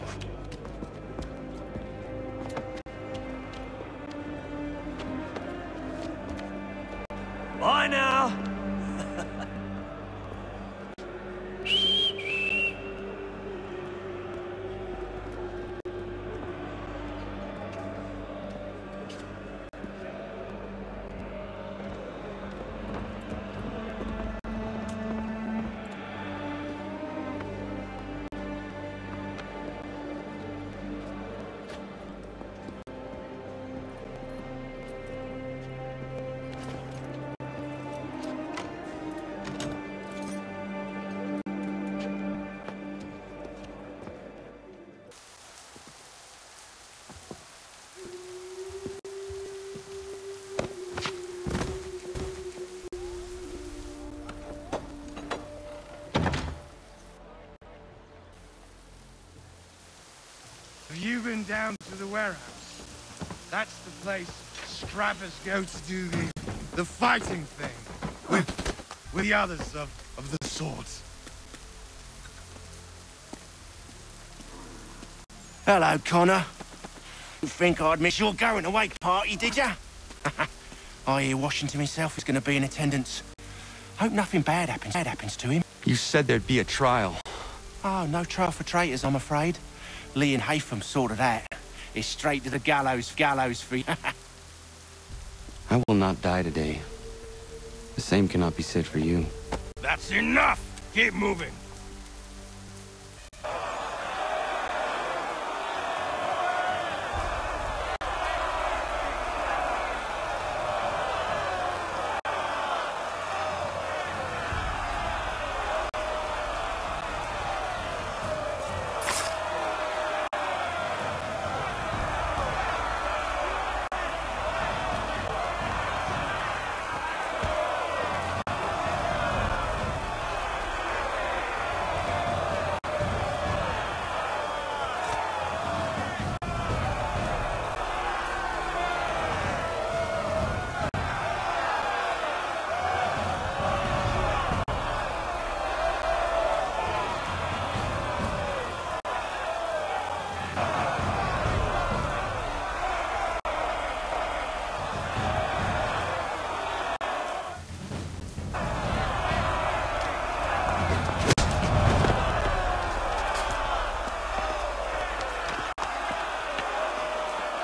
on down to the warehouse. That's the place strappers go to do the fighting thing. With the others of the swords. Hello, Connor. You think I'd miss your going away party, did ya? I hear Washington himself is going to be in attendance. Hope nothing bad happens to him. You said there'd be a trial. Oh, no trial for traitors, I'm afraid. Lee and Haytham sorted that. It's straight to the gallows for you. I will not die today. The same cannot be said for you. That's enough! Keep moving.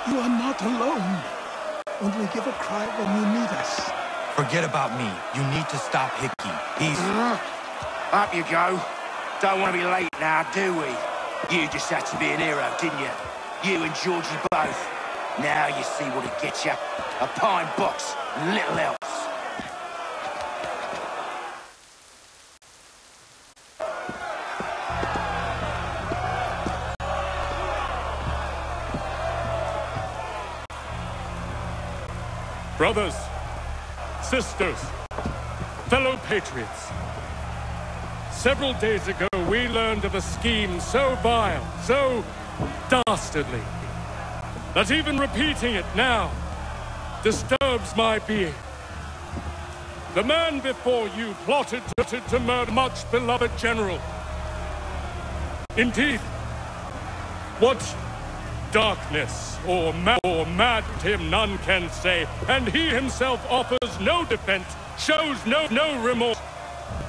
You are not alone. Only give a cry when you need us. Forget about me. You need to stop Hickey. He's... Up you go. Don't want to be late now, do we? You just had to be an hero, didn't you? You and Georgie both. Now you see what it gets you. A pine box, little else. Brothers, sisters, fellow patriots. Several days ago, we learned of a scheme so vile, so dastardly, that even repeating it now disturbs my being. The man before you plotted to murder much beloved general. Indeed, what darkness or mad him none can say, and he himself offers no defense, shows no remorse.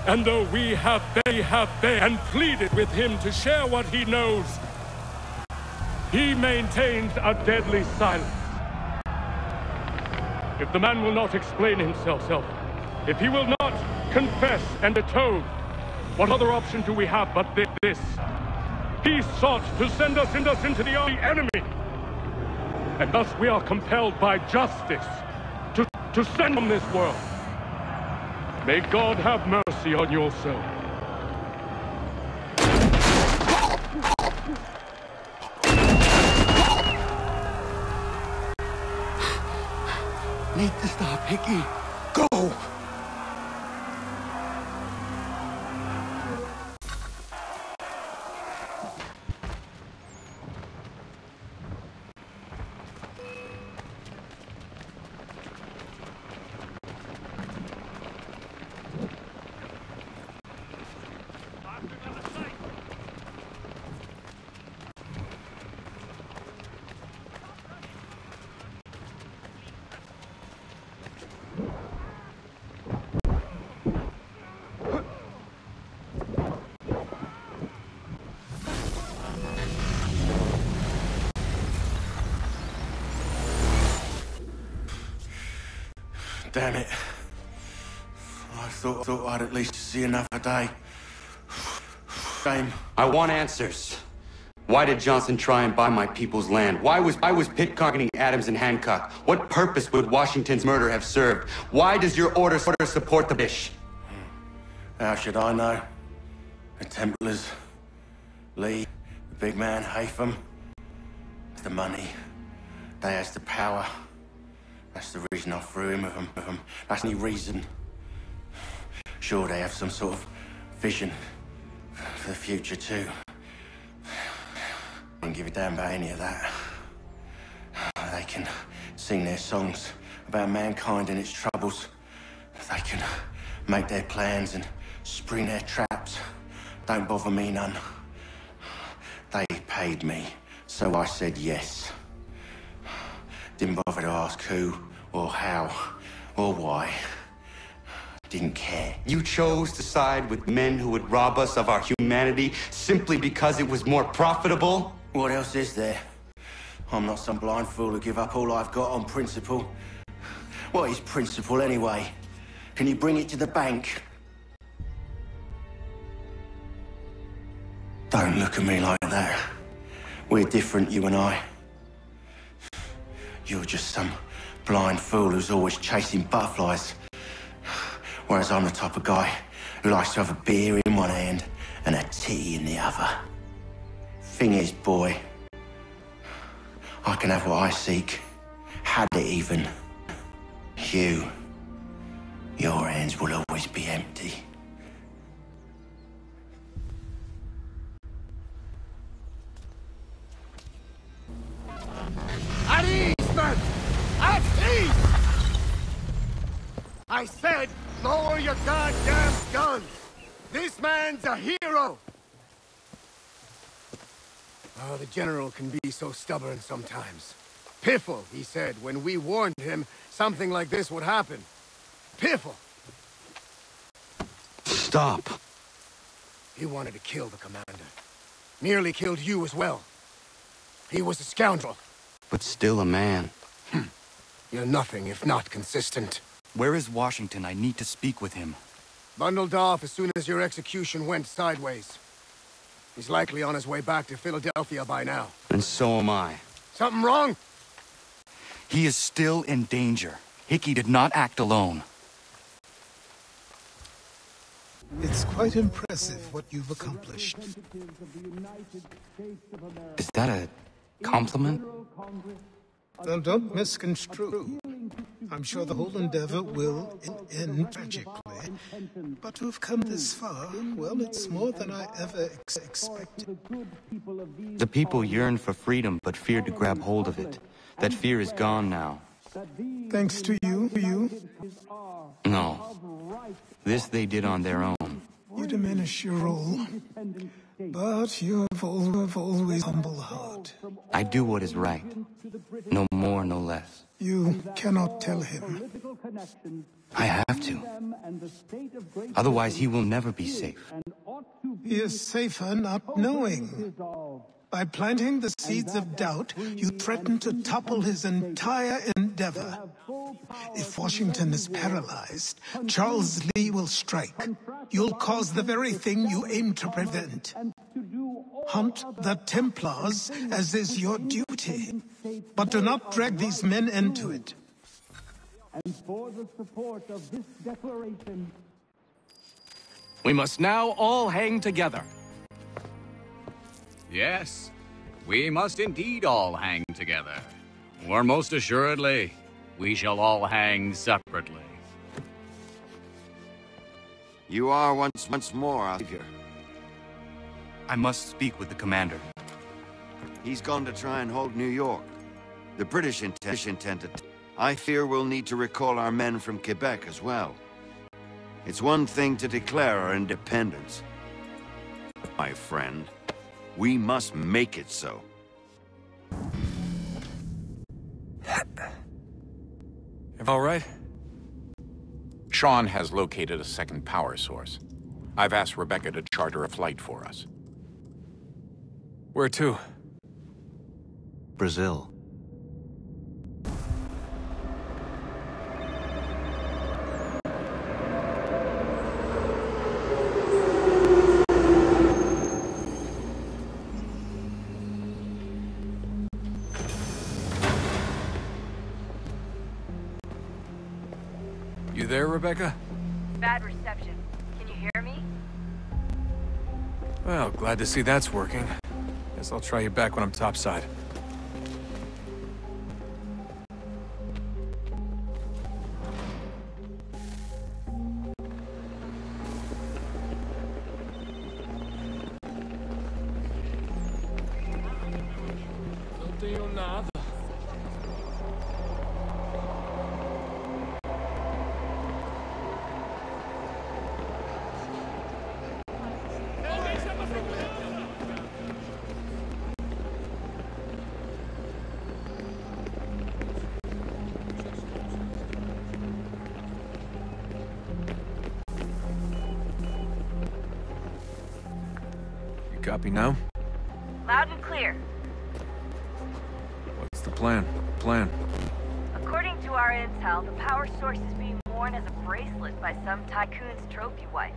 And though we have begged and pleaded with him to share what he knows, he maintains a deadly silence. If the man will not explain himself, if he will not confess and atone, what other option do we have but this? He sought to send us into the enemy. And thus we are compelled by justice to send from this world. May God have mercy on your soul. Need to stop Hickey. Go! Damn it. I thought I'd at least see another day. Shame. I want answers. Why did Johnson try and buy my people's land? Why was pickpocketing Adams and Hancock? What purpose would Washington's murder have served? Why does your order support the Bish? How should I know? The Templars, Lee, the big man, Haytham. The money. They has the power. That's the reason I threw in with them. That's the only reason. Sure, they have some sort of vision for the future, too. couldn't give a damn about any of that. They can sing their songs about mankind and its troubles. They can make their plans and spring their traps. Don't bother me none. They paid me, so I said yes. Didn't bother to ask who, or how, or why. Didn't care. You chose to side with men who would rob us of our humanity simply because it was more profitable? What else is there? I'm not some blind fool who give up all I've got on principle. What is principle anyway? Can you bring it to the bank? Don't look at me like that. We're different, you and I. You're just some blind fool who's always chasing butterflies. Whereas I'm the type of guy who likes to have a beer in one hand and a tea in the other. Thing is, boy, I can have what I seek. Had it even. Your hands will always be empty. At ease, men! At ease! I said, lower your goddamn guns! This man's a hero! Oh, the General can be so stubborn sometimes. Piffle, he said, when we warned him something like this would happen. Piffle! Stop. He wanted to kill the commander. Nearly killed you as well. He was a scoundrel. But still a man. You're nothing if not consistent. Where is Washington? I need to speak with him. Bundled off as soon as your execution went sideways. He's likely on his way back to Philadelphia by now. And so am I. Something wrong? He is still in danger. Hickey did not act alone. It's quite impressive what you've accomplished. Is that a compliment? Don't misconstrue. I'm sure the whole endeavor will end tragically. But to have come this far, well, it's more than I ever expected. The people yearned for freedom, but feared to grab hold of it. That fear is gone now. Thanks to you. No. This they did on their own. You diminish your role. But you have always humble heart. I do what is right. No more, no less. You cannot tell him. I have to. Otherwise, he will never be safe. He is safer not knowing. By planting the seeds of doubt, you threaten to topple his entire endeavor. If Washington is paralyzed, Charles Lee will strike. You'll cause the very thing you aim to prevent. Hunt the Templars, as is your duty. But do not drag these men into it. And for the support of this declaration, we must now all hang together. Yes, we must indeed all hang together. Or most assuredly, we shall all hang separately. You are once more out here. I must speak with the commander. He's gone to try and hold New York. The British intend to... I fear we'll need to recall our men from Quebec as well. It's one thing to declare our independence, my friend. We must make it so. All right? Sean has located a second power source. I've asked Rebecca to charter a flight for us. Where to? Brazil. You there, Rebecca? Bad reception. Can you hear me? Well, glad to see that's working. Guess I'll try you back when I'm topside. copy now? Loud and clear. What's the plan? According to our intel, the power source is being worn as a bracelet by some tycoon's trophy wife.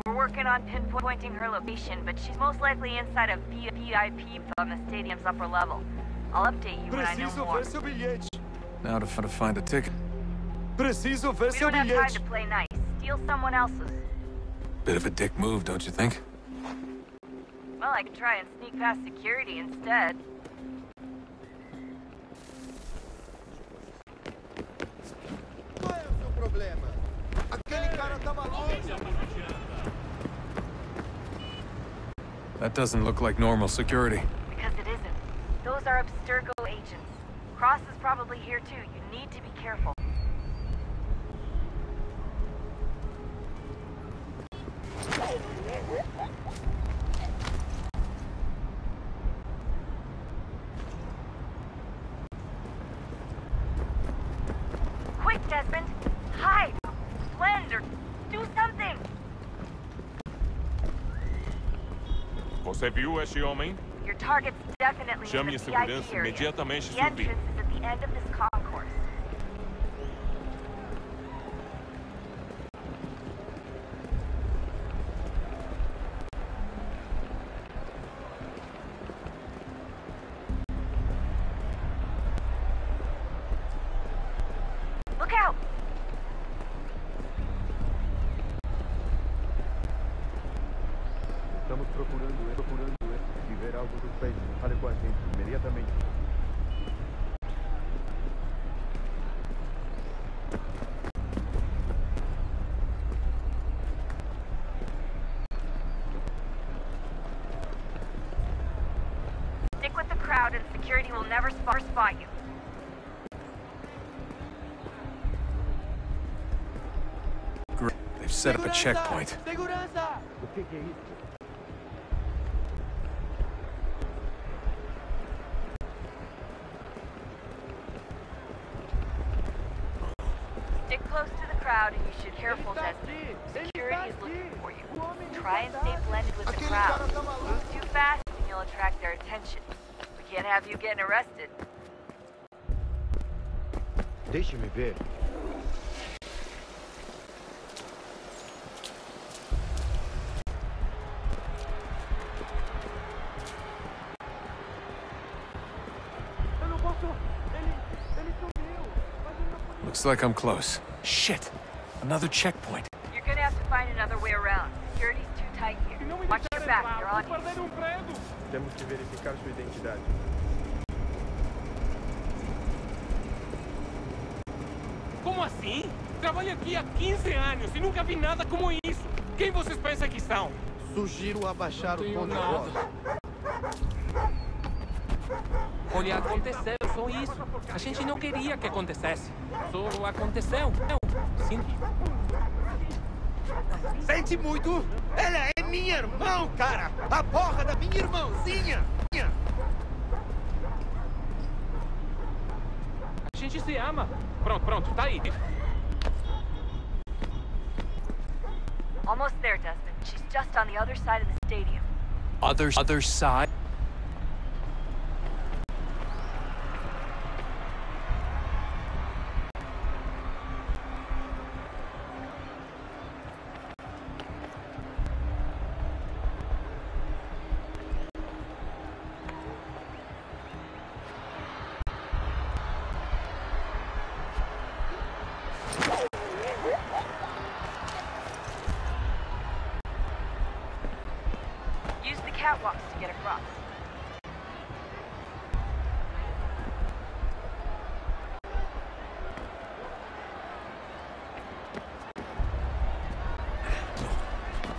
We're working on pinpointing her location, but she's most likely inside a VIP on the stadium's upper level. I'll update you when I know more. Now to find a ticket. We don't have time to play nice. Steal someone else's. Bit of a dick move, don't you think? Well, I could try and sneak past security instead. That doesn't look like normal security. Because it isn't. Those are Abstergo agents. Cross is probably here too. You need to be careful. Quick, Desmond! Hide! Blend or do something! Você viu esse homem? Your target's definitely Chame in a the segurança VIP area. imediatamente The subir. entrance is at the end of this concourse. Look out! Estamos procurando se ver algo suspeito, fale com a gente imediatamente. Stick with the crowd and security will never spot you. Great. They've set up a checkpoint. Stick close to the crowd and you should be careful, Desmond. Security is looking for you. Try and stay blended with the crowd. Move too fast and you'll attract their attention. We can't have you getting arrested. Deixe-me ver. Looks like I'm close. Shit! Another checkpoint. You're gonna have to find another way around. Security's too tight here. Watch your back, they're on you. Temos que verificar sua identidade. Como assim? Trabalho aqui há 15 anos e nunca vi nada como isso. Quem vocês pensam que são? Sugiro abaixar o tom de voz. Olha, aconteceu só isso. A gente não queria que acontecesse. Só aconteceu. Sinto. Sente muito? Ela é minha irmã, cara! A porra da minha irmãzinha! A gente se ama. Pronto, tá aí. Almost there, Desmond. She's just on the other side of the stadium. Other side? Use the catwalks to get across.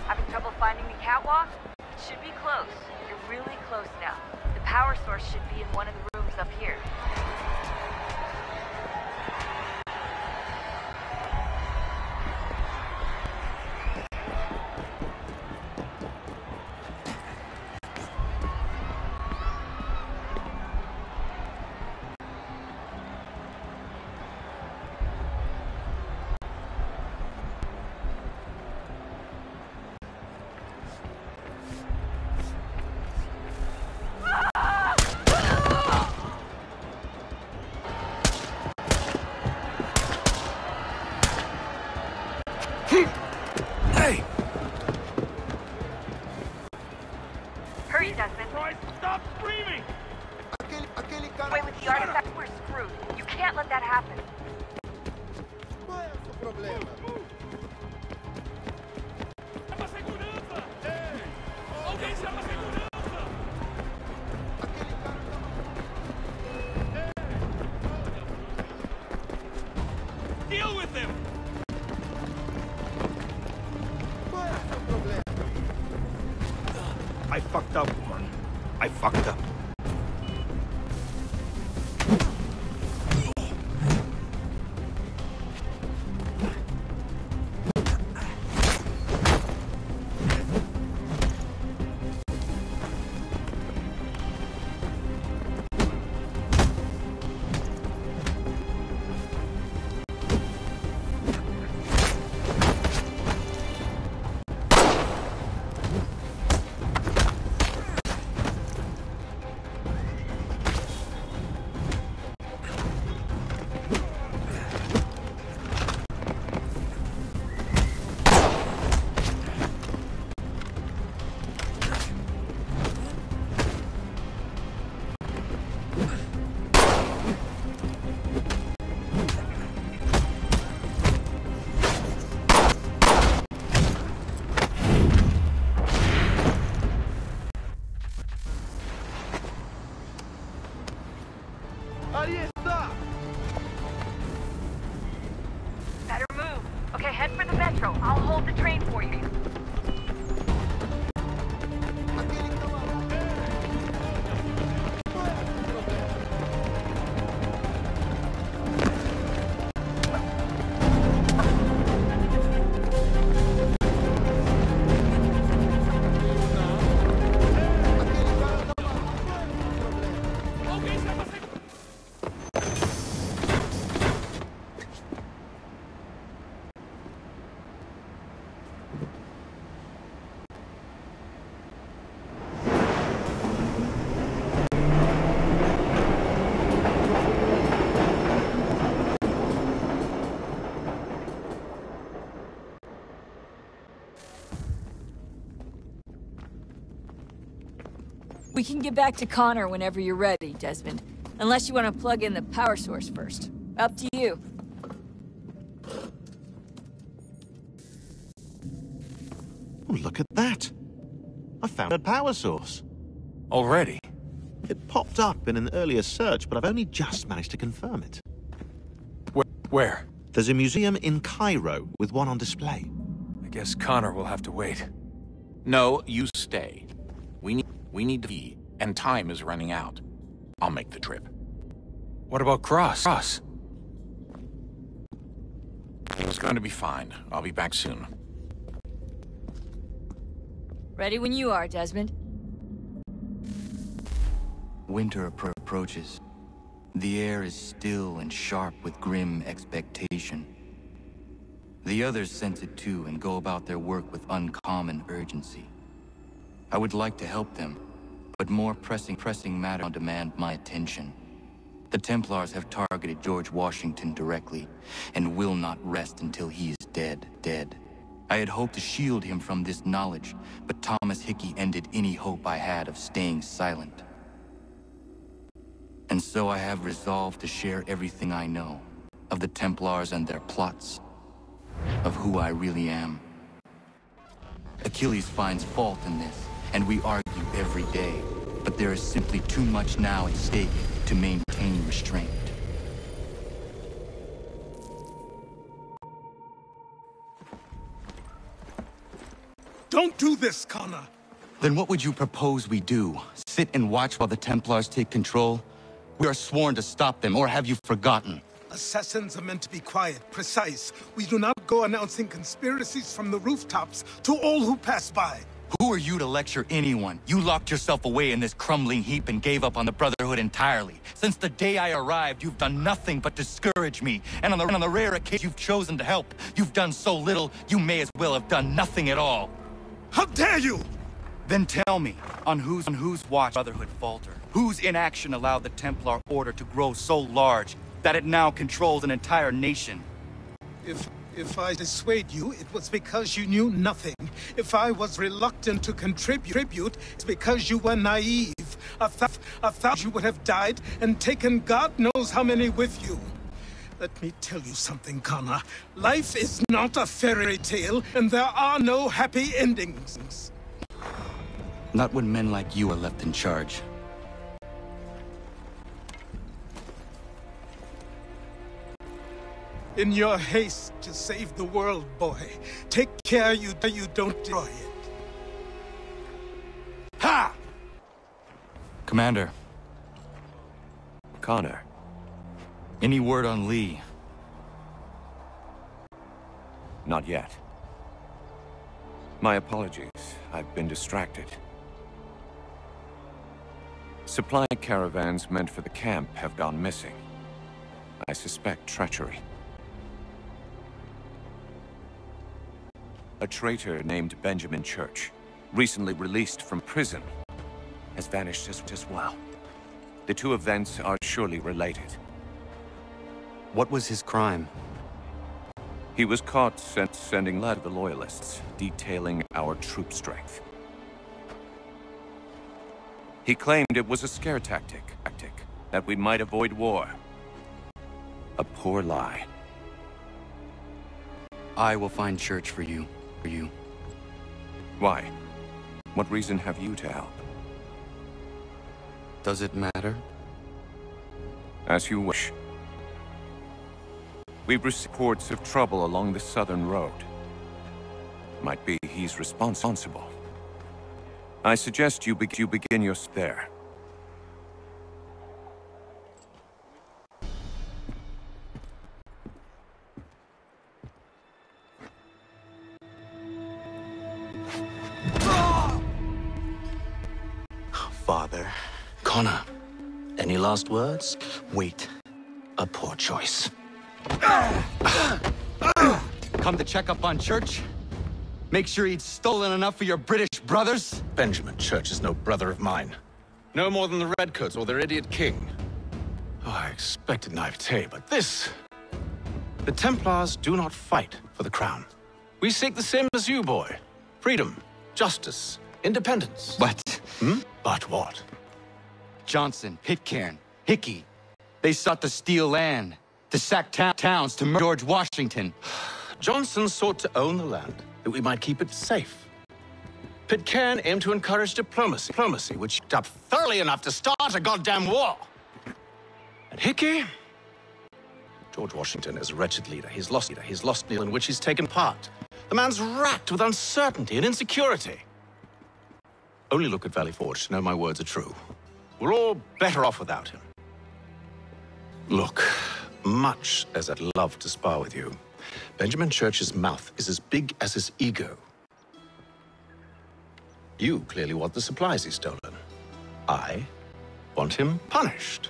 Having trouble finding the catwalk? It should be close. You're really close now. The power source should be in one of the rooms up here. Stop screaming! Wait, with the artifact, we're screwed. You can't let that happen. Deal with him! I fucked up, woman. I fucked up. Better move. Okay, head for the metro. I'll hold the train for you. We can get back to Connor whenever you're ready, Desmond. Unless you want to plug in the power source first. Up to you. Oh, look at that. I found a power source. Already? It popped up in an earlier search, but I've only just managed to confirm it. Where? There's a museum in Cairo with one on display. I guess Connor will have to wait. No, you stay. We need to be, and time is running out. I'll make the trip. What about Cross? It's going to be fine. I'll be back soon. Ready when you are, Desmond. Winter approaches. The air is still and sharp with grim expectation. The others sense it too and go about their work with uncommon urgency. I would like to help them, but more pressing matters demand my attention. The Templars have targeted George Washington directly, and will not rest until he is dead. I had hoped to shield him from this knowledge, but Thomas Hickey ended any hope I had of staying silent. And so I have resolved to share everything I know, of the Templars and their plots, of who I really am. Achilles finds fault in this, and we argue every day, but there is simply too much now at stake to maintain restraint. Don't do this, Connor! Then what would you propose we do? Sit and watch while the Templars take control? We are sworn to stop them, or have you forgotten? Assassins are meant to be quiet, precise. We do not go announcing conspiracies from the rooftops to all who pass by. Who are you to lecture anyone? You locked yourself away in this crumbling heap and gave up on the Brotherhood entirely. Since the day I arrived, you've done nothing but discourage me. And on the rare occasion you've chosen to help, you've done so little, you may as well have done nothing at all. How dare you! Then tell me, on whose watch Brotherhood falter? Whose inaction allowed the Templar Order to grow so large that it now controls an entire nation? If I dissuade you, it was because you knew nothing. If I was reluctant to contribute, it's because you were naive. A thousand you would have died and taken God knows how many with you. Let me tell you something, Connor. Life is not a fairy tale, and there are no happy endings. Not when men like you are left in charge. In your haste to save the world, boy, take care you don't destroy it. Ha! Commander. Connor. Any word on Lee? Not yet. My apologies. I've been distracted. Supply caravans meant for the camp have gone missing. I suspect treachery. A traitor named Benjamin Church, recently released from prison, has vanished as well. The two events are surely related. What was his crime? He was caught sending letters to the Loyalists, detailing our troop strength. He claimed it was a scare tactic, that we might avoid war. A poor lie. I will find Church for you. Why? What reason have you to help? Does it matter? As you wish. We've received reports of trouble along the southern road. Might be he's responsible. I suggest you begin your there. Father. Connor. Any last words? Wait. A poor choice. Come to check up on Church? Make sure he'd stolen enough for your British brothers? Benjamin Church is no brother of mine. No more than the Redcoats or their idiot king. Oh, I expected naivete, but this... The Templars do not fight for the crown. We seek the same as you, boy. Freedom, justice, independence. But... But what? Johnson, Pitcairn, Hickey. They sought to steal land, to sack towns, to murder George Washington. Johnson sought to own the land, that we might keep it safe. Pitcairn aimed to encourage diplomacy, which up thoroughly enough to start a goddamn war. And Hickey? George Washington is a wretched leader. He's lost the in which he's taken part. The man's racked with uncertainty and insecurity. Only look at Valley Forge to know my words are true. We're all better off without him. Look, much as I'd love to spar with you, Benjamin Church's mouth is as big as his ego. You clearly want the supplies he's stolen. I want him punished.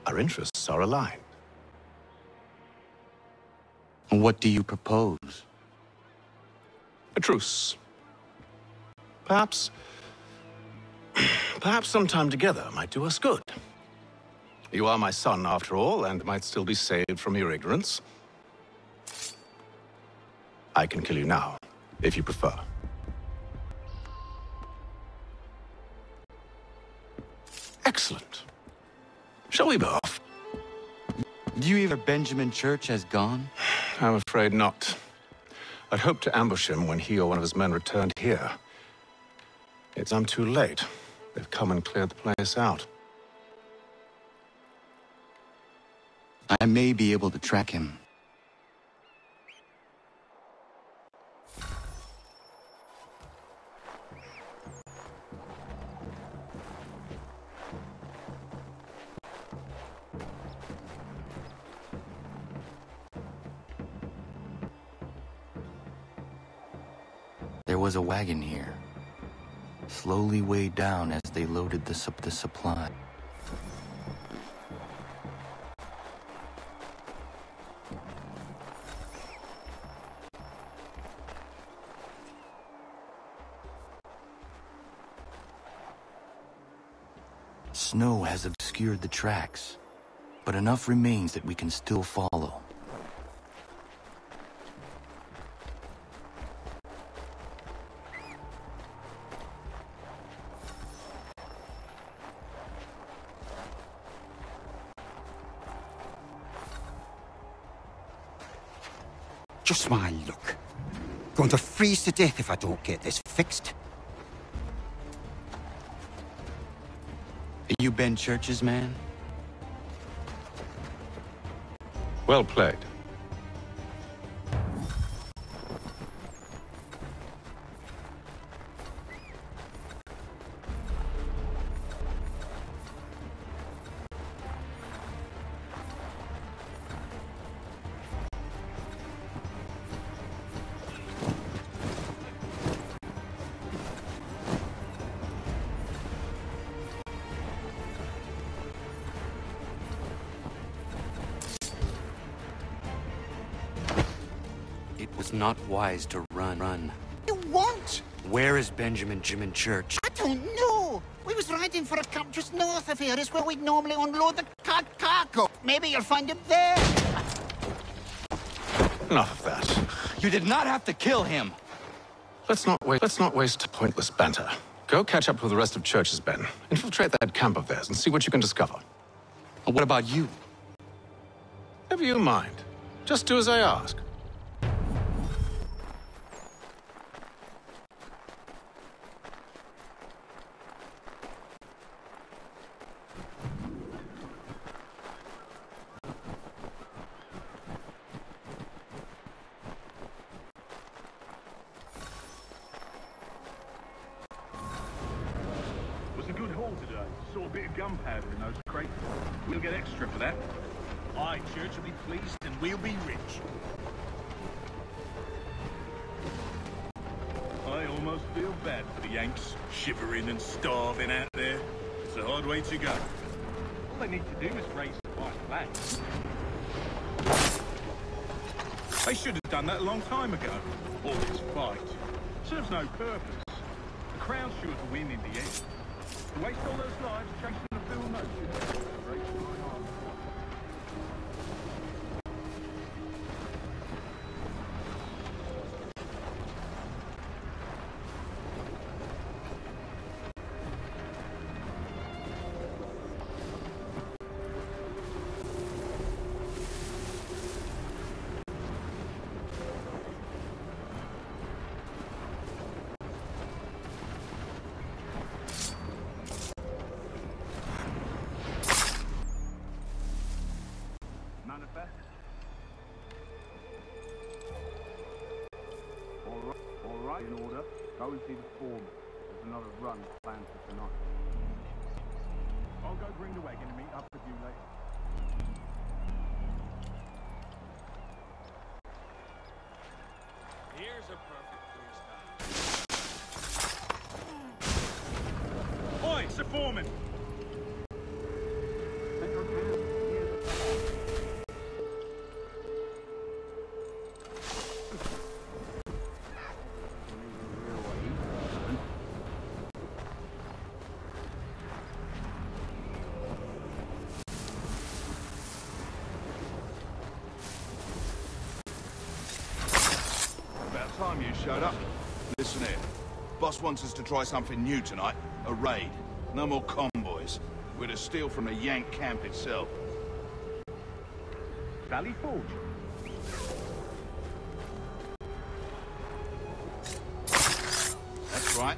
Our interests are aligned. What do you propose? A truce. Perhaps some time together might do us good. You are my son, after all, and might still be saved from your ignorance. I can kill you now, if you prefer. Excellent. Shall we be off? Do you hear Benjamin Church has gone? I'm afraid not. I'd hoped to ambush him when he or one of his men returned here. I'm too late. They've come and cleared the place out. I may be able to track him. There was a wagon here, slowly weighed down as they loaded the supply. Snow has obscured the tracks, but enough remains that we can still follow. Just my luck. Going to freeze to death if I don't get this fixed. Are you Ben Church's man? Well played. It was not wise to run. You won't! Where is Benjamin Church? I don't know. We was riding for a camp just north of here. It's where we'd normally unload the cargo. Maybe you'll find him there. Enough of that. You did not have to kill him. Let's not waste pointless banter. Go catch up with the rest of Church's men. Infiltrate that camp of theirs and see what you can discover. And what about you? Never you mind. Just do as I ask. Saw a bit of gunpowder in those crates. We'll get extra for that. Aye, Church will be pleased and we'll be rich. I almost feel bad for the Yanks, shivering and starving out there. It's a hard way to go. All they need to do is raise the white flag. They should have done that a long time ago. All this fight serves no purpose. The Crown's sure to win in the end. To waste all those lives chasing a bill notice. In order, go and see the foreman. There's another run planned for tonight. I'll go bring the wagon and meet up with you later. Here's a perfect freestyle. Oi, it's the foreman! Time you showed up. Listen here. Boss wants us to try something new tonight. A raid. No more convoys. We're to steal from the Yank camp itself. Valley Forge? That's right.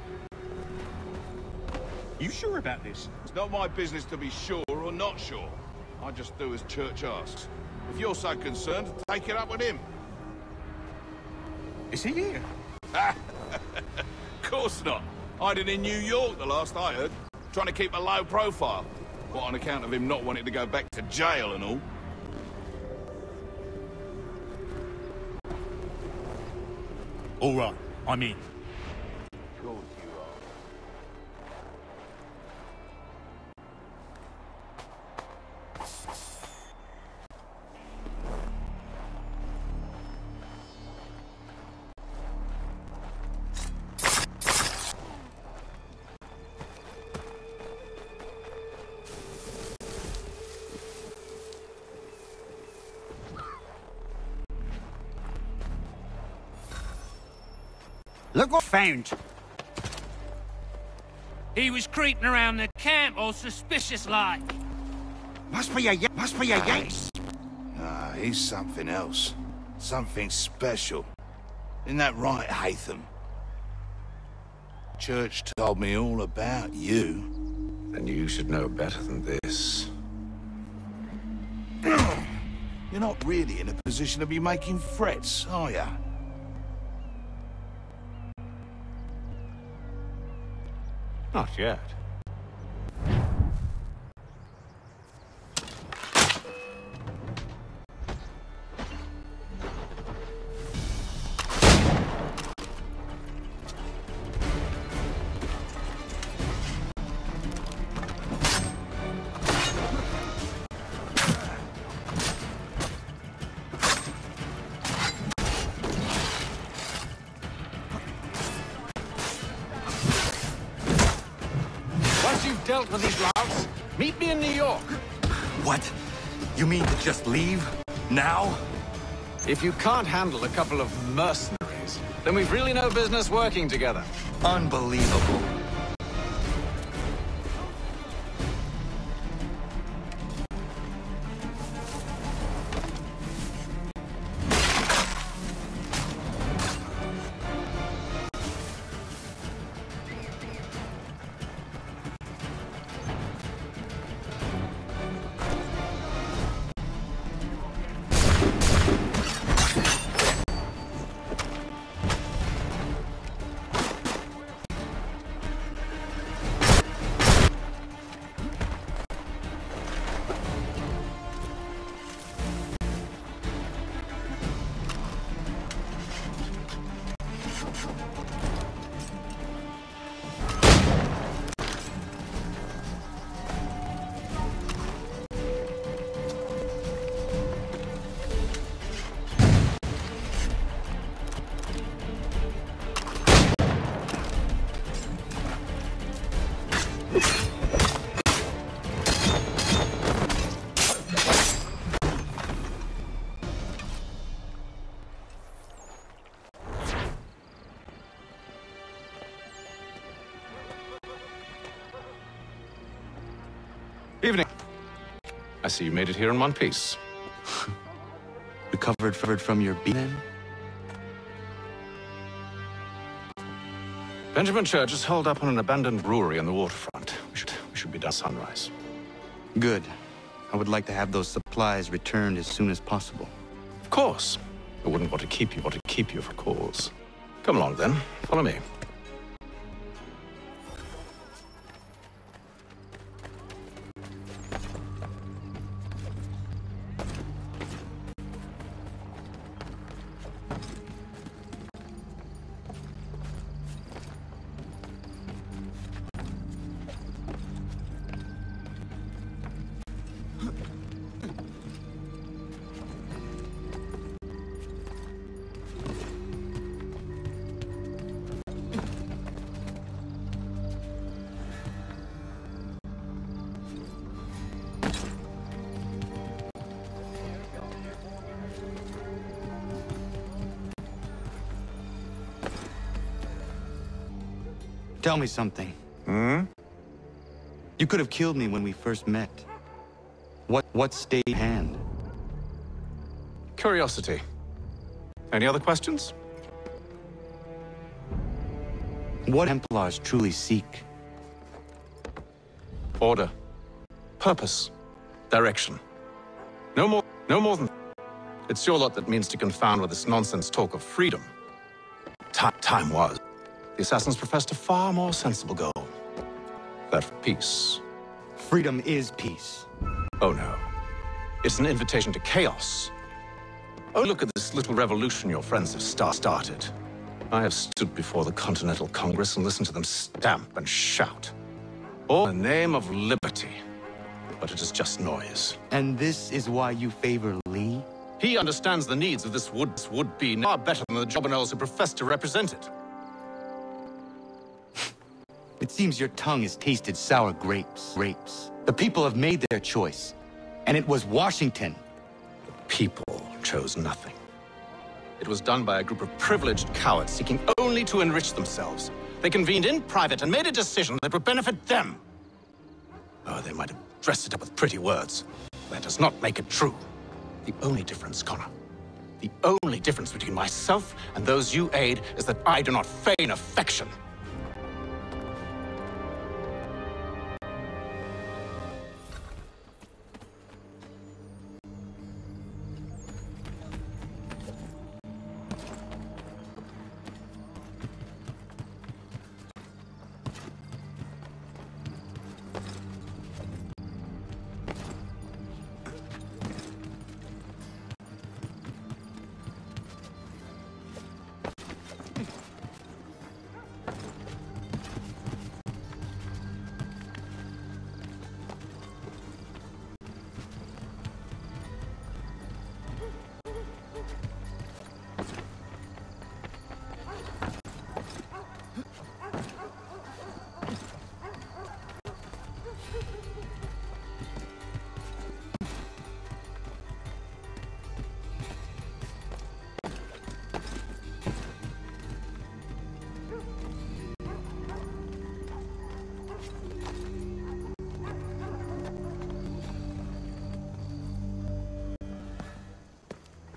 You sure about this? It's not my business to be sure or not sure. I just do as Church asks. If you're so concerned, take it up with him. Is he here? Of course not. Hiding in New York, the last I heard. Trying to keep a low profile. What, on account of him not wanting to go back to jail and all? All right, I'm in. Of course you are. Look what found. He was creeping around the camp all suspicious like. Must be a Yanks. Ah, he's something else. Something special. Isn't that right, Hatham? Church told me all about you. Then you should know better than this. You're not really in a position to be making threats, are you? Not yet. Dealt with these louts. Meet me in New York. What? You mean to just leave? Now? If you can't handle a couple of mercenaries, then we've really no business working together. Unbelievable. Evening. I see you made it here in one piece. Recovered from your beat then? Benjamin Church is holed up on an abandoned brewery on the waterfront. We should be done sunrise. Good. I would like to have those supplies returned as soon as possible. Of course. I wouldn't want to keep you for cause. Come along then. Follow me. Tell me something. Hmm? You could have killed me when we first met. What stayed in hand? Curiosity. Any other questions? What Templars truly seek? Order. Purpose. Direction. No more than... It's your lot that means to confound with this nonsense talk of freedom. Time was. The assassins professed a far more sensible goal. That for peace. Freedom is peace. Oh no. It's an invitation to chaos. Oh, look at this little revolution your friends have started. I have stood before the Continental Congress and listened to them stamp and shout. All in the name of liberty. But it is just noise. And this is why you favor Lee? He understands the needs of this would-be far better than the jobberknolls who profess to represent it. It seems your tongue has tasted sour grapes. The people have made their choice. And it was Washington. The people chose nothing. It was done by a group of privileged cowards seeking only to enrich themselves. They convened in private and made a decision that would benefit them. Oh, they might have dressed it up with pretty words. That does not make it true. The only difference, Connor, The only difference between myself and those you aid is that I do not feign affection.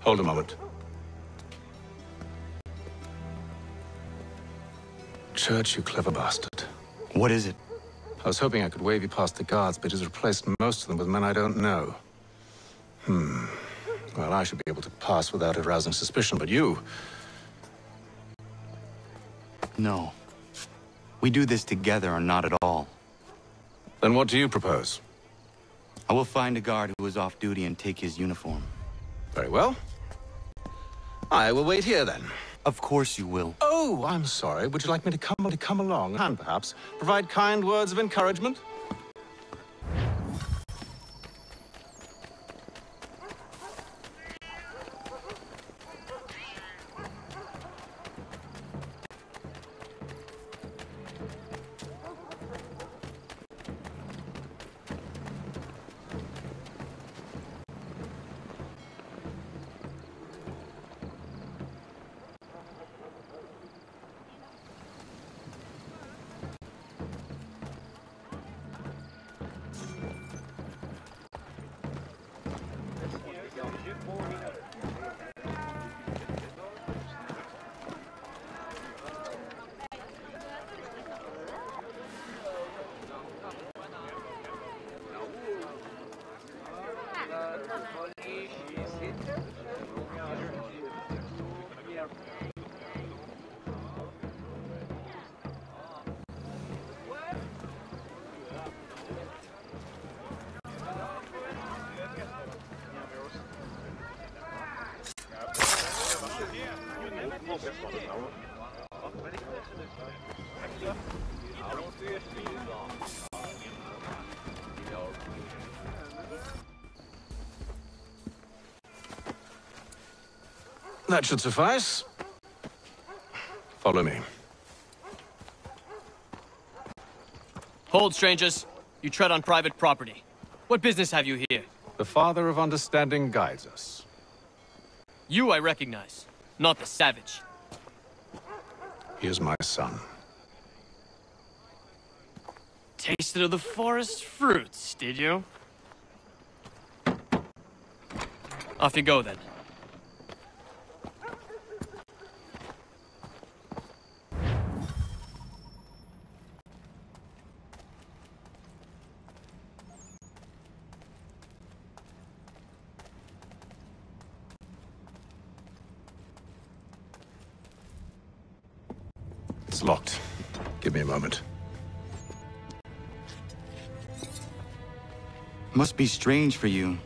Hold a moment. Church, you clever bastard. What is it? I was hoping I could wave you past the guards, but he's replaced most of them with men I don't know. Well, I should be able to pass without arousing suspicion, but you... No. We do this together or not at all. Then what do you propose? I will find a guard who is off duty and take his uniform. Very well. I will wait here, then. Of course you will. Oh, I'm sorry. Would you like me to come along and perhaps provide kind words of encouragement? That should suffice. Follow me. Hold, strangers. You tread on private property. What business have you here? The Father of Understanding guides us. You I recognize, not the savage. He is my son. Tasted of the forest fruits, did you? Off you go, then. It's locked. Give me a moment. Must be strange for you,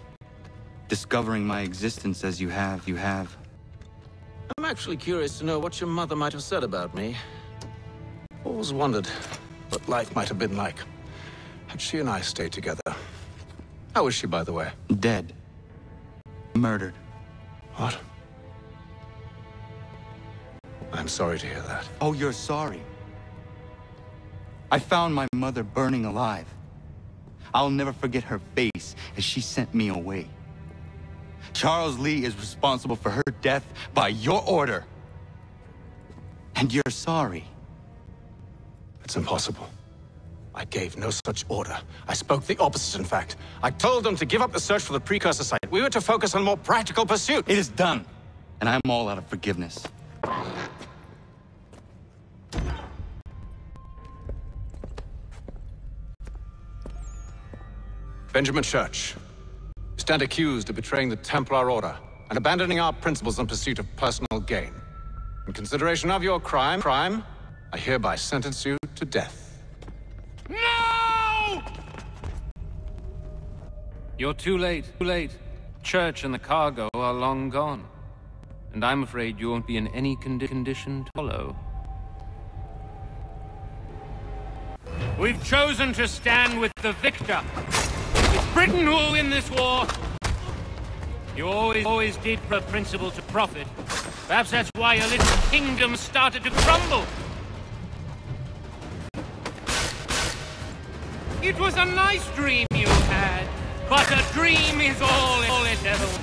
discovering my existence as you have. I'm actually curious to know what your mother might have said about me. Always wondered what life might have been like had she and I stayed together. How is she, by the way? Dead. Murdered. What? I'm sorry to hear that. Oh, you're sorry? I found my mother burning alive. I'll never forget her face as she sent me away. Charles Lee is responsible for her death by your order. And you're sorry. It's impossible. I gave no such order. I spoke the opposite, in fact. I told them to give up the search for the precursor site. We were to focus on more practical pursuit. It is done. and I'm all out of forgiveness. Benjamin Church, you stand accused of betraying the Templar Order and abandoning our principles in pursuit of personal gain. In consideration of your crime, I hereby sentence you to death. No! You're too late. Church and the cargo are long gone. And I'm afraid you won't be in any condition to follow. We've chosen to stand with the victor. It's Britain who will win this war. You always did for principle to profit. Perhaps that's why your little kingdom started to crumble. It was a nice dream you had, but a dream is all it ever was.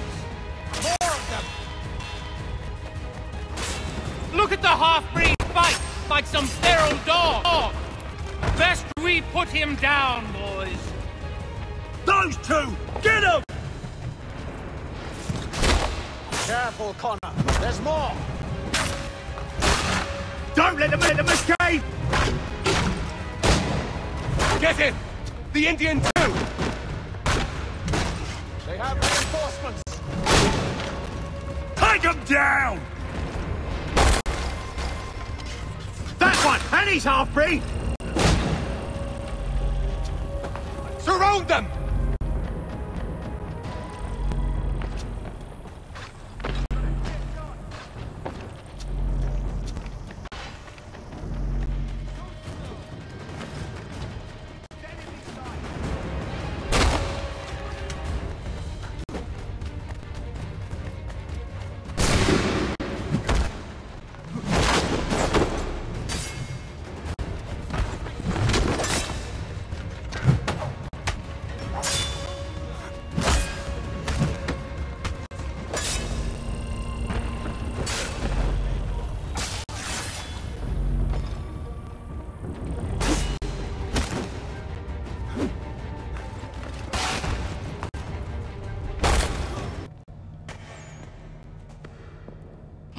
More of them! Look at the half-breed fight like some feral dog. Best we put him down, boys. Those two! Get them! Careful, Connor. There's more. Don't let them escape! Get him! The Indian too! They have reinforcements! Take them down! That one! And he's half-breed! Surround them!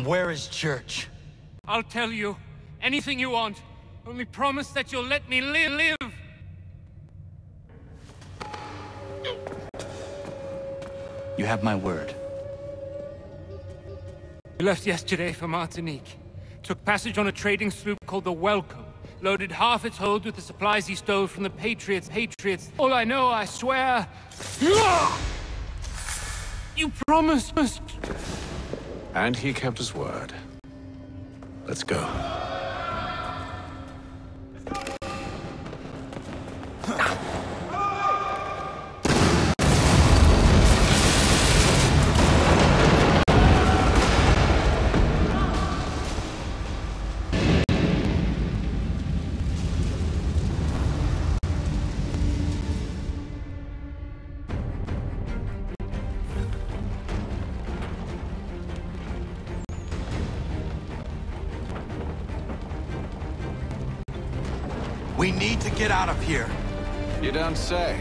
Where is Church? I'll tell you. Anything you want. Only promise that you'll let me live. You have my word. We left yesterday for Martinique. Took passage on a trading sloop called the Welcome. Loaded half its hold with the supplies he stole from the Patriots. All I know, I swear... You promised... And he kept his word. Let's go. We need to get out of here. You don't say.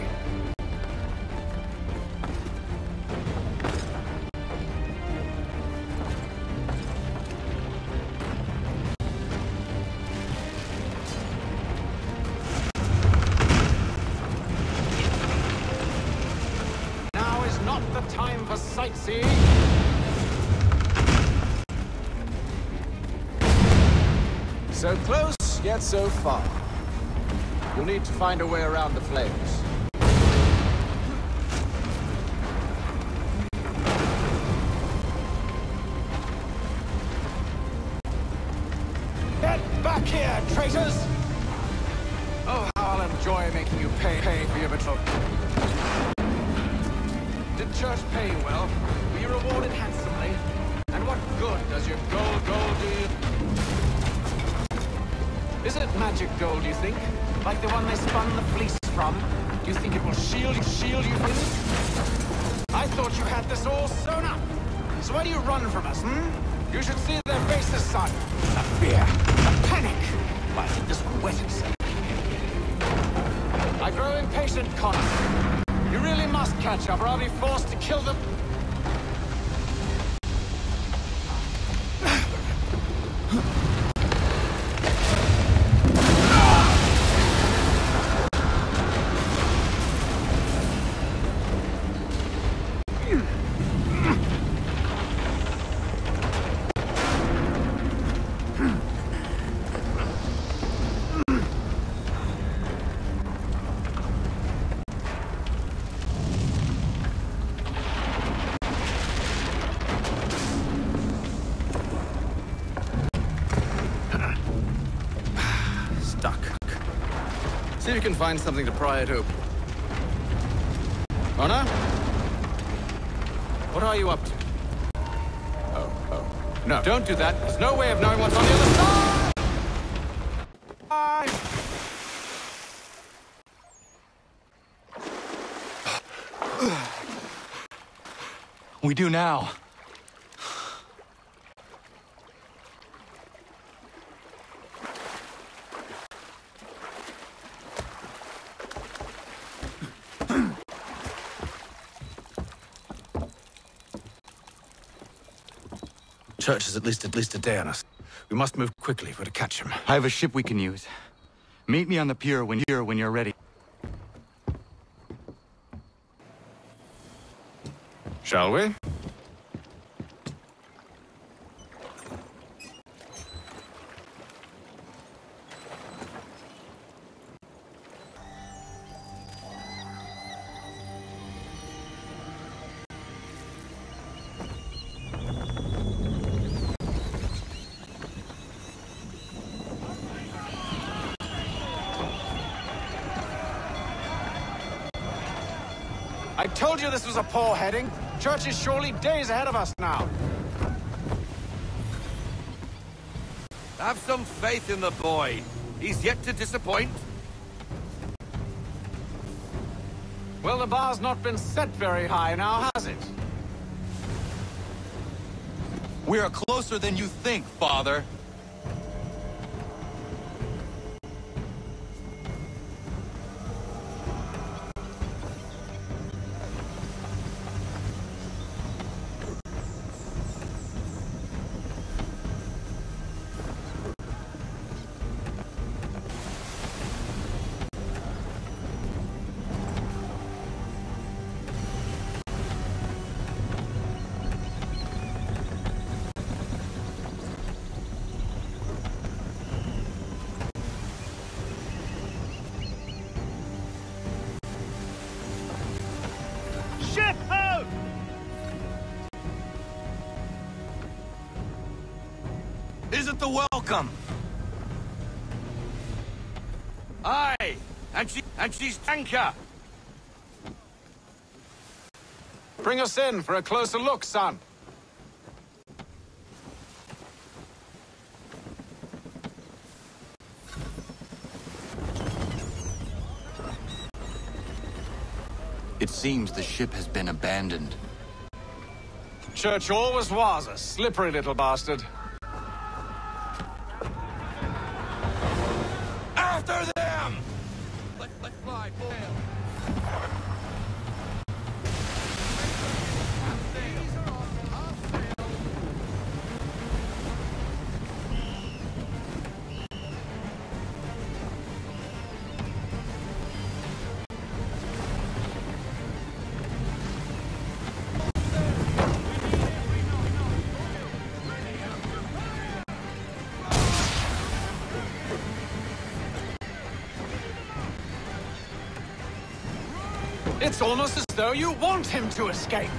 Now is not the time for sightseeing. So close, yet so far. You'll need to find a way around the flames. Get back here, traitors! Oh, how I'll enjoy making you pay for your betrayal. Did Church pay you well? Were you rewarded handsomely? And what good does your gold do you? Is it magic gold, you think? Like the one they spun the fleece from? Do you think it will shield you from this? I thought you had this all sewn up. So why do you run from us, You should see their faces, son. The fear, the panic. Why, I think this will wet itself. I grow impatient, Connor. You really must catch up, or I'll be forced to kill them. stuck. See if you can find something to pry it open. Connor? What are you up to? Oh. No, don't do that. There's no way of knowing what's on the other side! We do now. Church is at least a day on us. We must move quickly if we're to catch him. I have a ship we can use. Meet me on the pier when you're ready. Shall we? I told you this was a poor heading. Church is surely days ahead of us now. Have some faith in the boy. He's yet to disappoint. Well, the bar's not been set very high now, has it? We are closer than you think, Father. Ship out! Isn't the welcome? Aye, and she's tanker. Bring us in for a closer look, son. It seems the ship has been abandoned. Church always was a slippery little bastard. After them! Let's fly, boy. It's almost as though you want him to escape.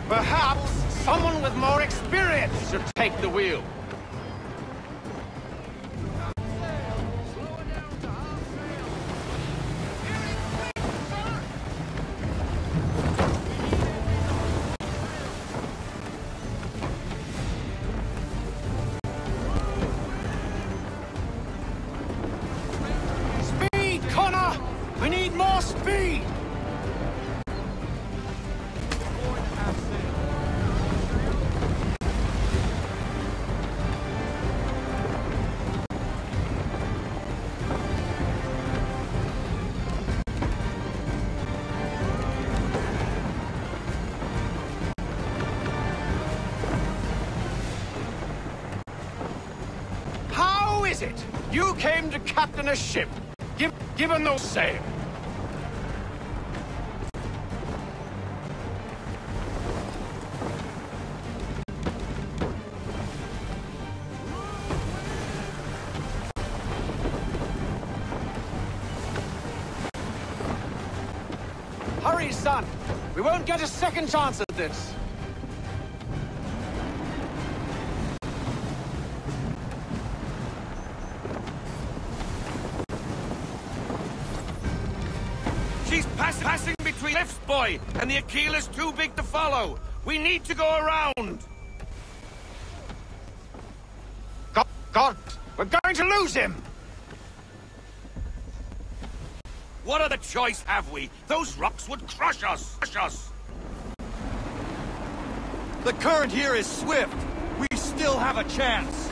Perhaps someone with more experience should take the wheel. Speed, Connor! We need more speed! How is it you came to captain a ship, given no sail? son. We won't get a second chance at this. She's passing between lifts, boy, and the Aquila's too big to follow. We need to go around. God, we're going to lose him. What other choice have we? Those rocks would crush us. The current here is swift. We still have a chance.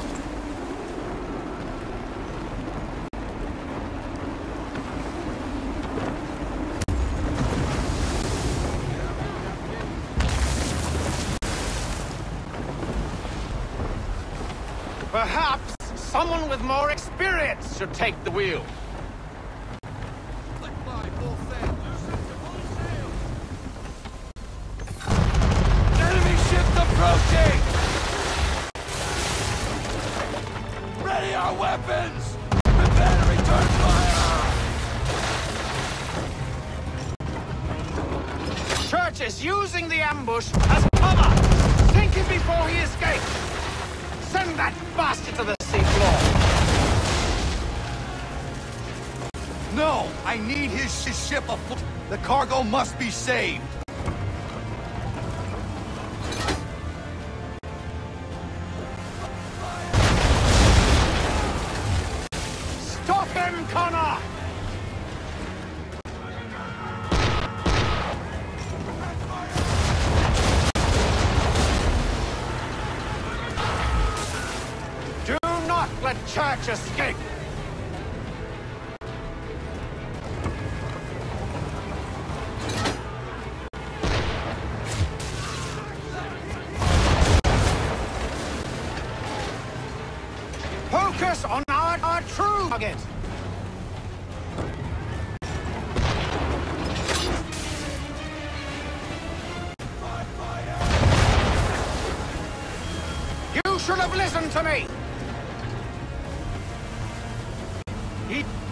Perhaps someone with more experience should take the wheel. Enemy ship approaching! Ready our weapons! Prepare to return fire! Church is using the ambush as cover! Sink him before he escapes! Send that bastard to the seafloor! No! I need his ship afloat! The cargo must be saved! Stop him, Connor! Do not let Church escape! Focus on our true target! You should have listened to me!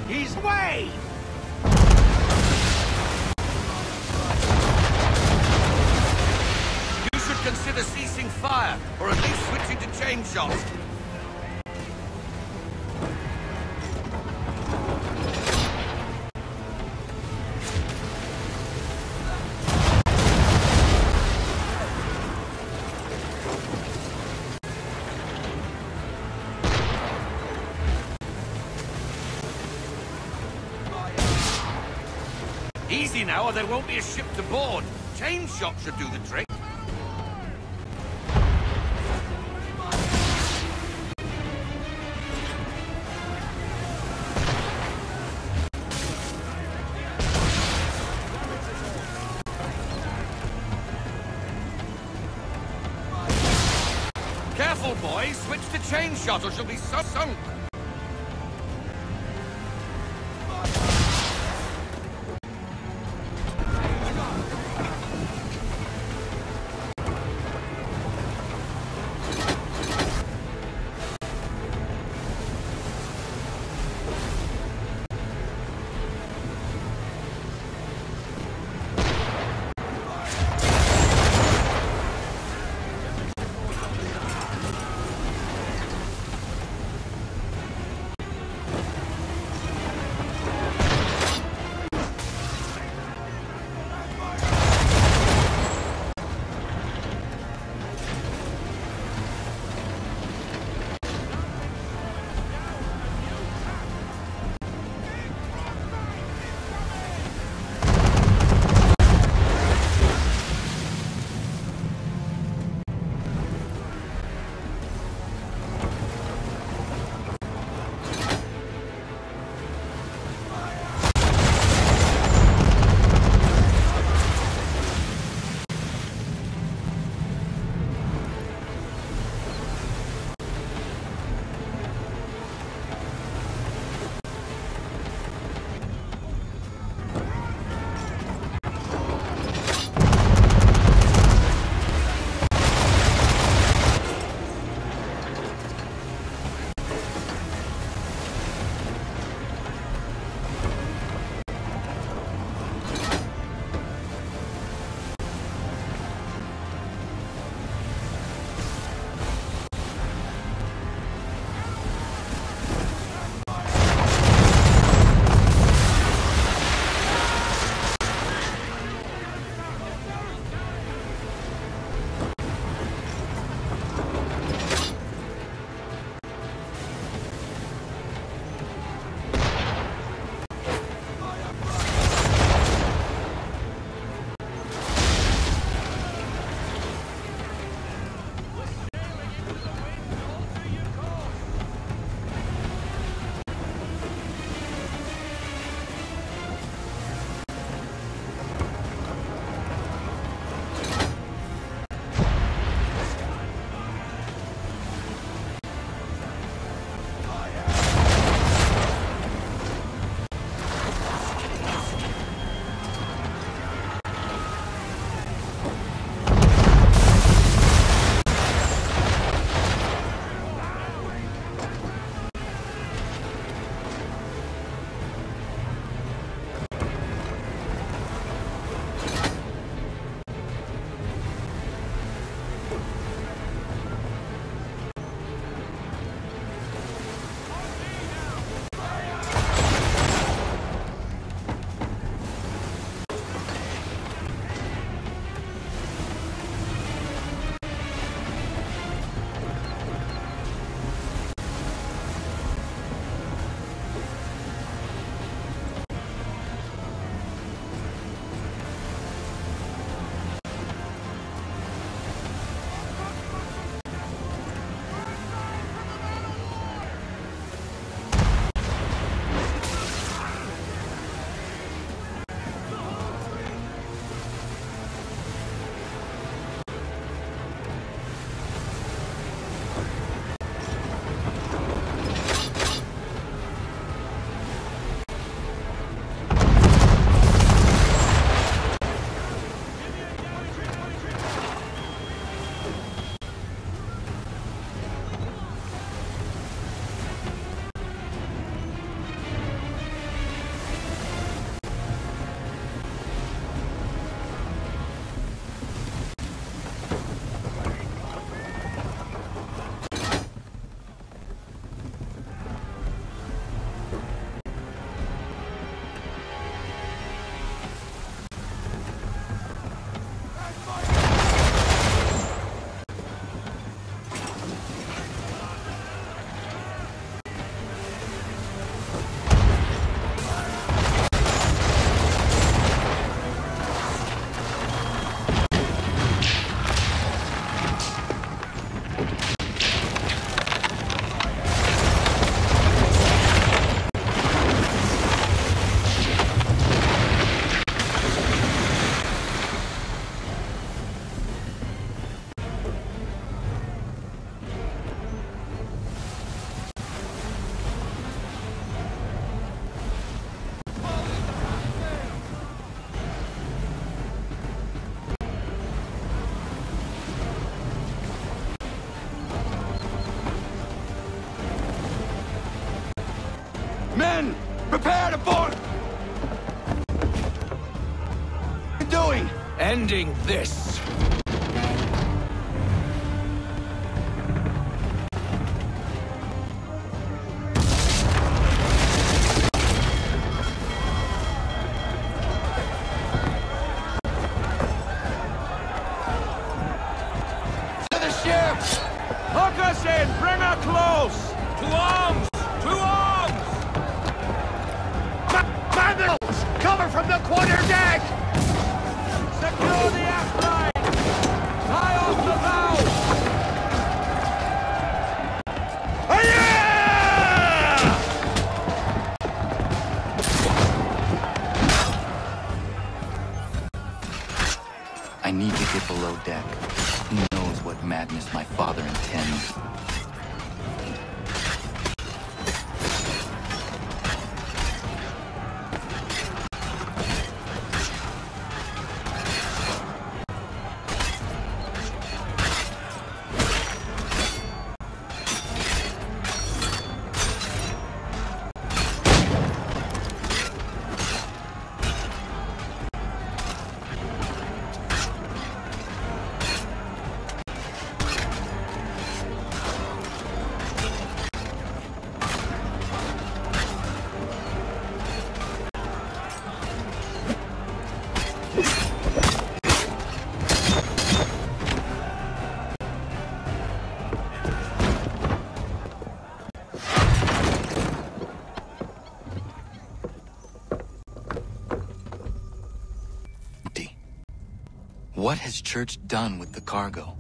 He's away! You should consider ceasing fire, or at least switching to chain shots. Easy now, or there won't be a ship to board. Chain shot should do the trick. Careful, boys. Switch to chain shot, or she'll be sunk. Men, prepare to board! What are you doing? Ending this. To the ship! Hook us in! Bring her close! To arms! To arms! Vandals! Cover from the quarterdeck! Secure the aft line! Tie off the bow! I need to get below deck. Who knows what madness my father intends? What has Church done with the cargo?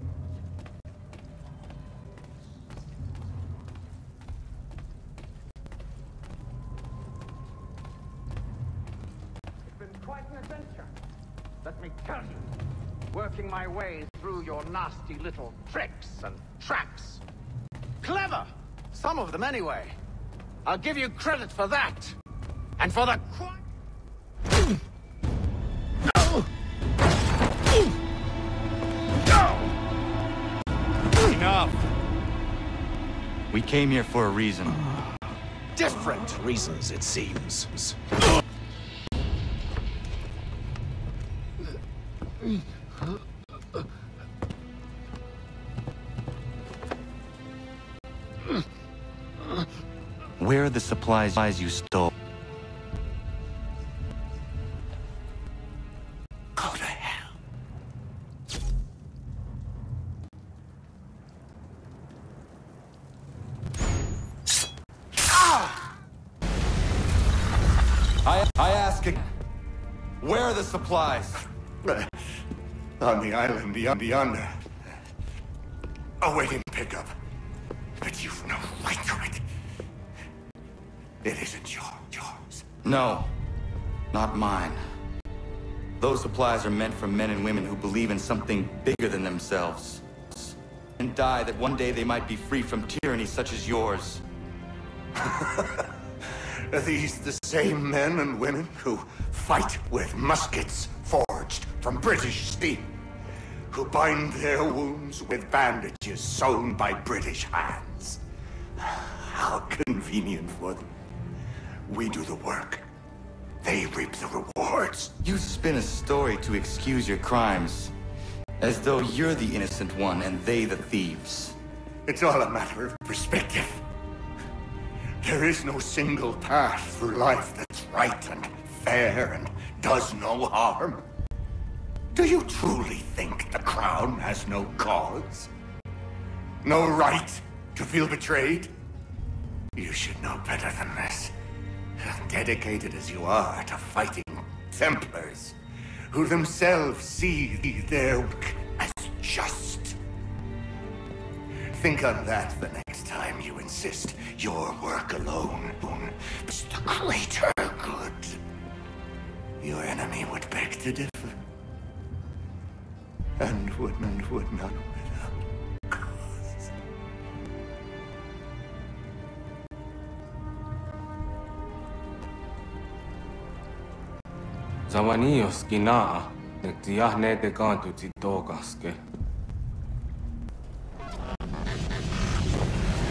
It's been quite an adventure, let me tell you. Working my way through your nasty little tricks and traps. Clever! Some of them anyway. I'll give you credit for that. And for the... Enough! We came here for a reason. Different reasons, it seems. Where are the supplies you stole? Go to hell. I ask again, where are the supplies? On the island beyond, awaiting pickup. But you've no right to it. It isn't yours. No, not mine. Those supplies are meant for men and women who believe in something bigger than themselves. And die that one day they might be free from tyranny such as yours. Are these the same men and women who fight with muskets forged from British steel? Who bind their wounds with bandages sewn by British hands? How convenient for them. We do the work. They reap the rewards. You spin a story to excuse your crimes, as though you're the innocent one and they the thieves. It's all a matter of perspective. There is no single path through life that's right and fair and does no harm. Do you truly think the Crown has no cause? No right to feel betrayed? You should know better than this. Dedicated as you are to fighting Templars, who themselves see their work as just. Think on that the next time you insist your work alone is the greater good. Your enemy would beg to differ, and would not without cause. Zavanios kina, nektiahne te kantu titokaske.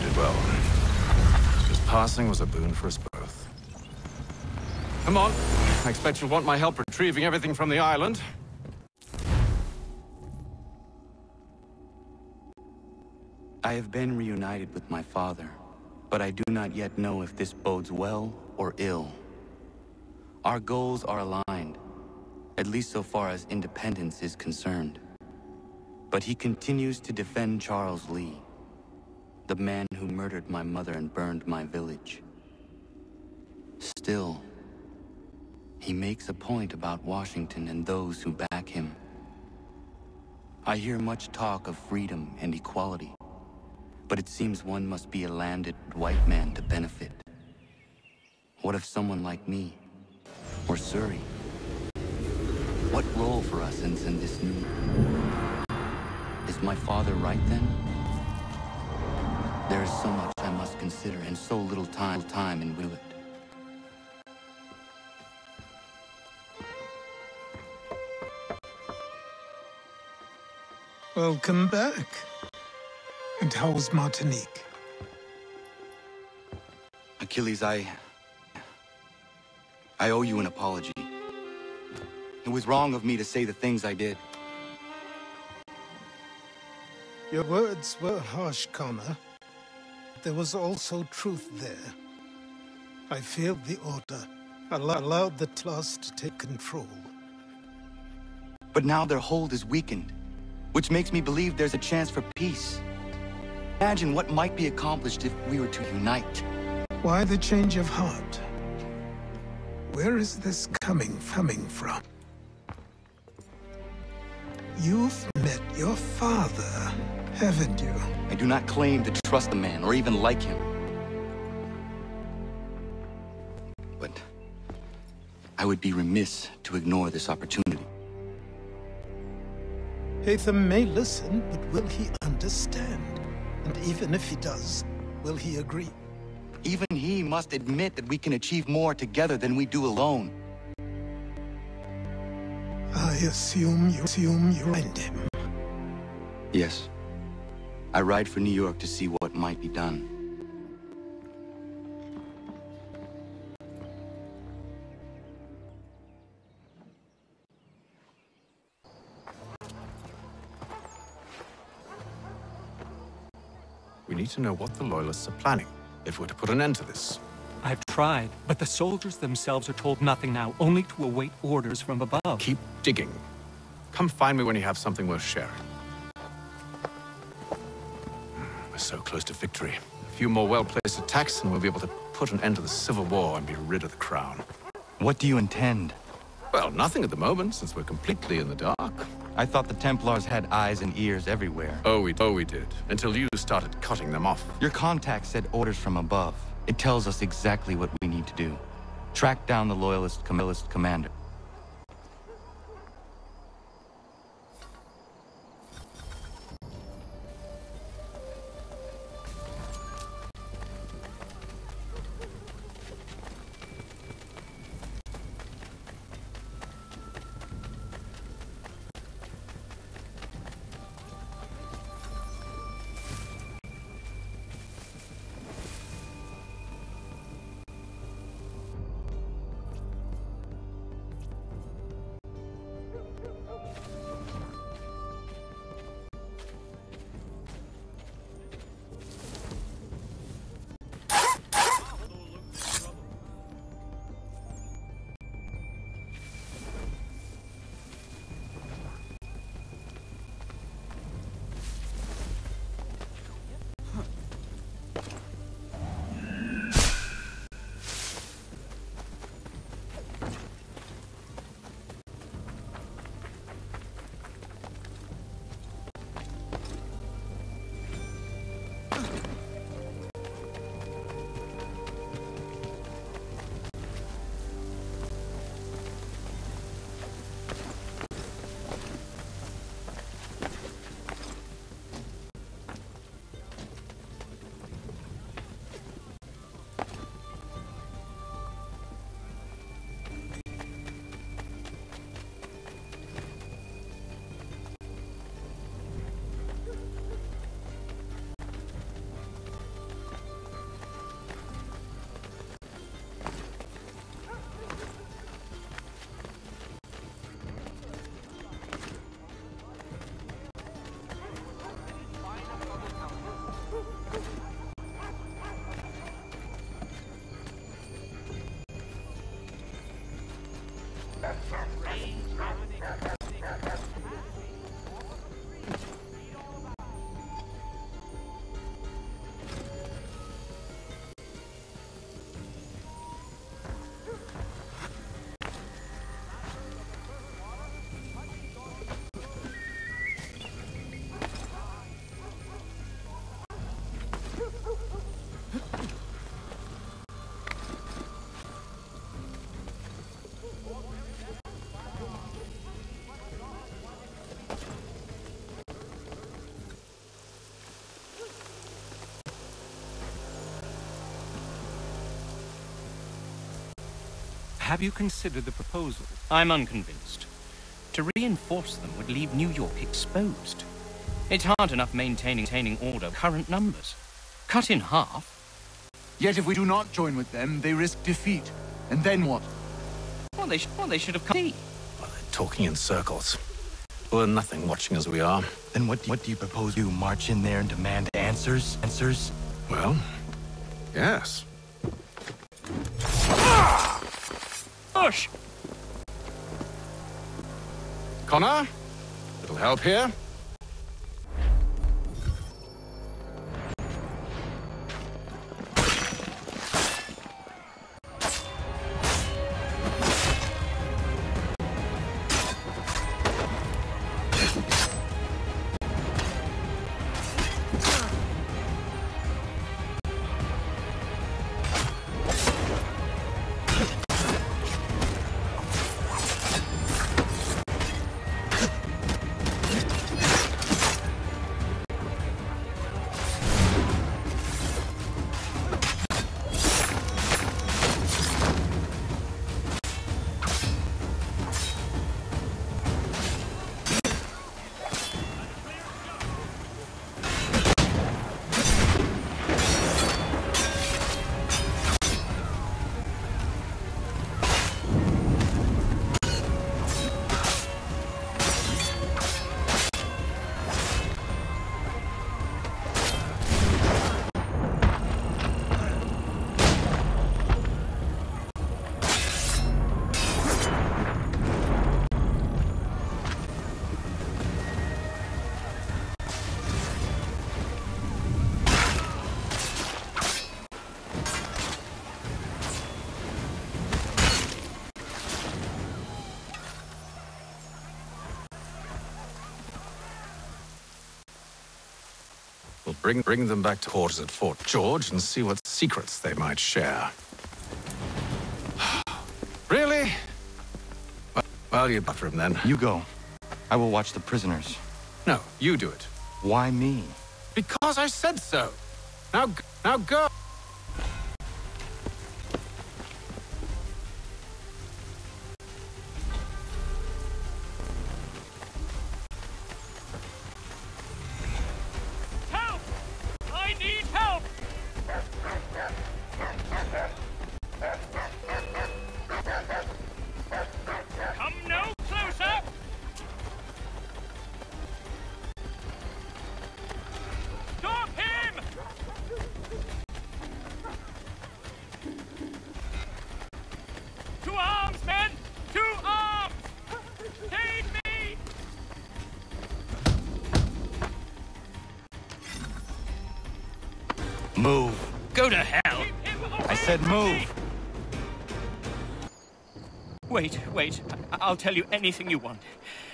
Did well. His passing was a boon for us both. Come on. I expect you'll want my help retrieving everything from the island. I have been reunited with my father, but I do not yet know if this bodes well or ill. Our goals are aligned, at least so far as independence is concerned. But he continues to defend Charles Lee, the man who murdered my mother and burned my village. Still, he makes a point about Washington and those who back him. I hear much talk of freedom and equality, but it seems one must be a landed white man to benefit. What if someone like me, or Surrey? What role for us in this new... Is my father right then? There is so much I must consider and so little time in will it. Welcome back. And how was Martinique? Achilles, I owe you an apology. It was wrong of me to say the things I did. Your words were harsh, Connor. There was also truth there. I failed the Order, allowed the Tlas to take control. But now their hold is weakened, which makes me believe there's a chance for peace. Imagine what might be accomplished if we were to unite. Why the change of heart? Where is this coming from? You've met your father, haven't you? I do not claim to trust the man or even like him. But I would be remiss to ignore this opportunity. Hatham may listen, but will he understand? And even if he does, will he agree? Even he must admit that we can achieve more together than we do alone. I assume you find him. Yes. I ride for New York to see what might be done. We need to know what the Loyalists are planning, if we're to put an end to this. I've tried, but the soldiers themselves are told nothing now, only to await orders from above. Keep digging. Come find me when you have something worth sharing. We're so close to victory. A few more well-placed attacks and we'll be able to put an end to the Civil War and be rid of the Crown. What do you intend? Well, nothing at the moment, since we're completely in the dark. I thought the Templars had eyes and ears everywhere. Oh, we did. Until you started cutting them off. Your contact said orders from above. It tells us exactly what we need to do. Track down the Loyalist commander. Have you considered the proposal? I'm unconvinced. To reinforce them would leave New York exposed. It's hard enough maintaining order with current numbers. Cut in half. Yet if we do not join with them, they risk defeat. And then what? Well, they should have come. Well, they're talking in circles. We're nothing watching as we are. Then what do you propose? You march in there and demand answers? Answers? Well, yes. Push! Connor? Little help here? We'll bring them back to quarters at Fort George and see what secrets they might share. Really? Well, you buffer him then. You go. I will watch the prisoners. No, you do it. Why me? Because I said so. Now go. Move. Go to hell. I said move. Wait. I'll tell you anything you want.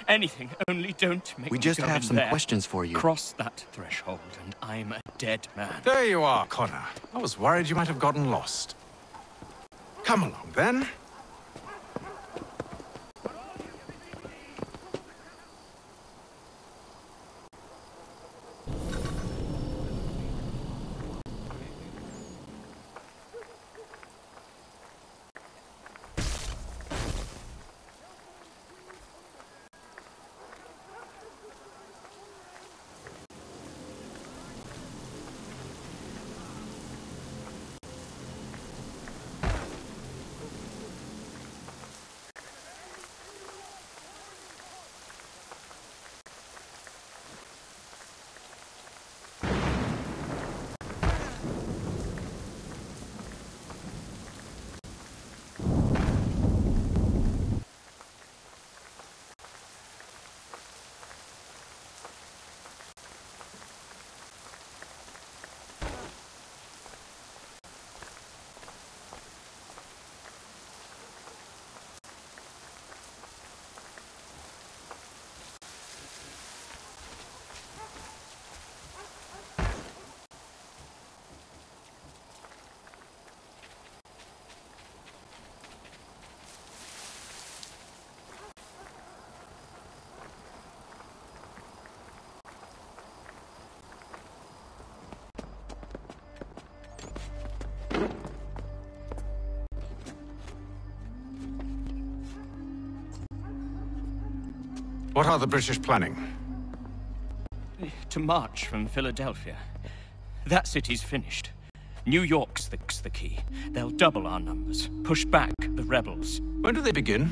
Anything, only don't make We me just go have in some there. questions for you. Cross that threshold and I'm a dead man. There you are, Connor. I was worried you might have gotten lost. Come along, then. What are the British planning? To march from Philadelphia. That city's finished. New York's the key. They'll double our numbers, push back the rebels. When do they begin?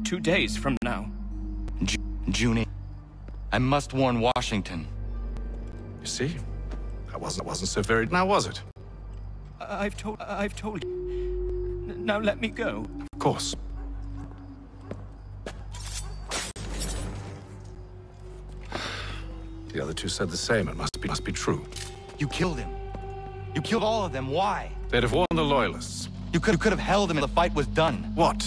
2 days from now. June 8th. I must warn Washington. You see? That wasn't so very... Now was it? I've told you. Now let me go. Of course. The other two said the same. It must be true. You killed him. You killed all of them. Why? They'd have warned the Loyalists. You could have held him and the fight was done. What?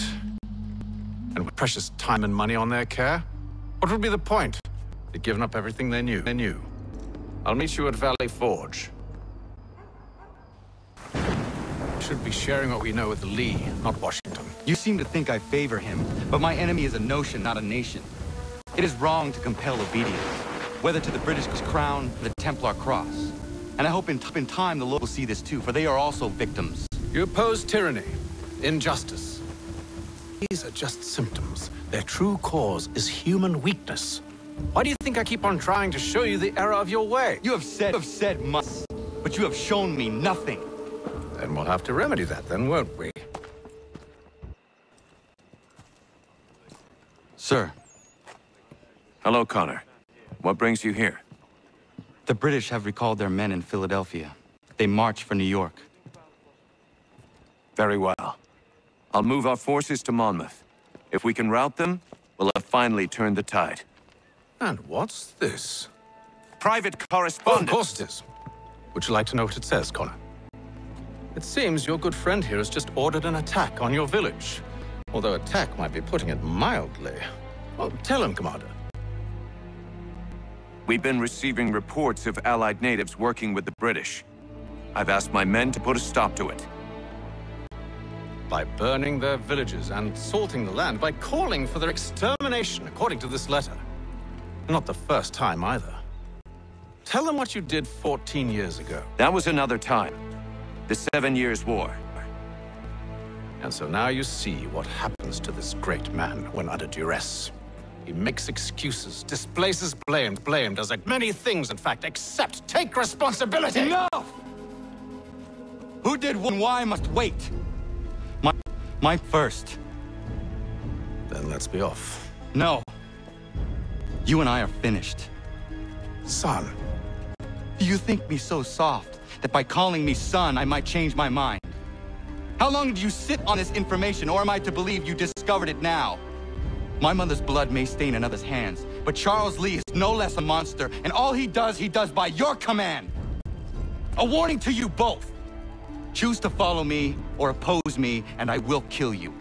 And with precious time and money on their care? What would be the point? They'd given up everything they knew. I'll meet you at Valley Forge. We should be sharing what we know with Lee, not Washington. You seem to think I favor him, but my enemy is a notion, not a nation. It is wrong to compel obedience, whether to the British crown or the Templar cross. And I hope in time the Lord will see this too, for they are also victims. You oppose tyranny, injustice. These are just symptoms. Their true cause is human weakness. Why do you think I keep on trying to show you the error of your way? You have said much, but you have shown me nothing. Then we'll have to remedy that then, won't we? Sir. Hello, Connor. What brings you here? The British have recalled their men in Philadelphia. They march for New York. Very well. I'll move our forces to Monmouth. If we can rout them, we'll have finally turned the tide. And what's this? Private correspondence. Oh, of course it is. Would you like to know what it says, Connor? It seems your good friend here has just ordered an attack on your village. Although attack might be putting it mildly. Well, tell him, Commander. We've been receiving reports of Allied natives working with the British. I've asked my men to put a stop to it. By burning their villages and salting the land, by calling for their extermination, according to this letter. Not the first time, either. Tell them what you did 14 years ago. That was another time. The 7 Years' War. And so now you see what happens to this great man when under duress. He makes excuses, displaces blamed, does like many things, in fact, except take responsibility! Enough! Who did what and why must wait. My first. Then let's be off. No. You and I are finished. Son. You think me so soft that by calling me son, I might change my mind? How long did you sit on this information, or am I to believe you discovered it now? My mother's blood may stain another's hands, but Charles Lee is no less a monster, and all he does by your command. A warning to you both. Choose to follow me or oppose me, and I will kill you.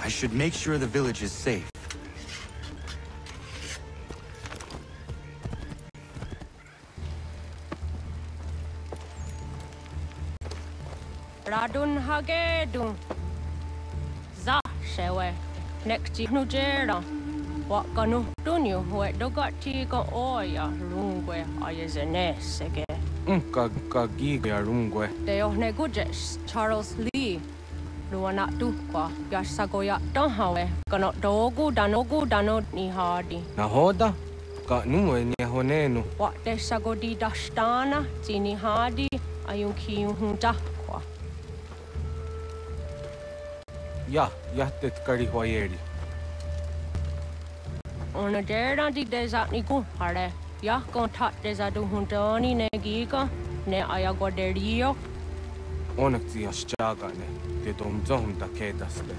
I should make sure the village is safe. Radun hagedun. Za shewe. Nekti nujera. Wakanu dunyu we dogati ko oya rungwe ayezene sege. Giga rungwe. Deo negujes Charles Lee. Luana tukwa yasagoya donhawe kano dogu dano ni hardi. Nahoda? Ka numwe ni honenu. What de sagodi dashtana tini hardi ayunki hunta. Ja, jättet kari hoyeri. On a dera di desa ni kun hare. Ja, kon tat desa du huntoni ne giga ne ayagoderio. Onneksi jos jagane, te tom zohumta keitaste.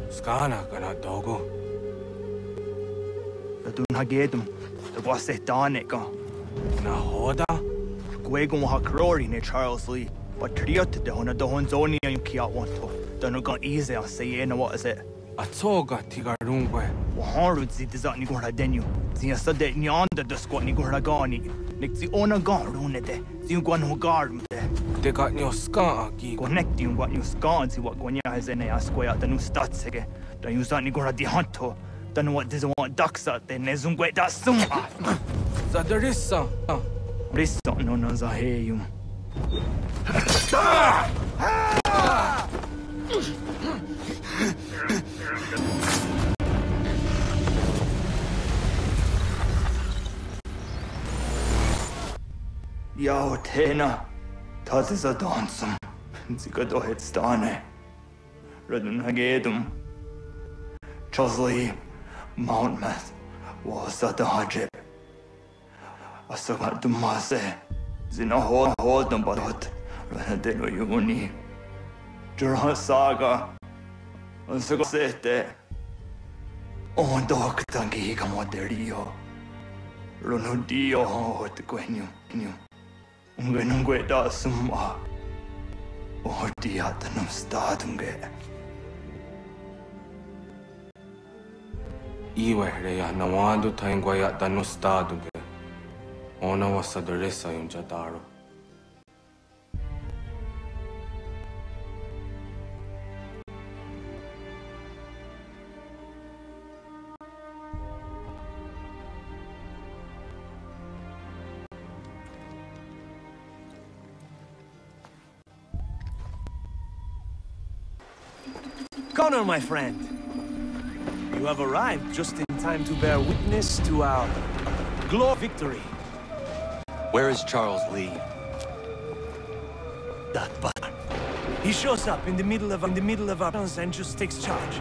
Skana kana dogo. Radun hagedum. The boss danika. Nahoda. Gwego ha krori ne Charles Lee. But triot de hona do honzoni you kiat wanto. Dano got easy I say na what is it? Atoga tigarungwe. Waharu zi dizat ni gora denu. Zi asade ni anda de squat ni gora gani. Nik zi ona garune de. Zi gwan ho garum de. De got ni ska gi. Connect you what you ska zi what gonya has in a square the new statsege. Da you zat ni gora di hanto. Dano what does want ducks at the nezungwe da sum. Zadarissa. Rissa no no za heyum. Yo, Tena, das ist ein Tanzen. Sie geht doch jetzt da, ne? Redden hagedum. Chosli, Mountmouth, was that the hajib? I saw du masse. Sie noch holen, but redden den Juni. Durant Saga on Sete on Doctangi Camoderio Ronodio Hot Quenu Ungenungue da Summa or Diatanum Statunge. Iwe Nawando Tanguaya Dano Staduge. Ona was Sadoresa in Jadaro. Connor, my friend, you have arrived just in time to bear witness to our glorious victory. Where is Charles Lee? That bastard. He shows up in the middle of our guns and just takes charge.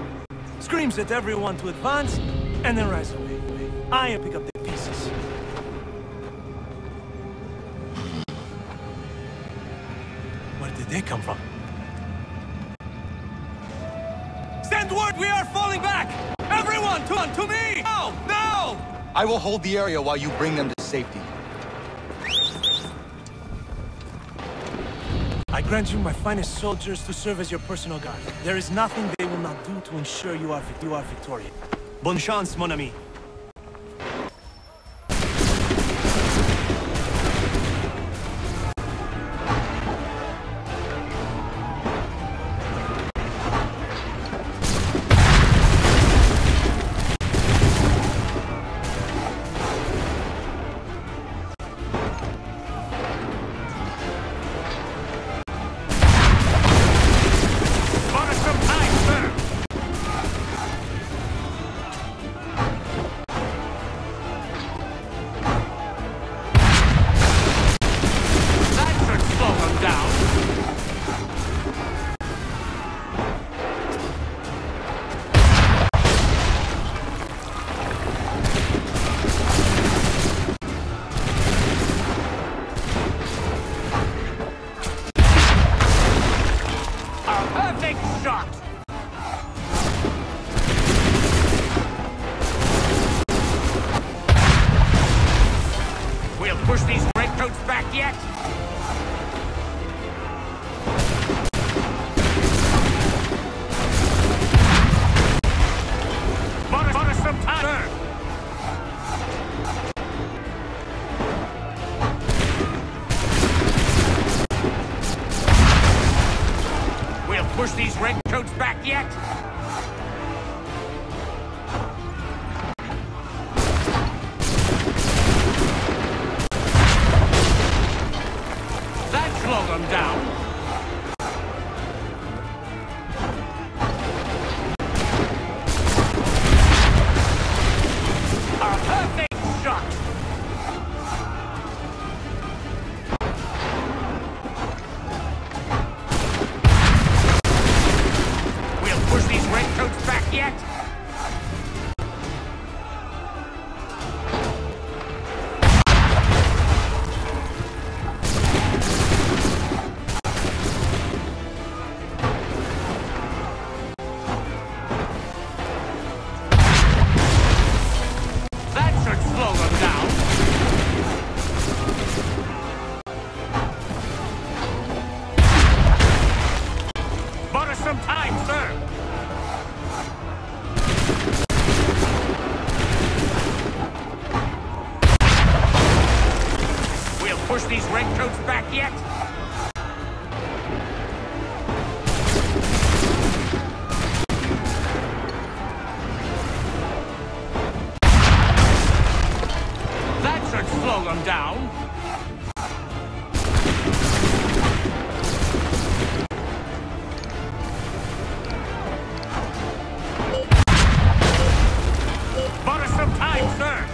Screams at everyone to advance, and then rides away. I pick up the pieces. Where did they come from? Send word we are falling back! Everyone, to me! Now! Now! I will hold the area while you bring them to safety. I grant you my finest soldiers to serve as your personal guard. There is nothing they will not do to ensure you are victorious. Bonne chance, mon ami. Push these redcoats back yet? Bought us some time, sir. We'll push these redcoats back yet? Slow them down. A perfect shot. We'll push these redcoats back yet? Some time, sir. We'll push these redcoats back yet? That should slow them down. Sir.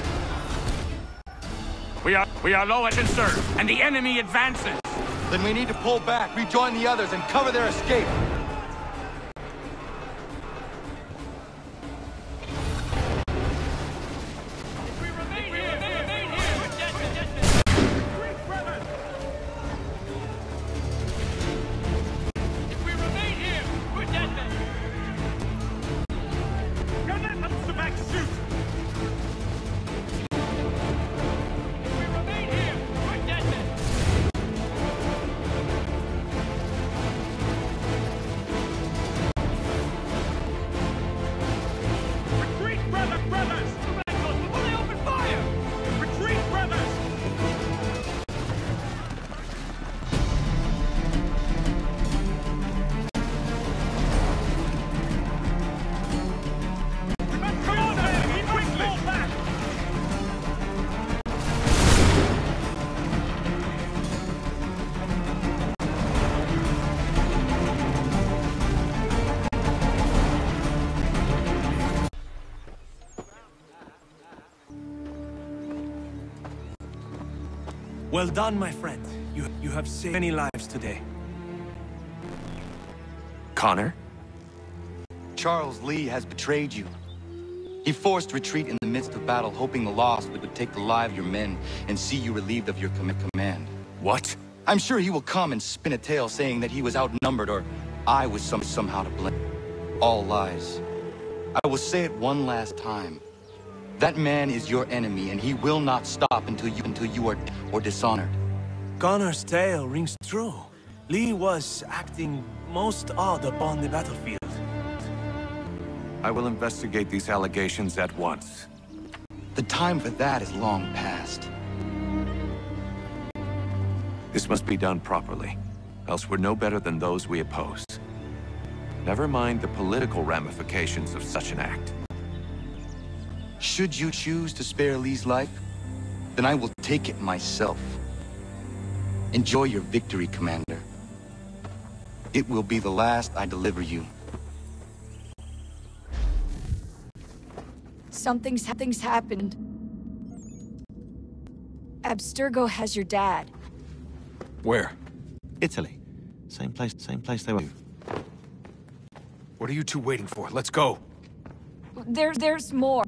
We are low, sir, and the enemy advances. Then we need to pull back, rejoin the others, and cover their escape. If we remain here, Well done, my friend. You have saved many lives today. Connor? Charles Lee has betrayed you. He forced retreat in the midst of battle, hoping the loss would take the lives of your men and see you relieved of your command. What? I'm sure he will come and spin a tale saying that he was outnumbered or I was somehow to blame. All lies. I will say it one last time. That man is your enemy, and he will not stop until you are dishonored. Connor's tale rings true. Lee was acting most odd upon the battlefield. I will investigate these allegations at once. The time for that is long past. This must be done properly, else we're no better than those we oppose. Never mind the political ramifications of such an act. Should you choose to spare Lee's life, then I will take it myself. Enjoy your victory, Commander. It will be the last I deliver you. Something's happened. Abstergo has your dad. Where? Italy. Same place they were. What are you two waiting for? Let's go. There's more.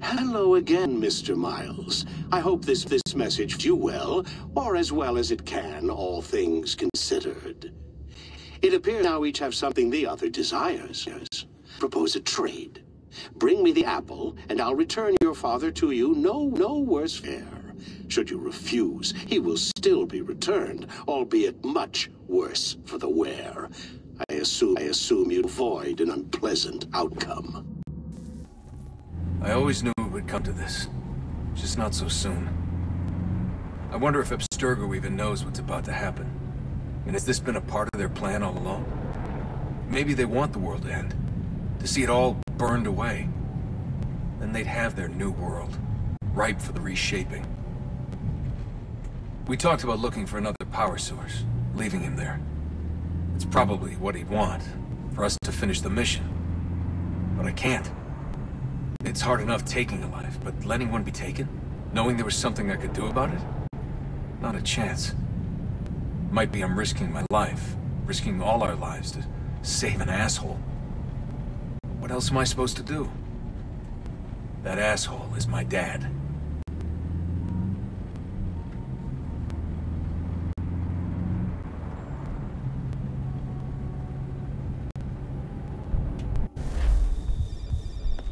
Hello again, Mr. Miles. I hope this message finds you well, or as well as it can, all things considered. It appears now each have something the other desires. Propose a trade. Bring me the apple, and I'll return your father to you no worse fare. Should you refuse, he will still be returned, albeit much worse for the wear. I assume you'd avoid an unpleasant outcome. I always knew it would come to this. Just not so soon. I wonder if Abstergo even knows what's about to happen. And has this been a part of their plan all along? Maybe they want the world to end. To see it all burned away. Then they'd have their new world, ripe for the reshaping. We talked about looking for another power source, leaving him there. It's probably what he'd want, for us to finish the mission. But I can't. It's hard enough taking a life, but letting one be taken? Knowing there was something I could do about it? Not a chance. Might be I'm risking my life, risking all our lives to save an asshole. What else am I supposed to do? That asshole is my dad.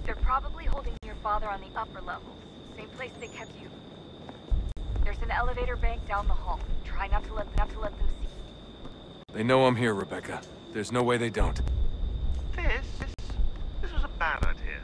They're probably holding your father on the upper levels. Same place they kept you. There's an elevator bank down the hall. Try not to let them see. They know I'm here, Rebecca. There's no way they don't. This was a ballad here.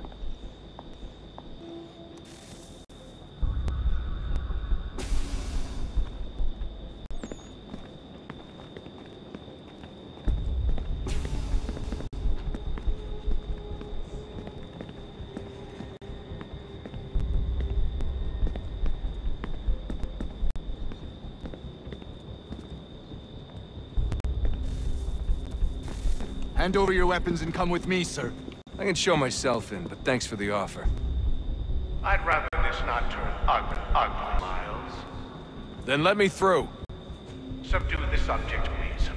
Hand over your weapons and come with me, sir. I can show myself in, but thanks for the offer. I'd rather this not turn ugly, Miles. Then let me through. Subdue the subject, please.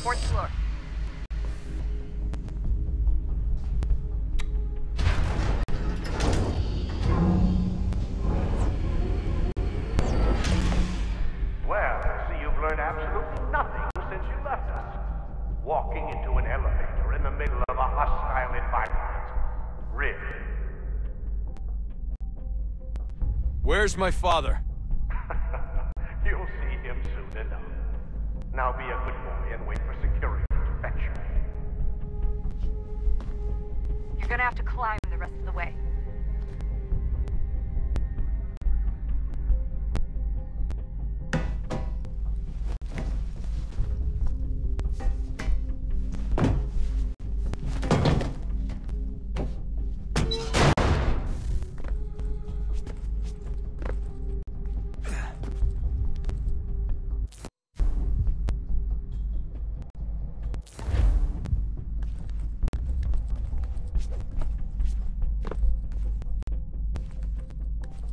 Fourth floor. Well, I see you've learned absolutely nothing since since you left us. Walking into an elevator in the middle of a hostile environment. Really? Where's my father? You'll see him soon enough. Now be a good boy and wait for security to fetch you. You're gonna have to climb the rest of the way.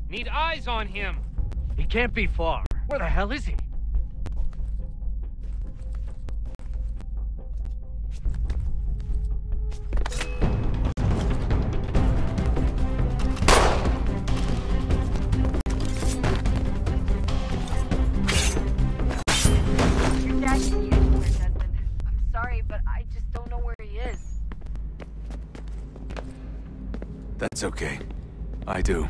Need eyes on him. He can't be far. Where the hell is he? Your dad should be anywhere, Desmond. I'm sorry, but I just don't know where he is. That's okay. I do.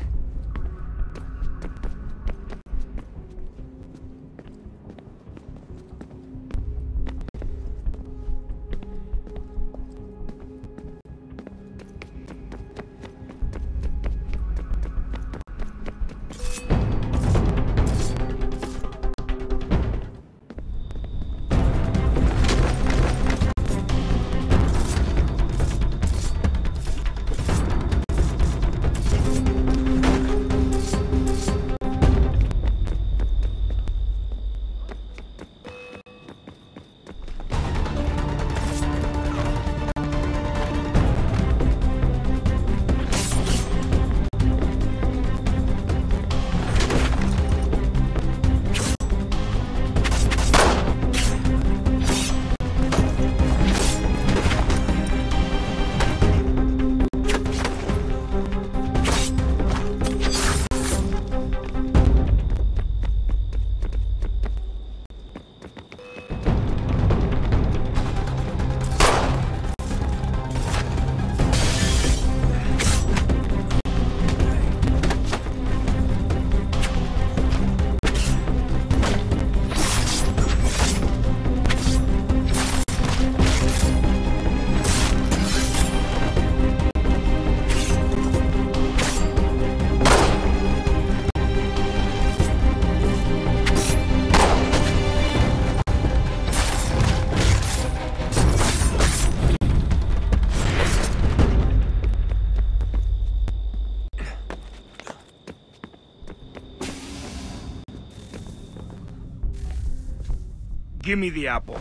Give me the apple.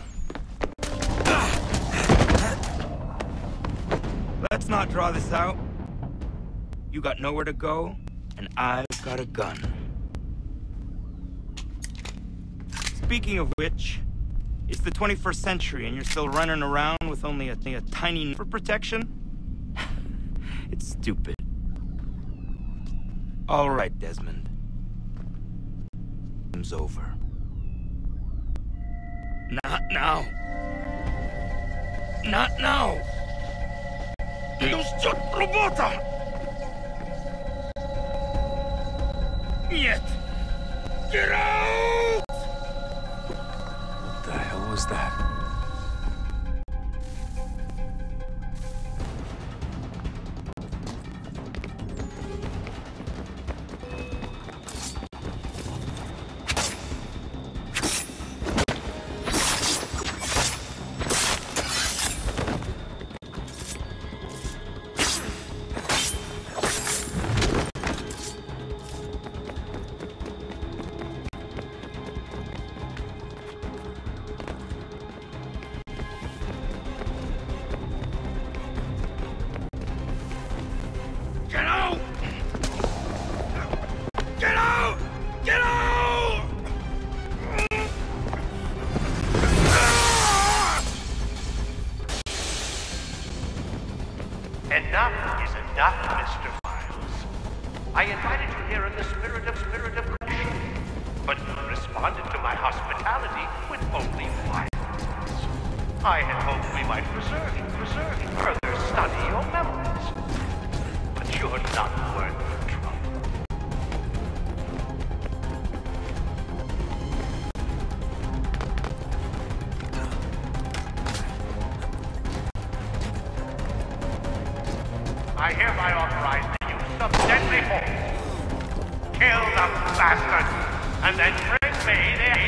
Let's not draw this out. You got nowhere to go, and I've got a gun. Speaking of which, it's the 21st century and you're still running around with only a tiny for protection? It's stupid. All right, Desmond. Game's over. Not now. Not now. Już robota! Нет! Get out! What the hell was that? Enough is enough, Mr. Miles. I invited you here in the spirit of caution, but you responded to my hospitality with only violence. I had hoped we might preserve further study your memories. But you're not worth the trouble. I hereby authorize the use of deadly force. Kill the bastard, and then bring me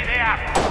the apple.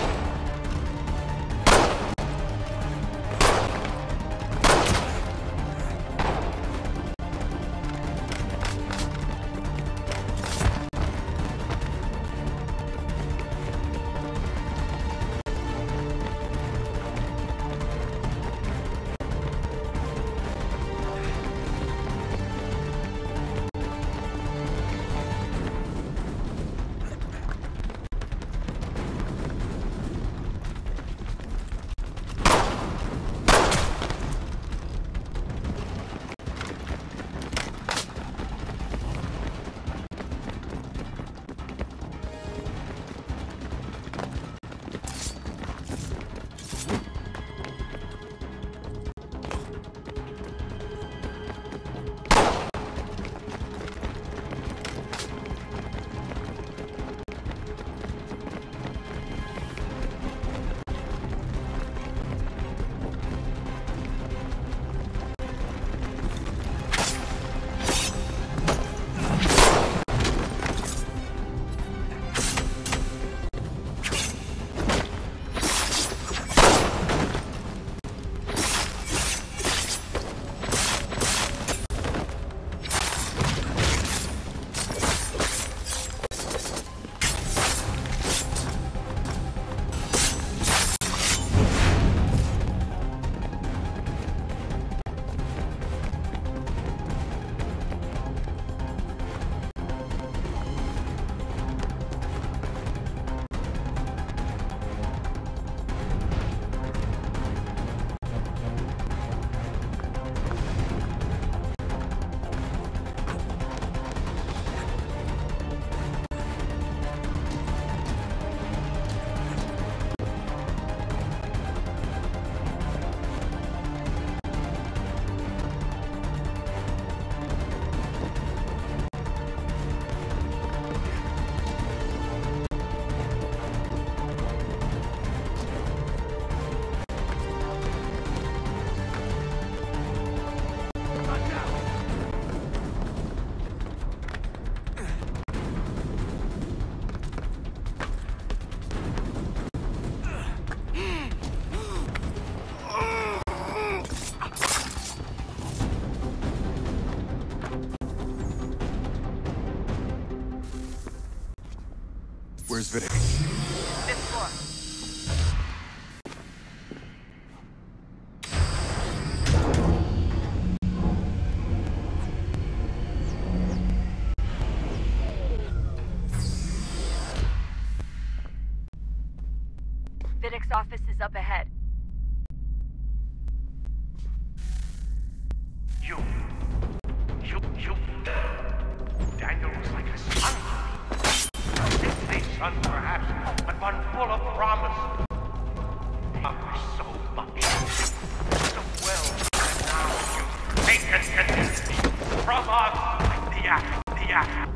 Where's Vic? Fifth floor. Vidic's office is up ahead. You. Daniel was like a son. A son, perhaps, but one full of promise. He was so much, so well, and now you've taken it from us. The act.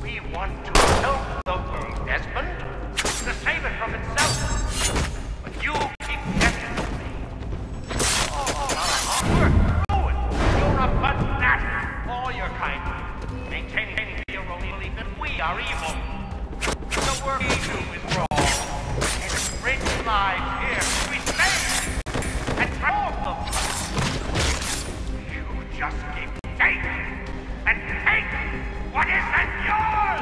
We want to help the world, Desmond, to save it from itself. But you keep getting to me. We're ruined. You're a fanatic. All your kind. Maintaining your own belief that we are evil. The work we do is wrong. And rich lives here. We save and transform them. You just keep taking and take what isn't yours.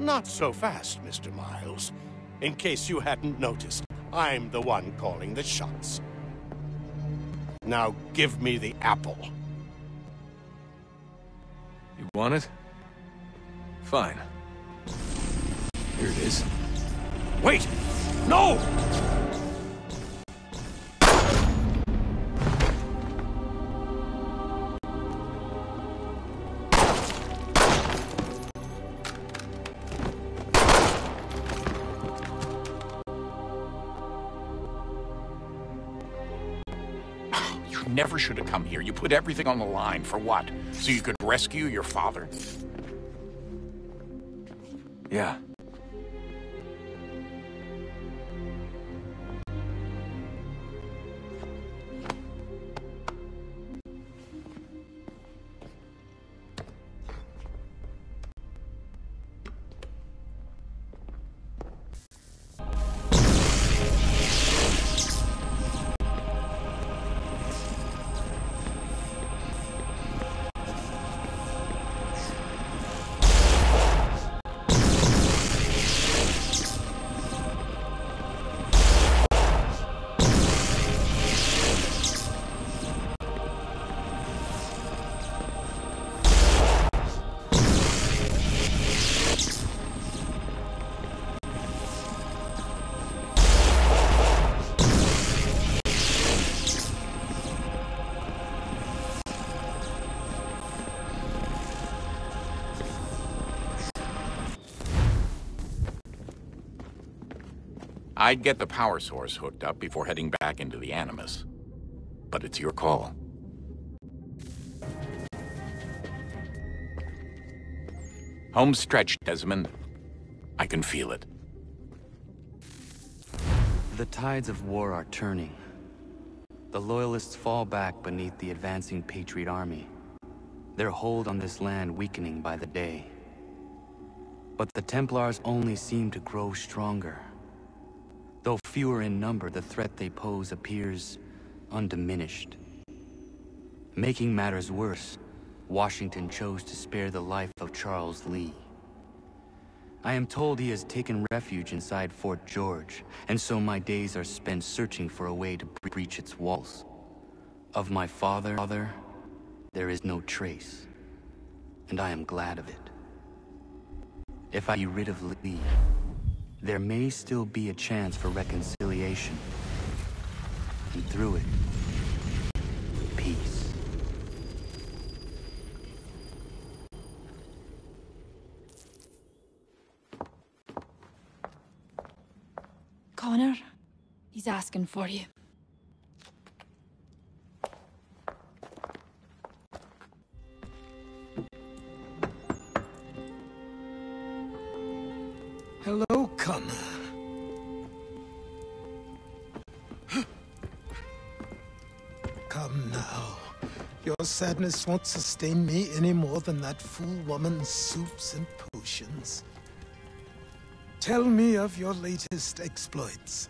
Not so fast, Mr. Miles. In case you hadn't noticed, I'm the one calling the shots. Now give me the apple. You want it? Fine. Here it is. Wait! No! You never should have come here. You put everything on the line. For what? So you could rescue your father? Yeah. I'd get the power source hooked up before heading back into the Animus. But it's your call. Home stretch, Desmond. I can feel it. The tides of war are turning. The Loyalists fall back beneath the advancing Patriot army, their hold on this land weakening by the day. But the Templars only seem to grow stronger. Though fewer in number, the threat they pose appears undiminished. Making matters worse, Washington chose to spare the life of Charles Lee. I am told he has taken refuge inside Fort George, and so my days are spent searching for a way to breach its walls. Of my father, there is no trace, and I am glad of it. If I be rid of Lee, there may still be a chance for reconciliation. And through it, peace. Connor, he's asking for you. Hello, Connor. Come now. Your sadness won't sustain me any more than that fool woman's soups and potions. Tell me of your latest exploits.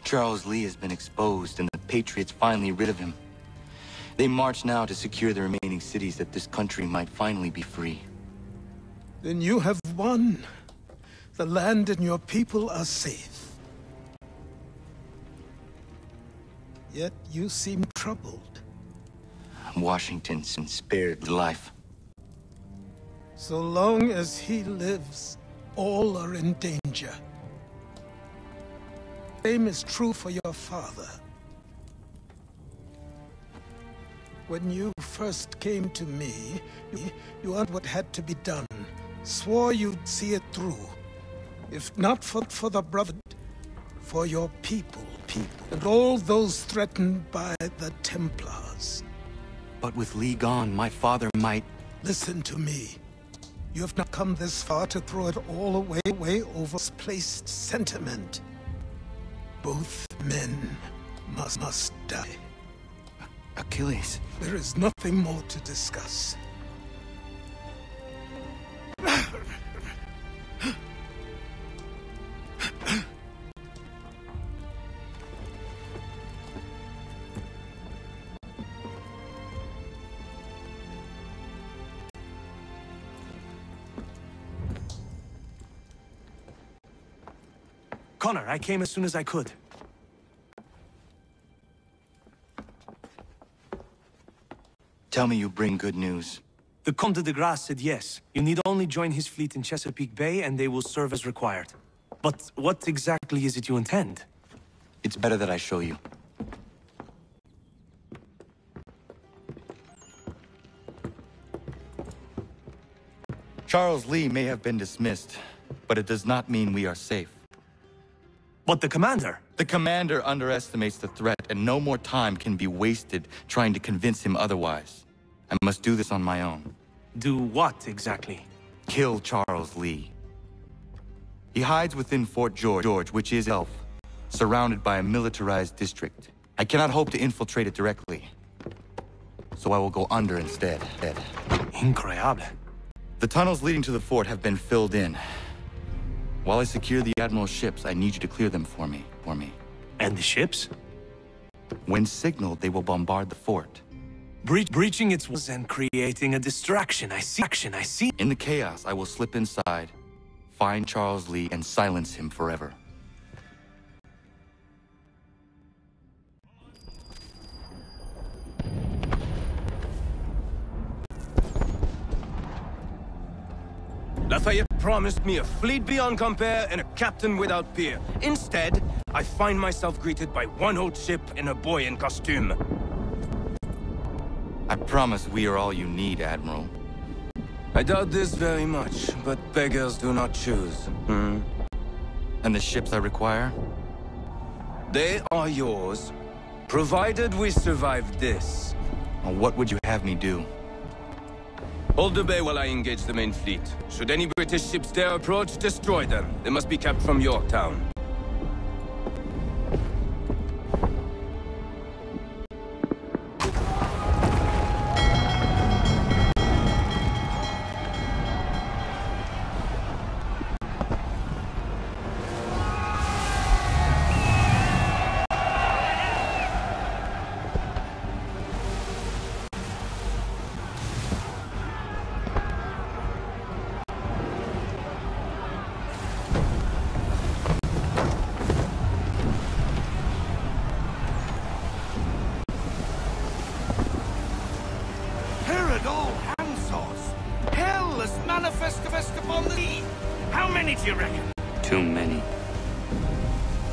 Charles Lee has been exposed, and the Patriots finally rid of him. They march now to secure the remaining cities that this country might finally be free. Then you have won. The land and your people are safe. Yet you seem troubled. Washington spared life. So long as he lives, all are in danger. Same is true for your father. When you first came to me, you understood what had to be done. Swore you'd see it through. If not for the Brotherhood, for your people, and all those threatened by the Templars. But with Lee gone, my father might... Listen to me. You have not come this far to throw it all away over misplaced sentiment. Both men must die. Achilles. There is nothing more to discuss. Connor, I came as soon as I could. Tell me you bring good news. The Comte de Grasse said yes. You need only join his fleet in Chesapeake Bay and they will serve as required. But what exactly is it you intend? It's better that I show you. Charles Lee may have been dismissed, but it does not mean we are safe. But the commander? The commander underestimates the threat, and no more time can be wasted trying to convince him otherwise. I must do this on my own. Do what, exactly? Kill Charles Lee. He hides within Fort George, which is Elf, surrounded by a militarized district. I cannot hope to infiltrate it directly, so I will go under instead. Incroyable. The tunnels leading to the fort have been filled in. While I secure the Admiral's ships, I need you to clear them for me. And the ships? When signaled, they will bombard the fort. Breaching its walls and creating a distraction. I see. In the chaos, I will slip inside, find Charles Lee, and silence him forever. Lafayette promised me a fleet beyond compare and a captain without peer. Instead, I find myself greeted by one old ship and a boy in costume. I promise we are all you need, Admiral. I doubt this very much, but beggars do not choose. And the ships I require? They are yours, provided we survive this. What would you have me do? Hold the bay while I engage the main fleet. Should any British ships dare approach, destroy them. They must be kept from Yorktown.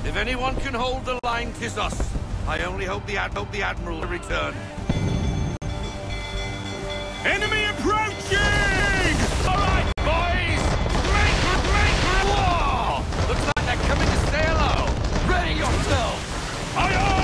If anyone can hold the line, 'tis us. I only hope the Admiral will return. Enemy approaching! All right, boys! Make war! Looks like they're coming to say hello. Ready yourselves! Aye, aye!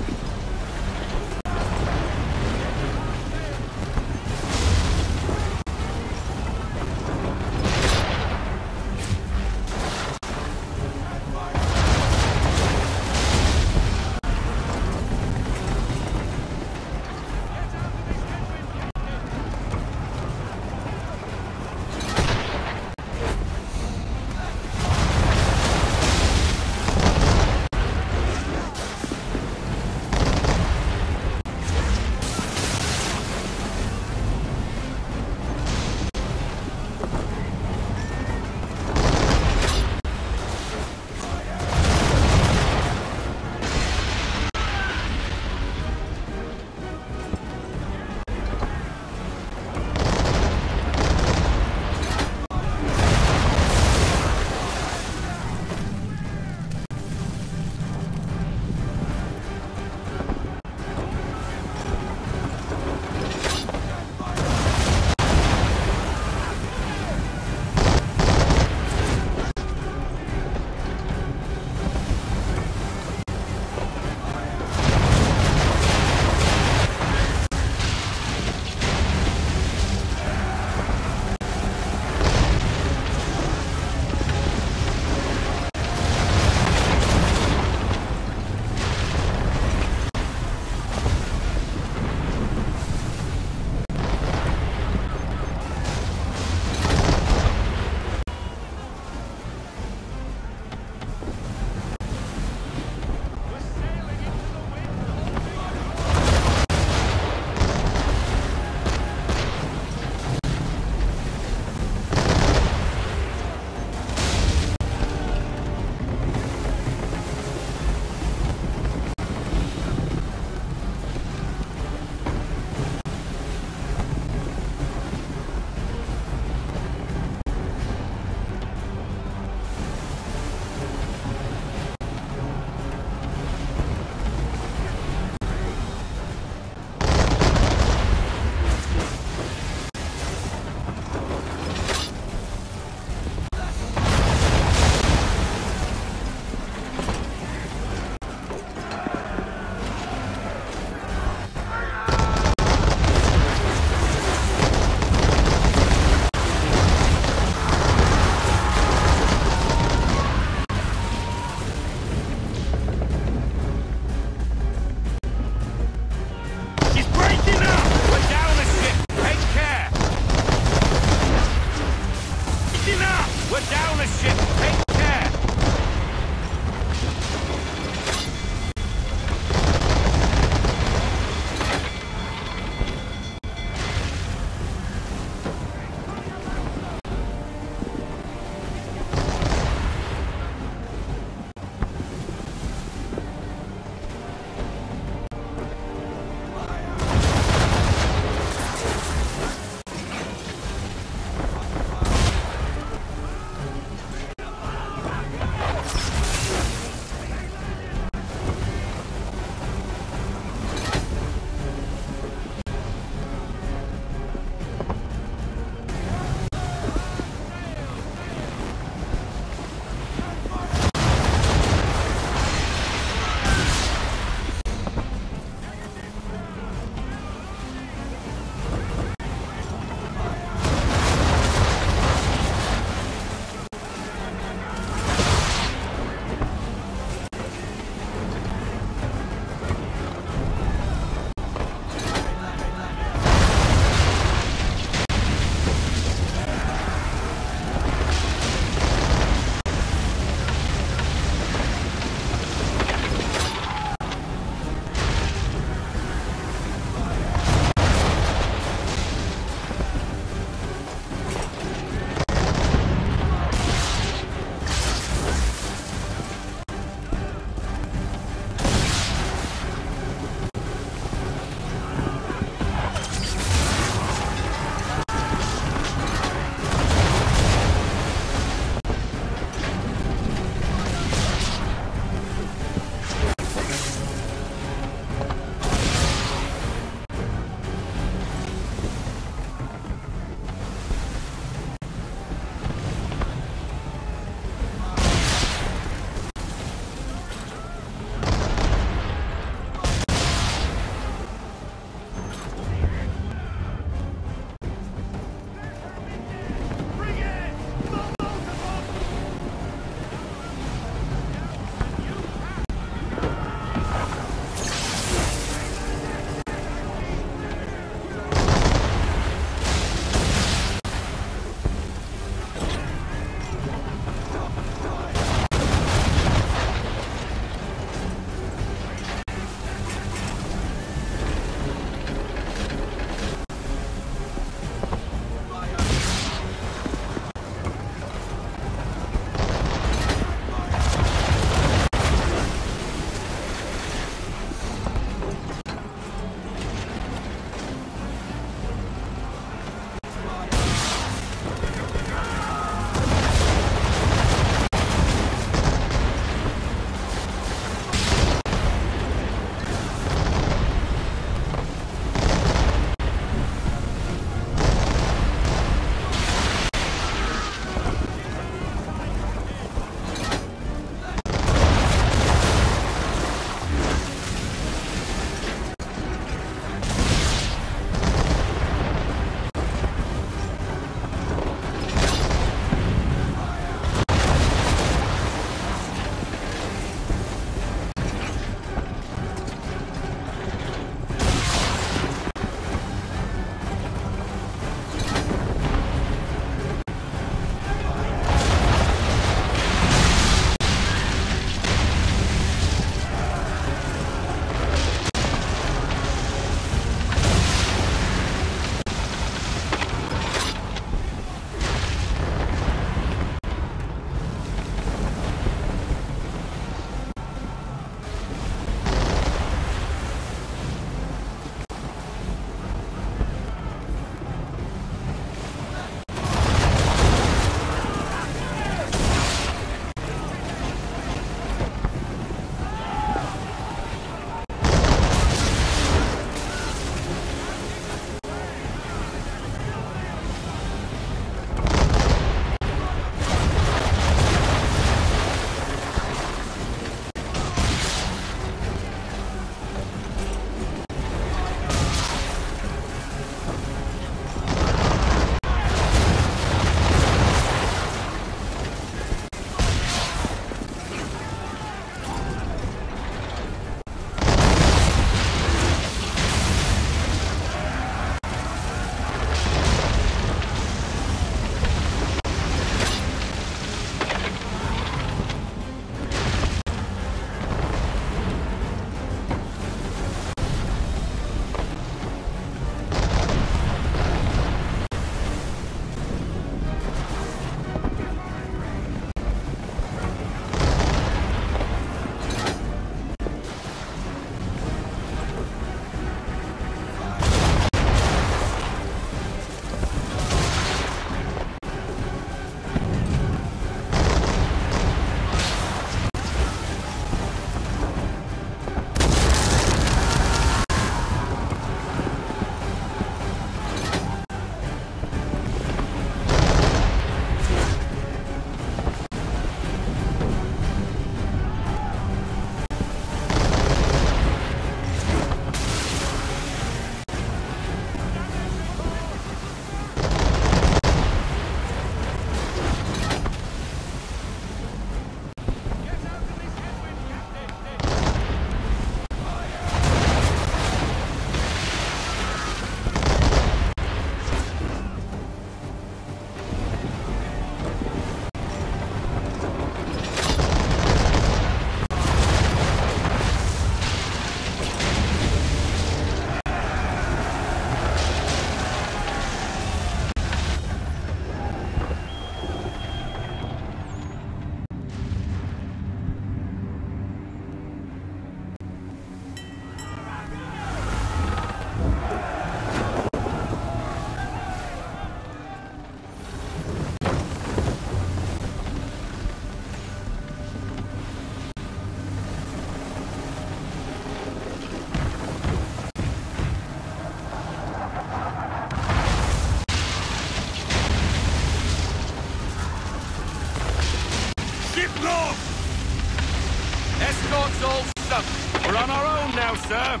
is all stuck. We're on our own now, sir.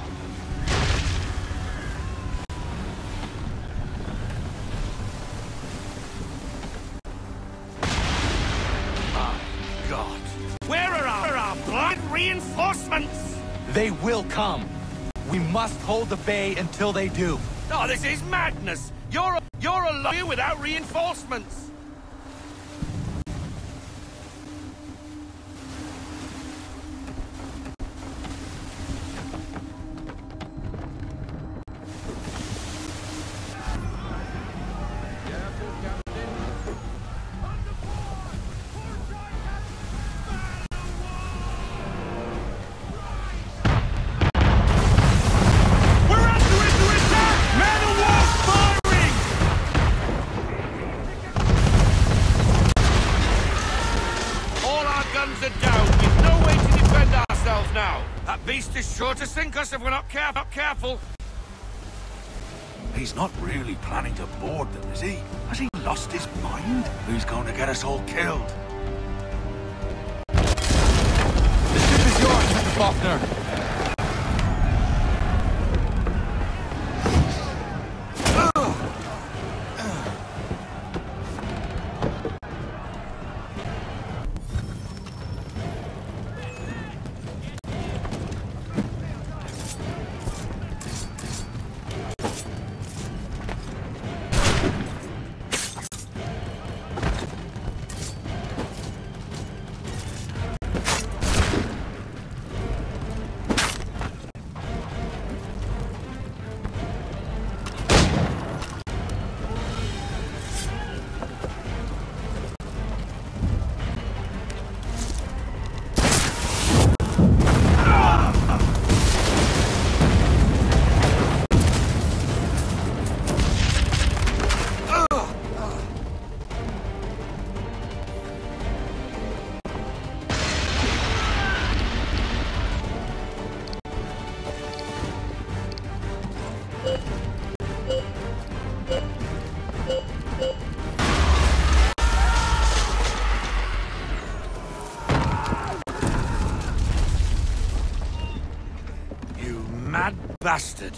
My God. Where are our blood reinforcements? They will come. We must hold the bay until they do. Oh, this is madness. You're alone here without reinforcements. Beast is sure to sink us if we're not careful. He's not really planning to board them, is he? Has he lost his mind? He's going to get us all killed. The ship is yours, Mr. Faulkner. Mad bastard.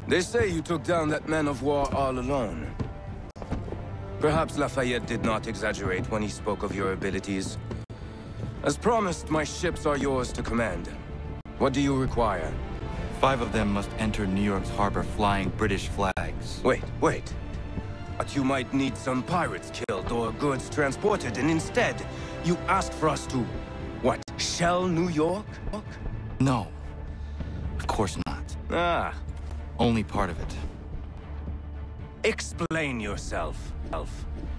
They say you took down that man of war all alone. Perhaps Lafayette did not exaggerate when he spoke of your abilities. As promised, my ships are yours to command. What do you require? 5 of them must enter New York's harbor flying British flags. Wait. But you might need some pirates killed or goods transported, and instead, you ask for us to, what, shell New York? No. Of course not. Ah. Only part of it. Explain yourself.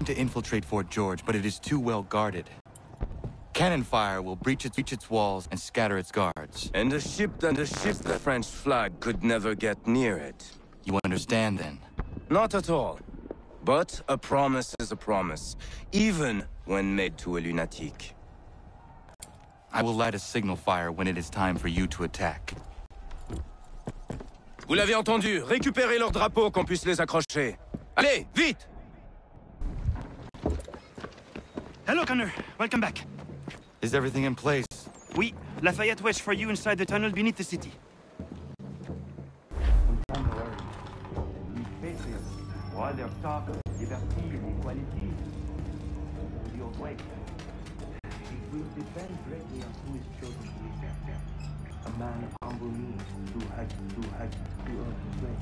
To infiltrate Fort George, but it is too well guarded. Cannon fire will breach its walls and scatter its guards. And a ship the French flag could never get near it. You understand, then? Not at all. But a promise is a promise, even when made to a lunatic. I will light a signal fire when it is time for you to attack. Vous l'avez entendu. Récupérez leurs drapeaux qu'on puisse les accrocher. Allez, vite! Hello, Connor. Welcome back. Is everything in place? Oui. Lafayette waits for you inside the tunnel beneath the city. While they're talking, liberty and equality, your way. It will depend greatly on who is chosen to lead them. A man of humble means who had to earn his way.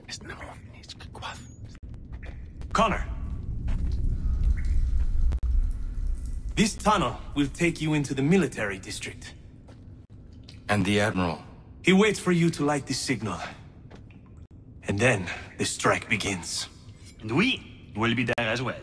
It's no. Connor. This tunnel will take you into the military district. And the Admiral? He waits for you to light this signal. And then the strike begins. And we will be there as well.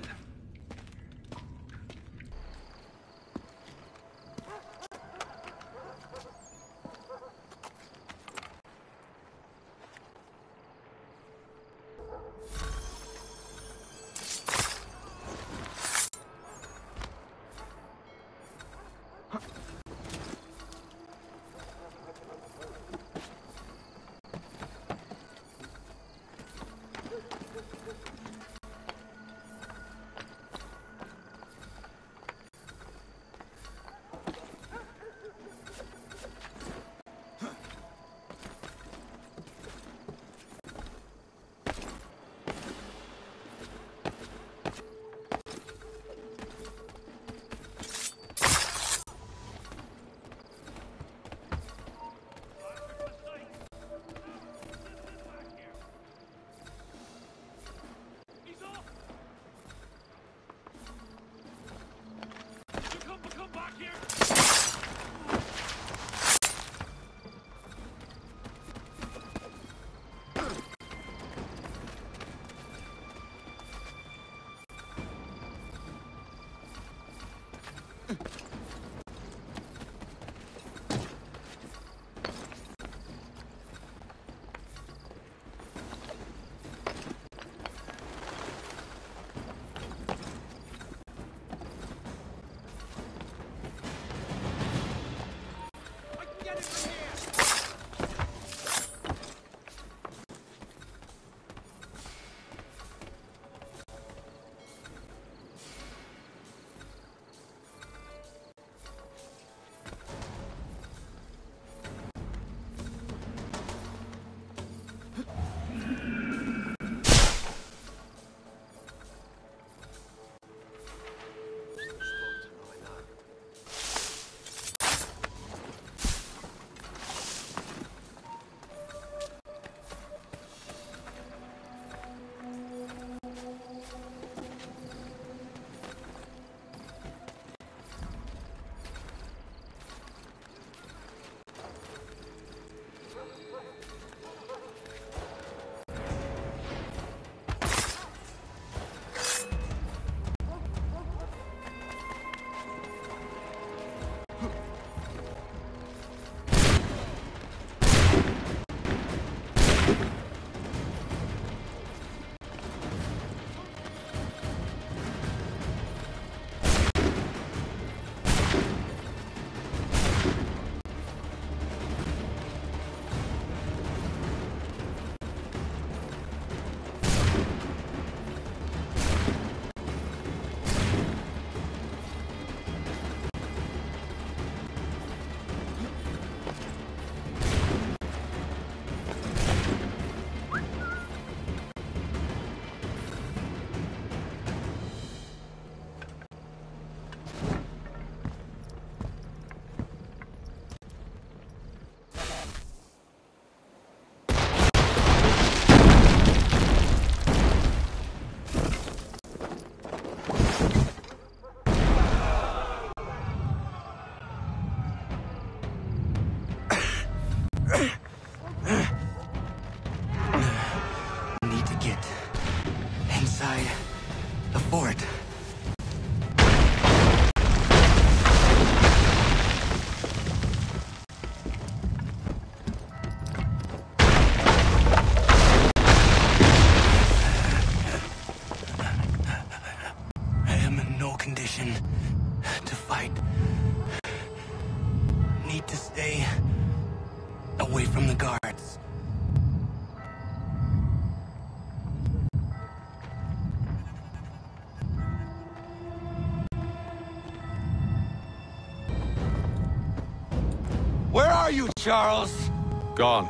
Where are you, Charles? Gone.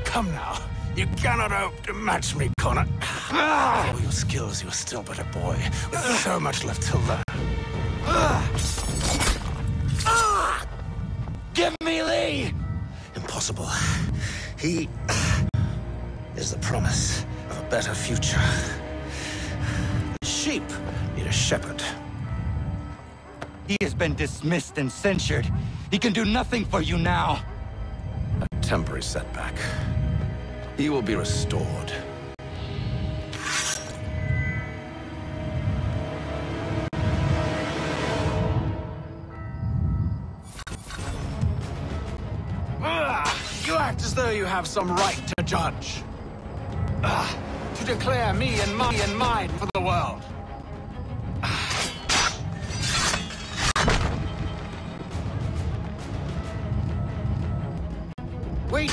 Come now. You cannot hope to match me, Connor. For all your skills, you're still but a boy, with so much left to learn. Give me Lee! Impossible. He is the promise of a better future. Sheep need a shepherd. He has been dismissed and censured. He can do nothing for you now. A temporary setback. He will be restored. You act as though you have some right to judge. To declare me and mine for the world. Wait!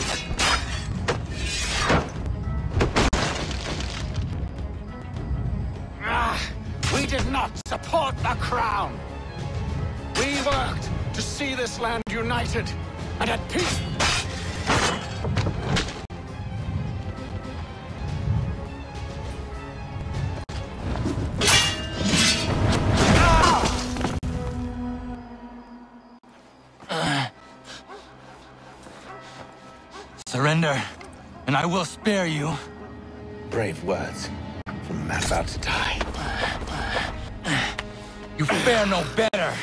We did not support the crown. We worked to see this land united and at peace. Surrender, and I will spare you. Brave words from a man about to die. You fare no better.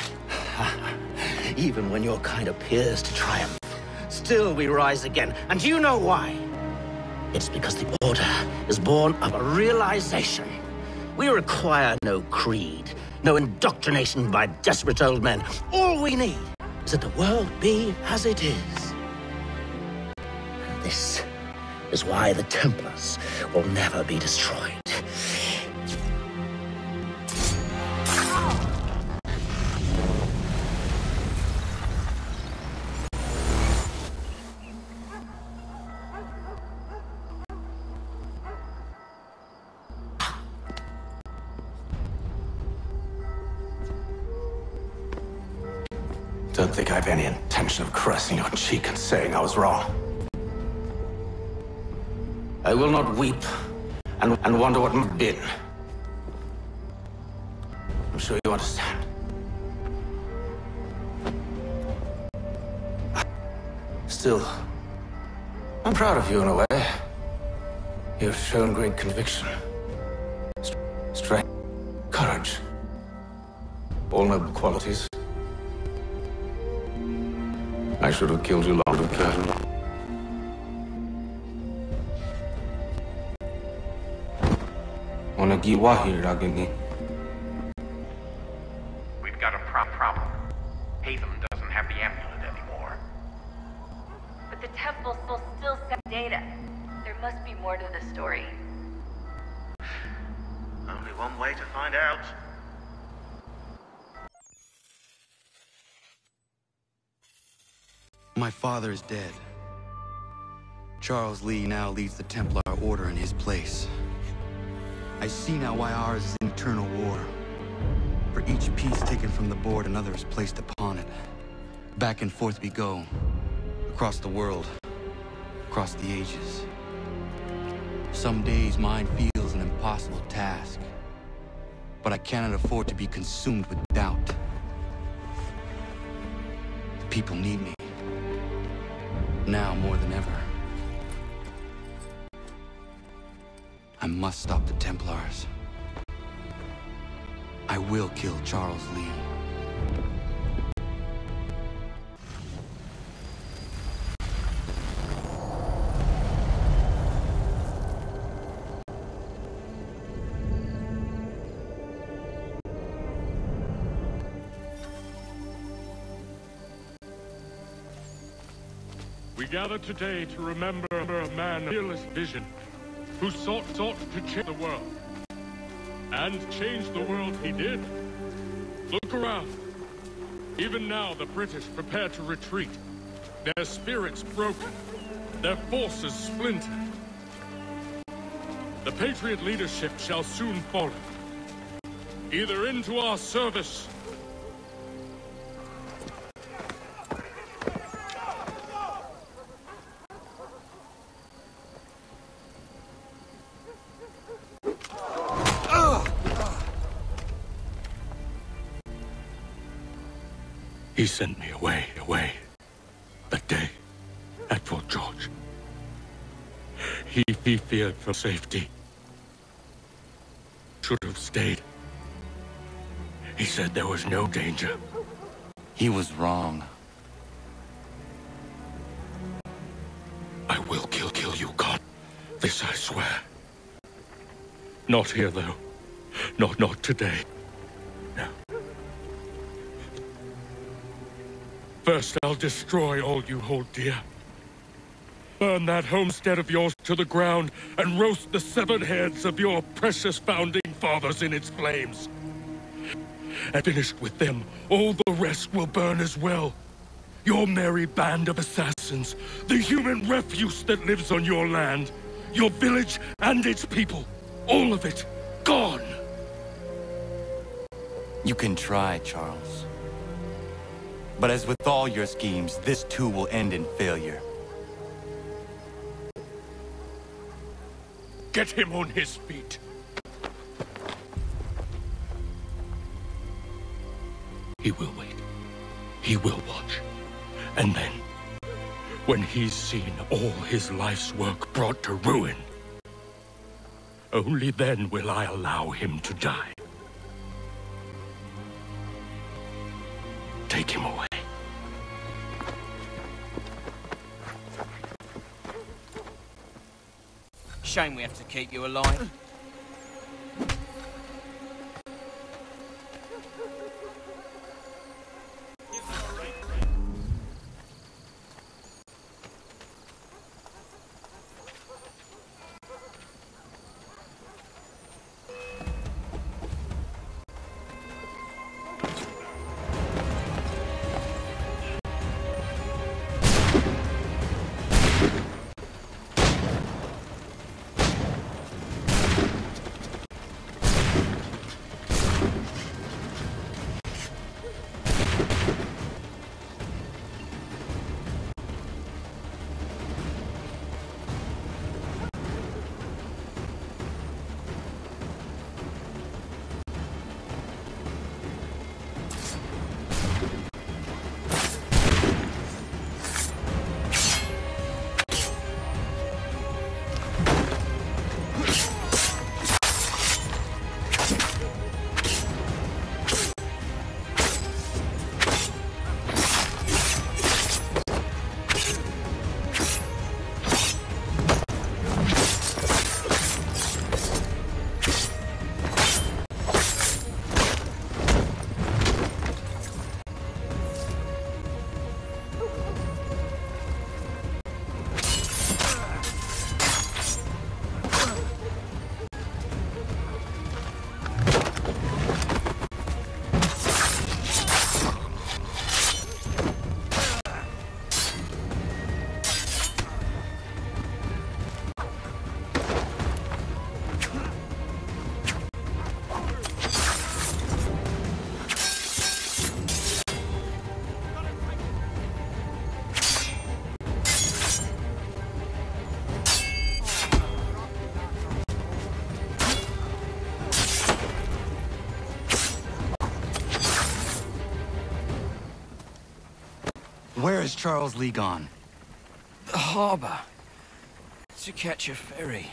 Even when your kind appears to triumph, still we rise again. And do you know why? It's because the Order is born of a realization. We require no creed, no indoctrination by desperate old men. All we need is that the world be as it is. And this is why the Templars will never be destroyed. Don't think I have any intention of caressing your cheek and saying I was wrong. I will not weep and wonder what might have been. I'm sure you understand. Still, I'm proud of you in a way. You've shown great conviction, strength, courage. All noble qualities. I should have killed you long ago. We've got a problem. Hatham doesn't have the amulet anymore. But the temple will still send data. There must be more to the story. Only one way to find out. My father is dead. Charles Lee now leads the Templar Order in his place. I see now why ours is an eternal war. For each piece taken from the board, another is placed upon it. Back and forth we go. Across the world. Across the ages. Some days mine feels an impossible task. But I cannot afford to be consumed with doubt. The people need me. Now more than ever. I must stop the Templars. I will kill Charles Lee. We gather today to remember a man of fearless vision who sought to change the world. And change the world he did. Look around. Even now the British prepare to retreat. Their spirits broken. Their forces splintered. The Patriot leadership shall soon fall. Either into our service He sent me away. That day, at Fort George. He feared for safety. Should have stayed. He said there was no danger. He was wrong. I will kill you, God. This I swear. Not here, though. Not today. No. First, I'll destroy all you hold dear. Burn that homestead of yours to the ground and roast the severed heads of your precious founding fathers in its flames. And finished with them, all the rest will burn as well. Your merry band of assassins, the human refuse that lives on your land, your village and its people, all of it, gone. You can try, Charles. But as with all your schemes, this too will end in failure. Get him on his feet. He will wait. He will watch. And then, when he's seen all his life's work brought to ruin, only then will I allow him to die. Take him away. Shame we have to keep you alive. Where is Charles Lee gone? The harbor. To catch a ferry.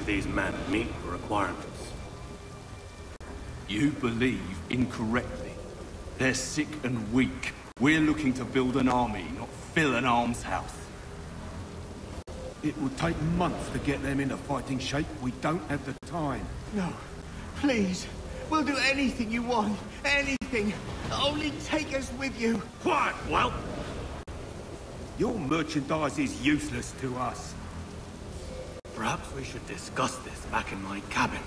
these men meet the requirements. You believe incorrectly. They're sick and weak. We're looking to build an army, not fill an almshouse. It will take months to get them into fighting shape. We don't have the time. No. Please. We'll do anything you want. Anything. Only take us with you. Quiet, whelp! Your merchandise is useless to us. Perhaps we should discuss this back in my cabin.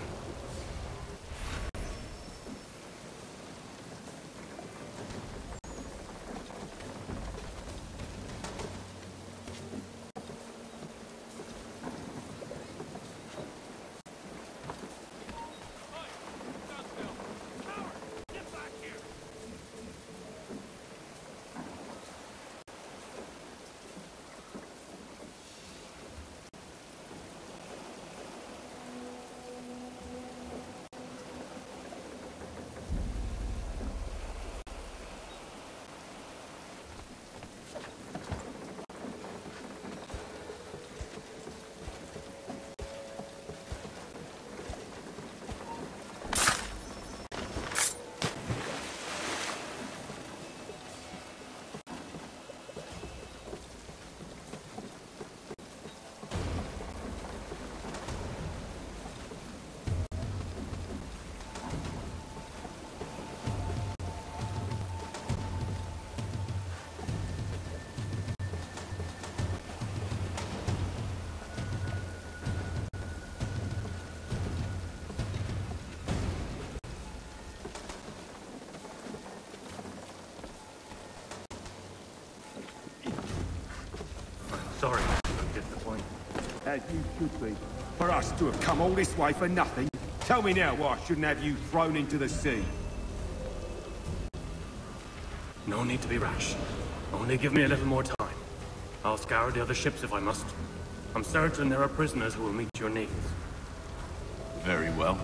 Sorry, I'm disappointed. As you should be. For us to have come all this way for nothing. Tell me now why I shouldn't have you thrown into the sea. No need to be rash. Only give me a little more time. I'll scour the other ships if I must. I'm certain there are prisoners who will meet your needs. Very well.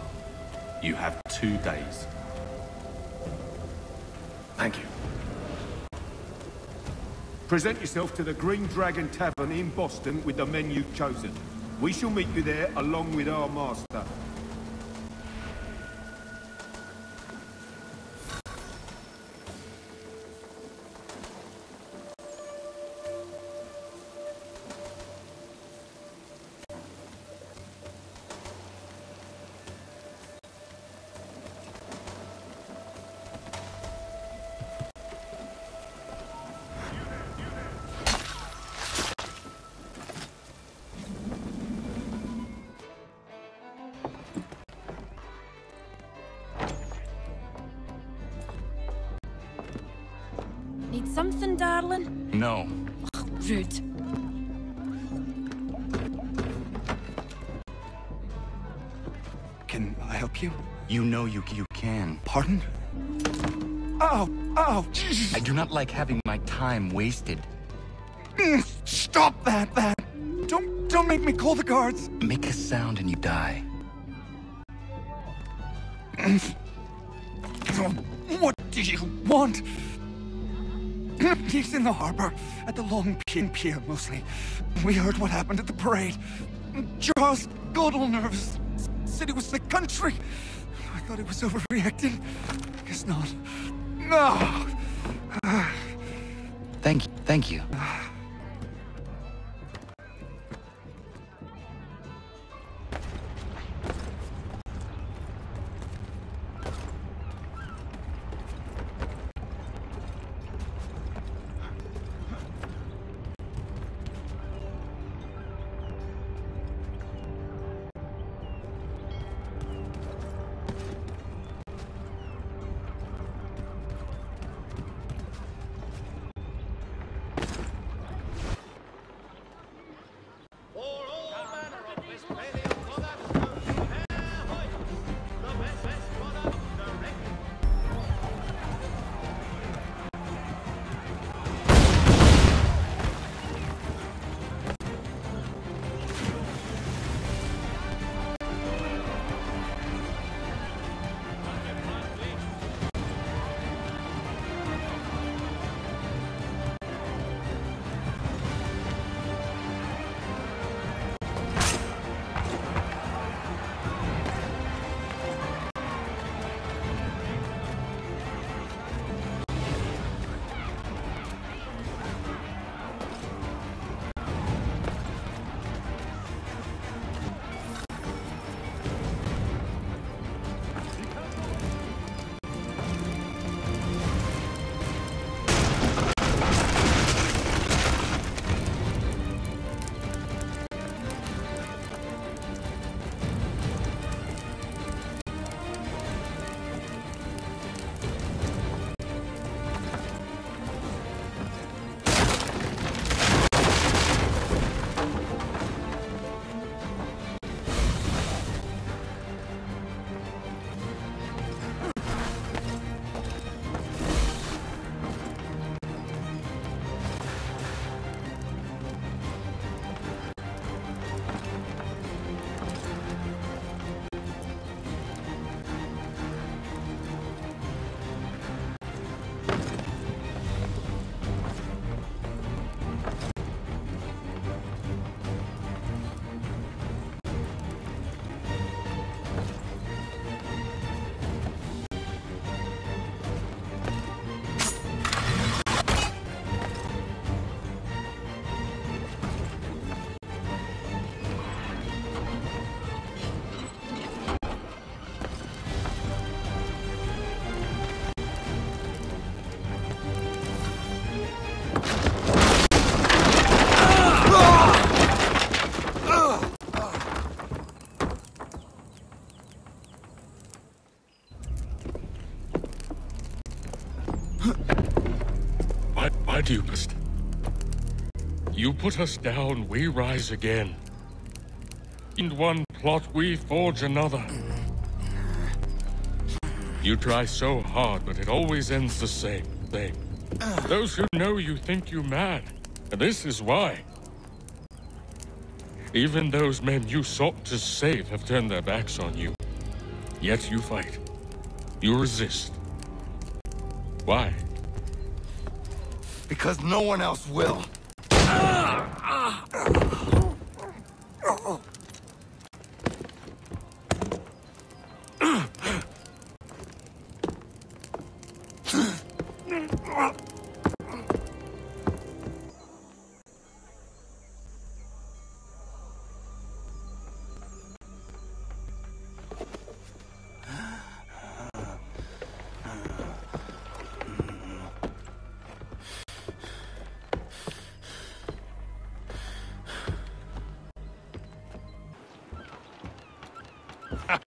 You have 2 days. Thank you. Present yourself to the Green Dragon Tavern in Boston with the men you've chosen. We shall meet you there along with our master. Need something, darling? No. Oh, rude. Can I help you? You know you can. Pardon? Ow! Ow! I do not like having my time wasted. Stop that! Don't make me call the guards! Make a sound and you die. What do you want? He's in the harbor, at the Long Pier mostly. We heard what happened at the parade. Charles got all nervous. Said it was the country. I thought he was overreacting. Guess not. No! Thank you. Why do you persist? You put us down, we rise again. In one plot, we forge another. You try so hard, but it always ends the same. Those who know you think you mad, and this is why. Even those men you sought to save have turned their backs on you. Yet you fight. You resist. Why? Because no one else will.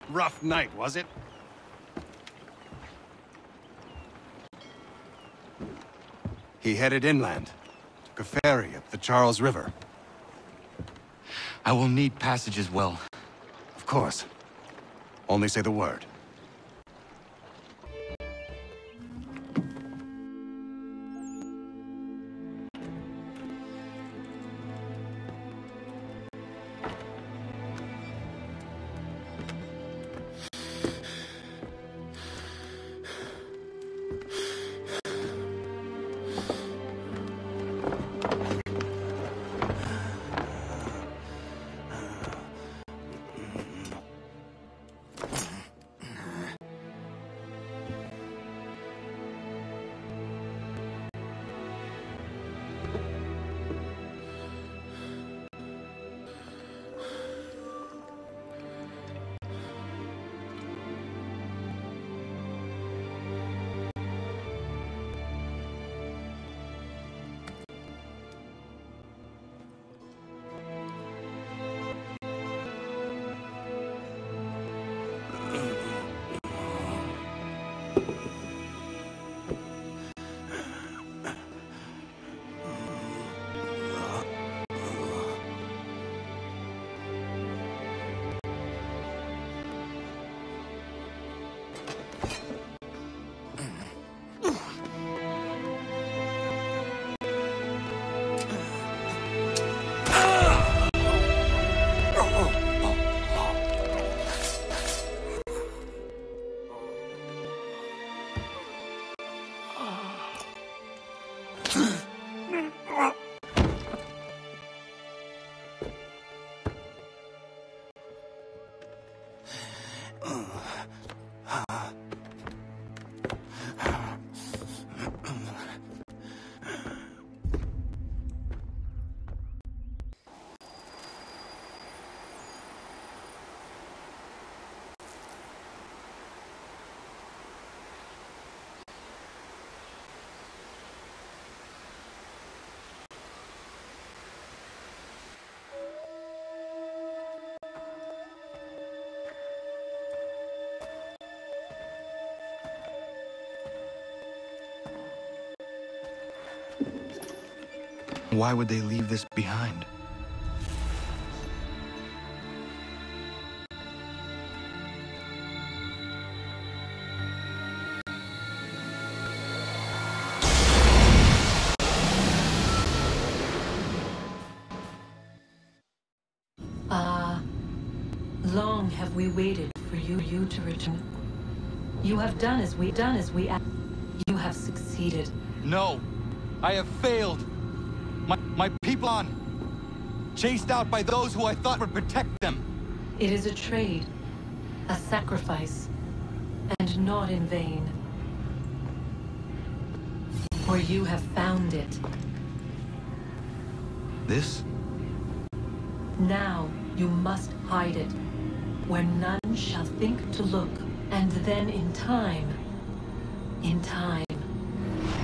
Rough night, was it? He headed inland. Took a ferry up the Charles River. I will need passage as well. Of course. Only say the word. Why would they leave this behind? Long have we waited for you to return. You have done as we asked. You have succeeded. No, I have failed. My people on, chased out by those who I thought would protect them. It is a trade, a sacrifice, and not in vain. For you have found it. This? Now you must hide it, where none shall think to look, and then in time,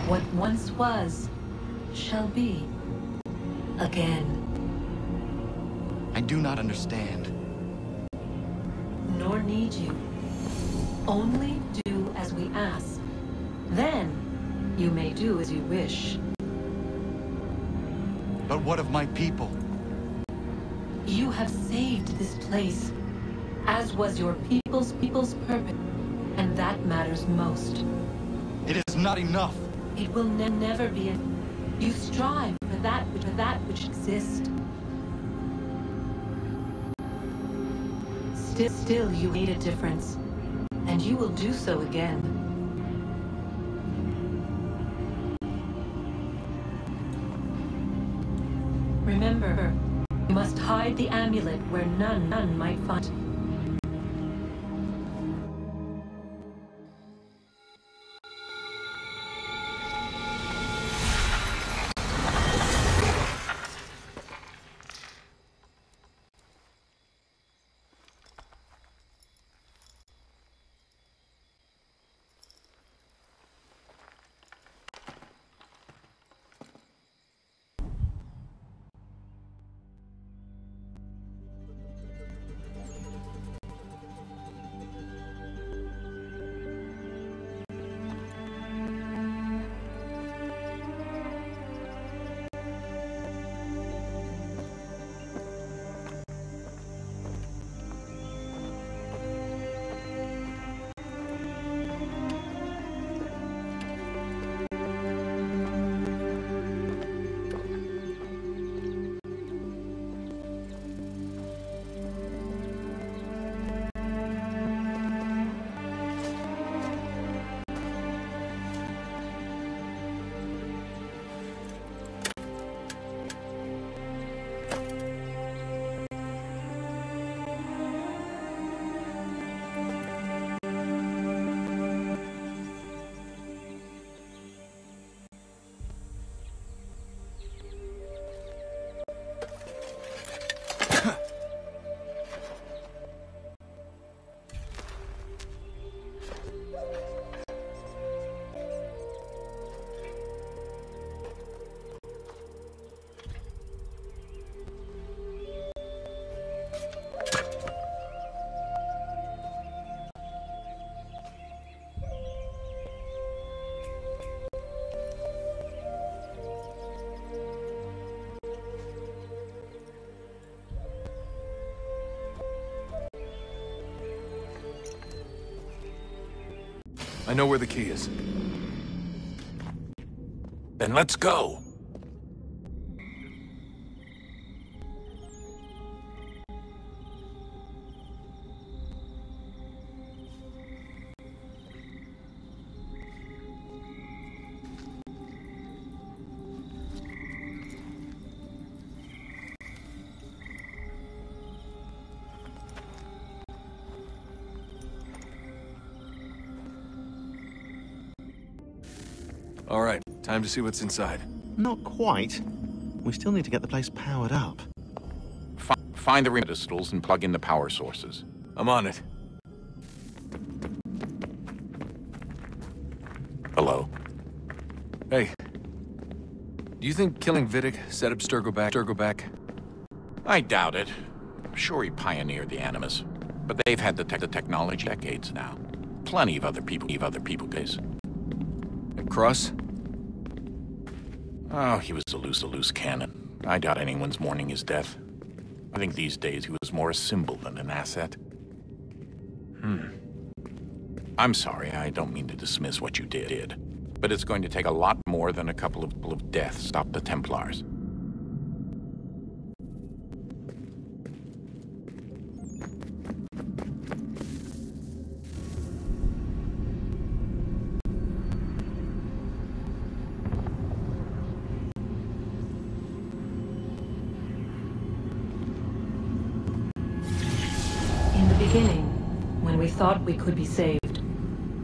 what once was, shall be again. I do not understand. Nor need you. Only do as we ask. Then, You may do as you wish. But what of my people? You have saved this place, as was your people's purpose, and that matters most. It is not enough. It will never be enough. You strive for that which exists. Still you made a difference, and you will do so again. Remember, you must hide the amulet where none might find it. I know where the key is. Then let's go. All right, time to see what's inside. Not quite. We still need to get the place powered up. Find the pedestals and plug in the power sources. I'm on it. Hello? Hey. Do you think killing Vidic set up Sturgo back? I doubt it. I'm sure he pioneered the Animus. But they've had the technology decades now. Plenty of other people days. And Cross? Oh, he was a loose cannon. I doubt anyone's mourning his death. I think these days he was more a symbol than an asset. I'm sorry, I don't mean to dismiss what you did. But it's going to take a lot more than a couple of deaths to stop the Templars. When we thought we could be saved,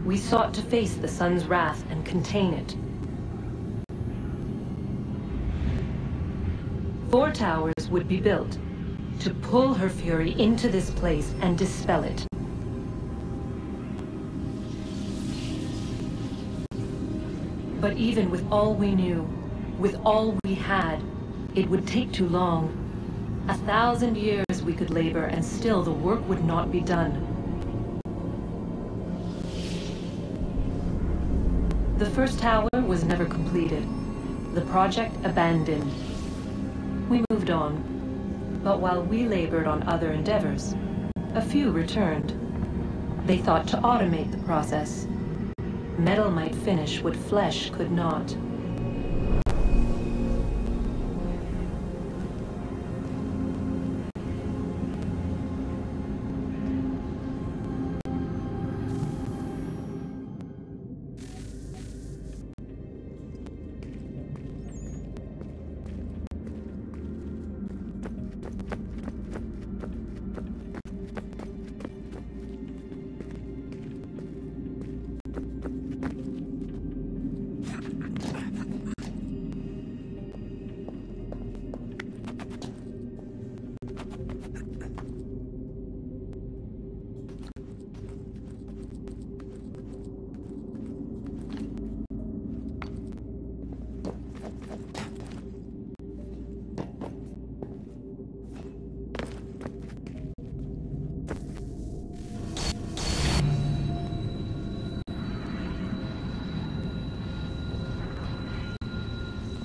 we sought to face the sun's wrath and contain it. 4 towers would be built to pull her fury into this place and dispel it. But even with all we knew, with all we had, it would take too long. 1,000 years we could labor, and still the work would not be done. The first tower was never completed. The project abandoned. We moved on. But while we labored on other endeavors, a few returned. They thought to automate the process. Metal might finish what flesh could not.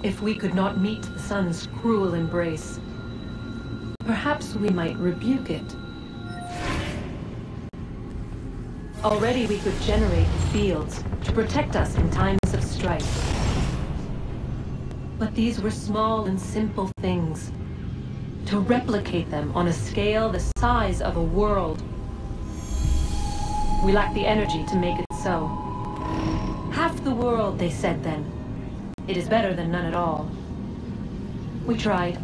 If we could not meet the sun's cruel embrace, perhaps we might rebuke it. Already we could generate fields to protect us in times of strife. But these were small and simple things. To replicate them on a scale the size of a world, we lack the energy to make it so. Half the world, they said then. It is better than none at all. We tried.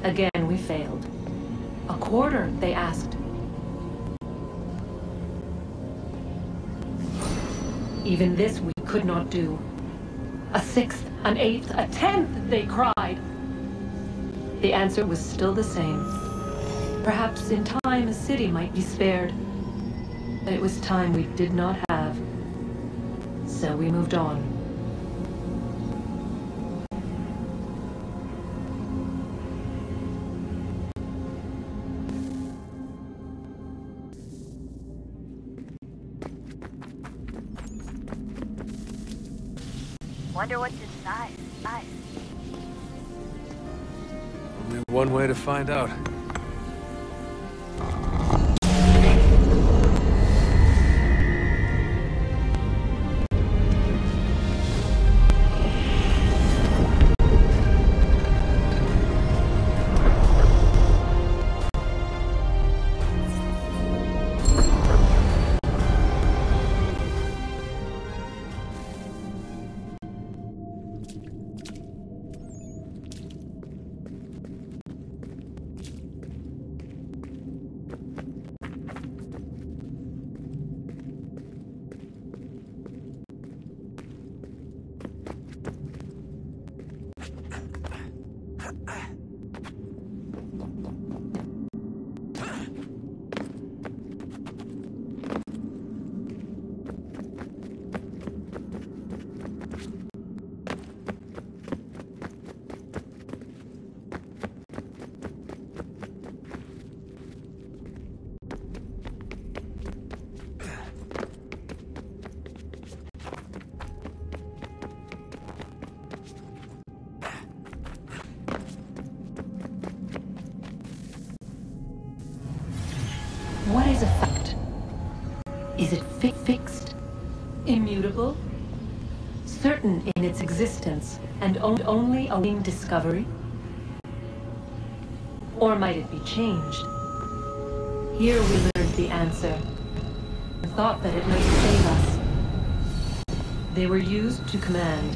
Again, we failed. A quarter, they asked. Even this we could not do. A sixth, an eighth, a tenth, they cried. The answer was still the same. Perhaps in time a city might be spared. But it was time we did not have. So we moved on. Wonder what's inside. Only one way to find out. What is a fact? Is it fixed? Immutable? Certain in its existence and only awaiting discovery? Or might it be changed? Here we learned the answer, and thought that it might save us. They were used to command,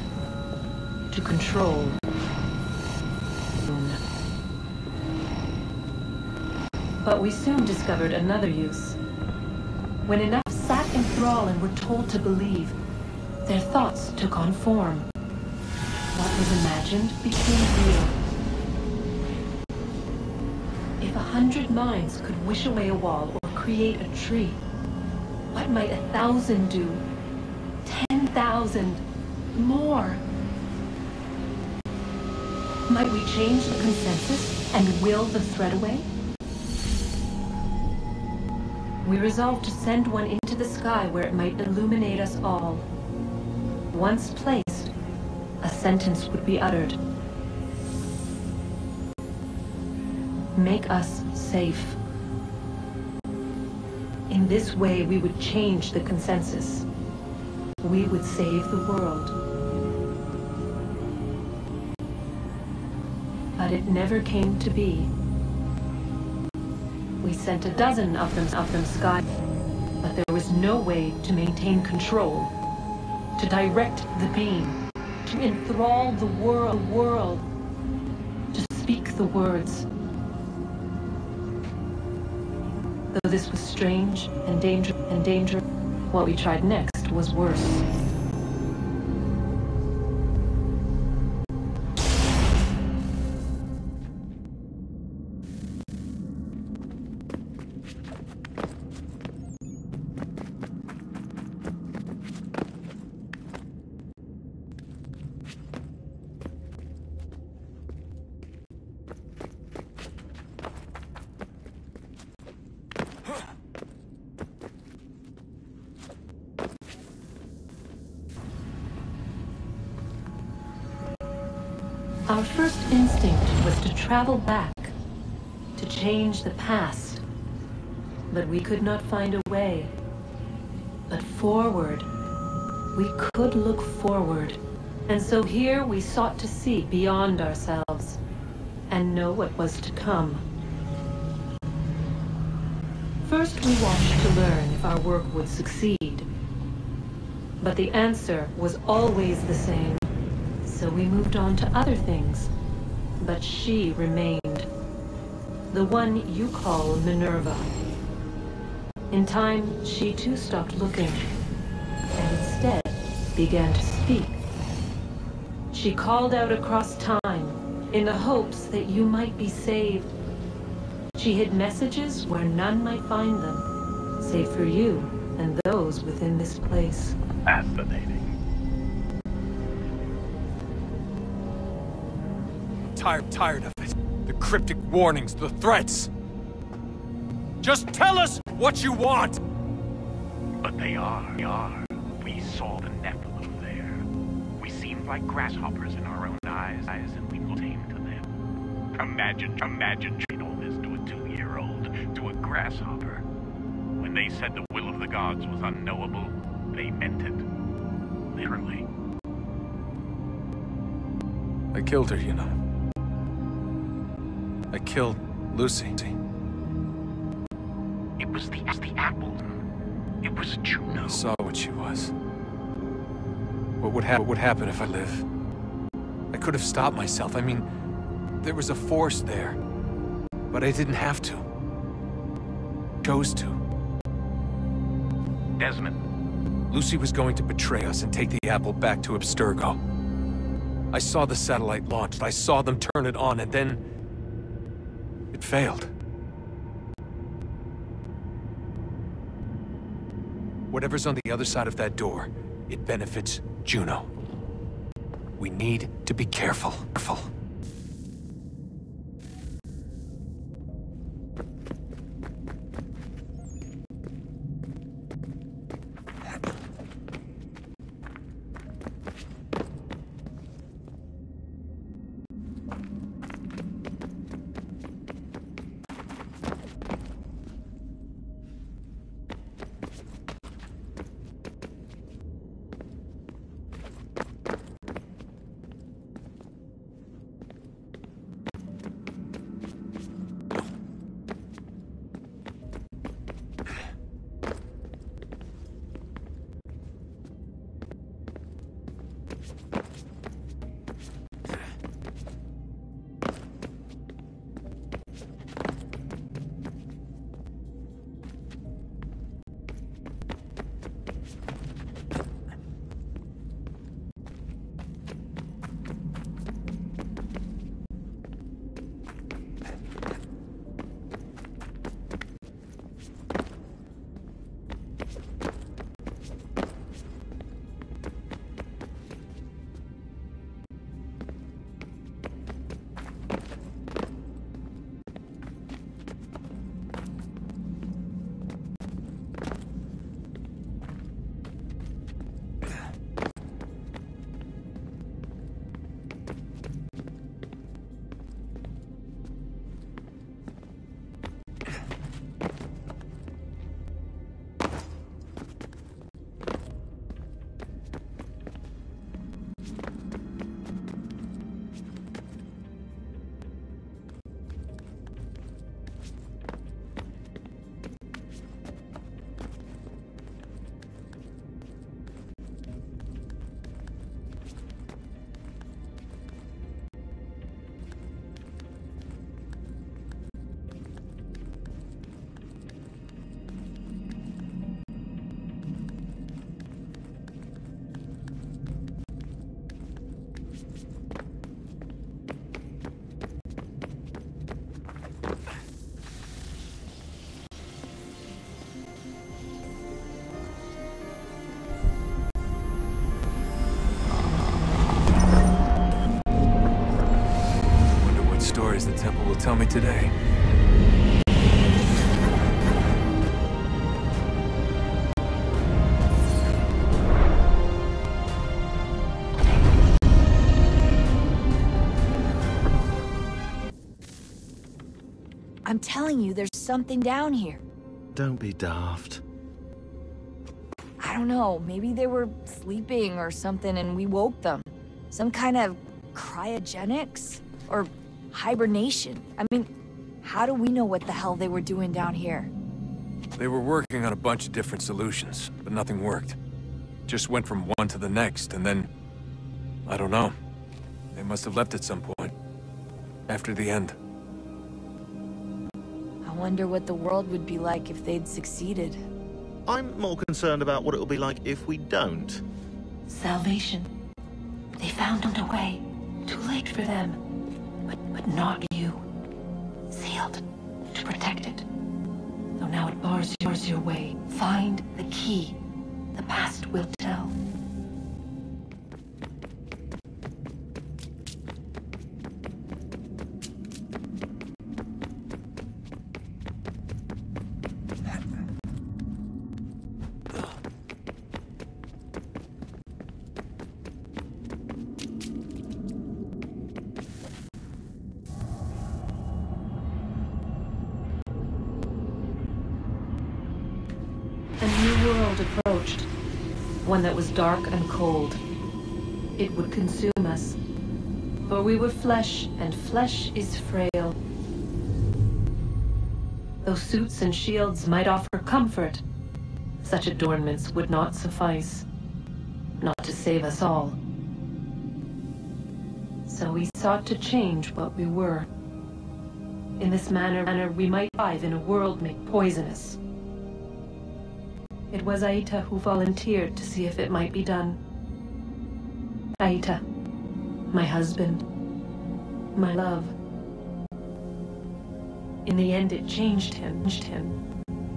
to control. But we soon discovered another use. When enough sat in thrall and were told to believe, their thoughts took on form. What was imagined became real. If 100 minds could wish away a wall or create a tree, what might 1,000 do? 10,000? More? Might we change the consensus and will the thread away? We resolved to send one into the sky where it might illuminate us all. Once placed, a sentence would be uttered. Make us safe. In this way, we would change the consensus. We would save the world. But it never came to be. We sent a dozen of them sky, but there was no way to maintain control, to direct the beam, to enthrall the world, to speak the words. Though this was strange and dangerous, what we tried next was worse. Our first instinct was to travel back, to change the past. But we could not find a way. But forward, we could look forward. And so here we sought to see beyond ourselves and know what was to come. First we watched to learn if our work would succeed. But the answer was always the same. So we moved on to other things, but she remained. The one you call Minerva. In time, she too stopped looking, and instead began to speak. She called out across time, in the hopes that you might be saved. She hid messages where none might find them, save for you and those within this place. Fascinating. Tired of it. The cryptic warnings, the threats. Just tell us what you want! But they are. We saw the Nephilim there. We seemed like grasshoppers in our own eyes, and we looked tame to them. Imagine trying all this to a 2-year-old, to a grasshopper. When they said the will of the gods was unknowable, they meant it. Literally. I killed her, you know. I killed Lucy. It was the apple. It was Juno. I saw what she was. What would happen if I live? I could have stopped myself. I mean, there was a force there. But I didn't have to. Chose to. Desmond. Lucy was going to betray us and take the apple back to Abstergo. I saw the satellite launched. I saw them turn it on, and then it failed. Whatever's on the other side of that door, it benefits Juno. We need to be careful. temple will tell me today. I'm telling you, there's something down here. Don't be daft. I don't know, maybe they were sleeping or something and we woke them. Some kind of cryogenics? Or hibernation? I mean, how do we know what the hell they were doing down here? They were working on a bunch of different solutions, but nothing worked. Just went from one to the next, and then... I don't know. They must have left at some point. After the end. I wonder what the world would be like if they'd succeeded. I'm more concerned about what it'll be like if we don't. Salvation. They found a way. Too late for them. But not you. Sealed. To protect it. So now it bars your way. Find the key. The past will tell. Approached, one that was dark and cold. It would consume us, for we were flesh, and flesh is frail. Though suits and shields might offer comfort, such adornments would not suffice, not to save us all. So we sought to change what we were. In this manner we might thrive in a world made poisonous. It was Aita who volunteered to see if it might be done. Aita, my husband, my love. In the end, it changed him,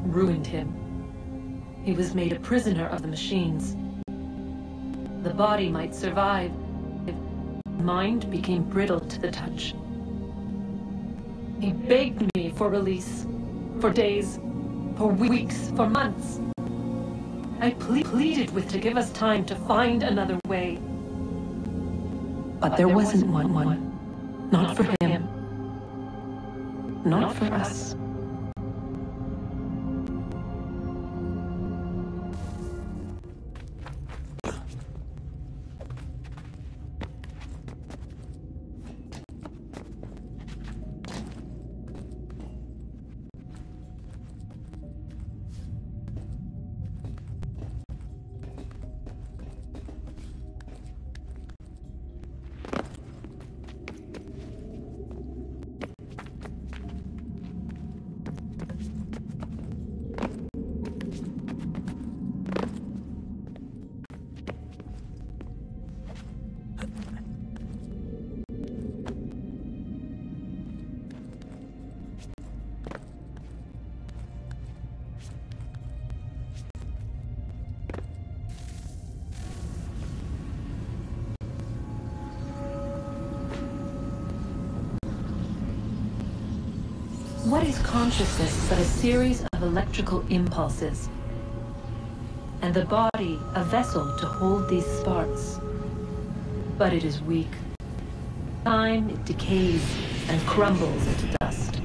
ruined him. He was made a prisoner of the machines. The body might survive. The mind became brittle to the touch. He begged me for release, for days, for weeks, for months. I pleaded with to give us time to find another way. But there wasn't one. Not for him. Not for us. What is consciousness but a series of electrical impulses? And the body a vessel to hold these sparks. But it is weak. Time it decays and crumbles into dust.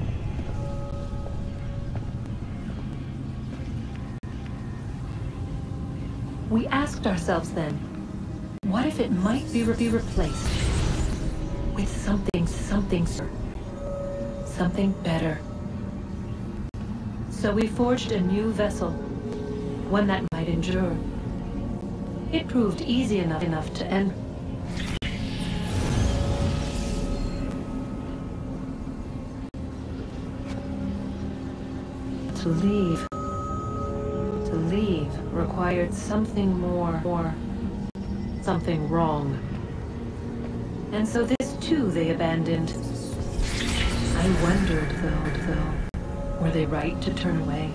We asked ourselves then, what if it might be replaced with something better? So we forged a new vessel, one that might endure. It proved easy enough to end. To leave required something more, something wrong. And so this too they abandoned. I wondered, though, were they right to turn away?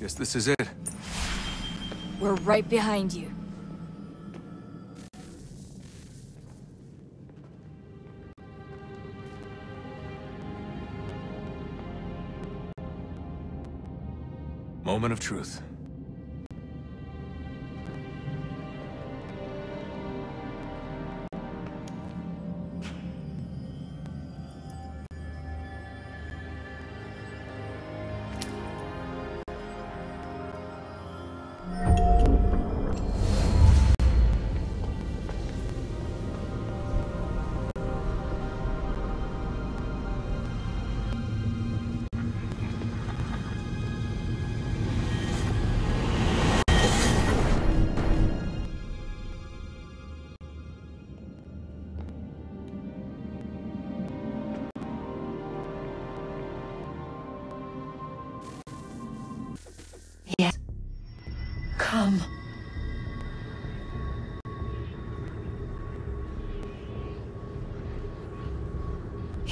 Guess this is it. We're right behind you. Moment of truth. Yes. Come.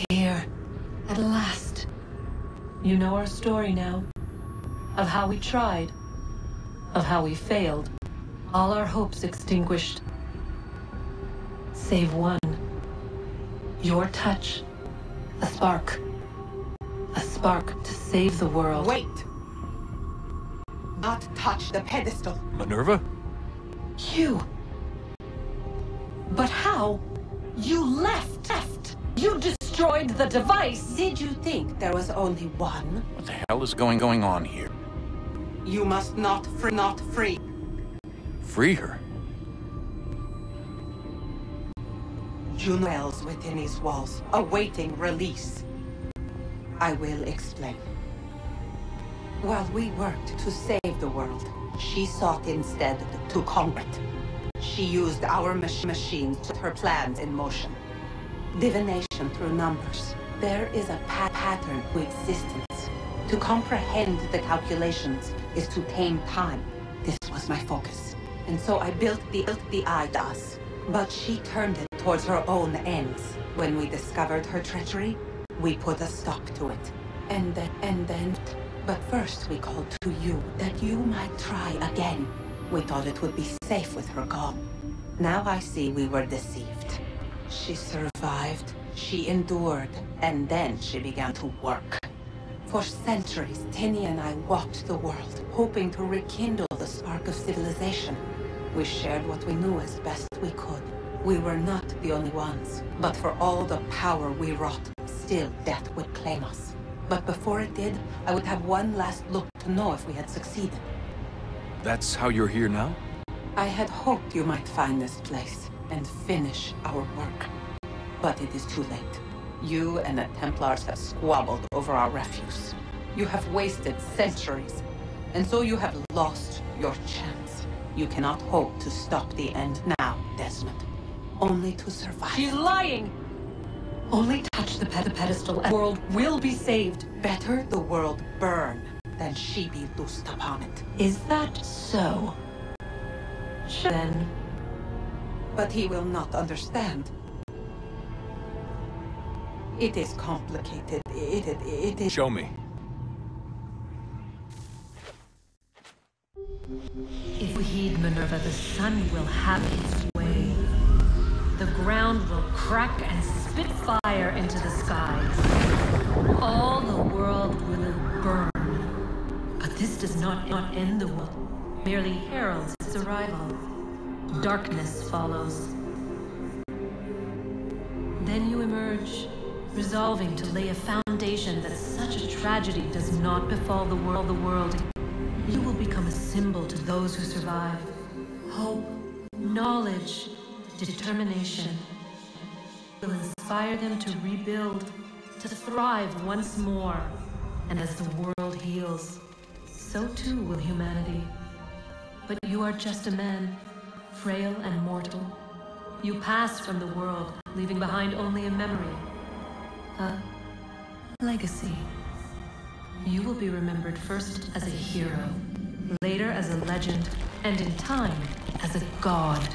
Here, at last. You know our story now. Of how we tried. Of how we failed. All our hopes extinguished. Save one. Your touch. A spark. A spark to save the world. Wait! Not touch the pedestal. Minerva? You. But how? You left. You destroyed the device. Did you think there was only one? What the hell is going on here? You must not free. Free her? Junoel's within his walls, awaiting release. I will explain. While we worked to save the world, she sought instead to conquer it. She used our machines to put her plans in motion. Divination through numbers. There is a pattern to existence. To comprehend the calculations is to tame time. This was my focus. And so I built the eye to us. But she turned it towards her own ends. When we discovered her treachery, we put a stop to it. And then... But first we called to you, that you might try again. We thought it would be safe with her gone. Now I see we were deceived. She survived, she endured, and then she began to work. For centuries, Tinny and I walked the world, hoping to rekindle the spark of civilization. We shared what we knew as best we could. We were not the only ones, but for all the power we wrought, still death would claim us. But before it did, I would have one last look to know if we had succeeded. That's how you're here now? I had hoped you might find this place and finish our work. But it is too late. You and the Templars have squabbled over our refuse. You have wasted centuries, and so you have lost your chance. You cannot hope to stop the end now, Desmond. Only to survive. She's lying! Only touch the pedestal and the world will be saved. Better the world burn than she be loosed upon it. Is that so? Then... But he will not understand. It is complicated. It is... Show me. If we heed Minerva, the sun will have its way. The ground will crack and spit fire into the skies. All the world will burn. But this does not end the world, merely heralds its arrival. Darkness follows. Then you emerge, resolving to lay a foundation that such a tragedy does not befall the world. You will become a symbol to those who survive. Hope, knowledge, determination will inspire them to rebuild, to thrive once more. And as the world heals, so too will humanity. But you are just a man, frail and mortal. You pass from the world, leaving behind only a memory. A legacy. You will be remembered first as a hero, later as a legend, and in time, as a god.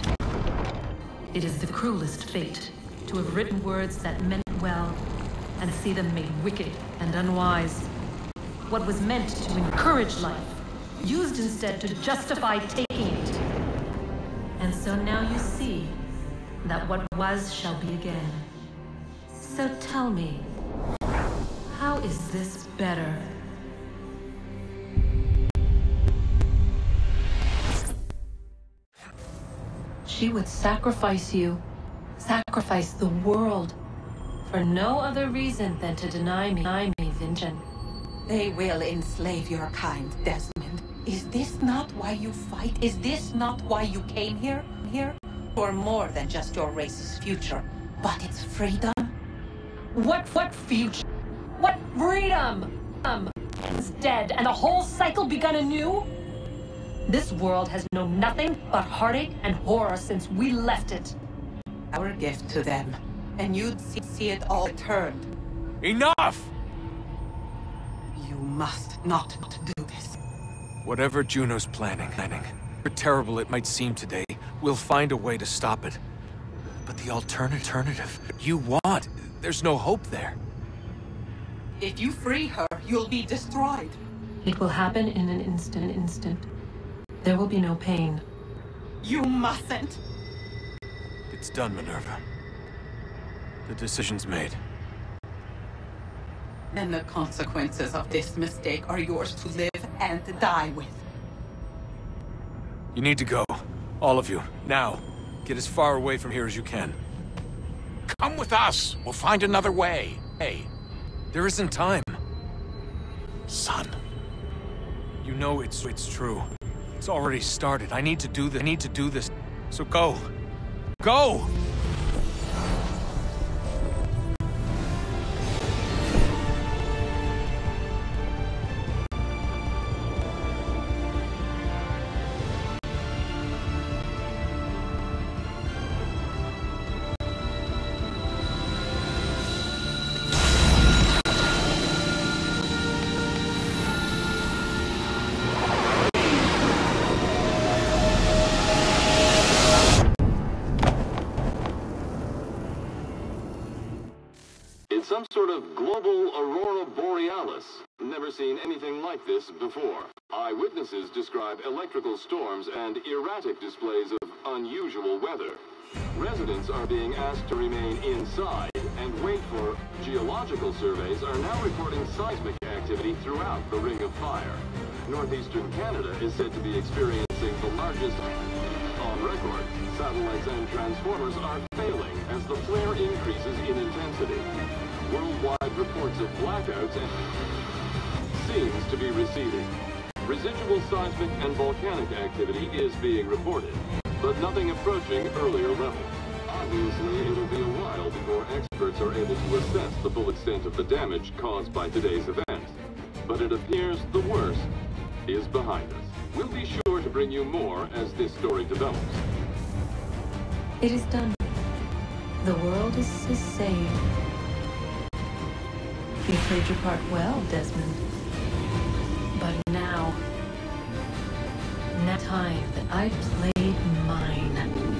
It is the cruelest fate to have written words that meant well, and see them made wicked and unwise. What was meant to encourage life used instead to justify taking it. And so now you see that what was shall be again. So tell me, how is this better? She would sacrifice you, sacrifice the world, for no other reason than to deny me Vincent. They will enslave your kind, Desmond. Is this not why you fight? Is this not why you came here? For more than just your race's future, but its freedom? What future? What freedom? It's dead, and the whole cycle begun anew? This world has known nothing but heartache and horror since we left it. Our gift to them, and you'd see it all turned. Enough! You must not do this. Whatever Juno's planning, however terrible it might seem today, we'll find a way to stop it. But the alternative you want, there's no hope there. If you free her, you'll be destroyed. It will happen in an instant. There will be no pain. You mustn't. It's done, Minerva. The decision's made. And the consequences of this mistake are yours to live and die with. You need to go. All of you. Now. Get as far away from here as you can. Come with us. We'll find another way. Hey. There isn't time. Son. You know it's true. It's already started. I need to do this. So go. Go! Some sort of global aurora borealis. Never seen anything like this before. Eyewitnesses describe electrical storms and erratic displays of unusual weather. Residents are being asked to remain inside and wait for geological surveys are now reporting seismic activity throughout the Ring of Fire. Northeastern Canada is said to be experiencing the largest on record. Satellites and transformers are failing as the flare increases in intensity. Worldwide reports of blackouts seems to be receding. Residual seismic and volcanic activity is being reported, but nothing approaching earlier levels. Obviously, it'll be a while before experts are able to assess the full extent of the damage caused by today's event. But it appears the worst is behind us. We'll be sure to bring you more as this story develops. It is done. The world is saved. You played your part well, Desmond. But now time that I played mine.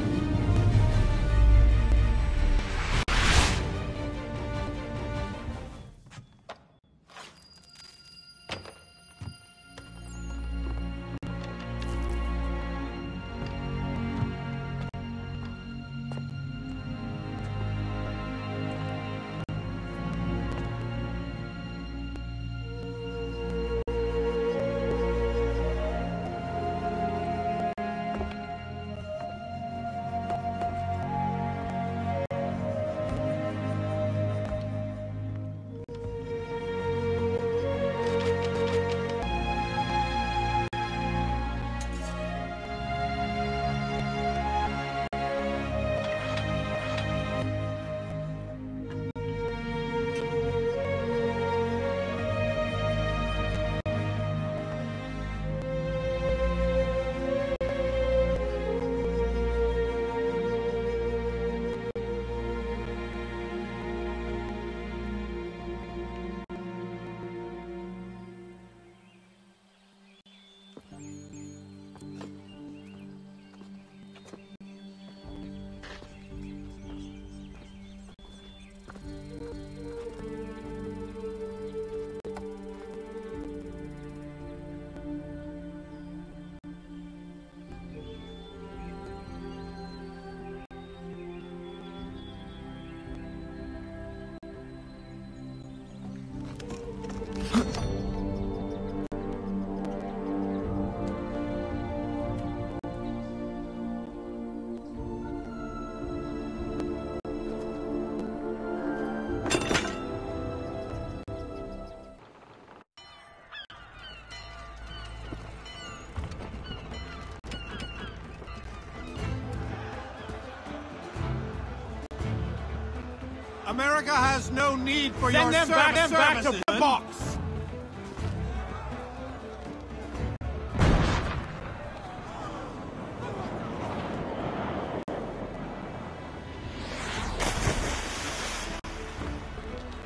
America has no need for Send your them back to the box!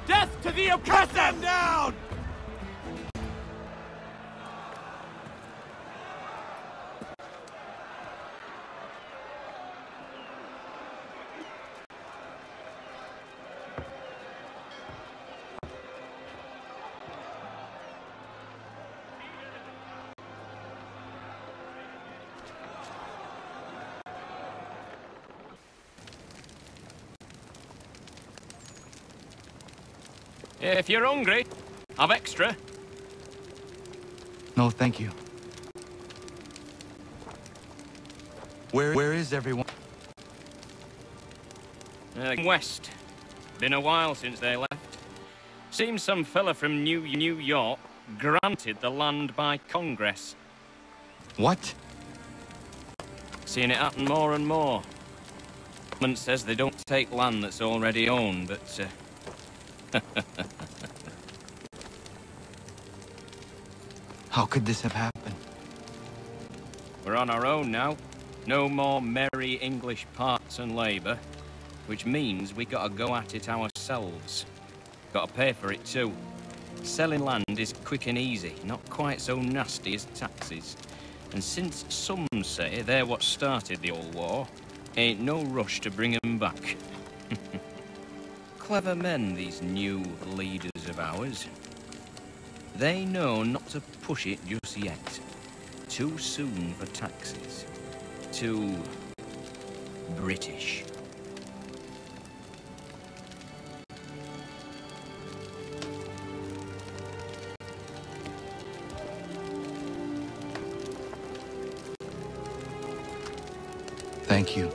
Death to the oppressor! Cut them down! If you're hungry, have extra. No, thank you. Where is everyone? West. Been a while since they left. Seems some fella from New York granted the land by Congress. What? Seeing it happen more and more. Government says they don't take land that's already owned, but How could this have happened? we're on our own now. No more merry English parts and labour, which means we gotta go at it ourselves. Gotta pay for it too. Selling land is quick and easy, not quite so nasty as taxes. And since some say they're what started the old war, ain't no rush to bring 'em back. Clever men, these new leaders of ours. They know not to push it just yet. Too soon for taxes. Too British. Thank you.